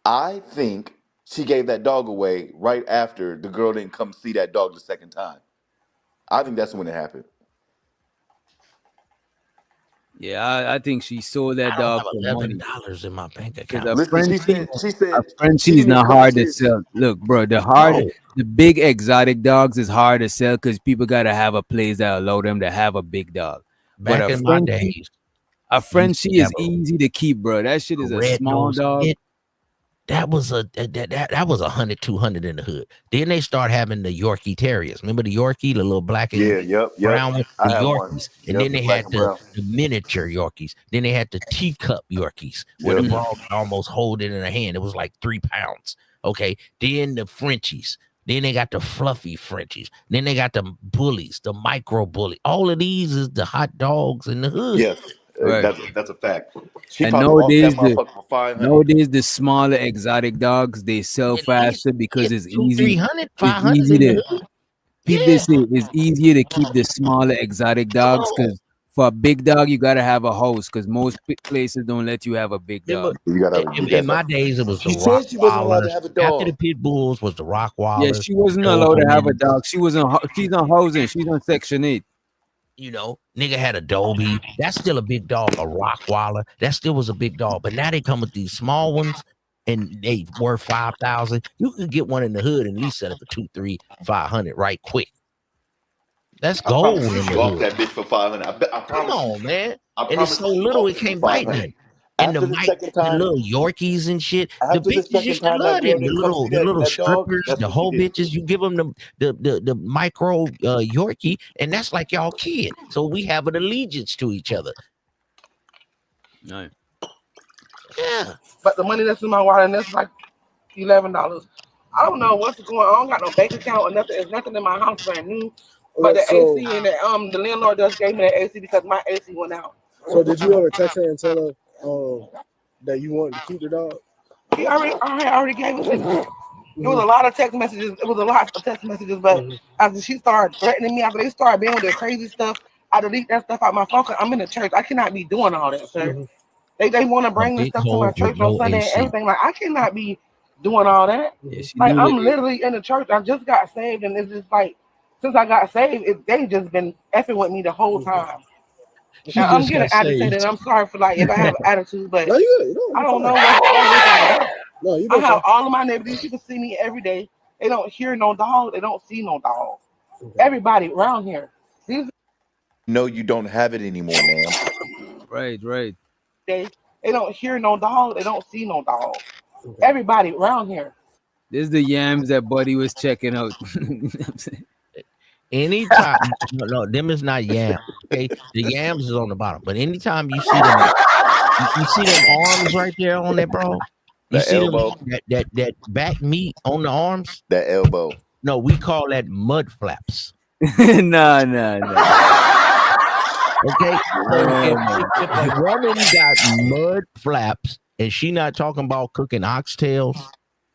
I think she gave that dog away right after the girl didn't come see that dog the second time. I think that's when it happened.
Yeah, I think she sold that
I don't
dog
have
for money.
$11 in my bank
Because
account.
She said
Frenchie's not hard to sell. Look, bro, the big exotic dogs is hard to sell because people gotta have a place that allow them to have a big dog.
Back
But
in my days,
a Frenchie is
have a
easy to keep, bro. That shit is a
red
small
nose
dog.
pit. That was that was 100, 200 in the hood. Then they start having the Yorkie Terriers. Remember the Yorkie, the little black and brown one,
I
the
have
Yorkies,
one.
and
Yep,
then they
black
had
and
the
brown.
miniature Yorkies. Then they had the teacup Yorkies, where the dog could almost hold it in a hand. It was like 3 pounds. Okay. Then the Frenchies. Then they got the fluffy Frenchies. Then they got the bullies, the micro bully. All of these is the hot dogs in the hood.
Yes,
Right.
that's a fact. She
And
probably walked that motherfucker for 500.
nowadays the smaller exotic dogs they sell faster because it's easy.
300,
It's
500
easy
in the
to
hood.
keep this. It's easier to keep the smaller exotic dogs because for a big dog you gotta have a house because most places don't let you have a big dog.
In my days, it was the
She said she wasn't allowed to
Rockwallers.
have a
After
dog.
the pit bulls was the Rockwallers.
Yeah, she wasn't allowed to have a dog. She's on housing. She's on Section 8.
You know, nigga had a Dobie. That's still a big dog. A Rockwaller. That still was a big dog. But now they come with these small ones, and they worth 5,000. You could get one in the hood and at least sell it for 2, 3, 500 right quick. That's
I
gold
promise
in
you
the
off
hood.
that bitch for 500. I
Come
promise you.
on, man. and it's so little it can't bite nothing. And
After the second
the
time,
little Yorkies and shit, the
after the
bitches
second
used to
time that
love
girl
them.
didn't come see
The little
that dog,
strippers,
that's
the
what she
whole
did.
bitches. You give them the micro Yorkie, and that's like y'all kid. So we have an allegiance to each other.
No.
Yeah, but the money that's in my wallet, and that's like $11. I don't know what's going on. I don't got no bank account or nothing. There's nothing in my house brand new. But the AC and the landlord just gave me the AC because my AC went out.
So did you ever text her and tell her that you wanted to keep the dog?
He already gave it to me. It was a lot of text messages. But after she started threatening me, after they started being with their crazy stuff, I delete that stuff out my phone. I'm in the church. I cannot be doing all that, sir. They want to bring this stuff to my church on Sunday and everything. Like, I cannot be doing all that. Like, I'm literally in the church. I just got saved, and it's just like, since I got saved, they just been effing with me the whole time. I'm getting agitated. I'm sorry for like if I have attitude, but I don't know what all this is about. I have all of my neighbors. These people see me every day. They don't hear no dog. They don't see no dog. Everybody around here.
No, you don't have it anymore, man.
Right.
They don't hear no dog. They don't see no dog. Everybody around here.
This is the yams that Buddy was checking out.
Anytime, no, them is not yams. Okay, the yams is on the bottom. But anytime you see them, you see them arms right there on there, bro. You see
elbow.
them, that back meat on the arms.
That elbow.
No, we call that mud flaps.
No.
Okay, if a woman got mud flaps and she not talking about cooking oxtails,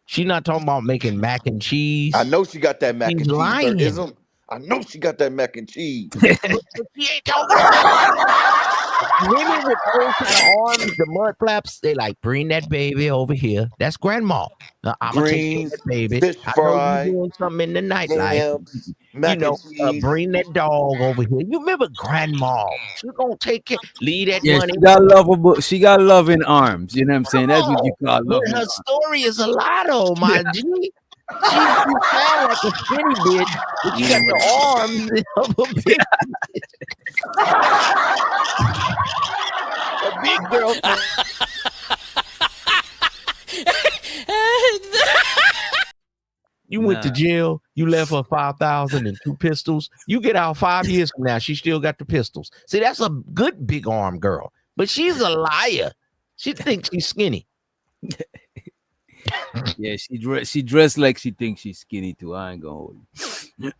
she not talking about making mac and cheese.
I know she got that mac and cheese.
Lying.
Ism. I know she got that mac and cheese.
But she ain't talking about women with those kind of arms, the mud flaps. They like, bring that baby over here. That's grandma. Now, I'm gonna take care of that baby.
Fish
I
fry,
know you doing something in the nightlife.
mac and cheese.
Bring that dog over here. You remember grandma? She gonna take care. Leave that
Yeah,
money.
she got lovable. She got loving arms. You know what I'm saying? That's what you call
But
loving
her
arms.
story is a lotto, my G. She sound like a skinny bitch, but you got the arms of a big bitch. A big girl. You went to jail. You left her 5,000 and 2 pistols. You get out 5 years from now. She still got the pistols. See, that's a good big arm girl, but she's a liar. She thinks she's skinny.
Yeah, she dressed like she thinks she's skinny too. I ain't gonna hold you.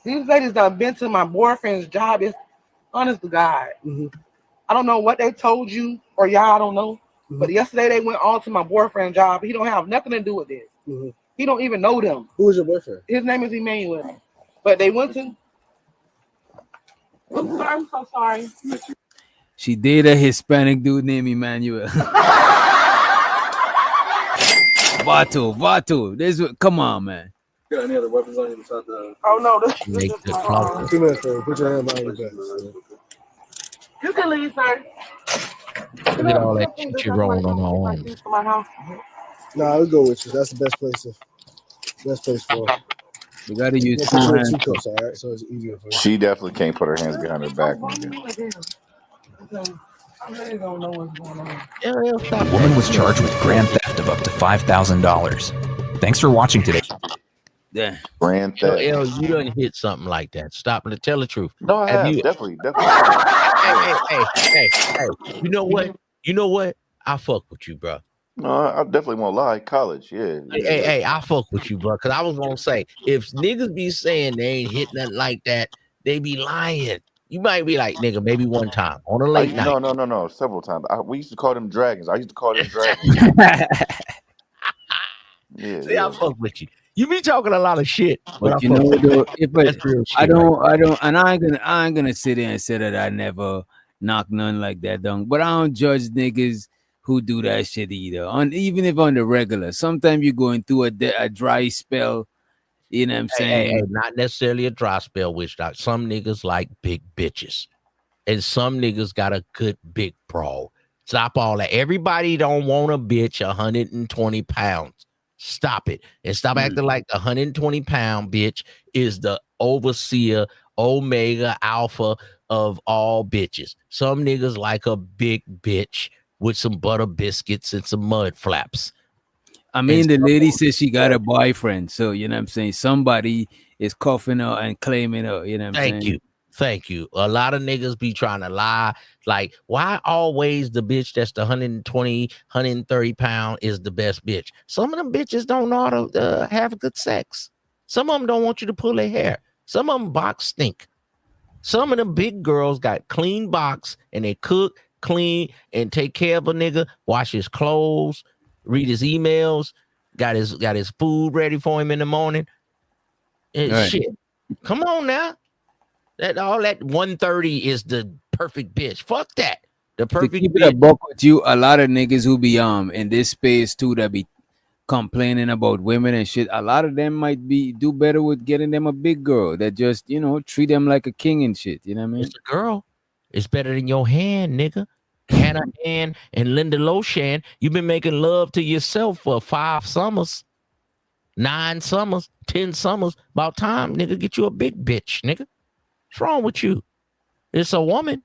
These ladies that have been to my boyfriend's job, is honest to God. I don't know what they told you or y'all don't know, but yesterday they went all to my boyfriend's job. He don't have nothing to do with this. He don't even know them.
Who is your boyfriend?
His name is Emmanuel. But they went to. I'm so sorry.
She dated a Hispanic dude named Emmanuel. Vato. Come on, man.
Got any other weapons on you besides the?
Oh no, this is my
2 minutes, sir. Put your hand behind your back. Sir.
You can leave, sir.
Look at all that shit you rolling on her arms.
For my house.
Nah, I'll go with you. That's the best place. Best place for it.
We gotta use
two
hands.
cups, all right? So it's easier for you.
She definitely can't put her hands behind her back.
I don't know what's going on.
The woman was charged with grand theft of up to $5,000. Thanks for watching today.
Yeah.
Grand theft.
L, you done hit something like that. Stop and tell the truth.
No, I have.
You...
Definitely.
Hey. You know what? I fuck with you, bro.
No, I definitely won't lie. College, yeah.
Hey, I fuck with you, bro. Cause I was gonna say, if niggas be saying they ain't hit nothing like that, they be lying. You might be like, nigga, maybe one time on a late night.
No. Several times. We used to call them dragons. I used to call them dragons.
See, I fuck with you. You be talking a lot of shit,
but you know, though, I don't, and I ain't gonna sit there and say that I never knock none like that down. But I don't judge niggas who do that shit either. Even if on the regular, sometimes you're going through a dry spell. You know what I'm saying?
Hey, not necessarily a dry spell, witch doctor. Some niggas like big bitches, and some niggas got a good big bra. Stop all that. Everybody don't want a bitch 120 pounds. Stop it. And stop acting like the 120-pound bitch is the overseer, omega, alpha of all bitches. Some niggas like a big bitch with some butter biscuits and some mud flaps.
I mean, the lady says she got a boyfriend, so you know what I'm saying. Somebody is coughing her and claiming her. You know what I'm saying?
Thank you. A lot of niggas be trying to lie. Like, why always the bitch that's the 120, 130 pound is the best bitch? Some of them bitches don't know how to have good sex. Some of them don't want you to pull their hair. Some of them box stink. Some of them big girls got clean box and they cook, clean, and take care of a nigga, wash his clothes, read his emails, got his food ready for him in the morning. And
Right.
shit. Come on now. All that 130 is the perfect bitch. Fuck that. The
To
perfect
keep it
bitch.
a buck with you, a lot of niggas who be in this space too that be complaining about women and shit. A lot of them might do better with getting them a big girl that just treat them like a king and shit. You know what I mean?
It's a girl. It's better than your hand, nigga. Hannah Ann and Linda Loshan, you've been making love to yourself for 5 summers, 9 summers, 10 summers. About time, nigga, get you a big bitch, nigga. What's wrong with you? It's a woman.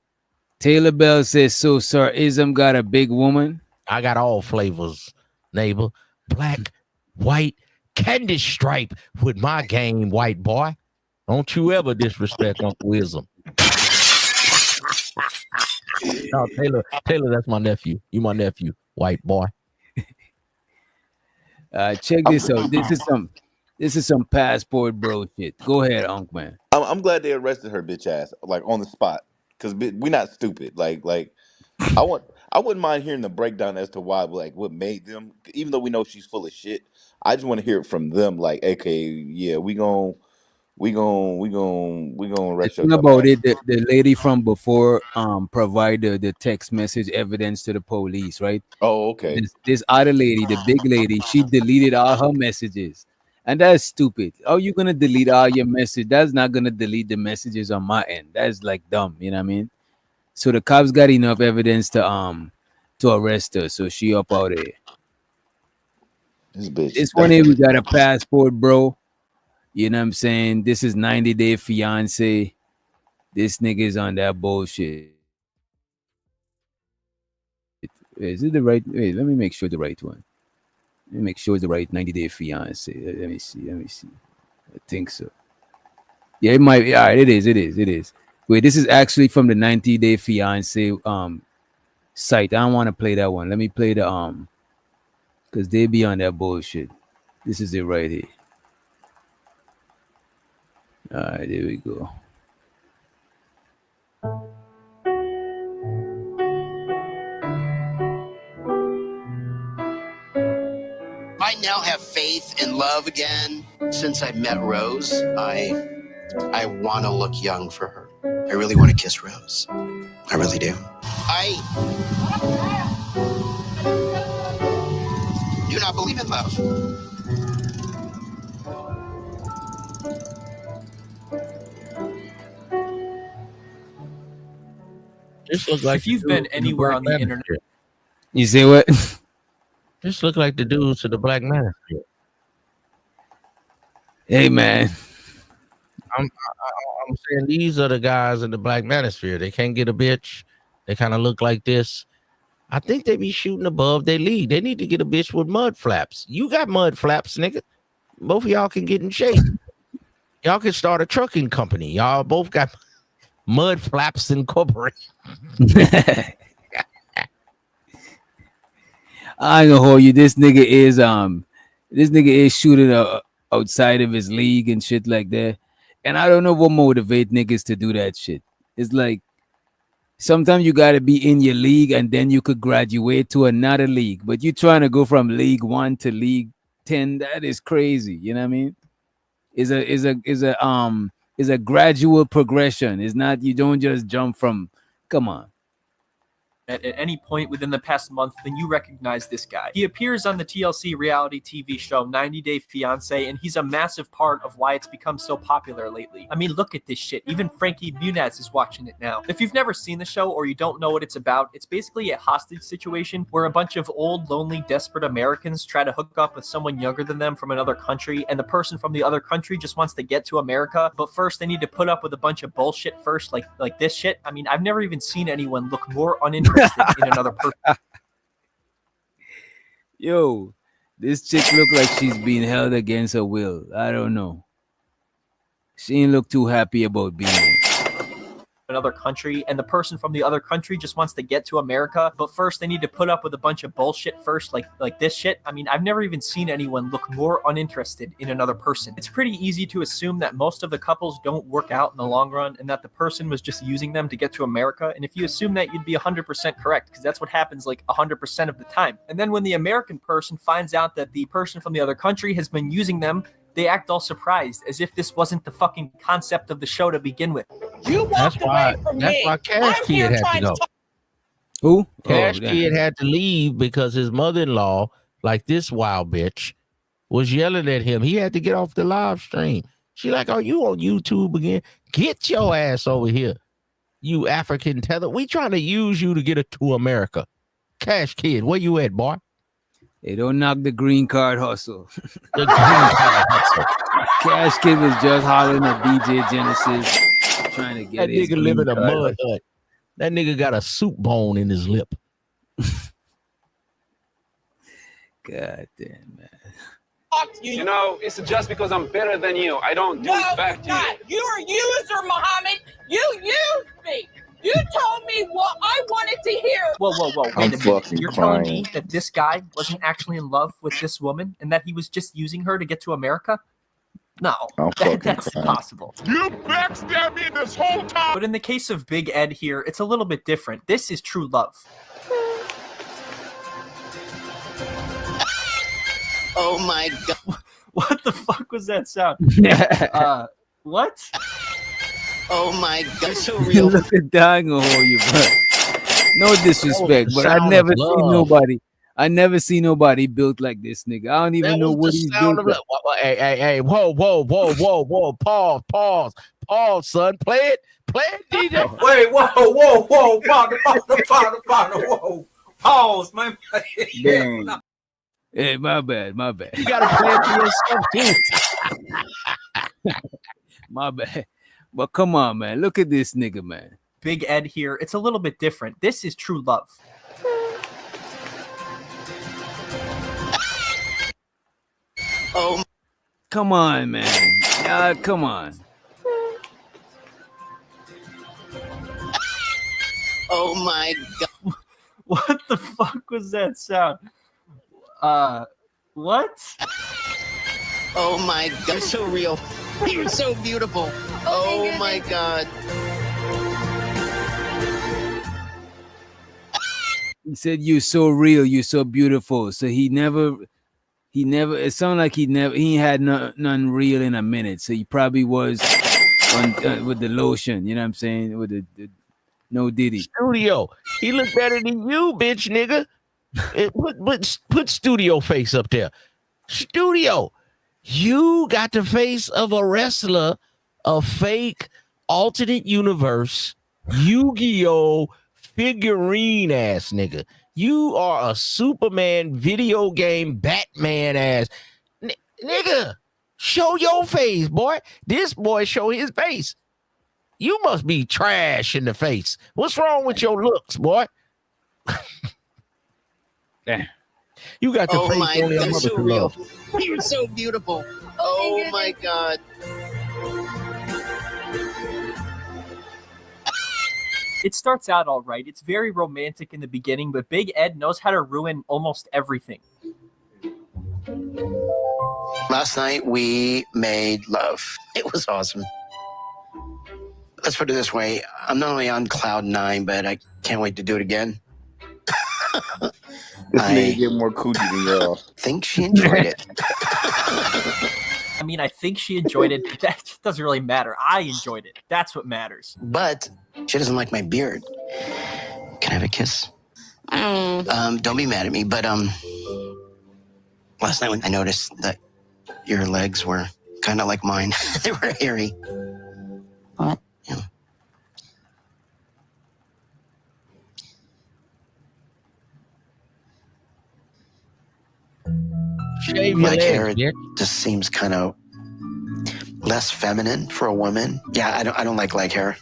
Taylor Bell says, so Sir Ism got a big woman.
I got all flavors, neighbor. Black, white, candy stripe with my game, white boy. Don't you ever disrespect Uncle Ism. No, Taylor, that's my nephew. You my nephew, white boy.
Check this out. This is some passport bro shit. Go ahead, Unc man.
I'm glad they arrested her bitch ass like on the spot because we're not stupid. Like I wouldn't mind hearing the breakdown as to why, like, what made them. Even though we know she's full of shit, I just want to hear it from them. Like, okay, yeah, we gonna
The
arrest your
thing
dumb
about
ass.
it, the lady from before provided the text message evidence to the police, right?
Oh, okay.
This other lady, the big lady, she deleted all her messages. And that's stupid. How you gonna delete all your message? That's not gonna delete the messages on my end. That's like dumb, you know what I mean? So the cops got enough evidence to arrest her. So she up out there.
This bitch.
This one here, we got a passport, bro. You know what I'm saying? This is 90 Day Fiance. This nigga's on that bullshit. Is it the right? Wait, let me make sure the right one. Let me make sure it's the right 90 Day Fiance. Let me see. I think so. Yeah, it might. Yeah, it is. It is. Wait, this is actually from the 90 Day Fiance site. I don't want to play that one. Let me play the because they be on that bullshit. This is it right here. All right, there we go.
I now have faith in love again. Since I met Rose, I want to look young for her. I really want to kiss Rose. I really do. I do not believe in love.
This looks like
if you've been anywhere on the internet.
You say what?
This look like the dudes to the Black Manosphere.
Hey man,
I'm saying these are the guys in the Black Manosphere. They can't get a bitch. They kind of look like this. I think they be shooting above their league. They need to get a bitch with mud flaps. You got mud flaps, nigga. Both of y'all can get in shape. Y'all can start a trucking company. Y'all both got Mud Flaps Incorporated.
I ain't gonna hold you. This nigga is shooting outside of his league and shit like that. And I don't know what motivate niggas to do that shit. It's like sometimes you gotta be in your league and then you could graduate to another league. But you trying to go from League 1 to League 10, that is crazy. You know what I mean? Is a gradual progression. It's not, you don't just jump from, come on.
at any point within the past month, then you recognize this guy. He appears on the TLC reality TV show 90 Day Fiancé, and he's a massive part of why it's become so popular lately. I mean, look at this shit. Even Frankie Muniz is watching it now. If you've never seen the show or you don't know what it's about, it's basically a hostage situation where a bunch of old, lonely, desperate Americans try to hook up with someone younger than them from another country, and the person from the other country just wants to get to America, but first they need to put up with a bunch of bullshit first, like this shit. I mean, I've never even seen anyone look more uninterested in another person.
Yo, this chick look like she's being held against her will. I don't know. She ain't look too happy about being there.
Another country, and the person from the other country just wants to get to America, but first they need to put up with a bunch of bullshit first, like this shit. I mean, I've never even seen anyone look more uninterested in another person. It's pretty easy to assume that most of the couples don't work out in the long run and that the person was just using them to get to America, and if you assume that, you'd be 100% correct, because that's what happens like 100% of the time. And then when the American person finds out that the person from the other country has been using them, they act all surprised, as if this wasn't the fucking concept of the show to begin with.
You walked away from me. That's why Cash Kid had to go.
Who?
Cash Kid had to leave because his mother-in-law, like this wild bitch, was yelling at him. He had to get off the live stream. She like, "Are you on YouTube again? Get your ass over here, you African tether. We trying to use you to get it to America." Cash Kid, where you at, boy?
They don't knock the green card hustle.
The green card hustle.
Cash Kid was just hollering at DJ Genesis, trying to get
that
his
nigga live in a
green card
mud hut. That nigga got a soup bone in his lip.
God damn, man.
You know, it's just because I'm better than you. I don't do it back to you.
You're a user, Muhammad. You used me. You told me what I wanted to hear.
Whoa, wait a minute.
fucking
You're
crying.
telling me that this guy wasn't actually in love with this woman and that he was just using her to get to America? No, that's impossible.
You backstabbed me this whole time.
But in the case of Big Ed here, it's a little bit different. This is true love.
Oh my god.
What the fuck was that sound? What?
Oh my god, so real.
Look at dying a hole, you bro. No disrespect, but I never see nobody built like this nigga. I don't even know what he's built like.
Hey, whoa, pause, son. Play it, DJ.
Wait, whoa, partner, whoa. Pause, man.
Damn. Hey, my bad.
You gotta play it for yourself too.
My bad. But come on, man. Look at this nigga, man.
Big Ed here. It's a little bit different. This is true love.
Oh,
come on, man. Come on.
Oh my god.
What the fuck was that sound? What?
Oh my god, you're so real. You're so beautiful. Oh my god.
He said, "You're so real. You're so beautiful." So he never. It sounded like he had none real in a minute. So he probably was on with the lotion. You know what I'm saying? With the no Diddy.
Studio. He looked better than you, bitch, nigga. Put Studio face up there. Studio. You got the face of a wrestler, a fake alternate universe, Yu-Gi-Oh figurine ass nigga. You are a Superman video game Batman ass nigga. Show your face, boy. This boy show his face. You must be trash in the face. What's wrong with your looks, boy?
Damn.
You got the
oh
face
my
only a
god,
mother
so
can
real.
love.
You're so beautiful. Oh my god.
It starts out all right. It's very romantic in the beginning, but Big Ed knows how to ruin almost everything.
Last night we made love. It was awesome. Let's put it this way. I'm not only on cloud 9, but I can't wait to do it again.
This nigga get more coochie than y'all.
Think she enjoyed it.
I mean, I think she enjoyed it, but that doesn't really matter. I enjoyed it. That's what matters.
But she doesn't like my beard. Can I have a kiss? Don't be mad at me, but last night when I noticed that your legs were kind of like mine, they were hairy.
What?
Yeah.
Shave your
Like hair
legs, bitch.
just seems kind of less feminine for a woman. Yeah, I don't like leg hair.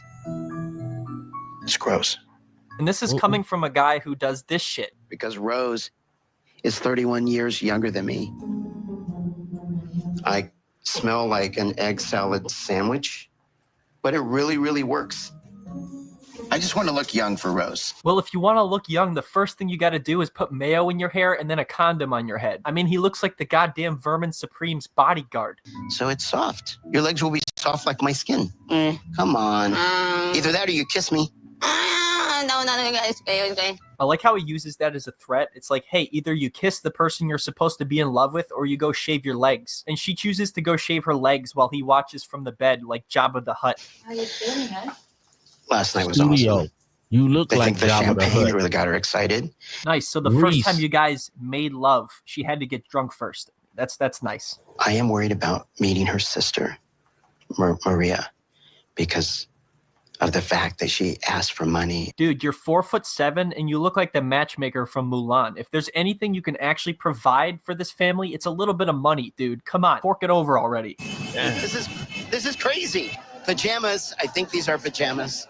It's gross.
And this is coming from a guy who does this shit.
Because Rose is 31 years younger than me. I smell like an egg salad sandwich, but it really, really works. I just want to look young for Rose.
Well, if you want to look young, the first thing you got to do is put mayo in your hair and then a condom on your head. I mean, he looks like the goddamn Vermin Supreme's bodyguard.
So it's soft. Your legs will be soft like my skin. Come on. Either that or you kiss me.
No, guys. Okay.
I like how he uses that as a threat. It's like, hey, either you kiss the person you're supposed to be in love with or you go shave your legs. And she chooses to go shave her legs while he watches from the bed like Jabba the Hutt.
How you feeling, huh?
Last night was
Studio.
awesome.
You look
I
like
think the
Jabba the
champagne
Hutt.
really got her excited.
Nice. So the first time you guys made love, she had to get drunk first. That's nice.
I am worried about meeting her sister, Maria, because of the fact that she asked for money.
Dude, you're 4'7" and you look like the matchmaker from Mulan. If there's anything you can actually provide for this family, it's a little bit of money, dude. Come on, fork it over already.
This is crazy. Pajamas. I think these are pajamas.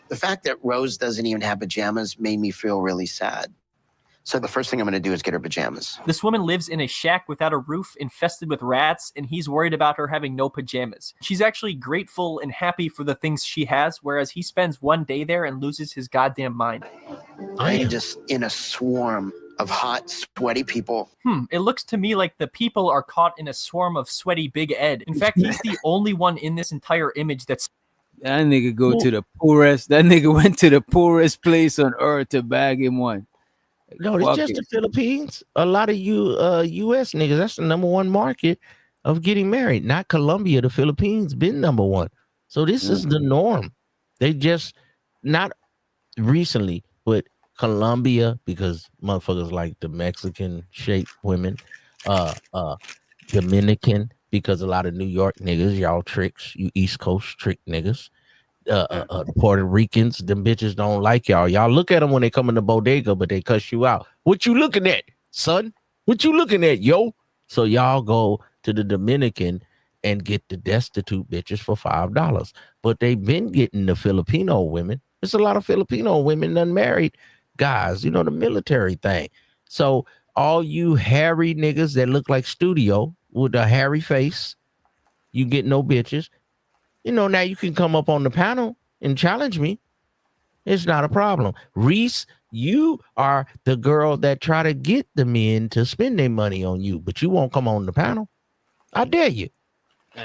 The fact that Rose doesn't even have pajamas made me feel really sad. So the first thing I'm going to do is get her pajamas.
This woman lives in a shack without a roof, infested with rats, and he's worried about her having no pajamas. She's actually grateful and happy for the things she has, whereas he spends one day there and loses his goddamn mind.
I am just in a swarm of hot, sweaty people.
It looks to me like the people are caught in a swarm of sweaty Big Ed. In fact, he's the only one in this entire image that's...
That nigga go to the poorest. That nigga went to the poorest place on earth to bag him one.
No, it's just the Philippines. A lot of U.S. niggas, that's the #1 market of getting married. Not Colombia. The Philippines been #1. So this is the norm. They just, not recently, but Colombia, because motherfuckers like the Mexican shaped women, Dominican, because a lot of New York niggas, y'all tricks, you East Coast trick niggas. Puerto Ricans, them bitches don't like y'all. Y'all look at them when they come in the bodega, but they cuss you out. What you looking at, son? What you looking at, yo? So y'all go to the Dominican and get the destitute bitches for $5. But they've been getting the Filipino women. There's a lot of Filipino women unmarried guys, you know, the military thing. So all you hairy niggas that look like Studio with a hairy face, you get no bitches. You know, now you can come up on the panel and challenge me. It's not a problem. Reese, you are the girl that try to get the men to spend their money on you, but you won't come on the panel. I dare you.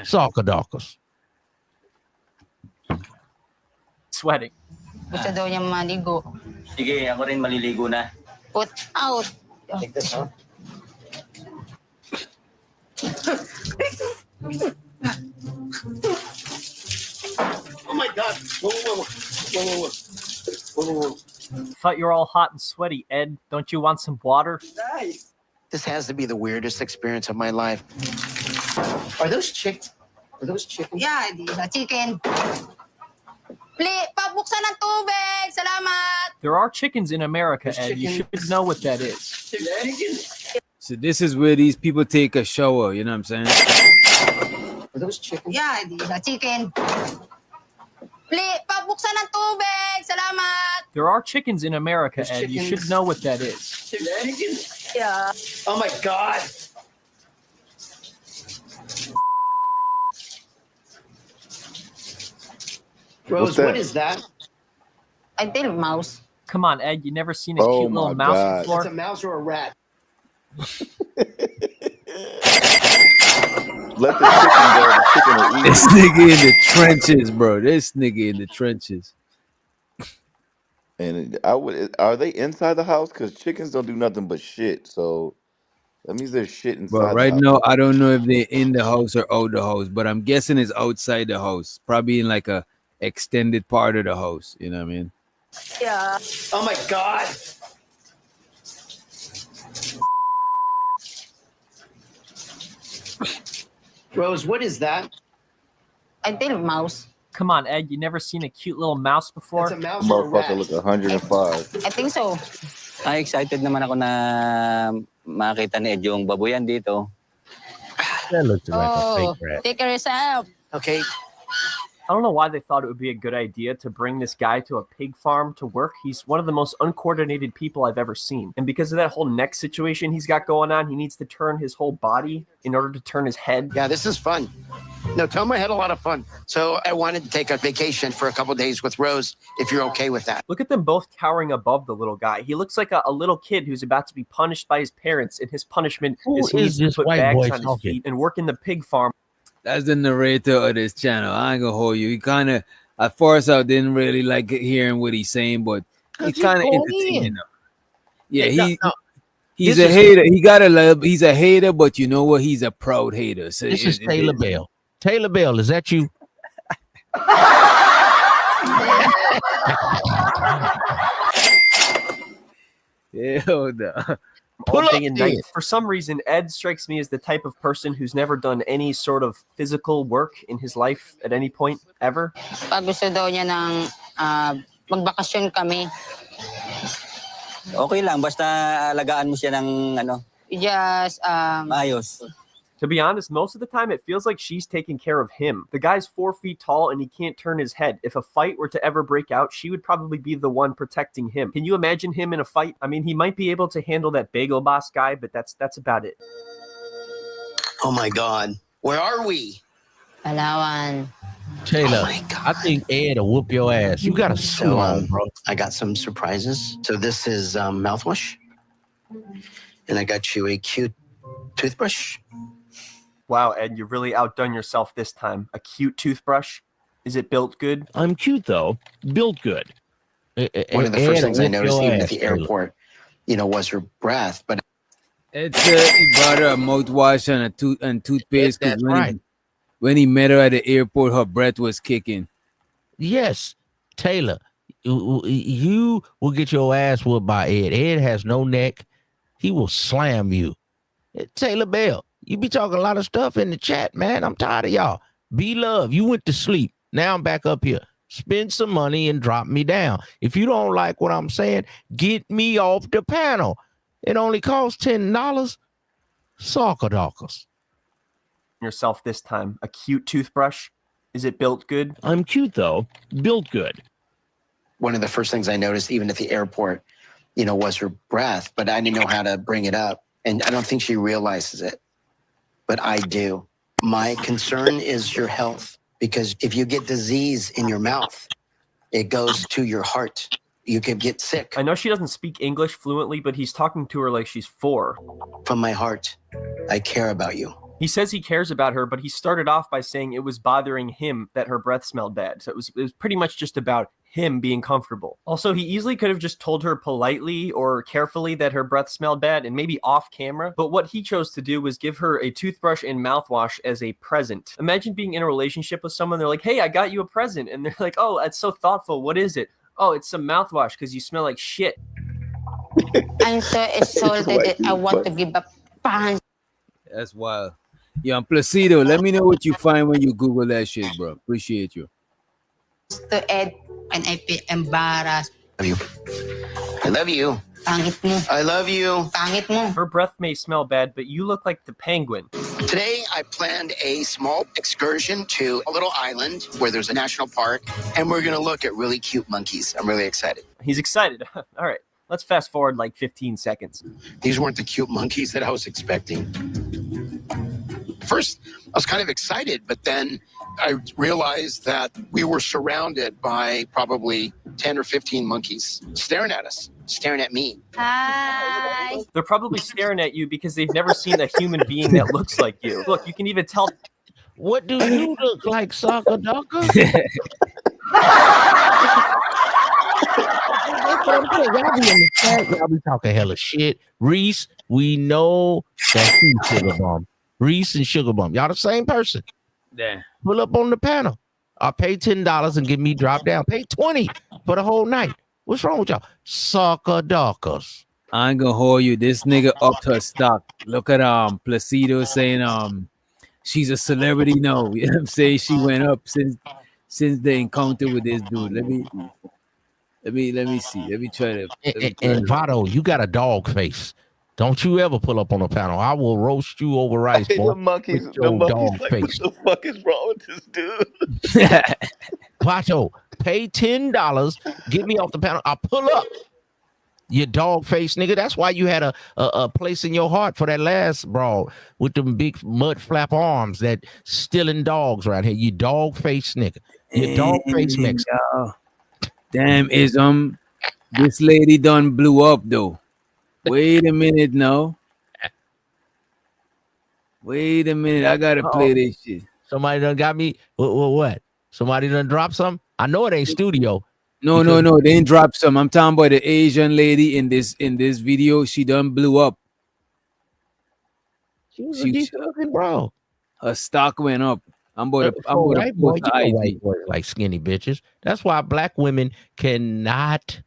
Soccer dockers.
Sweating.
Gusto daw niya maligo.
Sige, ako rin maliligo na.
Put out.
Take this, huh?
Oh my God. Whoa.
Thought you're all hot and sweaty, Ed. Don't you want some water?
Nice. This has to be the weirdest experience of my life. Are those chickens?
Yeah, the chicken. Please, pabuksan ng tubig. Salamat.
There are chickens in America, Ed. You should know what that is.
So this is where these people take a shower. You know what I'm saying?
Are those chickens?
Yeah, the chicken. Please, pabuksan ng tubig. Salamat.
There are chickens in America, Ed. You should know what that is.
Yeah.
Oh my God. Rose, what is that?
I think mouse.
Come on, Ed. You never seen a
Oh
cute little
my
mouse
God.
before?
It's a mouse or a rat.
Let the chicken go. The chicken will eat
This
it.
nigga in the trenches, bro. This nigga in the trenches.
And are they inside the house? Because chickens don't do nothing but shit. So that means there's shit inside
But right
the house.
now, I don't know if they're in the house or out the house, but I'm guessing it's outside the house, probably in like a extended part of the house. You know what I mean?
Yeah.
Oh my God. Rose, what is that?
I think mouse.
Come on, Ed, you never seen a cute little mouse before?
That's a mouse or a rat?
Motherfucker look 105.
I think so.
Excited naman ako na makita ni Ed yung babuyan dito.
That looks like a
Oh,
fake rat.
take care yourself.
Okay.
I don't know why they thought it would be a good idea to bring this guy to a pig farm to work. He's one of the most uncoordinated people I've ever seen. And because of that whole neck situation he's got going on, he needs to turn his whole body in order to turn his head.
Yeah, this is fun. No, tell him I had a lot of fun. So I wanted to take a vacation for a couple days with Rose, if you're okay with that.
Look at them both towering above the little guy. He looks like a little kid who's about to be punished by his parents, and his punishment is he needs to put bags on his feet and work in the pig farm.
That's the narrator of this channel. I ain't gonna hold you. He kind of, at first, I didn't really like hearing what he's saying, but he's kind of entertaining. Yeah, he's a hater. He gotta love. He's a hater, but you know what? He's a proud hater. So
This is Taylor Bell. Taylor Bell, is that you?
Hell no.
All day and night. For some reason, Ed strikes me as the type of person who's never done any sort of physical work in his life at any point ever.
Pag gusto daw niya ng magbakasyon kami.
Okay lang, basta alagaan mo siya ng ano.
Just
Ayos.
To be honest, most of the time it feels like she's taking care of him. The guy's 4 feet tall and he can't turn his head. If a fight were to ever break out, she would probably be the one protecting him. Can you imagine him in a fight? I mean, he might be able to handle that bagel boss guy, but that's about it.
Oh my God. Where are we?
Palawan.
Taylor, I think Ed will whoop your ass. You got a suit on, bro.
I got some surprises. So this is mouthwash. And I got you a cute toothbrush.
Wow, Ed, you really outdone yourself this time. A cute toothbrush? Is it built good?
I'm cute, though. Built good.
One of the first things I noticed, even at the airport, was her breath. But
Ed said he bought her a mouthwash and toothpaste.
That's right.
When he met her at the airport, her breath was kicking.
Yes, Taylor, you will get your ass whooped by Ed. Ed has no neck. He will slam you. Taylor Bell, you be talking a lot of stuff in the chat, man. I'm tired of y'all. Be love. You went to sleep. Now I'm back up here. Spend some money and drop me down. If you don't like what I'm saying, get me off the panel. It only costs $10. Soccer dockers.
Yourself this time. A cute toothbrush? Is it built good?
I'm cute, though. Built good.
one of the first things I noticed, even at the airport, was her breath, but I didn't know how to bring it up. And I don't think she realizes it, but I do. My concern is your health, because if you get disease in your mouth, it goes to your heart. You could get sick.
I know she doesn't speak English fluently, but he's talking to her like she's 4.
From my heart, I care about you.
He says he cares about her, but he started off by saying it was bothering him that her breath smelled bad. So it was pretty much just about him being comfortable. Also, he easily could have just told her politely or carefully that her breath smelled bad and maybe off camera. But what he chose to do was give her a toothbrush and mouthwash as a present. Imagine being in a relationship with someone. They're like, hey, I got you a present. And they're like, oh, that's so thoughtful. What is it? Oh, it's some mouthwash because you smell like shit.
I'm so exalted that I want to give a punch.
That's wild. Yo, Placido, let me know what you find when you Google that shit, bro. Appreciate you.
To Ed, and I feel embarrassed.
I love you.
Pangit mo.
I love you.
Pangit mo.
Her breath may smell bad, but you look like the penguin.
Today, I planned a small excursion to a little island where there's a national park, and we're going to look at really cute monkeys. I'm really excited.
He's excited. All right, let's fast forward like 15 seconds.
These weren't the cute monkeys that I was expecting. First, I was kind of excited, but then I realized that we were surrounded by probably 10 or 15 monkeys staring at us, staring at me.
Hi.
They're probably staring at you because they've never seen a human being that looks like you. Look, you can even tell.
What do you look like, Soccer Docker? Y'all be talking hella shit. Reese, we know that he's Sugar Bomb. Reese and Sugar Bomb. Y'all the same person.
Yeah.
Pull up on the panel. I'll pay $10 and get me dropped down. Pay $20 for the whole night. What's wrong with y'all? Sucker duckers.
I ain't gonna hold you. This nigga upped her stock. Look at Placido saying she's a celebrity now. You know what I'm saying? She went up since the encounter with this dude. Let me see. Let me try to.
And Vado, you got a dog face. Don't you ever pull up on a panel. I will roast you over rice,
Hey,
boy.
the monkeys,
With your dog
like,
face.
what the fuck is wrong with this dude?
Vato, pay $10. Get me off the panel. I'll pull up. You dog face nigga. That's why you had a place in your heart for that last brawl with them big mud flap arms that stealing dogs right here. You dog face nigga. You dog face Mexican.
Damn, this lady done blew up though. Wait a minute now. Wait a minute. I gotta play this shit.
Somebody done got me. What? Somebody done dropped something? I know it ain't studio.
No. They didn't drop some. I'm talking about the Asian lady in this video. She done blew up.
She was a decent looking bro.
Her stock went up. I'm going to
white boy,
post the IG.
white boys like skinny bitches. That's why black women cannot.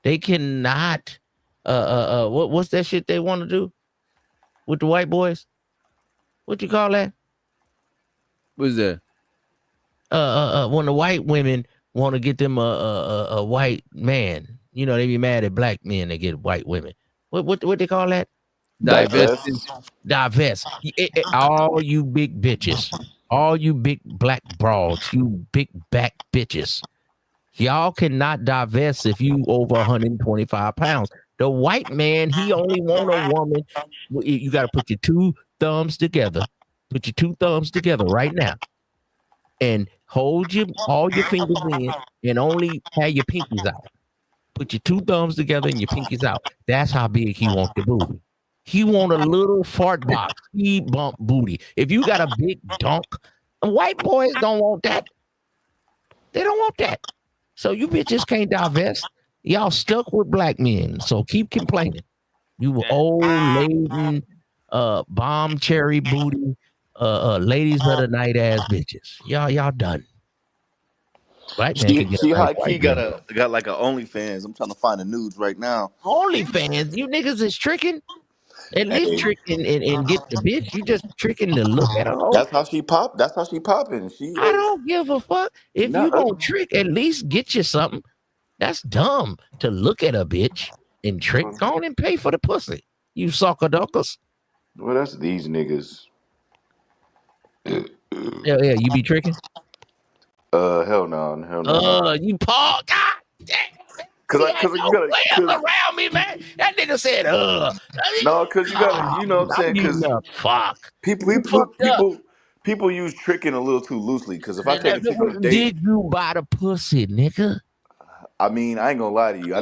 They cannot. What's that shit they want to do with the white boys? What you call that?
What's that?
When the white women want to get them a white man, you know, they be mad at black men. They get white women. What they call that? Divest. All you big bitches, all you big black broads, you big back bitches. Y'all cannot divest if you over 125 pounds. The white man, he only want a woman. You got to put your two thumbs together. Put your two thumbs together right now. And hold all your fingers in and only have your pinkies out. Put your two thumbs together and your pinkies out. That's how big he wants your booty. He want a little fart box, speed bump booty. If you got a big dunk, white boys don't want that. They don't want that. So you bitches can't divest. Y'all stuck with black men. So keep complaining. You old laden, bomb cherry booty, ladies of the night ass bitches. Y'all done. Black man can get
She
a nice
high key
white girl.
got like a OnlyFans. I'm trying to find the nudes right now.
OnlyFans, you niggas is tricking. At least
Hey.
tricking and get the bitch. You just tricking to look at her.
That's how she pop. That's how she popping. She
I don't give a fuck. If you gonna trick, at least get you something. That's dumb to look at a bitch and trick. Go on and pay for the pussy. You sucker duckers.
Well, that's these niggas.
Yeah, you be tricking?
Hell no.
You Paul. God damn.
Cause you gotta
players around me, man. That nigga said,
No, cause you gotta, you know what I'm saying? Cause
fuck.
people use tricking a little too loosely. Cause if I take a chick on a date,
did you buy the pussy, nigga?
I mean, I ain't gonna lie to you. I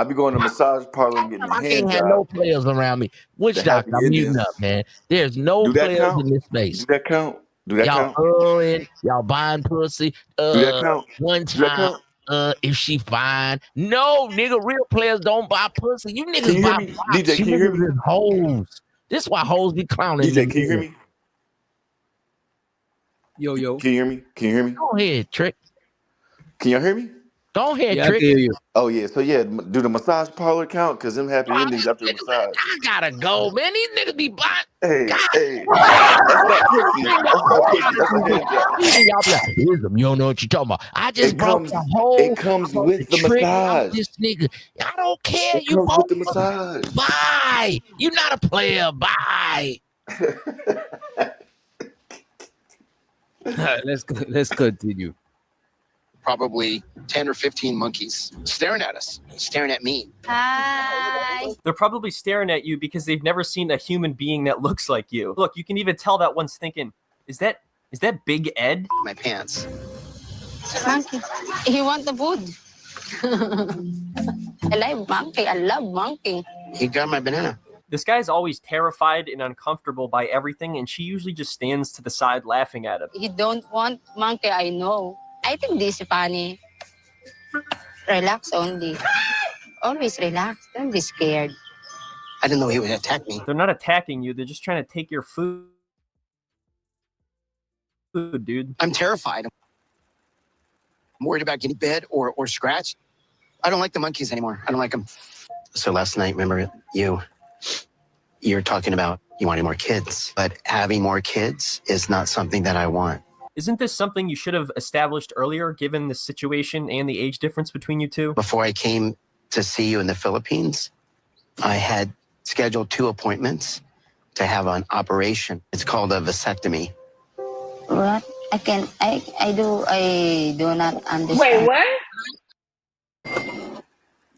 be going to massage parlor and getting a
I
hand
can't have
job.
no players around me. Which doctor? I'm muting up, man. There's no
Do that
players
count?
in this space.
Do that count? Do that
Y'all
count?
y'all buying pussy.
Do that count?
One
Do that
time.
count?
If she fine. No, nigga, real players don't buy pussy. You
Can
niggas
you
buy
hear me?
blocks.
DJ,
You
can you hear me?
niggas is hoes. This is why hoes be clowning
DJ, can you hear me?
Yo.
Can you hear me? Can you hear me?
Go ahead, Trick.
Can y'all hear me?
Go ahead,
Yeah,
Trick.
I can hear you.
Oh yeah, so yeah, do the massage parlor count? Cause them happy endings after a massage.
I gotta go, man. These niggas be buying.
Hey, that's not pussy. That's not pussy. That's a hand job.
Y'all be like, you don't know what you're talking about. I just brought the whole.
It comes with the
trick out
massage.
this nigga. I don't care.
It
You
comes
both
with the massage.
Bye. You're not a player. Bye.
Let's continue.
Probably 10 or 15 monkeys staring at us, staring at me.
Hi.
They're probably staring at you because they've never seen a human being that looks like you. Look, you can even tell that one's thinking, is that Big Ed?
My pants.
Monkey. You want the food? I like monkey. I love monkey.
He got my banana.
This guy's always terrified and uncomfortable by everything, and she usually just stands to the side laughing at him.
You don't want monkey, I know. I think this is funny. Relax only. Always relax. Don't be scared.
I didn't know he would attack me.
They're not attacking you. They're just trying to take your food, dude.
I'm terrified. I'm worried about getting bit or scratched. I don't like the monkeys anymore. I don't like them. So last night, remember you're talking about you wanting more kids, but having more kids is not something that I want.
Isn't this something you should have established earlier, given the situation and the age difference between you two?
Before I came to see you in the Philippines, I had scheduled 2 appointments to have an operation. It's called a vasectomy.
What? I do not understand.
Wait, what?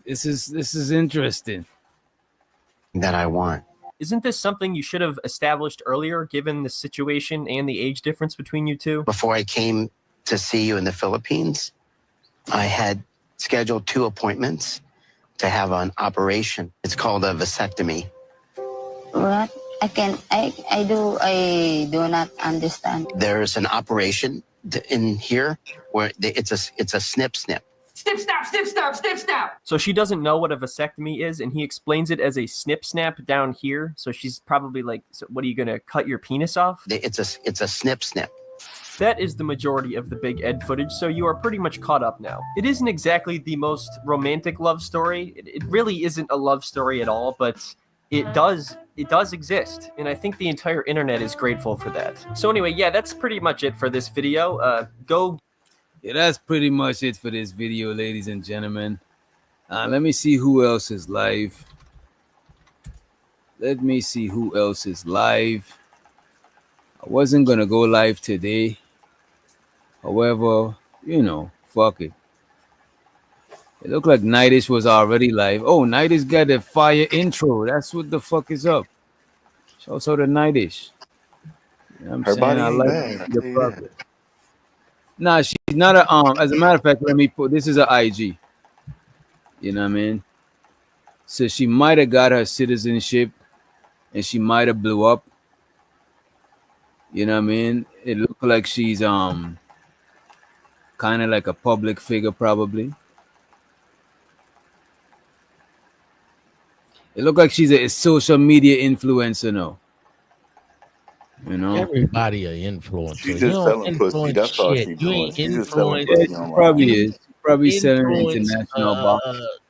This is interesting.
That I want.
Isn't this something you should have established earlier, given the situation and the age difference between you two?
Before I came to see you in the Philippines, I had scheduled 2 appointments to have an operation. It's called a vasectomy.
What? I do not understand.
There's an operation in here where it's a snip.
Snip, snap, snip, snap, snip, snap.
So she doesn't know what a vasectomy is, and he explains it as a snip snap down here. So she's probably like, so what are you gonna cut your penis off?
It's a snip.
That is the majority of the Big Ed footage, so you are pretty much caught up now. It isn't exactly the most romantic love story. It really isn't a love story at all, but it does exist, and I think the entire internet is grateful for that. So anyway, yeah, that's pretty much it for this video.
Yeah, that's pretty much it for this video, ladies and gentlemen. Let me see who else is live. I wasn't gonna go live today. However, fuck it. It looked like Nightish was already live. Oh, Nightish got a fire intro. That's what the fuck is up. Shouts out to Nightish. You know what I'm
Her
saying?
body
I
ain't
like
bad, I
the
tell you that.
progress. Nah, she's not a as a matter of fact, this is a IG. You know what I mean? So she might have got her citizenship and she might have blew up. You know what I mean? It looked like she's kind of like a public figure, probably. It looked like she's a social media influencer now. You know,
everybody an influencer.
She's just selling pussy. That's all she's doing. She's just selling pussy online.
Probably is. Probably selling international box.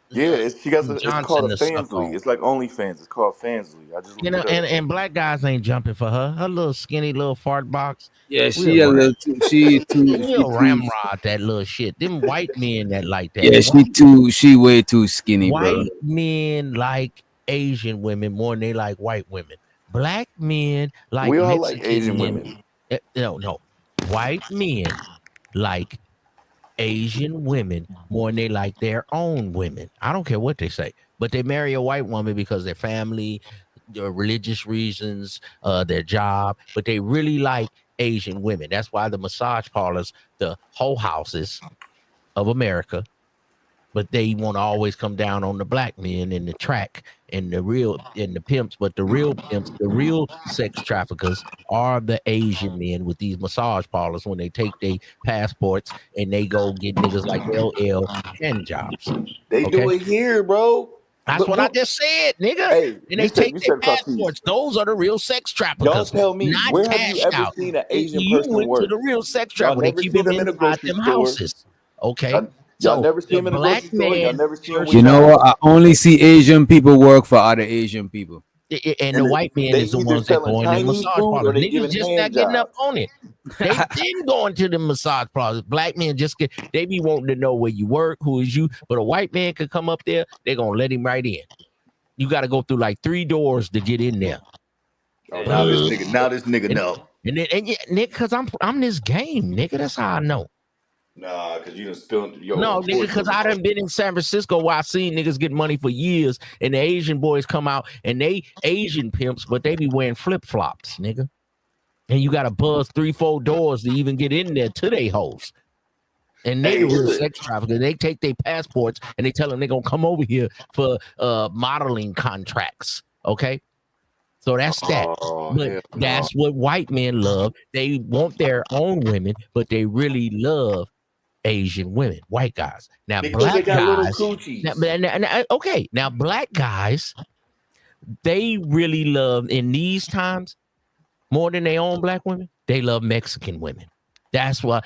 Yeah, it's called a
Johnson
Fansly. It's like OnlyFans. It's called Fansly. I just
You know, and black guys ain't jumping for her. Her little skinny little fart box.
Yeah, she a little too.
We'll ramrod that little shit. Them white men that like that.
Yeah, she way too skinny, bro.
White men like Asian women more than they like white women. Black men like
we all
Mexican
like Asian women.
No. White men like Asian women more than they like their own women. I don't care what they say, but they marry a white woman because their family, their religious reasons, their job, but they really like Asian women. That's why the massage parlors, the whole houses of America, but they want to always come down on the black men in the track and the pimps, but the real pimps, the real sex traffickers are the Asian men with these massage parlors when they take their passports and they go get niggas like LL hand jobs.
They do it here, bro.
That's what I just said, nigga.
Hey,
and they take their passports. Those are the real sex traffickers.
Y'all tell me, where have you ever seen an Asian person
went
work?
to the real sex trafficker. They keep them inside them houses. Okay.
Y'all never see him in the grocery store. Y'all never see him.
You know what? I only see Asian people work for other Asian people.
And the white man is the ones that go in the massage parlor. Niggas just not getting up on it. They been going to the massage parlors. Black men they be wanting to know where you work, who is you. But a white man could come up there, they're gonna let him right in. You got to go through like 3 doors to get in there.
Oh, now this nigga know.
And nigga, cause I'm this game, nigga. That's how I know.
Nah, because you done spilled your
No, nigga, because I done been in San Francisco where I seen niggas get money for years, and the Asian boys come out and they Asian pimps, but they be wearing flip-flops, nigga. And you gotta buzz 3-4 doors to even get in there to they hoes. And they the real sex traffickers. They take their passports and they tell them they're gonna come over here for modeling contracts. Okay. So that's that. But that's what white men love. They want their own women, but they really love Asian women, white guys. Now,
because
black
they got
guys.
little coochies.
Now black guys, they really love in these times more than their own black women. They love Mexican women. That's why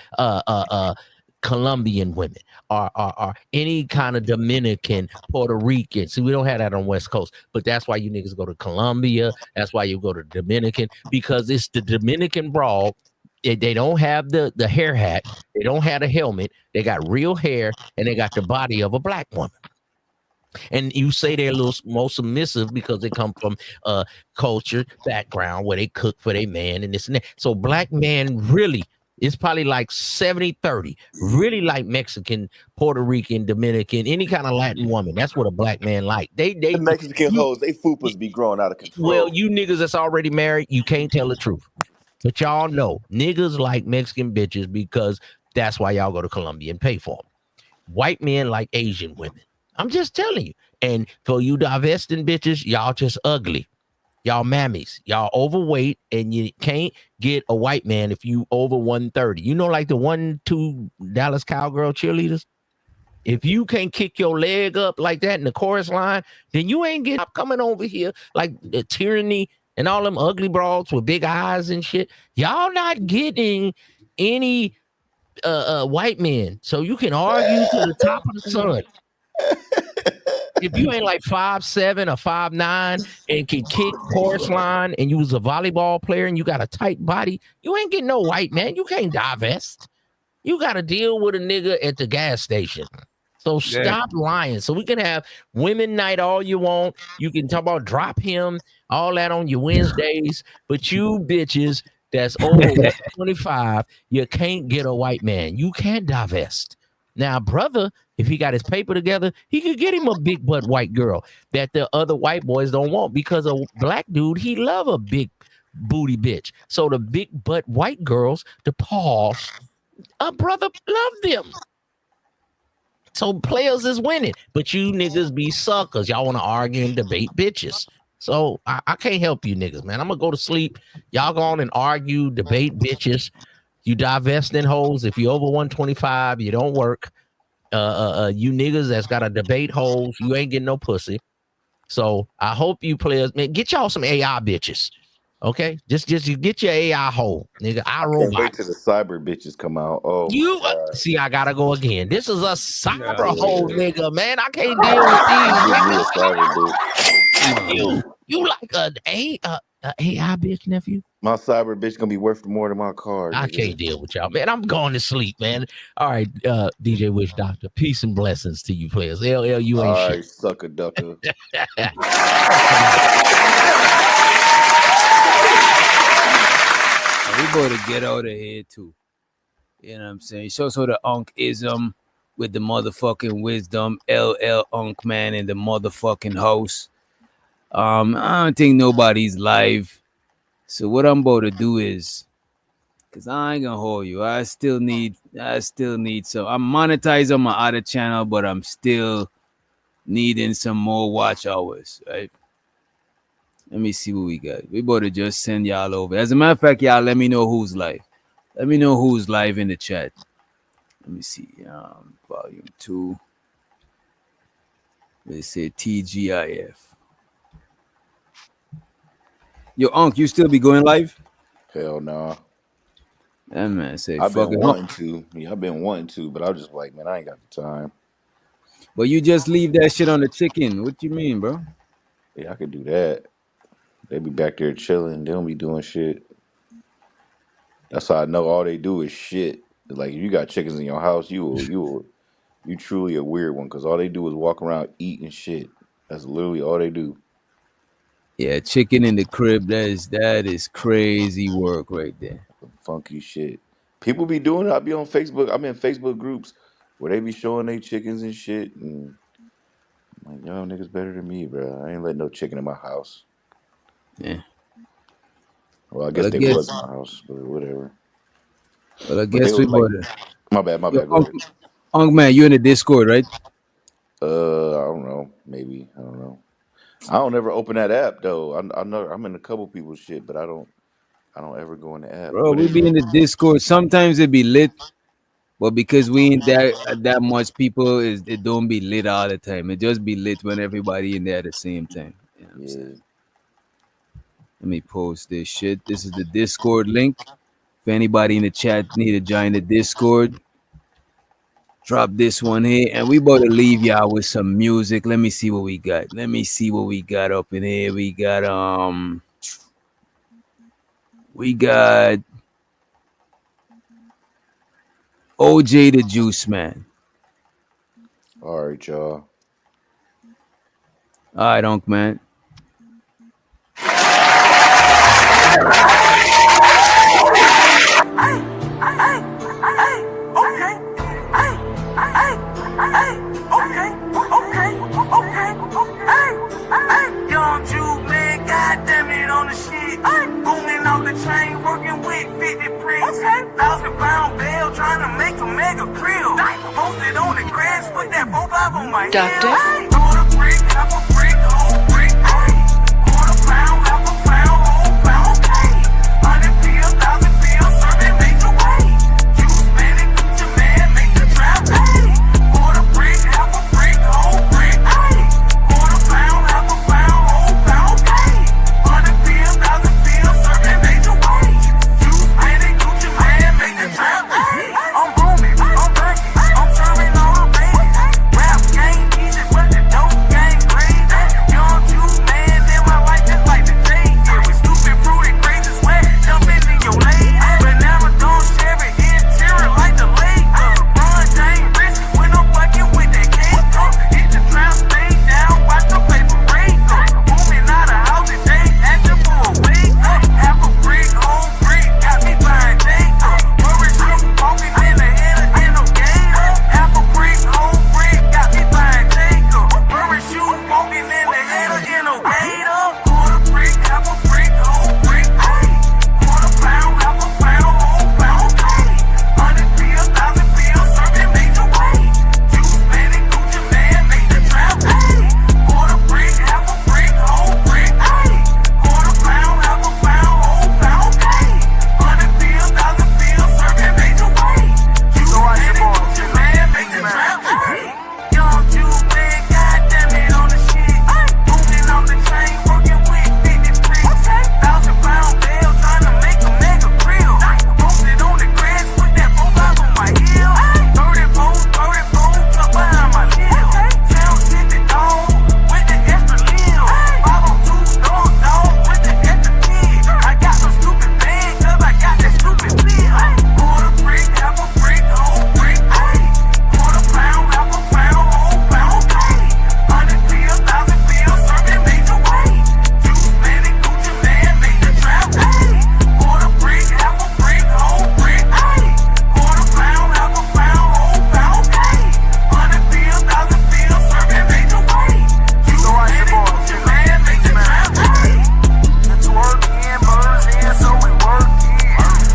Colombian women or any kind of Dominican, Puerto Rican. See, we don't have that on West Coast, but that's why you niggas go to Colombia. That's why you go to Dominican, because it's the Dominican broad. They don't have the hair hat. They don't have a helmet. They got real hair, and they got the body of a black woman. And you say they're a little more submissive because they come from a culture background where they cook for their man and this and that. So black man really, it's probably like 70-30, really like Mexican, Puerto Rican, Dominican, any kind of Latin woman. That's what a black man like.
The Mexican hoes, they fupas be growing out of control.
Well, you niggas that's already married, you can't tell the truth. But y'all know niggas like Mexican bitches because that's why y'all go to Colombia and pay for them. White men like Asian women. I'm just telling you. And for you divesting bitches, y'all just ugly. Y'all mammies. Y'all overweight, and you can't get a white man if you over 130. You know, like the 1-2 Dallas Cowgirl cheerleaders? If you can't kick your leg up like that in the chorus line, then you ain't getting up coming over here like the Tyranny and all them ugly broads with big eyes and shit. Y'all not getting any white men. So you can argue to the top of the sun. If you ain't like 5'7" or 5'9" and can kick chorus line and you was a volleyball player and you got a tight body, you ain't getting no white man. You can't divest. You got to deal with a nigga at the gas station. So stop lying. So we can have women night all you want. You can talk about drop him, all that on your Wednesdays. But you bitches that's over 25, you can't get a white man. You can't divest. Now, brother, if he got his paper together, he could get him a big butt white girl that the other white boys don't want, because a black dude, he love a big booty bitch. So the big butt white girls, the paws, a brother love them. So players is winning, but you niggas be suckers. Y'all want to argue and debate bitches. So I can't help you niggas, man. I'm gonna go to sleep. Y'all go on and argue, debate bitches. You divest in hoes. If you're over 125, you don't work. You niggas that's got to debate hoes, you ain't getting no pussy. So I hope you players, man, get y'all some AI bitches. Okay, just you get your AI hole, nigga. I
Can't wait
robot.
till the cyber bitches come out. Oh,
You
my God.
see, I gotta go again. This is a cyber hole, nigga. Man, I can't deal with these.
Give me a cyber bitch.
You like a AI bitch, nephew?
My cyber bitch gonna be worth more than my car.
I
Nigga.
can't deal with y'all, man. I'm going to sleep, man. All right, DJ Wish Doctor. Peace and blessings to you players. LL, you ain't
All
shit.
right, sucker ducker.
We better get out of here too. You know what I'm saying? So the Unk-ism with the motherfucking wisdom, LL Unk man in the motherfucking house. I don't think nobody's live. So what I'm about to do is, cause I ain't gonna hold you. I still need some. I'm monetized on my other channel, but I'm still needing some more watch hours, right? Let me see what we got. We better just send y'all over. As a matter of fact, y'all let me know who's live. Let me know who's live in the chat. Let me see. Volume 2. They say TGIF. Yo, Unc, you still be going live?
Hell no.
That man say
I've
fuck
been
it.
wanting to. Yeah, I've been wanting to, but I was just like, man, I ain't got the time.
But you just leave that shit on the chicken. What you mean, bro?
Yeah, I could do that. They be back there chilling. They don't be doing shit. That's how I know all they do is shit. Like if you got chickens in your house, you truly a weird one, because all they do is walk around eating shit. That's literally all they do.
Yeah, chicken in the crib. That is crazy work right there.
Some funky shit. People be doing it. I be on Facebook. I'm in Facebook groups where they be showing they chickens and shit. And I'm like, y'all niggas better than me, bro. I ain't letting no chicken in my house.
Yeah.
Well, I guess they was in my house, but whatever.
Well, I
But they
guess we
was like,
better.
my bad. Go ahead.
Unc man, you in the Discord, right?
I don't know. Maybe. I don't know. I don't ever open that app though. I know I'm in a couple people's shit, but I don't ever go in the app.
Bro,
What
we
is
be
it?
in the Discord. Sometimes it be lit, but because we ain't that much people, it don't be lit all the time. It just be lit when everybody in there at the same time. You know what I'm saying? Let me post this shit. This is the Discord link. If anybody in the chat need to join the Discord, Drop this one here, and we about to leave y'all with some music. Let me see what we got. Let me see what we got up in here. We got OJ the Juice Man.
All right, y'all.
All right, Unc Man.
Young Jew, man, goddamn it on the shit. Booming off the chain, working with 50 bricks. 1,000-pound bale, trying to make a mega grill. Posted on the grass, put that 4-5 on my head. Quarter brick, half a brick, whole brick. Quarter pound, half a pound, whole pound. 100 pills, 1,000 pills, serving major way. Juice man and Gucci man, make the trap. Quarter brick, half a brick, whole brick. Quarter pound, half a pound, whole pound. 100 pills, 1,000 pills, serving major way. Juice man and Gucci man, make the trap. I'm booming, I'm breaking, I'm serving all the babies. Rap game easy, but the dope game crazy. Young Jew man, then my life is like the day. Yeah, we stupid, prudent, crazy, sweat, jumping in your lane. Banana don't share it, interior like the lake. Run James wrist when I'm fucking with that cake. Hit the trap, stay down, watch the paper break. Booming out of house today, asking for a wake. Half a brick, whole brick, got me buying date. Worry shoot, walking in the head of gator. Half a brick, whole brick, got me buying date. Worry shoot, walking in the head of gator. Quarter brick, half a brick, whole brick. Quarter pound, half a pound, whole pound. 100 pills, 1,000 pills, serving major way. Juice man and Gucci man, make the trap. Quarter brick, half a brick, whole brick. Quarter pound, half a pound, whole pound. 100 pills, 1,000 pills, serving major way. Juice man and Gucci man, make the trap. Young Jew man, goddamn it on the shit. Booming on the chain, working with 50 bricks. 1,000-pound bale, trying to make a mega grill. Posted on the grass, put that 4-5 on my heel. 30 poles, tuck behind my heel. Sound shit the dog with the extra lil. 502 dog with the extra kid. I got some stupid band, cause I got that stupid bill. Quarter brick, half a brick, whole brick. Quarter pound, half a pound, whole pound. 100 pills, 1,000 pills, serving major way. Juice man and Gucci man, make the trap. Quarter brick, half a brick, whole brick. Quarter pound, half a pound, whole pound. 100 pills, 1,000 pills, serving major way. Juice man and Gucci man, make the trap. The twerk in, birds in, so we work in.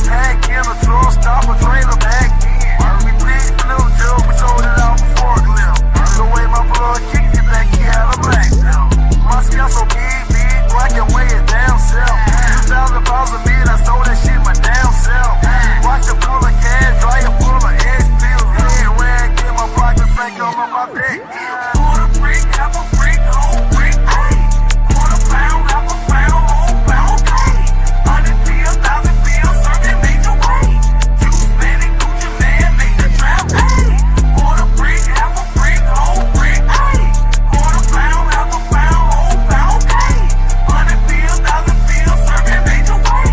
Pack in a truck, stop a trailer back in. We bleed blue jug, we sold it out for forklift. The way my blood kicked it back, he had a black belt. My skin so big, black and weigh it down south. 2,000 pounds of meat, I sold that shit my damn self. Watch it full of cash, dryer full of X pills. Red rag in my pocket, say come on my back. Quarter brick, half a brick, whole brick. Quarter pound, half a pound, whole pound. 100 pills, 1,000 pills, serving major way. Juice man and Gucci man, make the trap. Quarter brick, half a brick, whole brick. Quarter pound, half a pound, whole pound. 100 pills, 1,000 pills, serving major way.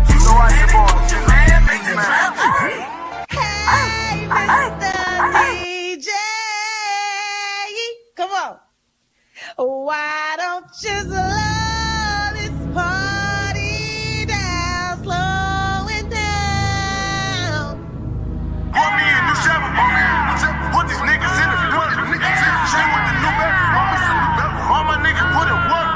Juice man and Gucci man, make the trap.
DJ, come on. Why don't you slow this party down, slow it down?
Want me a new shovel, put these niggas in the front. Chain with the new belt, all my niggas put in work.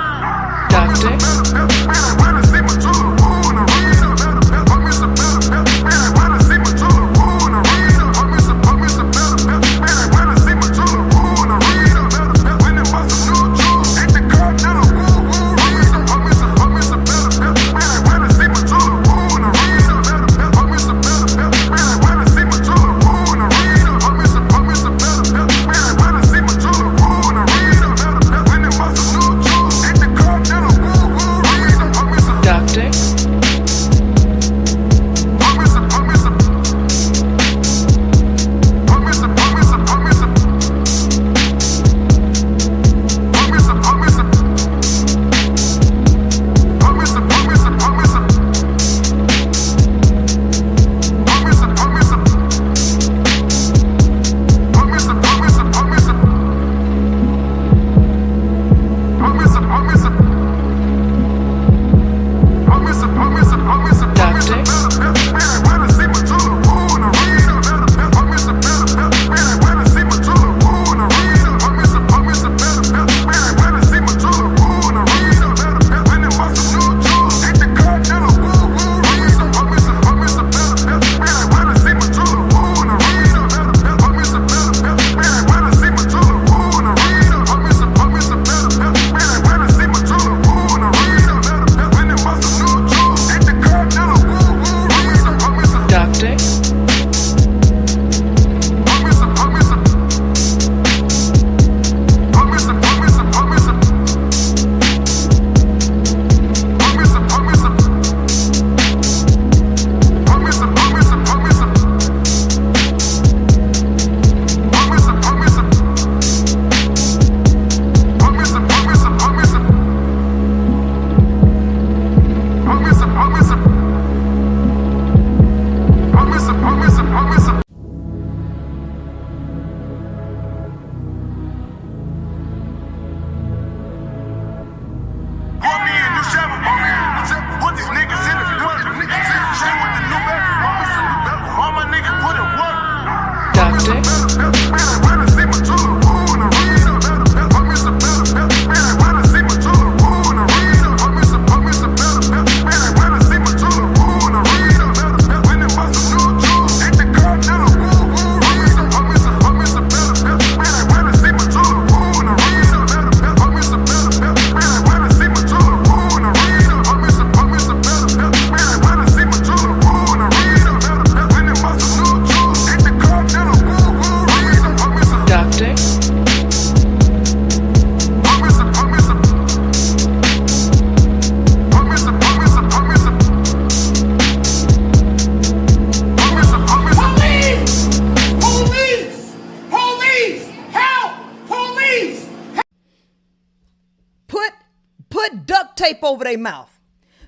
Put duct tape over their mouth.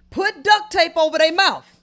Put duct tape over their mouth.